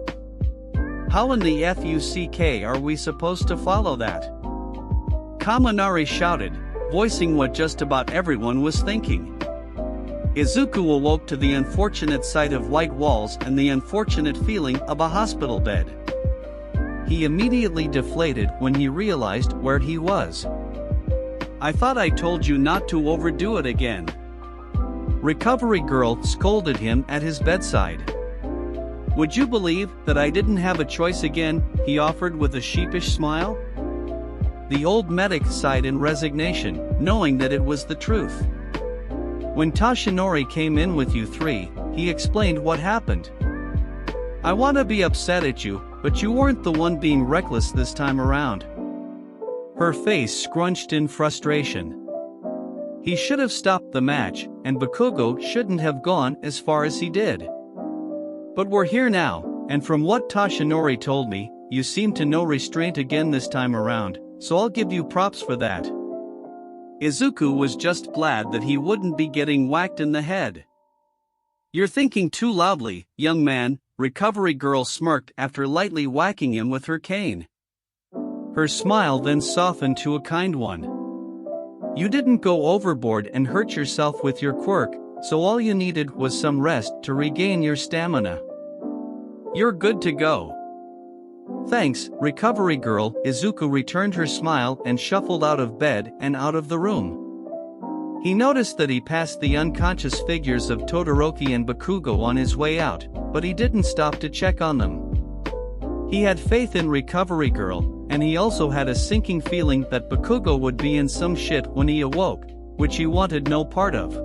How in the fuck are we supposed to follow that? Kaminari shouted, voicing what just about everyone was thinking. Izuku awoke to the unfortunate sight of white walls and the unfortunate feeling of a hospital bed. He immediately deflated when he realized where he was. I thought I told you not to overdo it again. Recovery girl scolded him at his bedside. Would you believe that I didn't have a choice again, he offered with a sheepish smile. The old medic sighed in resignation, knowing that it was the truth. When Toshinori came in with you 3, he explained what happened. I want to be upset at you, but you weren't the one being reckless this time around. Her face scrunched in frustration. He should have stopped the match, and Bakugo shouldn't have gone as far as he did. But we're here now, And from what Toshinori told me, you seem to know restraint again this time around, so I'll give you props for that. Izuku was just glad that he wouldn't be getting whacked in the head. You're thinking too loudly, young man, Recovery Girl smirked after lightly whacking him with her cane. Her smile then softened to a kind one. You didn't go overboard and hurt yourself with your quirk, so all you needed was some rest to regain your stamina. You're good to go. Thanks, Recovery Girl. Izuku returned her smile and shuffled out of bed and out of the room. He noticed that he passed the unconscious figures of Todoroki and Bakugo on his way out, but he didn't stop to check on them. He had faith in Recovery Girl, and he also had a sinking feeling that Bakugo would be in some shit when he awoke, which he wanted no part of.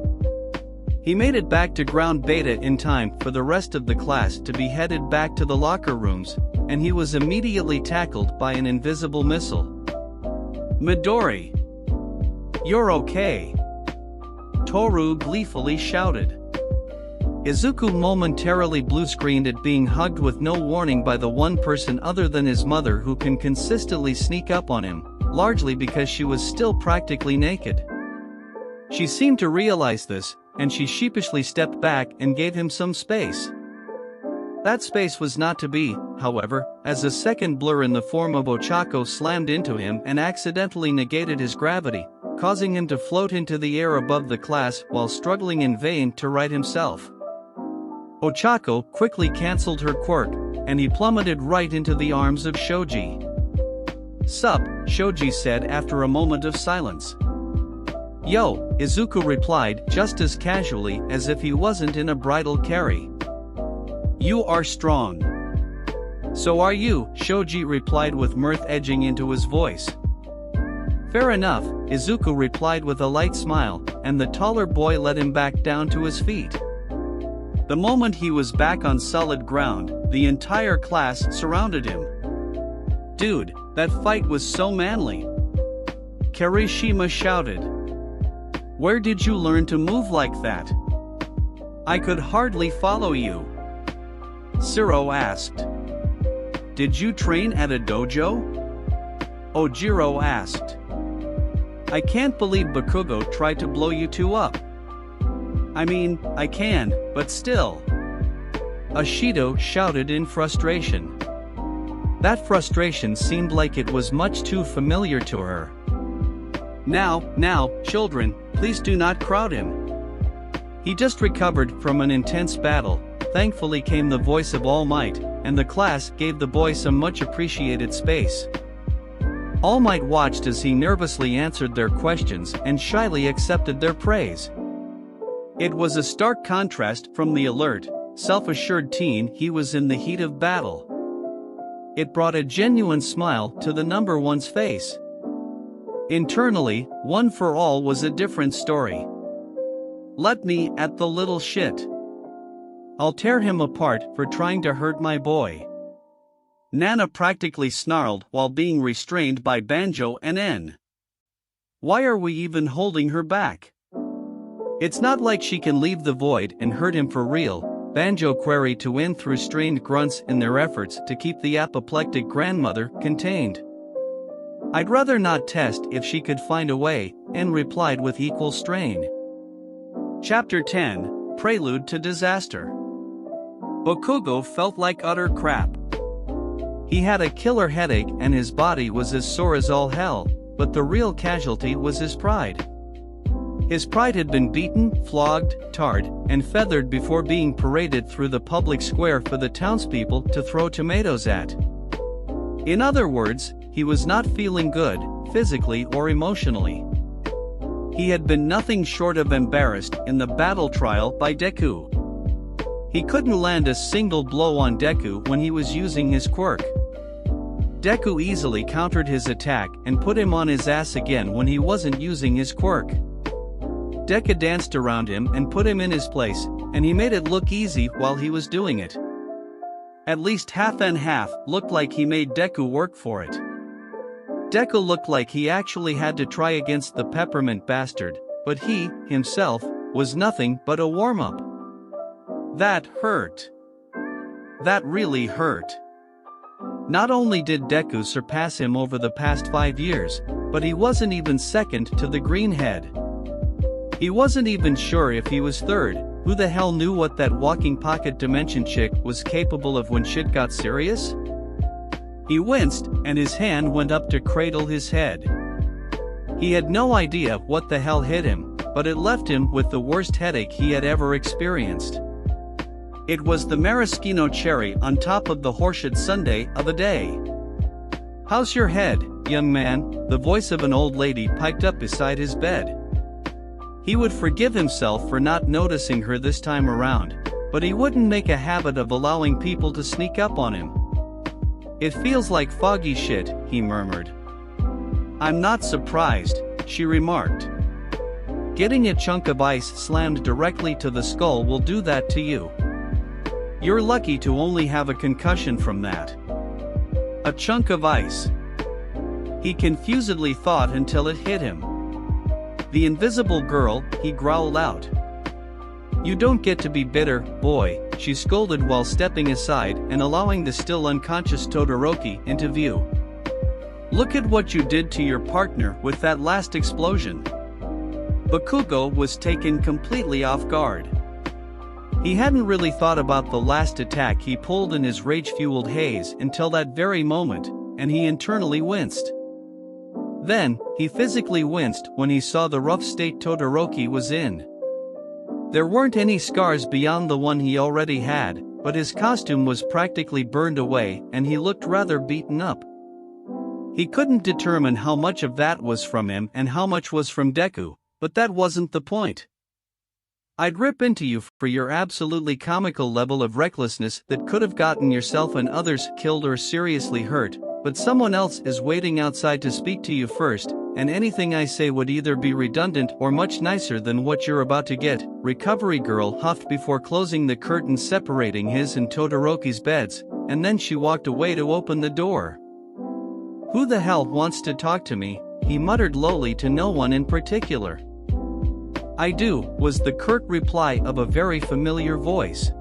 He made it back to ground beta in time for the rest of the class to be headed back to the locker rooms, and he was immediately tackled by an invisible missile. Midori! You're okay! Toru gleefully shouted. Izuku momentarily blue-screened at being hugged with no warning by the one person other than his mother who can consistently sneak up on him, largely because she was still practically naked. She seemed to realize this, and she sheepishly stepped back and gave him some space. That space was not to be, however, as a second blur in the form of Ochako slammed into him and accidentally negated his gravity, causing him to float into the air above the class while struggling in vain to right himself. Ochako quickly cancelled her quirk, and he plummeted right into the arms of Shoji. Sup, Shoji said after a moment of silence. Yo, Izuku replied just as casually as if he wasn't in a bridal carry. You are strong. So are you, Shoji replied with mirth edging into his voice. Fair enough, Izuku replied with a light smile, and the taller boy led him back down to his feet. The moment he was back on solid ground, the entire class surrounded him. Dude, that fight was so manly. Kirishima shouted. Where did you learn to move like that? I could hardly follow you. Siro asked. Did you train at a dojo? Ojiro asked. I can't believe Bakugo tried to blow you two up. I mean, I can, but still. Ashido shouted in frustration. That frustration seemed like it was much too familiar to her. Now, children, please do not crowd him. He just recovered from an intense battle. Thankfully came the voice of All Might, and the class gave the boy some much appreciated space. All Might watched as he nervously answered their questions and shyly accepted their praise. It was a stark contrast from the alert, self-assured teen he was in the heat of battle. It brought a genuine smile to the number one's face. Internally, One for All was a different story. Let me at the little shit. I'll tear him apart for trying to hurt my boy. Nana practically snarled while being restrained by Banjo and N. Why are we even holding her back? It's not like she can leave the void and hurt him for real, Banjo queried to N through strained grunts in their efforts to keep the apoplectic grandmother contained. I'd rather not test if she could find a way, N replied with equal strain. Chapter 10, Prelude to Disaster. Bakugo felt like utter crap. He had a killer headache and his body was as sore as all hell, but the real casualty was his pride. His pride had been beaten, flogged, tarred, and feathered before being paraded through the public square for the townspeople to throw tomatoes at. In other words, he was not feeling good, physically or emotionally. He had been nothing short of embarrassed in the battle trial by Deku. He couldn't land a single blow on Deku when he was using his quirk. Deku easily countered his attack and put him on his ass again when he wasn't using his quirk. Deku danced around him and put him in his place, and he made it look easy while he was doing it. At least half and half looked like he made Deku work for it. Deku looked like he actually had to try against the peppermint bastard, but he, himself, was nothing but a warm-up. That hurt. That really hurt. Not only did Deku surpass him over the past 5 years, but he wasn't even second to the green head. He wasn't even sure if he was third. Who the hell knew what that walking pocket dimension chick was capable of when shit got serious? He winced, and his hand went up to cradle his head. He had no idea what the hell hit him, but it left him with the worst headache he had ever experienced. It was the maraschino cherry on top of the horseshit sundae of a day. "How's your head, young man?" the voice of an old lady piped up beside his bed. He would forgive himself for not noticing her this time around, but he wouldn't make a habit of allowing people to sneak up on him. "It feels like foggy shit," he murmured. "I'm not surprised," she remarked. "Getting a chunk of ice slammed directly to the skull will do that to you. You're lucky to only have a concussion from that." A chunk of ice. He confusedly thought until it hit him. "The invisible girl," he growled out. "You don't get to be bitter, boy," she scolded while stepping aside and allowing the still unconscious Todoroki into view. "Look at what you did to your partner with that last explosion." Bakugo was taken completely off guard. He hadn't really thought about the last attack he pulled in his rage-fueled haze until that very moment, and he internally winced. Then, he physically winced when he saw the rough state Todoroki was in. There weren't any scars beyond the one he already had, but his costume was practically burned away and he looked rather beaten up. He couldn't determine how much of that was from him and how much was from Deku, but that wasn't the point. "I'd rip into you for your absolutely comical level of recklessness that could have gotten yourself and others killed or seriously hurt, but someone else is waiting outside to speak to you first, and anything I say would either be redundant or much nicer than what you're about to get," Recovery Girl huffed before closing the curtain separating his and Todoroki's beds, and then she walked away to open the door. "Who the hell wants to talk to me?" he muttered lowly to no one in particular. "I do," was the curt reply of a very familiar voice.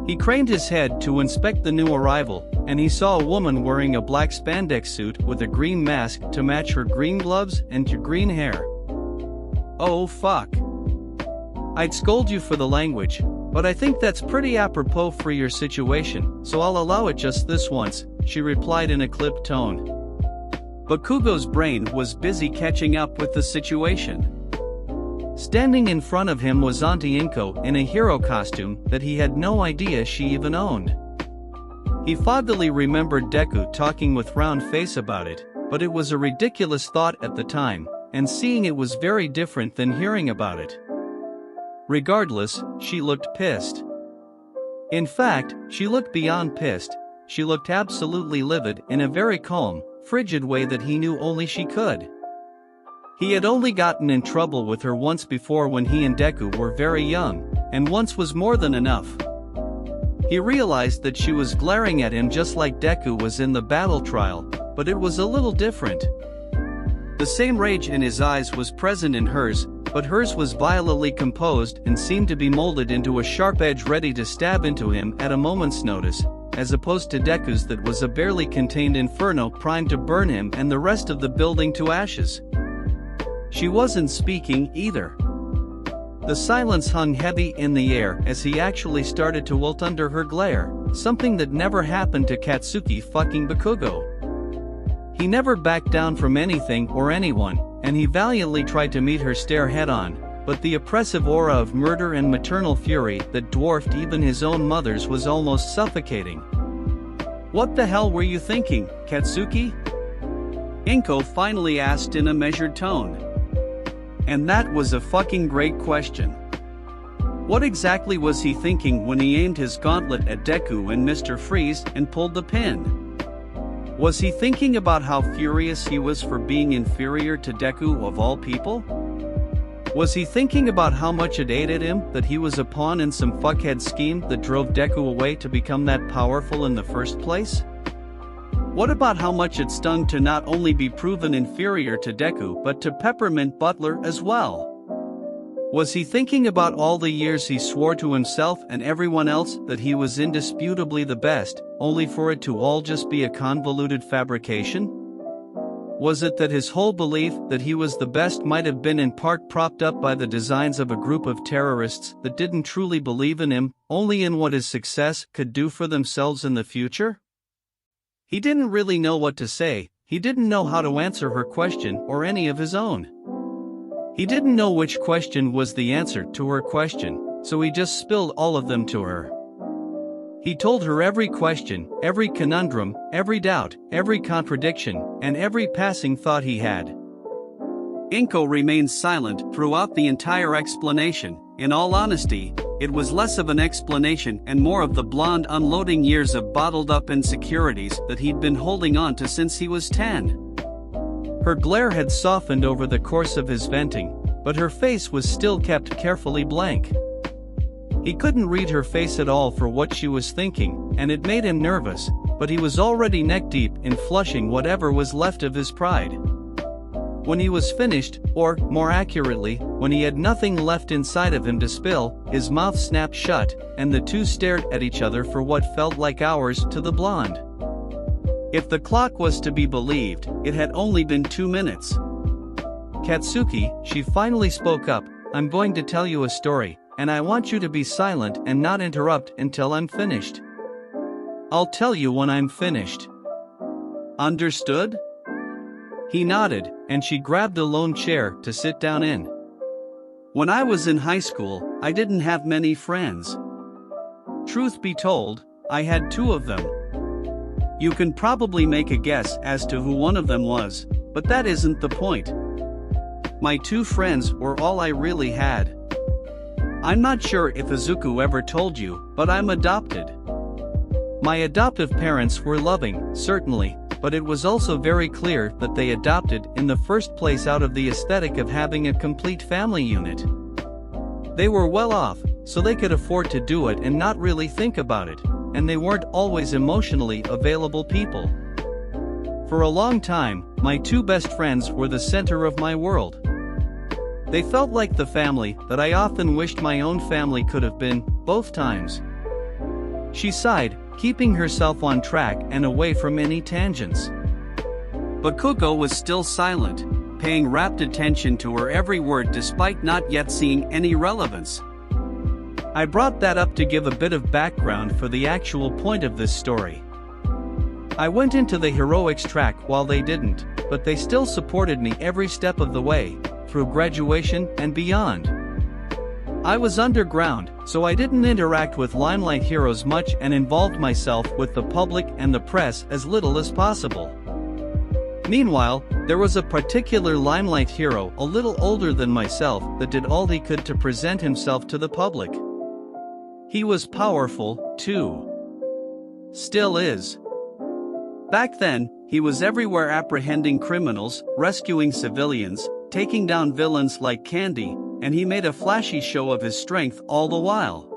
He craned his head to inspect the new arrival, and he saw a woman wearing a black spandex suit with a green mask to match her green gloves and her green hair. "Oh fuck. I'd scold you for the language, but I think that's pretty apropos for your situation, so I'll allow it just this once," she replied in a clipped tone. Bakugo's brain was busy catching up with the situation. Standing in front of him was Auntie Inko in a hero costume that he had no idea she even owned. He foggily remembered Deku talking with Round Face about it, but it was a ridiculous thought at the time, and seeing it was very different than hearing about it. Regardless, she looked pissed. In fact, she looked beyond pissed, she looked absolutely livid in a very calm, frigid way that he knew only she could. He had only gotten in trouble with her once before when he and Deku were very young, and once was more than enough. He realized that she was glaring at him just like Deku was in the battle trial, but it was a little different. The same rage in his eyes was present in hers, but hers was violently composed and seemed to be molded into a sharp edge ready to stab into him at a moment's notice, as opposed to Deku's that was a barely contained inferno primed to burn him and the rest of the building to ashes. She wasn't speaking either. The silence hung heavy in the air as he actually started to wilt under her glare, something that never happened to Katsuki fucking Bakugo. He never backed down from anything or anyone, and he valiantly tried to meet her stare head-on, but the oppressive aura of murder and maternal fury that dwarfed even his own mother's was almost suffocating. "What the hell were you thinking, Katsuki?" Inko finally asked in a measured tone. And that was a fucking great question. What exactly was he thinking when he aimed his gauntlet at Deku and Mr. Freeze and pulled the pin? Was he thinking about how furious he was for being inferior to Deku of all people? Was he thinking about how much it ate at him that he was a pawn in some fuckhead scheme that drove Deku away to become that powerful in the first place? What about how much it stung to not only be proven inferior to Deku but to Peppermint Butler as well? Was he thinking about all the years he swore to himself and everyone else that he was indisputably the best, only for it to all just be a convoluted fabrication? Was it that his whole belief that he was the best might have been in part propped up by the designs of a group of terrorists that didn't truly believe in him, only in what his success could do for themselves in the future? He didn't really know what to say. He didn't know how to answer her question or any of his own. He didn't know which question was the answer to her question, so he just spilled all of them to her. He told her every question, every conundrum, every doubt, every contradiction, and every passing thought he had. Inko remained silent throughout the entire explanation. In all honesty, it was less of an explanation and more of the blonde unloading years of bottled-up insecurities that he'd been holding on to since he was 10. Her glare had softened over the course of his venting, but her face was still kept carefully blank. He couldn't read her face at all for what she was thinking, and it made him nervous, but he was already neck-deep in flushing whatever was left of his pride. When he was finished, or, more accurately, when he had nothing left inside of him to spill, his mouth snapped shut, and the two stared at each other for what felt like hours to the blonde. If the clock was to be believed, it had only been 2 minutes. "Katsuki," she finally spoke up, "I'm going to tell you a story, and I want you to be silent and not interrupt until I'm finished. I'll tell you when I'm finished. Understood?" He nodded, and she grabbed a lone chair to sit down in. "When I was in high school, I didn't have many friends. Truth be told, I had 2 of them. You can probably make a guess as to who one of them was, but that isn't the point. My 2 friends were all I really had. I'm not sure if Izuku ever told you, but I'm adopted. My adoptive parents were loving, certainly, but it was also very clear that they adopted in the first place out of the aesthetic of having a complete family unit. They were well off, so they could afford to do it and not really think about it, and they weren't always emotionally available people. For a long time, my 2 best friends were the center of my world. They felt like the family that I often wished my own family could have been, both times." She sighed, keeping herself on track and away from any tangents. Bakugo was still silent, paying rapt attention to her every word despite not yet seeing any relevance. I brought that up to give a bit of background for the actual point of this story. I went into the heroics track while they didn't, but they still supported me every step of the way, through graduation and beyond. I was underground, so I didn't interact with limelight heroes much and involved myself with the public and the press as little as possible. Meanwhile, there was a particular limelight hero a little older than myself that did all he could to present himself to the public. He was powerful, too. Still is. Back then, he was everywhere apprehending criminals, rescuing civilians, taking down villains like candy, and he made a flashy show of his strength all the while.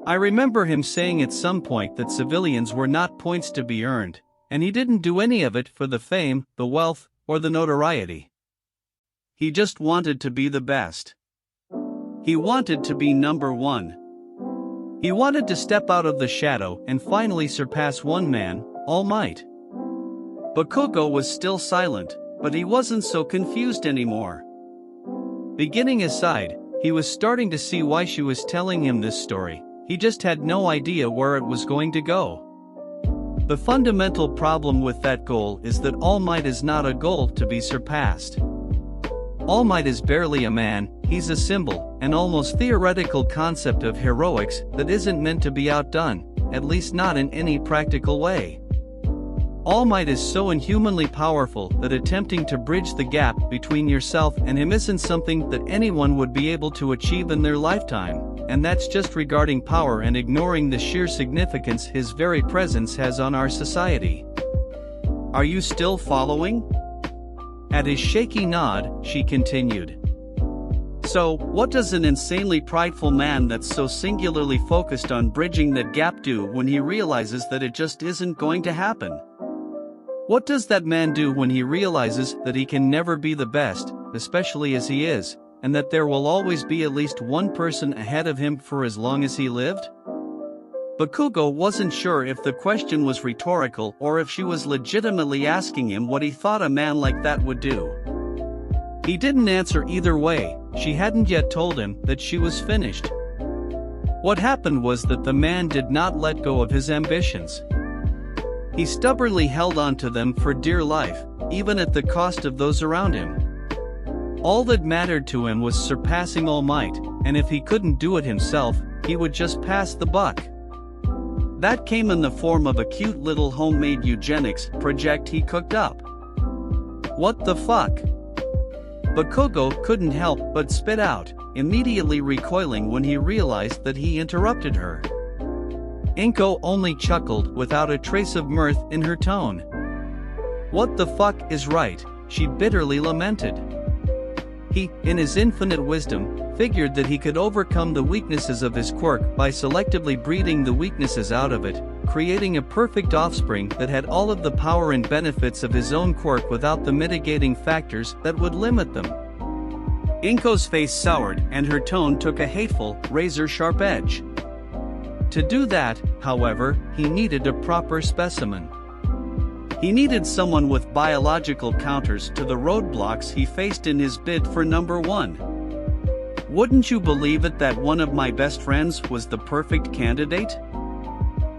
I remember him saying at some point that civilians were not points to be earned, and he didn't do any of it for the fame, the wealth, or the notoriety. He just wanted to be the best. He wanted to be number 1. He wanted to step out of the shadow and finally surpass one man, All Might. Bakugo was still silent, but he wasn't so confused anymore. Beginning aside, he was starting to see why she was telling him this story. He just had no idea where it was going to go. The fundamental problem with that goal is that All Might is not a goal to be surpassed. All Might is barely a man, he's a symbol, an almost theoretical concept of heroics that isn't meant to be outdone, at least not in any practical way. All Might is so inhumanly powerful that attempting to bridge the gap between yourself and him isn't something that anyone would be able to achieve in their lifetime, and that's just regarding power and ignoring the sheer significance his very presence has on our society. Are you still following? At his shaky nod, she continued. So, what does an insanely prideful man that's so singularly focused on bridging that gap do when he realizes that it just isn't going to happen? What does that man do when he realizes that he can never be the best, especially as he is, and that there will always be at least one person ahead of him for as long as he lived? Bakugo wasn't sure if the question was rhetorical or if she was legitimately asking him what he thought a man like that would do. He didn't answer either way. She hadn't yet told him that she was finished. What happened was that the man did not let go of his ambitions. He stubbornly held on to them for dear life, even at the cost of those around him. All that mattered to him was surpassing All Might, and if he couldn't do it himself, he would just pass the buck. That came in the form of a cute little homemade eugenics project he cooked up. What the fuck? Bakugo couldn't help but spit out, immediately recoiling when he realized that he interrupted her. Inko only chuckled without a trace of mirth in her tone. What the fuck is right, she bitterly lamented. He, in his infinite wisdom, figured that he could overcome the weaknesses of his quirk by selectively breeding the weaknesses out of it, creating a perfect offspring that had all of the power and benefits of his own quirk without the mitigating factors that would limit them. Inko's face soured and her tone took a hateful, razor-sharp edge. To do that, however, he needed a proper specimen. He needed someone with biological counters to the roadblocks he faced in his bid for number one. Wouldn't you believe it that one of my best friends was the perfect candidate?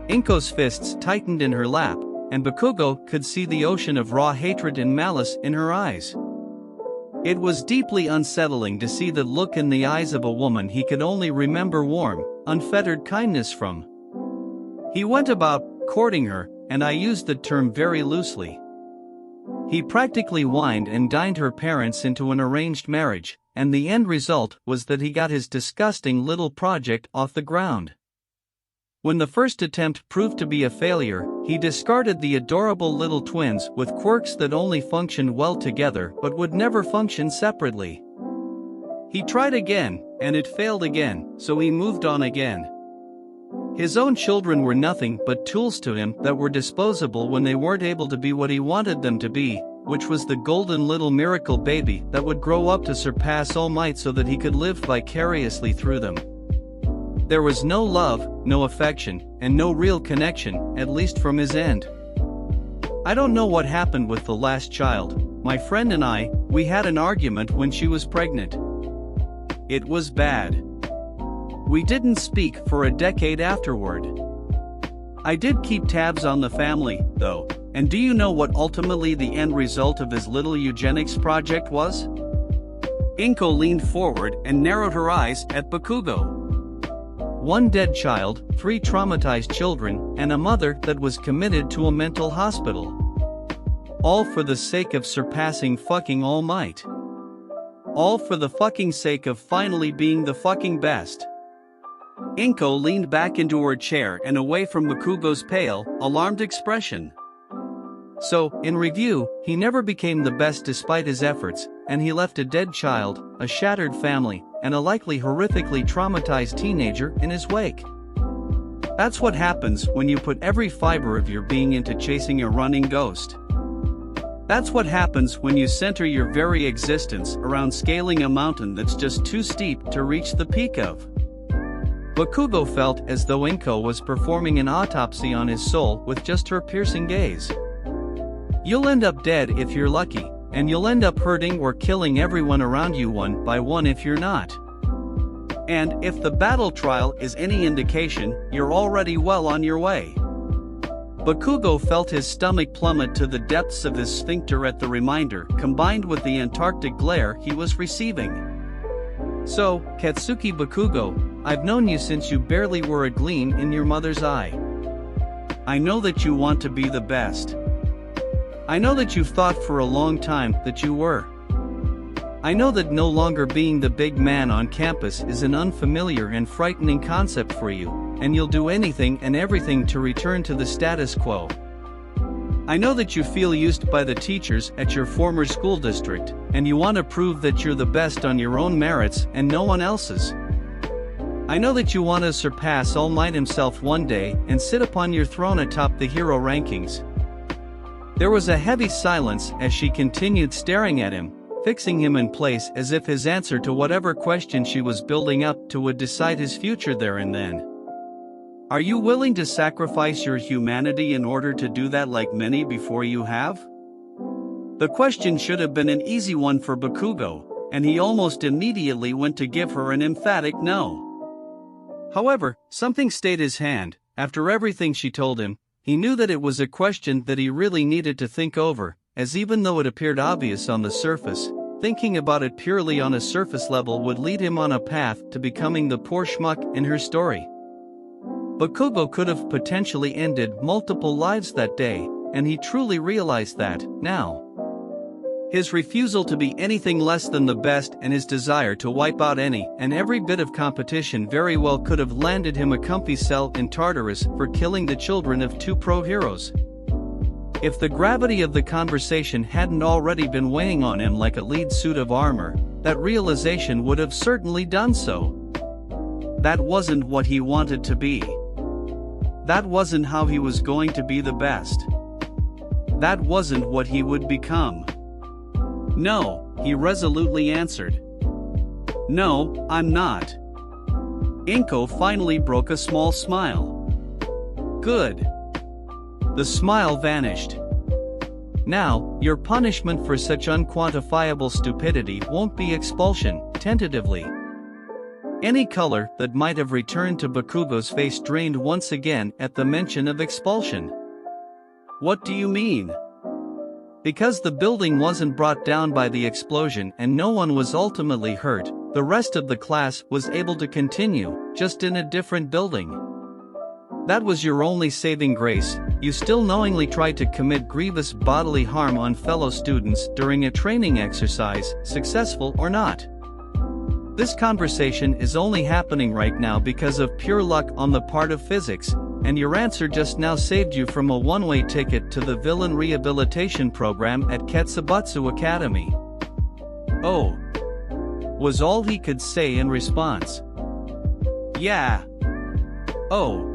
Inko's fists tightened in her lap, and Bakugo could see the ocean of raw hatred and malice in her eyes. It was deeply unsettling to see the look in the eyes of a woman he could only remember warm, unfettered kindness from. He went about courting her, and I used the term very loosely. He practically wined and dined her parents into an arranged marriage, and the end result was that he got his disgusting little project off the ground. When the first attempt proved to be a failure, he discarded the adorable little twins with quirks that only functioned well together but would never function separately. He tried again, and it failed again, so he moved on again. His own children were nothing but tools to him that were disposable when they weren't able to be what he wanted them to be, which was the golden little miracle baby that would grow up to surpass All Might so that he could live vicariously through them. There was no love, no affection, and no real connection, at least from his end. I don't know what happened with the last child. My friend and we had an argument when she was pregnant. It was bad. We didn't speak for a decade afterward. I did keep tabs on the family, though, and do you know what ultimately the end result of his little eugenics project was? Inko leaned forward and narrowed her eyes at Bakugo. One dead child, 3 traumatized children, and a mother that was committed to a mental hospital. All for the sake of surpassing fucking All Might. All for the fucking sake of finally being the fucking best. Inko leaned back into her chair and away from Bakugo's pale, alarmed expression. So, in review, he never became the best despite his efforts, and he left a dead child, a shattered family, and a likely horrifically traumatized teenager in his wake. That's what happens when you put every fiber of your being into chasing a running ghost. That's what happens when you center your very existence around scaling a mountain that's just too steep to reach the peak of. Bakugo felt as though Inko was performing an autopsy on his soul with just her piercing gaze. You'll end up dead if you're lucky, and you'll end up hurting or killing everyone around you one by one if you're not. And if the battle trial is any indication, you're already well on your way. Bakugo felt his stomach plummet to the depths of his sphincter at the reminder, combined with the Antarctic glare he was receiving. So, Katsuki Bakugo, I've known you since you barely were a gleam in your mother's eye. I know that you want to be the best. I know that you've thought for a long time that you were. I know that no longer being the big man on campus is an unfamiliar and frightening concept for you, and you'll do anything and everything to return to the status quo. I know that you feel used by the teachers at your former school district, and you want to prove that you're the best on your own merits and no one else's. I know that you want to surpass All Might himself one day and sit upon your throne atop the hero rankings. There was a heavy silence as she continued staring at him, fixing him in place as if his answer to whatever question she was building up to would decide his future there and then. Are you willing to sacrifice your humanity in order to do that like many before you have? The question should have been an easy one for Bakugo, and he almost immediately went to give her an emphatic no. However, something stayed his hand. After everything she told him, he knew that it was a question that he really needed to think over, as even though it appeared obvious on the surface, thinking about it purely on a surface level would lead him on a path to becoming the poor schmuck in her story. Bakugo could have potentially ended multiple lives that day, and he truly realized that, now. His refusal to be anything less than the best and his desire to wipe out any and every bit of competition very well could have landed him a comfy cell in Tartarus for killing the children of two pro-heroes. If the gravity of the conversation hadn't already been weighing on him like a lead suit of armor, that realization would have certainly done so. That wasn't what he wanted to be. That wasn't how he was going to be the best. That wasn't what he would become. No, he resolutely answered. No, I'm not. Inko finally broke a small smile. Good. The smile vanished. Now, your punishment for such unquantifiable stupidity won't be expulsion, tentatively. Any color that might have returned to Bakugo's face drained once again at the mention of expulsion. What do you mean? Because the building wasn't brought down by the explosion and no one was ultimately hurt, the rest of the class was able to continue, just in a different building. That was your only saving grace. You still knowingly tried to commit grievous bodily harm on fellow students during a training exercise, successful or not. This conversation is only happening right now because of pure luck on the part of physics, and your answer just now saved you from a one-way ticket to the villain rehabilitation program at Ketsubatsu Academy. Oh. Was all he could say in response. Yeah. Oh.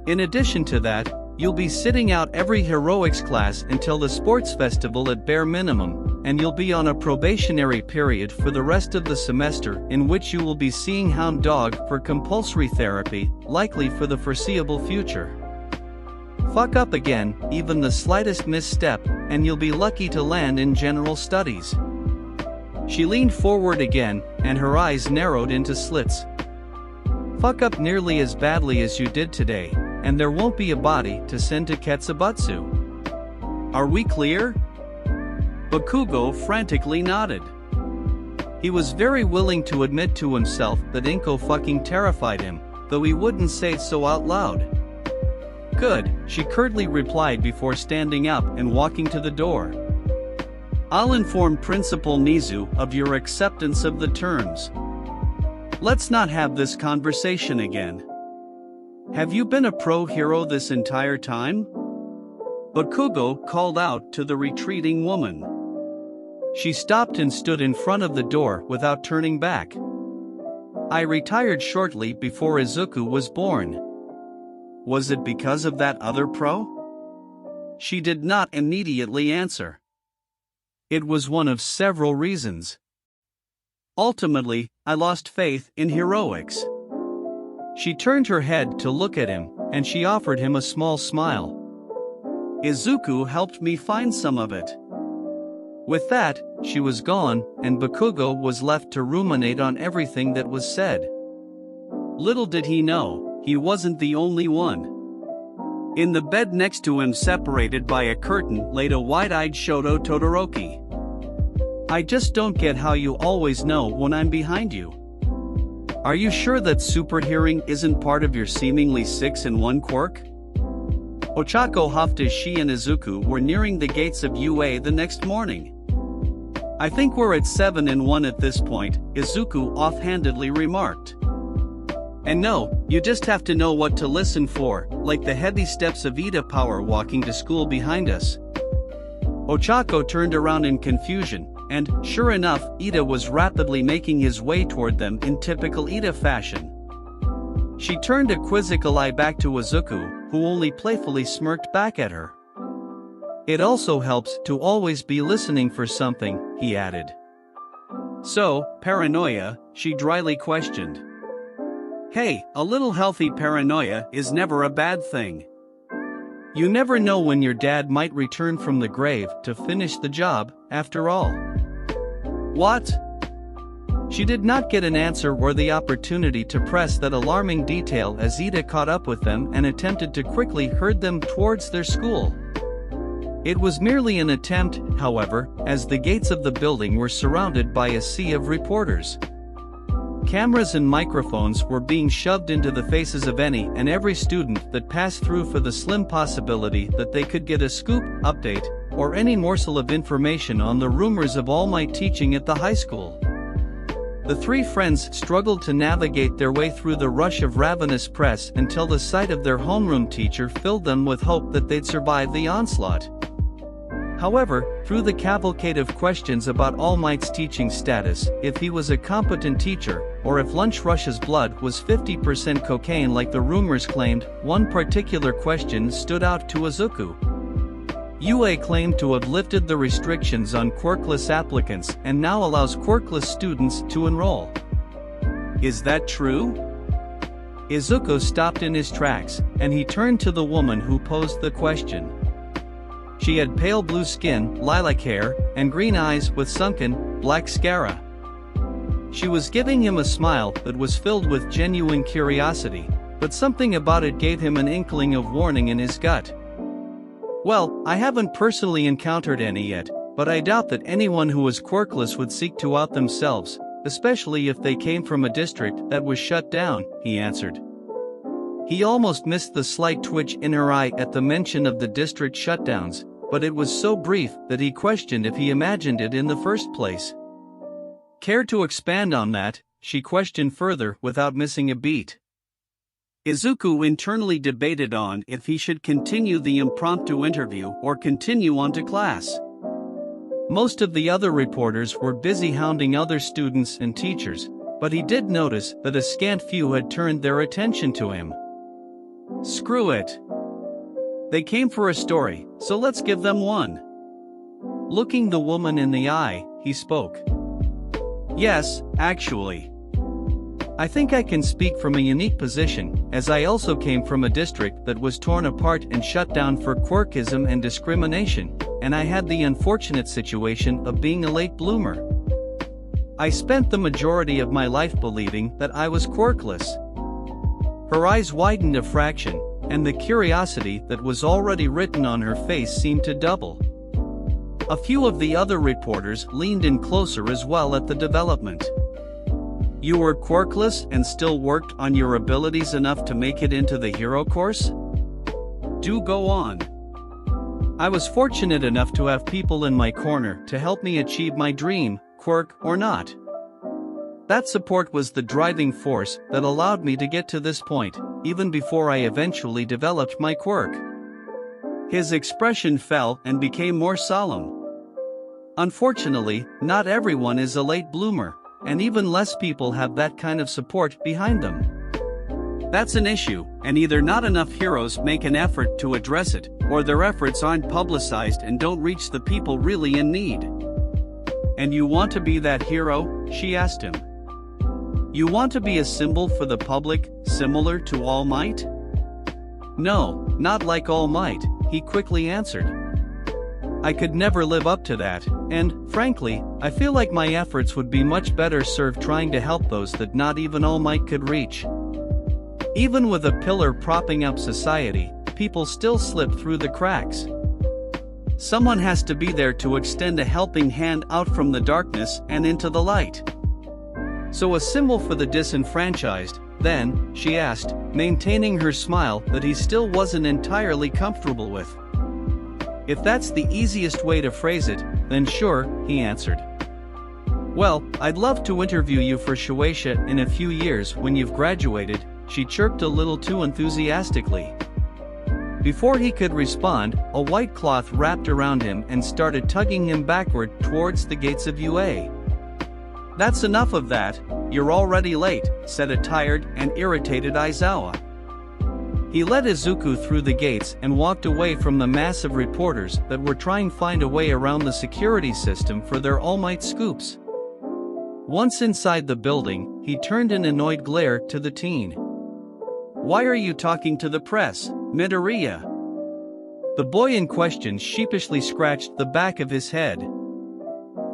In addition to that, you'll be sitting out every heroics class until the sports festival at bare minimum, and you'll be on a probationary period for the rest of the semester in which you will be seeing Hound Dog for compulsory therapy, likely for the foreseeable future. Fuck up again, even the slightest misstep, and you'll be lucky to land in general studies. She leaned forward again, and her eyes narrowed into slits. Fuck up nearly as badly as you did today, and there won't be a body to send to Ketsubatsu. Are we clear? Bakugo frantically nodded. He was very willing to admit to himself that Inko fucking terrified him, though he wouldn't say so out loud. Good, she curtly replied before standing up and walking to the door. I'll inform Principal Nizu of your acceptance of the terms. Let's not have this conversation again. Have you been a pro-hero this entire time? Bakugo called out to the retreating woman. She stopped and stood in front of the door without turning back. I retired shortly before Izuku was born. Was it because of that other pro? She did not immediately answer. It was one of several reasons. Ultimately, I lost faith in heroics. She turned her head to look at him, and she offered him a small smile. Izuku helped me find some of it. With that, she was gone, and Bakugo was left to ruminate on everything that was said. Little did he know, he wasn't the only one. In the bed next to him, separated by a curtain, laid a wide-eyed Shoto Todoroki. I just don't get how you always know when I'm behind you. Are you sure that super hearing isn't part of your seemingly 6-in-1 quirk? Ochako huffed as she and Izuku were nearing the gates of UA the next morning. I think we're at 7-in-1 at this point, Izuku offhandedly remarked. And no, you just have to know what to listen for, like the heavy steps of Ida Power walking to school behind us. Ochako turned around in confusion, and, sure enough, Ida was rapidly making his way toward them in typical Ida fashion. She turned a quizzical eye back to Izuku, who only playfully smirked back at her. It also helps to always be listening for something, he added. So, paranoia, she dryly questioned. Hey, a little healthy paranoia is never a bad thing. You never know when your dad might return from the grave to finish the job, after all. What? She did not get an answer or the opportunity to press that alarming detail as Ida caught up with them and attempted to quickly herd them towards their school. It was merely an attempt, however, as the gates of the building were surrounded by a sea of reporters. Cameras and microphones were being shoved into the faces of any and every student that passed through for the slim possibility that they could get a scoop, update, or any morsel of information on the rumors of All Might teaching at the high school. The three friends struggled to navigate their way through the rush of ravenous press until the sight of their homeroom teacher filled them with hope that they'd survive the onslaught. However, through the cavalcade of questions about All Might's teaching status, if he was a competent teacher, or if Lunch Rush's blood was 50% cocaine like the rumors claimed, one particular question stood out to Izuku. UA claimed to have lifted the restrictions on quirkless applicants and now allows quirkless students to enroll. Is that true? Izuku stopped in his tracks, and he turned to the woman who posed the question. She had pale blue skin, lilac hair, and green eyes with sunken, black sclera. She was giving him a smile that was filled with genuine curiosity, but something about it gave him an inkling of warning in his gut. Well, I haven't personally encountered any yet, but I doubt that anyone who was quirkless would seek to out themselves, especially if they came from a district that was shut down, he answered. He almost missed the slight twitch in her eye at the mention of the district shutdowns, but it was so brief that he questioned if he imagined it in the first place. Care to expand on that? She questioned further without missing a beat. Izuku internally debated on if he should continue the impromptu interview or continue on to class. Most of the other reporters were busy hounding other students and teachers, but he did notice that a scant few had turned their attention to him. Screw it. They came for a story, so let's give them one. Looking the woman in the eye, he spoke. Yes, actually. I think I can speak from a unique position, as I also came from a district that was torn apart and shut down for quirkism and discrimination, and I had the unfortunate situation of being a late bloomer. I spent the majority of my life believing that I was quirkless. Her eyes widened a fraction, and the curiosity that was already written on her face seemed to double. A few of the other reporters leaned in closer as well at the development. You were quirkless and still worked on your abilities enough to make it into the hero course? Do go on. I was fortunate enough to have people in my corner to help me achieve my dream, quirk or not. That support was the driving force that allowed me to get to this point, even before I eventually developed my quirk. His expression fell and became more solemn. Unfortunately, not everyone is a late bloomer, and even less people have that kind of support behind them. That's an issue, and either not enough heroes make an effort to address it, or their efforts aren't publicized and don't reach the people really in need. And you want to be that hero? She asked him. You want to be a symbol for the public, similar to All Might? No, not like All Might, he quickly answered. I could never live up to that, and, frankly, I feel like my efforts would be much better served trying to help those that not even All Might could reach. Even with a pillar propping up society, people still slip through the cracks. Someone has to be there to extend a helping hand out from the darkness and into the light. So a symbol for the disenfranchised, then, she asked, maintaining her smile that he still wasn't entirely comfortable with. If that's the easiest way to phrase it, then sure, he answered. Well, I'd love to interview you for Shueisha in a few years when you've graduated, she chirped a little too enthusiastically. Before he could respond, a white cloth wrapped around him and started tugging him backward towards the gates of UA. That's enough of that, you're already late, said a tired and irritated Aizawa. He led Izuku through the gates and walked away from the massive reporters that were trying to find a way around the security system for their all-might scoops. Once inside the building, he turned an annoyed glare to the teen. "Why are you talking to the press, Midoriya?" The boy in question sheepishly scratched the back of his head.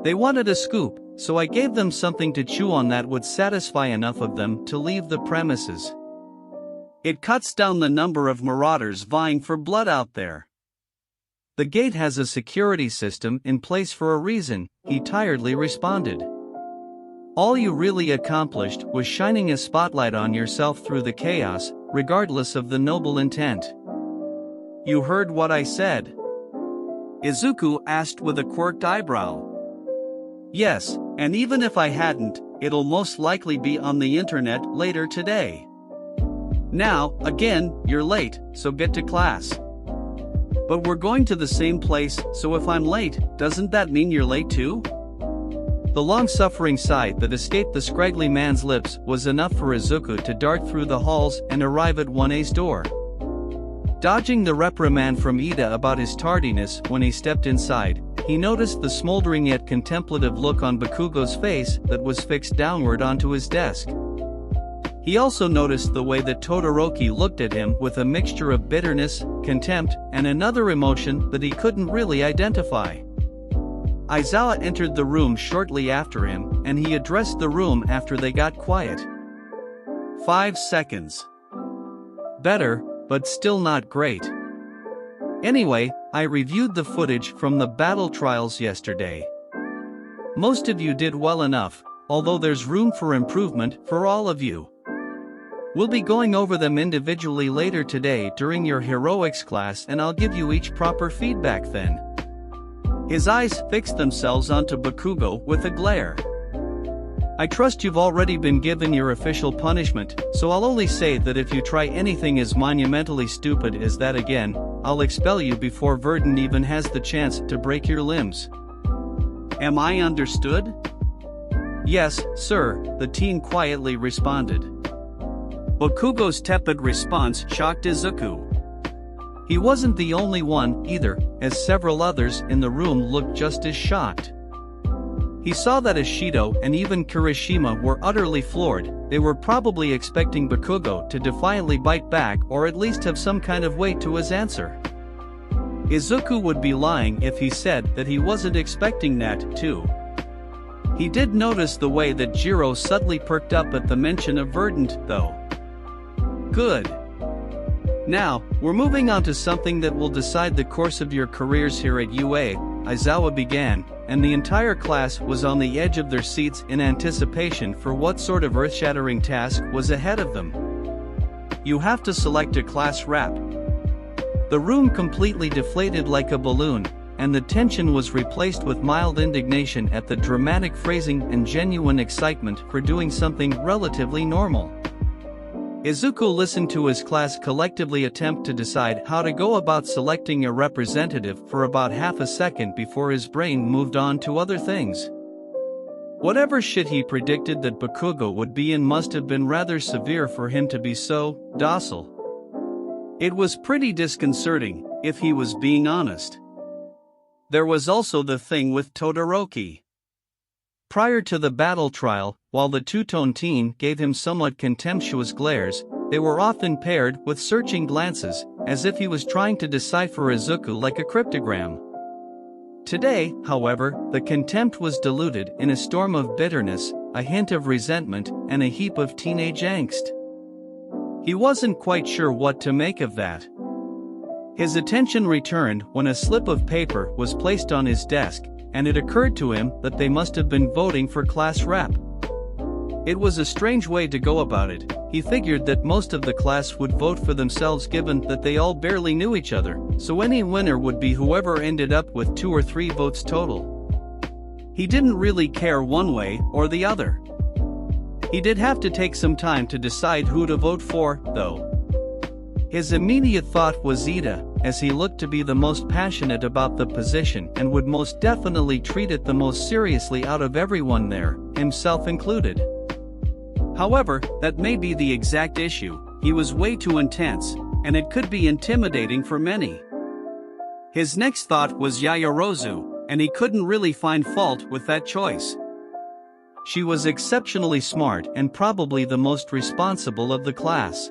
"They wanted a scoop, so I gave them something to chew on that would satisfy enough of them to leave the premises. It cuts down the number of marauders vying for blood out there. The gate has a security system in place for a reason," he tiredly responded. "All you really accomplished was shining a spotlight on yourself through the chaos, regardless of the noble intent." "You heard what I said?" Izuku asked with a quirked eyebrow. "Yes, and even if I hadn't, it'll most likely be on the internet later today. Now, again, you're late, so get to class." "But we're going to the same place, so if I'm late, doesn't that mean you're late too?" The long-suffering sigh that escaped the scraggly man's lips was enough for Izuku to dart through the halls and arrive at 1A's door. Dodging the reprimand from Ida about his tardiness when he stepped inside, he noticed the smoldering yet contemplative look on Bakugo's face that was fixed downward onto his desk. He also noticed the way that Todoroki looked at him with a mixture of bitterness, contempt, and another emotion that he couldn't really identify. Aizawa entered the room shortly after him, and he addressed the room after they got quiet. 5 seconds. Better, but still not great. Anyway, I reviewed the footage from the battle trials yesterday. Most of you did well enough, although there's room for improvement for all of you. We'll be going over them individually later today during your heroics class, and I'll give you each proper feedback then. His eyes fixed themselves onto Bakugo with a glare. "I trust you've already been given your official punishment, so I'll only say that if you try anything as monumentally stupid as that again, I'll expel you before Verdun even has the chance to break your limbs. Am I understood?" "Yes, sir," the teen quietly responded. Bakugo's tepid response shocked Izuku. He wasn't the only one, either, as several others in the room looked just as shocked. He saw that Ishido and even Kirishima were utterly floored. They were probably expecting Bakugo to defiantly bite back or at least have some kind of weight to his answer. Izuku would be lying if he said that he wasn't expecting that, too. He did notice the way that Jiro subtly perked up at the mention of Verdant, though. Good. Now, we're moving on to something that will decide the course of your careers here at UA, Aizawa began, and the entire class was on the edge of their seats in anticipation for what sort of earth-shattering task was ahead of them. You have to select a class rep. The room completely deflated like a balloon, and the tension was replaced with mild indignation at the dramatic phrasing and genuine excitement for doing something relatively normal. Izuku listened to his class collectively attempt to decide how to go about selecting a representative for about half a second before his brain moved on to other things. Whatever shit he predicted that Bakugo would be in must have been rather severe for him to be so docile. It was pretty disconcerting, if he was being honest. There was also the thing with Todoroki. Prior to the battle trial, while the two-tone teen gave him somewhat contemptuous glares, they were often paired with searching glances, as if he was trying to decipher Izuku like a cryptogram. Today, however, the contempt was diluted in a storm of bitterness, a hint of resentment, and a heap of teenage angst. He wasn't quite sure what to make of that. His attention returned when a slip of paper was placed on his desk, and it occurred to him that they must have been voting for class rep. It was a strange way to go about it. He figured that most of the class would vote for themselves given that they all barely knew each other, so any winner would be whoever ended up with 2 or 3 votes total. He didn't really care one way or the other. He did have to take some time to decide who to vote for, though. His immediate thought was Ida, as he looked to be the most passionate about the position and would most definitely treat it the most seriously out of everyone there, himself included. However, that may be the exact issue. He was way too intense, and it could be intimidating for many. His next thought was Yaoyorozu, and he couldn't really find fault with that choice. She was exceptionally smart and probably the most responsible of the class.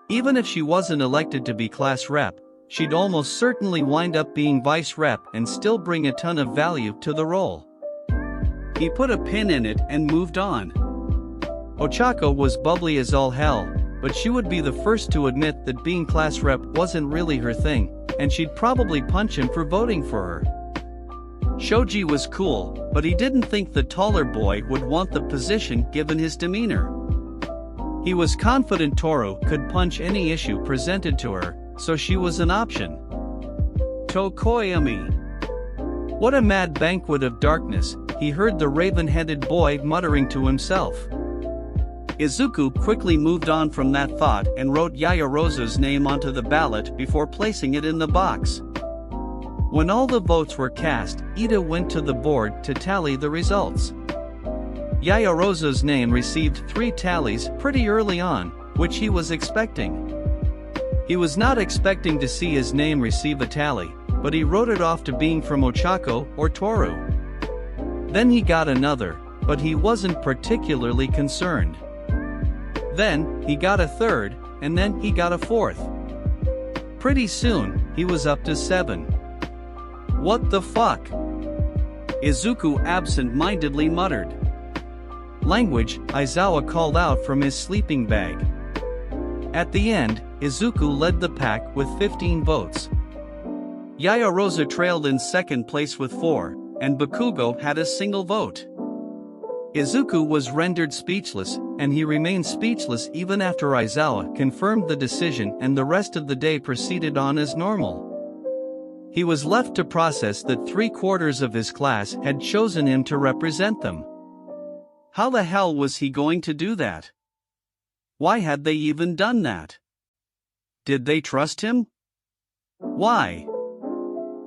Even if she wasn't elected to be class rep, she'd almost certainly wind up being vice rep and still bring a ton of value to the role. He put a pin in it and moved on. Ochako was bubbly as all hell, but she would be the first to admit that being class rep wasn't really her thing, and she'd probably punch him for voting for her. Shoji was cool, but he didn't think the taller boy would want the position given his demeanor. He was confident Toru could punch any issue presented to her, so she was an option. Tokoyami. What a mad banquet of darkness, he heard the raven-headed boy muttering to himself. Izuku quickly moved on from that thought and wrote Yaoyorozu's name onto the ballot before placing it in the box. When all the votes were cast, Ida went to the board to tally the results. Yaoyorozu's name received 3 tallies pretty early on, which he was expecting. He was not expecting to see his name receive a tally, but he wrote it off to being from Ochako or Toru. Then he got another, but he wasn't particularly concerned. Then, he got a third, and then he got a fourth. Pretty soon, he was up to 7. What the fuck? Izuku absent-mindedly muttered. Language, Aizawa called out from his sleeping bag. At the end, Izuku led the pack with 15 votes. Yaoyorozu trailed in second place with 4, and Bakugo had a single vote. Izuku was rendered speechless, and he remained speechless even after Aizawa confirmed the decision and the rest of the day proceeded on as normal. He was left to process that 3/4 of his class had chosen him to represent them. How the hell was he going to do that? Why had they even done that? Did they trust him? Why?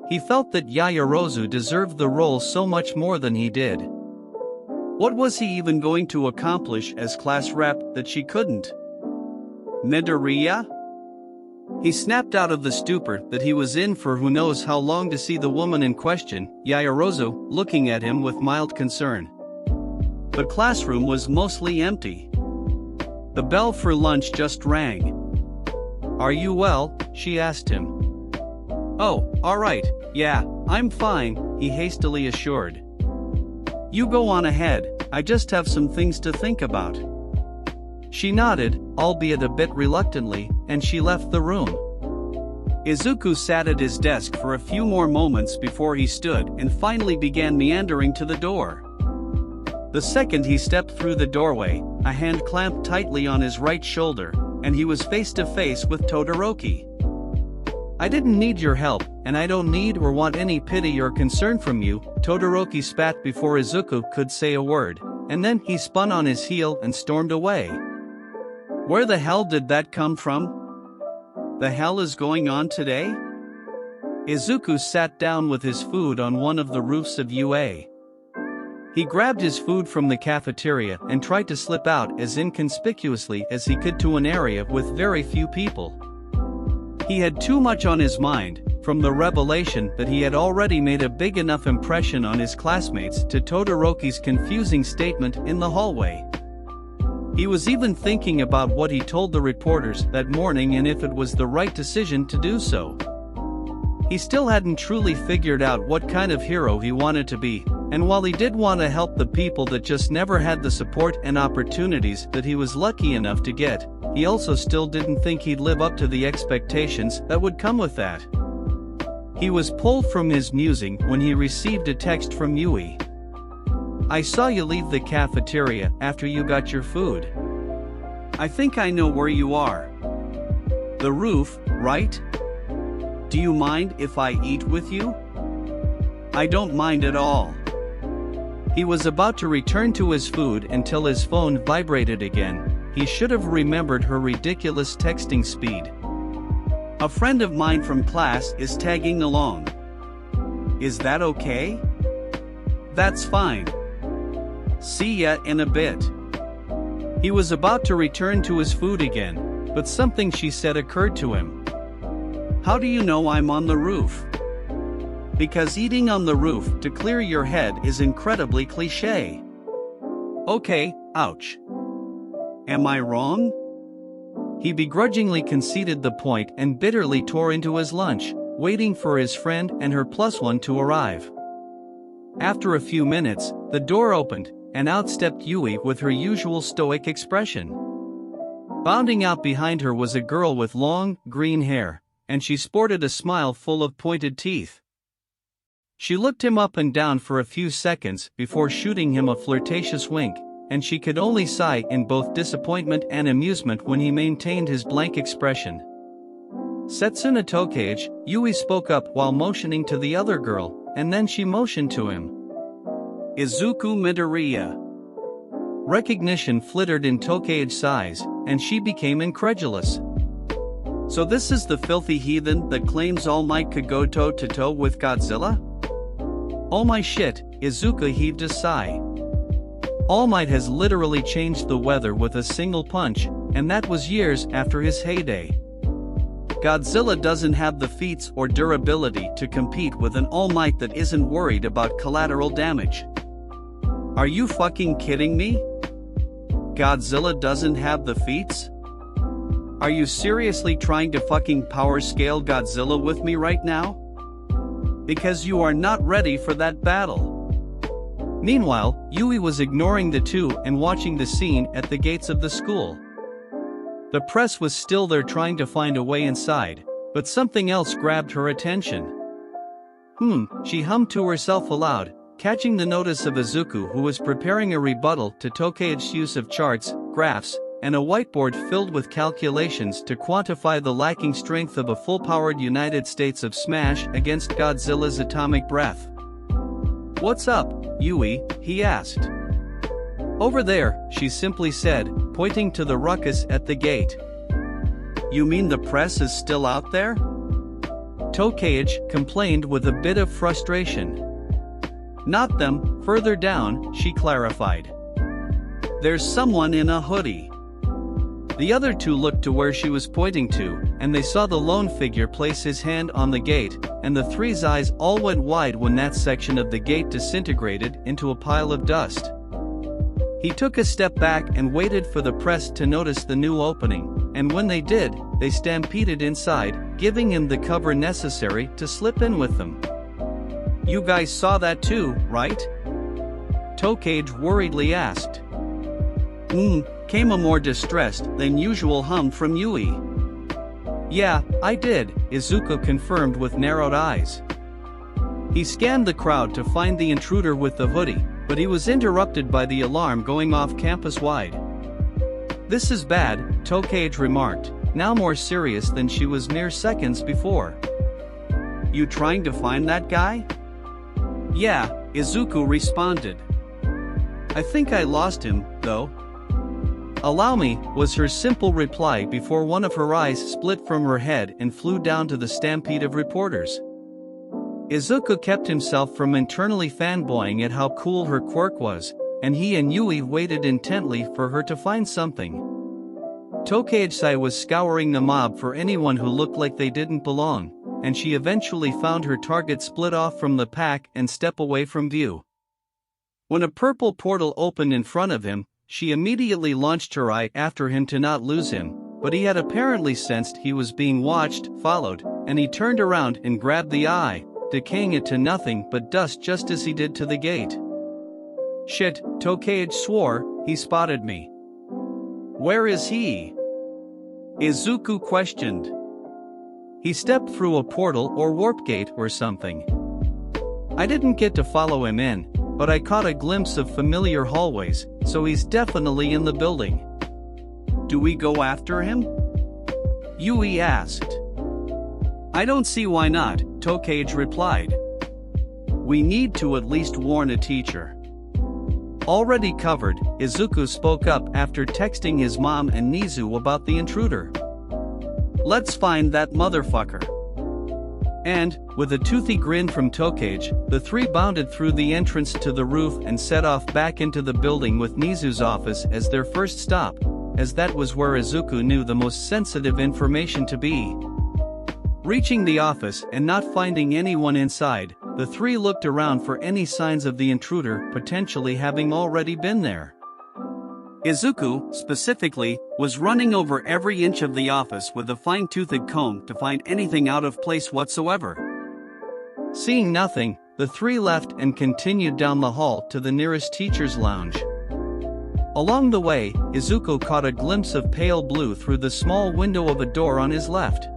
He felt that Yaoyorozu deserved the role so much more than he did. What was he even going to accomplish as class rep that she couldn't? Midoriya? He snapped out of the stupor that he was in for who knows how long to see the woman in question, Yaoyorozu, looking at him with mild concern. The classroom was mostly empty. The bell for lunch just rang. "Are you well?" she asked him. "Oh, alright, yeah, I'm fine," he hastily assured. "You go on ahead, I just have some things to think about." She nodded, albeit a bit reluctantly, and she left the room. Izuku sat at his desk for a few more moments before he stood and finally began meandering to the door. The second he stepped through the doorway, a hand clamped tightly on his right shoulder, and he was face to face with Todoroki. "I didn't need your help, and I don't need or want any pity or concern from you," Todoroki spat before Izuku could say a word, and then he spun on his heel and stormed away. Where the hell did that come from? The hell is going on today? Izuku sat down with his food on one of the roofs of UA. He grabbed his food from the cafeteria and tried to slip out as inconspicuously as he could to an area with very few people. He had too much on his mind, from the revelation that he had already made a big enough impression on his classmates to Todoroki's confusing statement in the hallway. He was even thinking about what he told the reporters that morning and if it was the right decision to do so. He still hadn't truly figured out what kind of hero he wanted to be, and while he did want to help the people that just never had the support and opportunities that he was lucky enough to get, he also still didn't think he'd live up to the expectations that would come with that. He was pulled from his musing when he received a text from Yui. "I saw you leave the cafeteria after you got your food. I think I know where you are. The roof, right? Do you mind if I eat with you?" "I don't mind at all." He was about to return to his food until his phone vibrated again. He should have remembered her ridiculous texting speed. "A friend of mine from class is tagging along. Is that okay?" "That's fine. See ya in a bit." He was about to return to his food again, but something she said occurred to him. "How do you know I'm on the roof?" "Because eating on the roof to clear your head is incredibly cliché." "Okay, ouch. Am I wrong?" He begrudgingly conceded the point and bitterly tore into his lunch, waiting for his friend and her +1 to arrive. After a few minutes, the door opened, and out stepped Yui with her usual stoic expression. Bounding out behind her was a girl with long, green hair, and she sported a smile full of pointed teeth. She looked him up and down for a few seconds before shooting him a flirtatious wink, and she could only sigh in both disappointment and amusement when he maintained his blank expression. "Setsuna Tokage," Yui spoke up while motioning to the other girl, and then she motioned to him. "Izuku Midoriya." Recognition flittered in Tokage's eyes, and she became incredulous. "So this is the filthy heathen that claims All Might could go toe-to-toe with Godzilla?" "Oh my shit," Izuku heaved a sigh. All Might has literally changed the weather with a single punch, and that was years after his heyday. Godzilla doesn't have the feats or durability to compete with an All Might that isn't worried about collateral damage. Are you fucking kidding me? Godzilla doesn't have the feats? Are you seriously trying to fucking power scale Godzilla with me right now? Because you are not ready for that battle." Meanwhile, Yui was ignoring the two and watching the scene at the gates of the school. The press was still there trying to find a way inside, but something else grabbed her attention. She hummed to herself aloud, catching the notice of Izuku, who was preparing a rebuttal to Tokage's use of charts, graphs, and a whiteboard filled with calculations to quantify the lacking strength of a full-powered United States of Smash against Godzilla's atomic breath. "What's up, Yui?" he asked. "Over there," she simply said, pointing to the ruckus at the gate. "You mean the press is still out there?" Tokage complained with a bit of frustration. "Not them, further down," she clarified. "There's someone in a hoodie." The other two looked to where she was pointing to, and they saw the lone figure place his hand on the gate, and the three's eyes all went wide when that section of the gate disintegrated into a pile of dust. He took a step back and waited for the press to notice the new opening, and when they did, they stampeded inside, giving him the cover necessary to slip in with them. "You guys saw that too, right?" Tokage worriedly asked. Came a more distressed than usual hum from Yui. "Yeah, I did," Izuku confirmed with narrowed eyes. He scanned the crowd to find the intruder with the hoodie, but he was interrupted by the alarm going off campus-wide. "This is bad," Tokage remarked, now more serious than she was mere seconds before. "You trying to find that guy?" "Yeah," Izuku responded. "I think I lost him, though." "Allow me," was her simple reply before one of her eyes split from her head and flew down to the stampede of reporters. Izuku kept himself from internally fanboying at how cool her quirk was, and he and Yui waited intently for her to find something. Tokage-sai was scouring the mob for anyone who looked like they didn't belong, and she eventually found her target split off from the pack and step away from view. When a purple portal opened in front of him, she immediately launched her eye after him to not lose him, but he had apparently sensed he was being watched, followed, and he turned around and grabbed the eye, decaying it to nothing but dust just as he did to the gate. "Shit," Tokage swore, "he spotted me." "Where is he?" Izuku questioned. "He stepped through a portal or warp gate or something. I didn't get to follow him in, but I caught a glimpse of familiar hallways, so he's definitely in the building." "Do we go after him?" Yui asked. "I don't see why not," Tokage replied. "We need to at least warn a teacher." Already covered, Izuku spoke up after texting his mom and Nizu about the intruder. "Let's find that motherfucker." And, with a toothy grin from Tokage, the three bounded through the entrance to the roof and set off back into the building with Nizu's office as their first stop, as that was where Izuku knew the most sensitive information to be. Reaching the office and not finding anyone inside, the three looked around for any signs of the intruder potentially having already been there. Izuku, specifically, was running over every inch of the office with a fine-toothed comb to find anything out of place whatsoever. Seeing nothing, the three left and continued down the hall to the nearest teacher's lounge. Along the way, Izuku caught a glimpse of pale blue through the small window of a door on his left.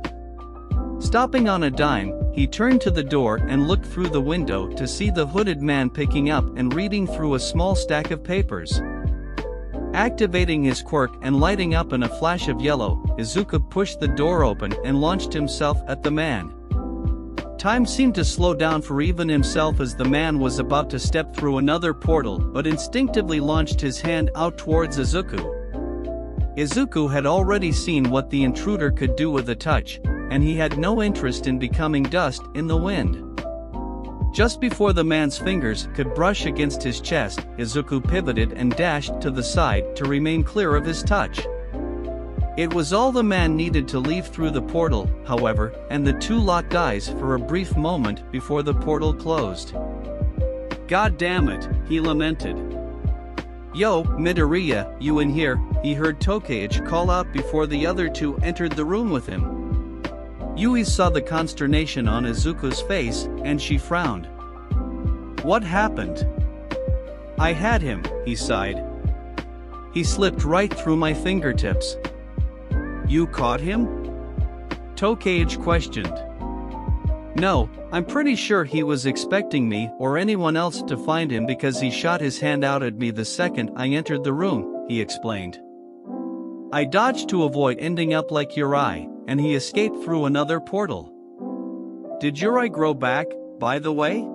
Stopping on a dime, he turned to the door and looked through the window to see the hooded man picking up and reading through a small stack of papers. Activating his quirk and lighting up in a flash of yellow, Izuku pushed the door open and launched himself at the man. Time seemed to slow down for even himself as the man was about to step through another portal but instinctively launched his hand out towards Izuku. Izuku had already seen what the intruder could do with a touch, and he had no interest in becoming dust in the wind. Just before the man's fingers could brush against his chest, Izuku pivoted and dashed to the side to remain clear of his touch. It was all the man needed to leave through the portal, however, and the two locked eyes for a brief moment before the portal closed. "God damn it," he lamented. "Yo, Midoriya, you in here?" he heard Tokage call out before the other two entered the room with him. Yui saw the consternation on Izuku's face, and she frowned. "What happened?" "I had him," he sighed. "He slipped right through my fingertips." "You caught him?" Tokage questioned. "No, I'm pretty sure he was expecting me or anyone else to find him because he shot his hand out at me the second I entered the room," he explained. "I dodged to avoid ending up like Uri, and he escaped through another portal." "Did Uri grow back, by the way?"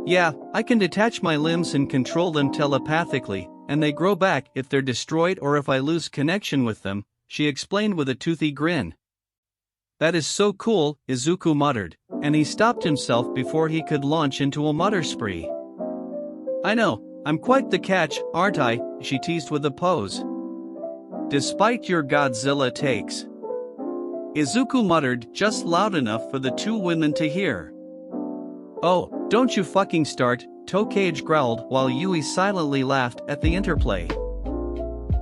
"Yeah, I can detach my limbs and control them telepathically, and they grow back if they're destroyed or if I lose connection with them," she explained with a toothy grin. "That is so cool," Izuku muttered, and he stopped himself before he could launch into a mutter spree. "I know, I'm quite the catch, aren't I?" she teased with a pose. "Despite your Godzilla takes." Izuku muttered just loud enough for the two women to hear. "Oh, don't you fucking start," Tokage growled while Yui silently laughed at the interplay.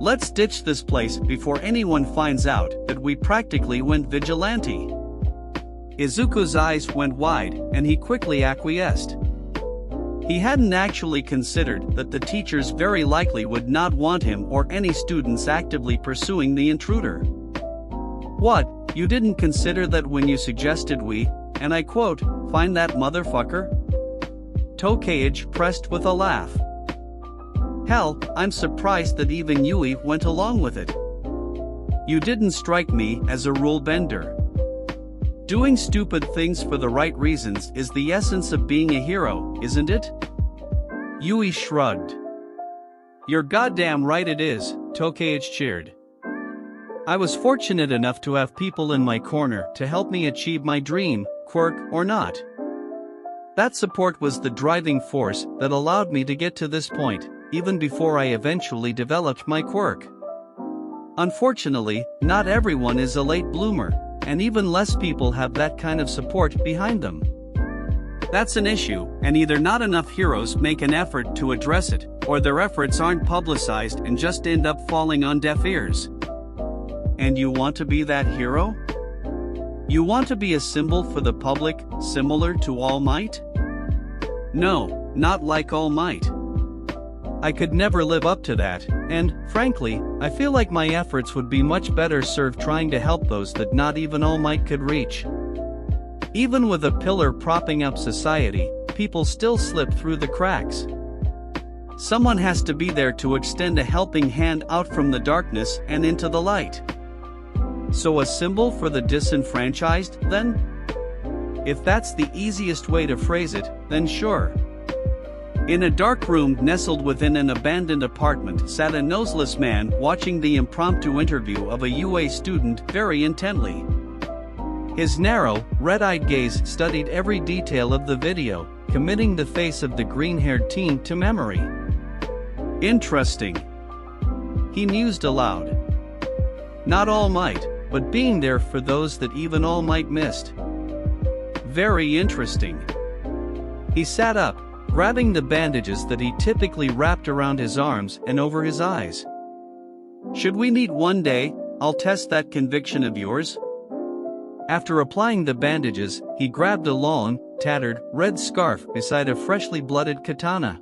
"Let's ditch this place before anyone finds out that we practically went vigilante." Izuku's eyes went wide, and he quickly acquiesced. He hadn't actually considered that the teachers very likely would not want him or any students actively pursuing the intruder. "What, you didn't consider that when you suggested we, and I quote, find that motherfucker?" Tokage pressed with a laugh. "Hell, I'm surprised that even Yui went along with it. You didn't strike me as a rule bender. Doing stupid things for the right reasons is the essence of being a hero, isn't it?" Yui shrugged. "You're goddamn right it is," Tokage cheered. "I was fortunate enough to have people in my corner to help me achieve my dream, quirk or not. That support was the driving force that allowed me to get to this point, even before I eventually developed my quirk. Unfortunately, not everyone is a late bloomer, and even less people have that kind of support behind them. That's an issue, and either not enough heroes make an effort to address it, or their efforts aren't publicized and just end up falling on deaf ears. And you want to be that hero? You want to be a symbol for the public, similar to All Might? No, not like All Might. I could never live up to that, and, frankly, I feel like my efforts would be much better served trying to help those that not even All Might could reach. Even with a pillar propping up society, people still slip through the cracks. Someone has to be there to extend a helping hand out from the darkness and into the light. So a symbol for the disenfranchised, then? If that's the easiest way to phrase it, then sure. In a dark room nestled within an abandoned apartment sat a noseless man watching the impromptu interview of a UA student very intently. His narrow, red-eyed gaze studied every detail of the video, committing the face of the green-haired teen to memory. Interesting. He mused aloud. Not All Might, but being there for those that even All Might missed. Very interesting. He sat up, grabbing the bandages that he typically wrapped around his arms and over his eyes. Should we meet one day, I'll test that conviction of yours. After applying the bandages, he grabbed a long, tattered, red scarf beside a freshly blooded katana.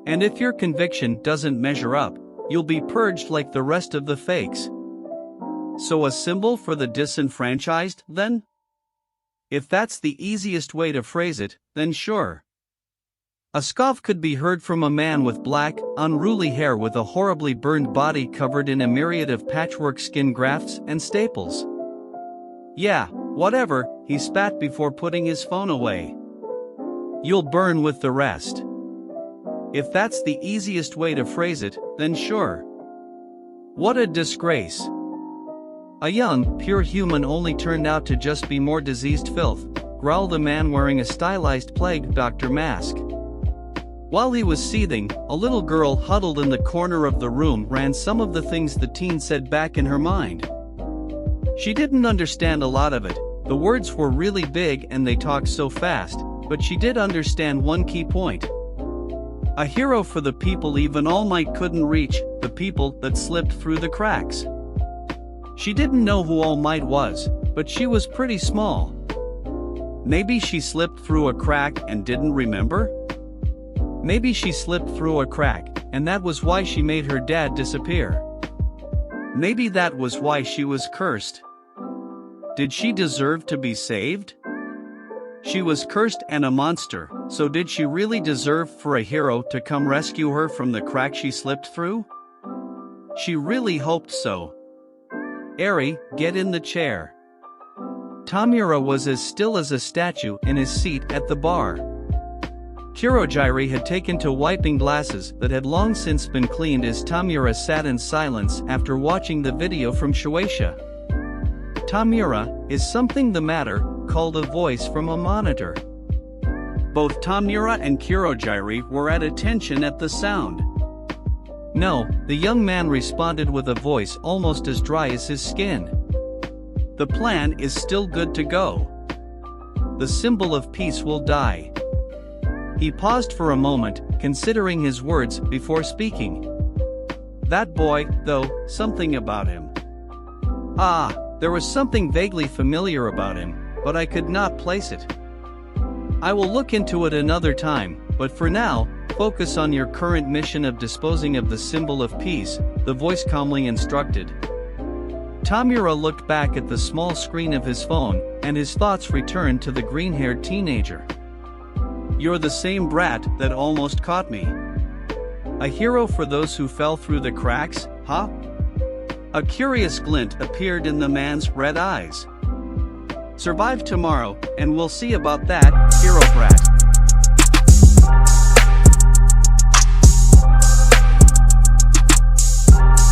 And if your conviction doesn't measure up, you'll be purged like the rest of the fakes. So a symbol for the disenfranchised, then? If that's the easiest way to phrase it, then sure. A scoff could be heard from a man with black, unruly hair with a horribly burned body covered in a myriad of patchwork skin grafts and staples. Yeah, whatever, he spat before putting his phone away. You'll burn with the rest. If that's the easiest way to phrase it, then sure. What a disgrace. A young, pure human only turned out to just be more diseased filth, growled the man wearing a stylized plague doctor mask. While he was seething, a little girl huddled in the corner of the room ran some of the things the teen said back in her mind. She didn't understand a lot of it, the words were really big and they talked so fast, but she did understand one key point. A hero for the people even All Might couldn't reach, the people that slipped through the cracks. She didn't know who All Might was, but she was pretty small. Maybe she slipped through a crack and didn't remember? Maybe she slipped through a crack, and that was why she made her dad disappear. Maybe that was why she was cursed. Did she deserve to be saved? She was cursed and a monster, so did she really deserve for a hero to come rescue her from the crack she slipped through? She really hoped so. Eri, get in the chair. Tamura was as still as a statue in his seat at the bar. Kurogiri had taken to wiping glasses that had long since been cleaned as Tamura sat in silence after watching the video from Shueisha. Tamura, is something the matter? Called a voice from a monitor. Both Tamura and Kurogiri were at attention at the sound. No, the young man responded with a voice almost as dry as his skin. The plan is still good to go. The symbol of peace will die. He paused for a moment, considering his words before speaking. That boy, though, something about him. There was something vaguely familiar about him, but I could not place it. I will look into it another time, but for now, focus on your current mission of disposing of the symbol of peace, the voice calmly instructed. Tamura looked back at the small screen of his phone, and his thoughts returned to the green-haired teenager. You're the same brat that almost caught me. A hero for those who fell through the cracks, huh? A curious glint appeared in the man's red eyes. Survive tomorrow, and we'll see about that, hero brat.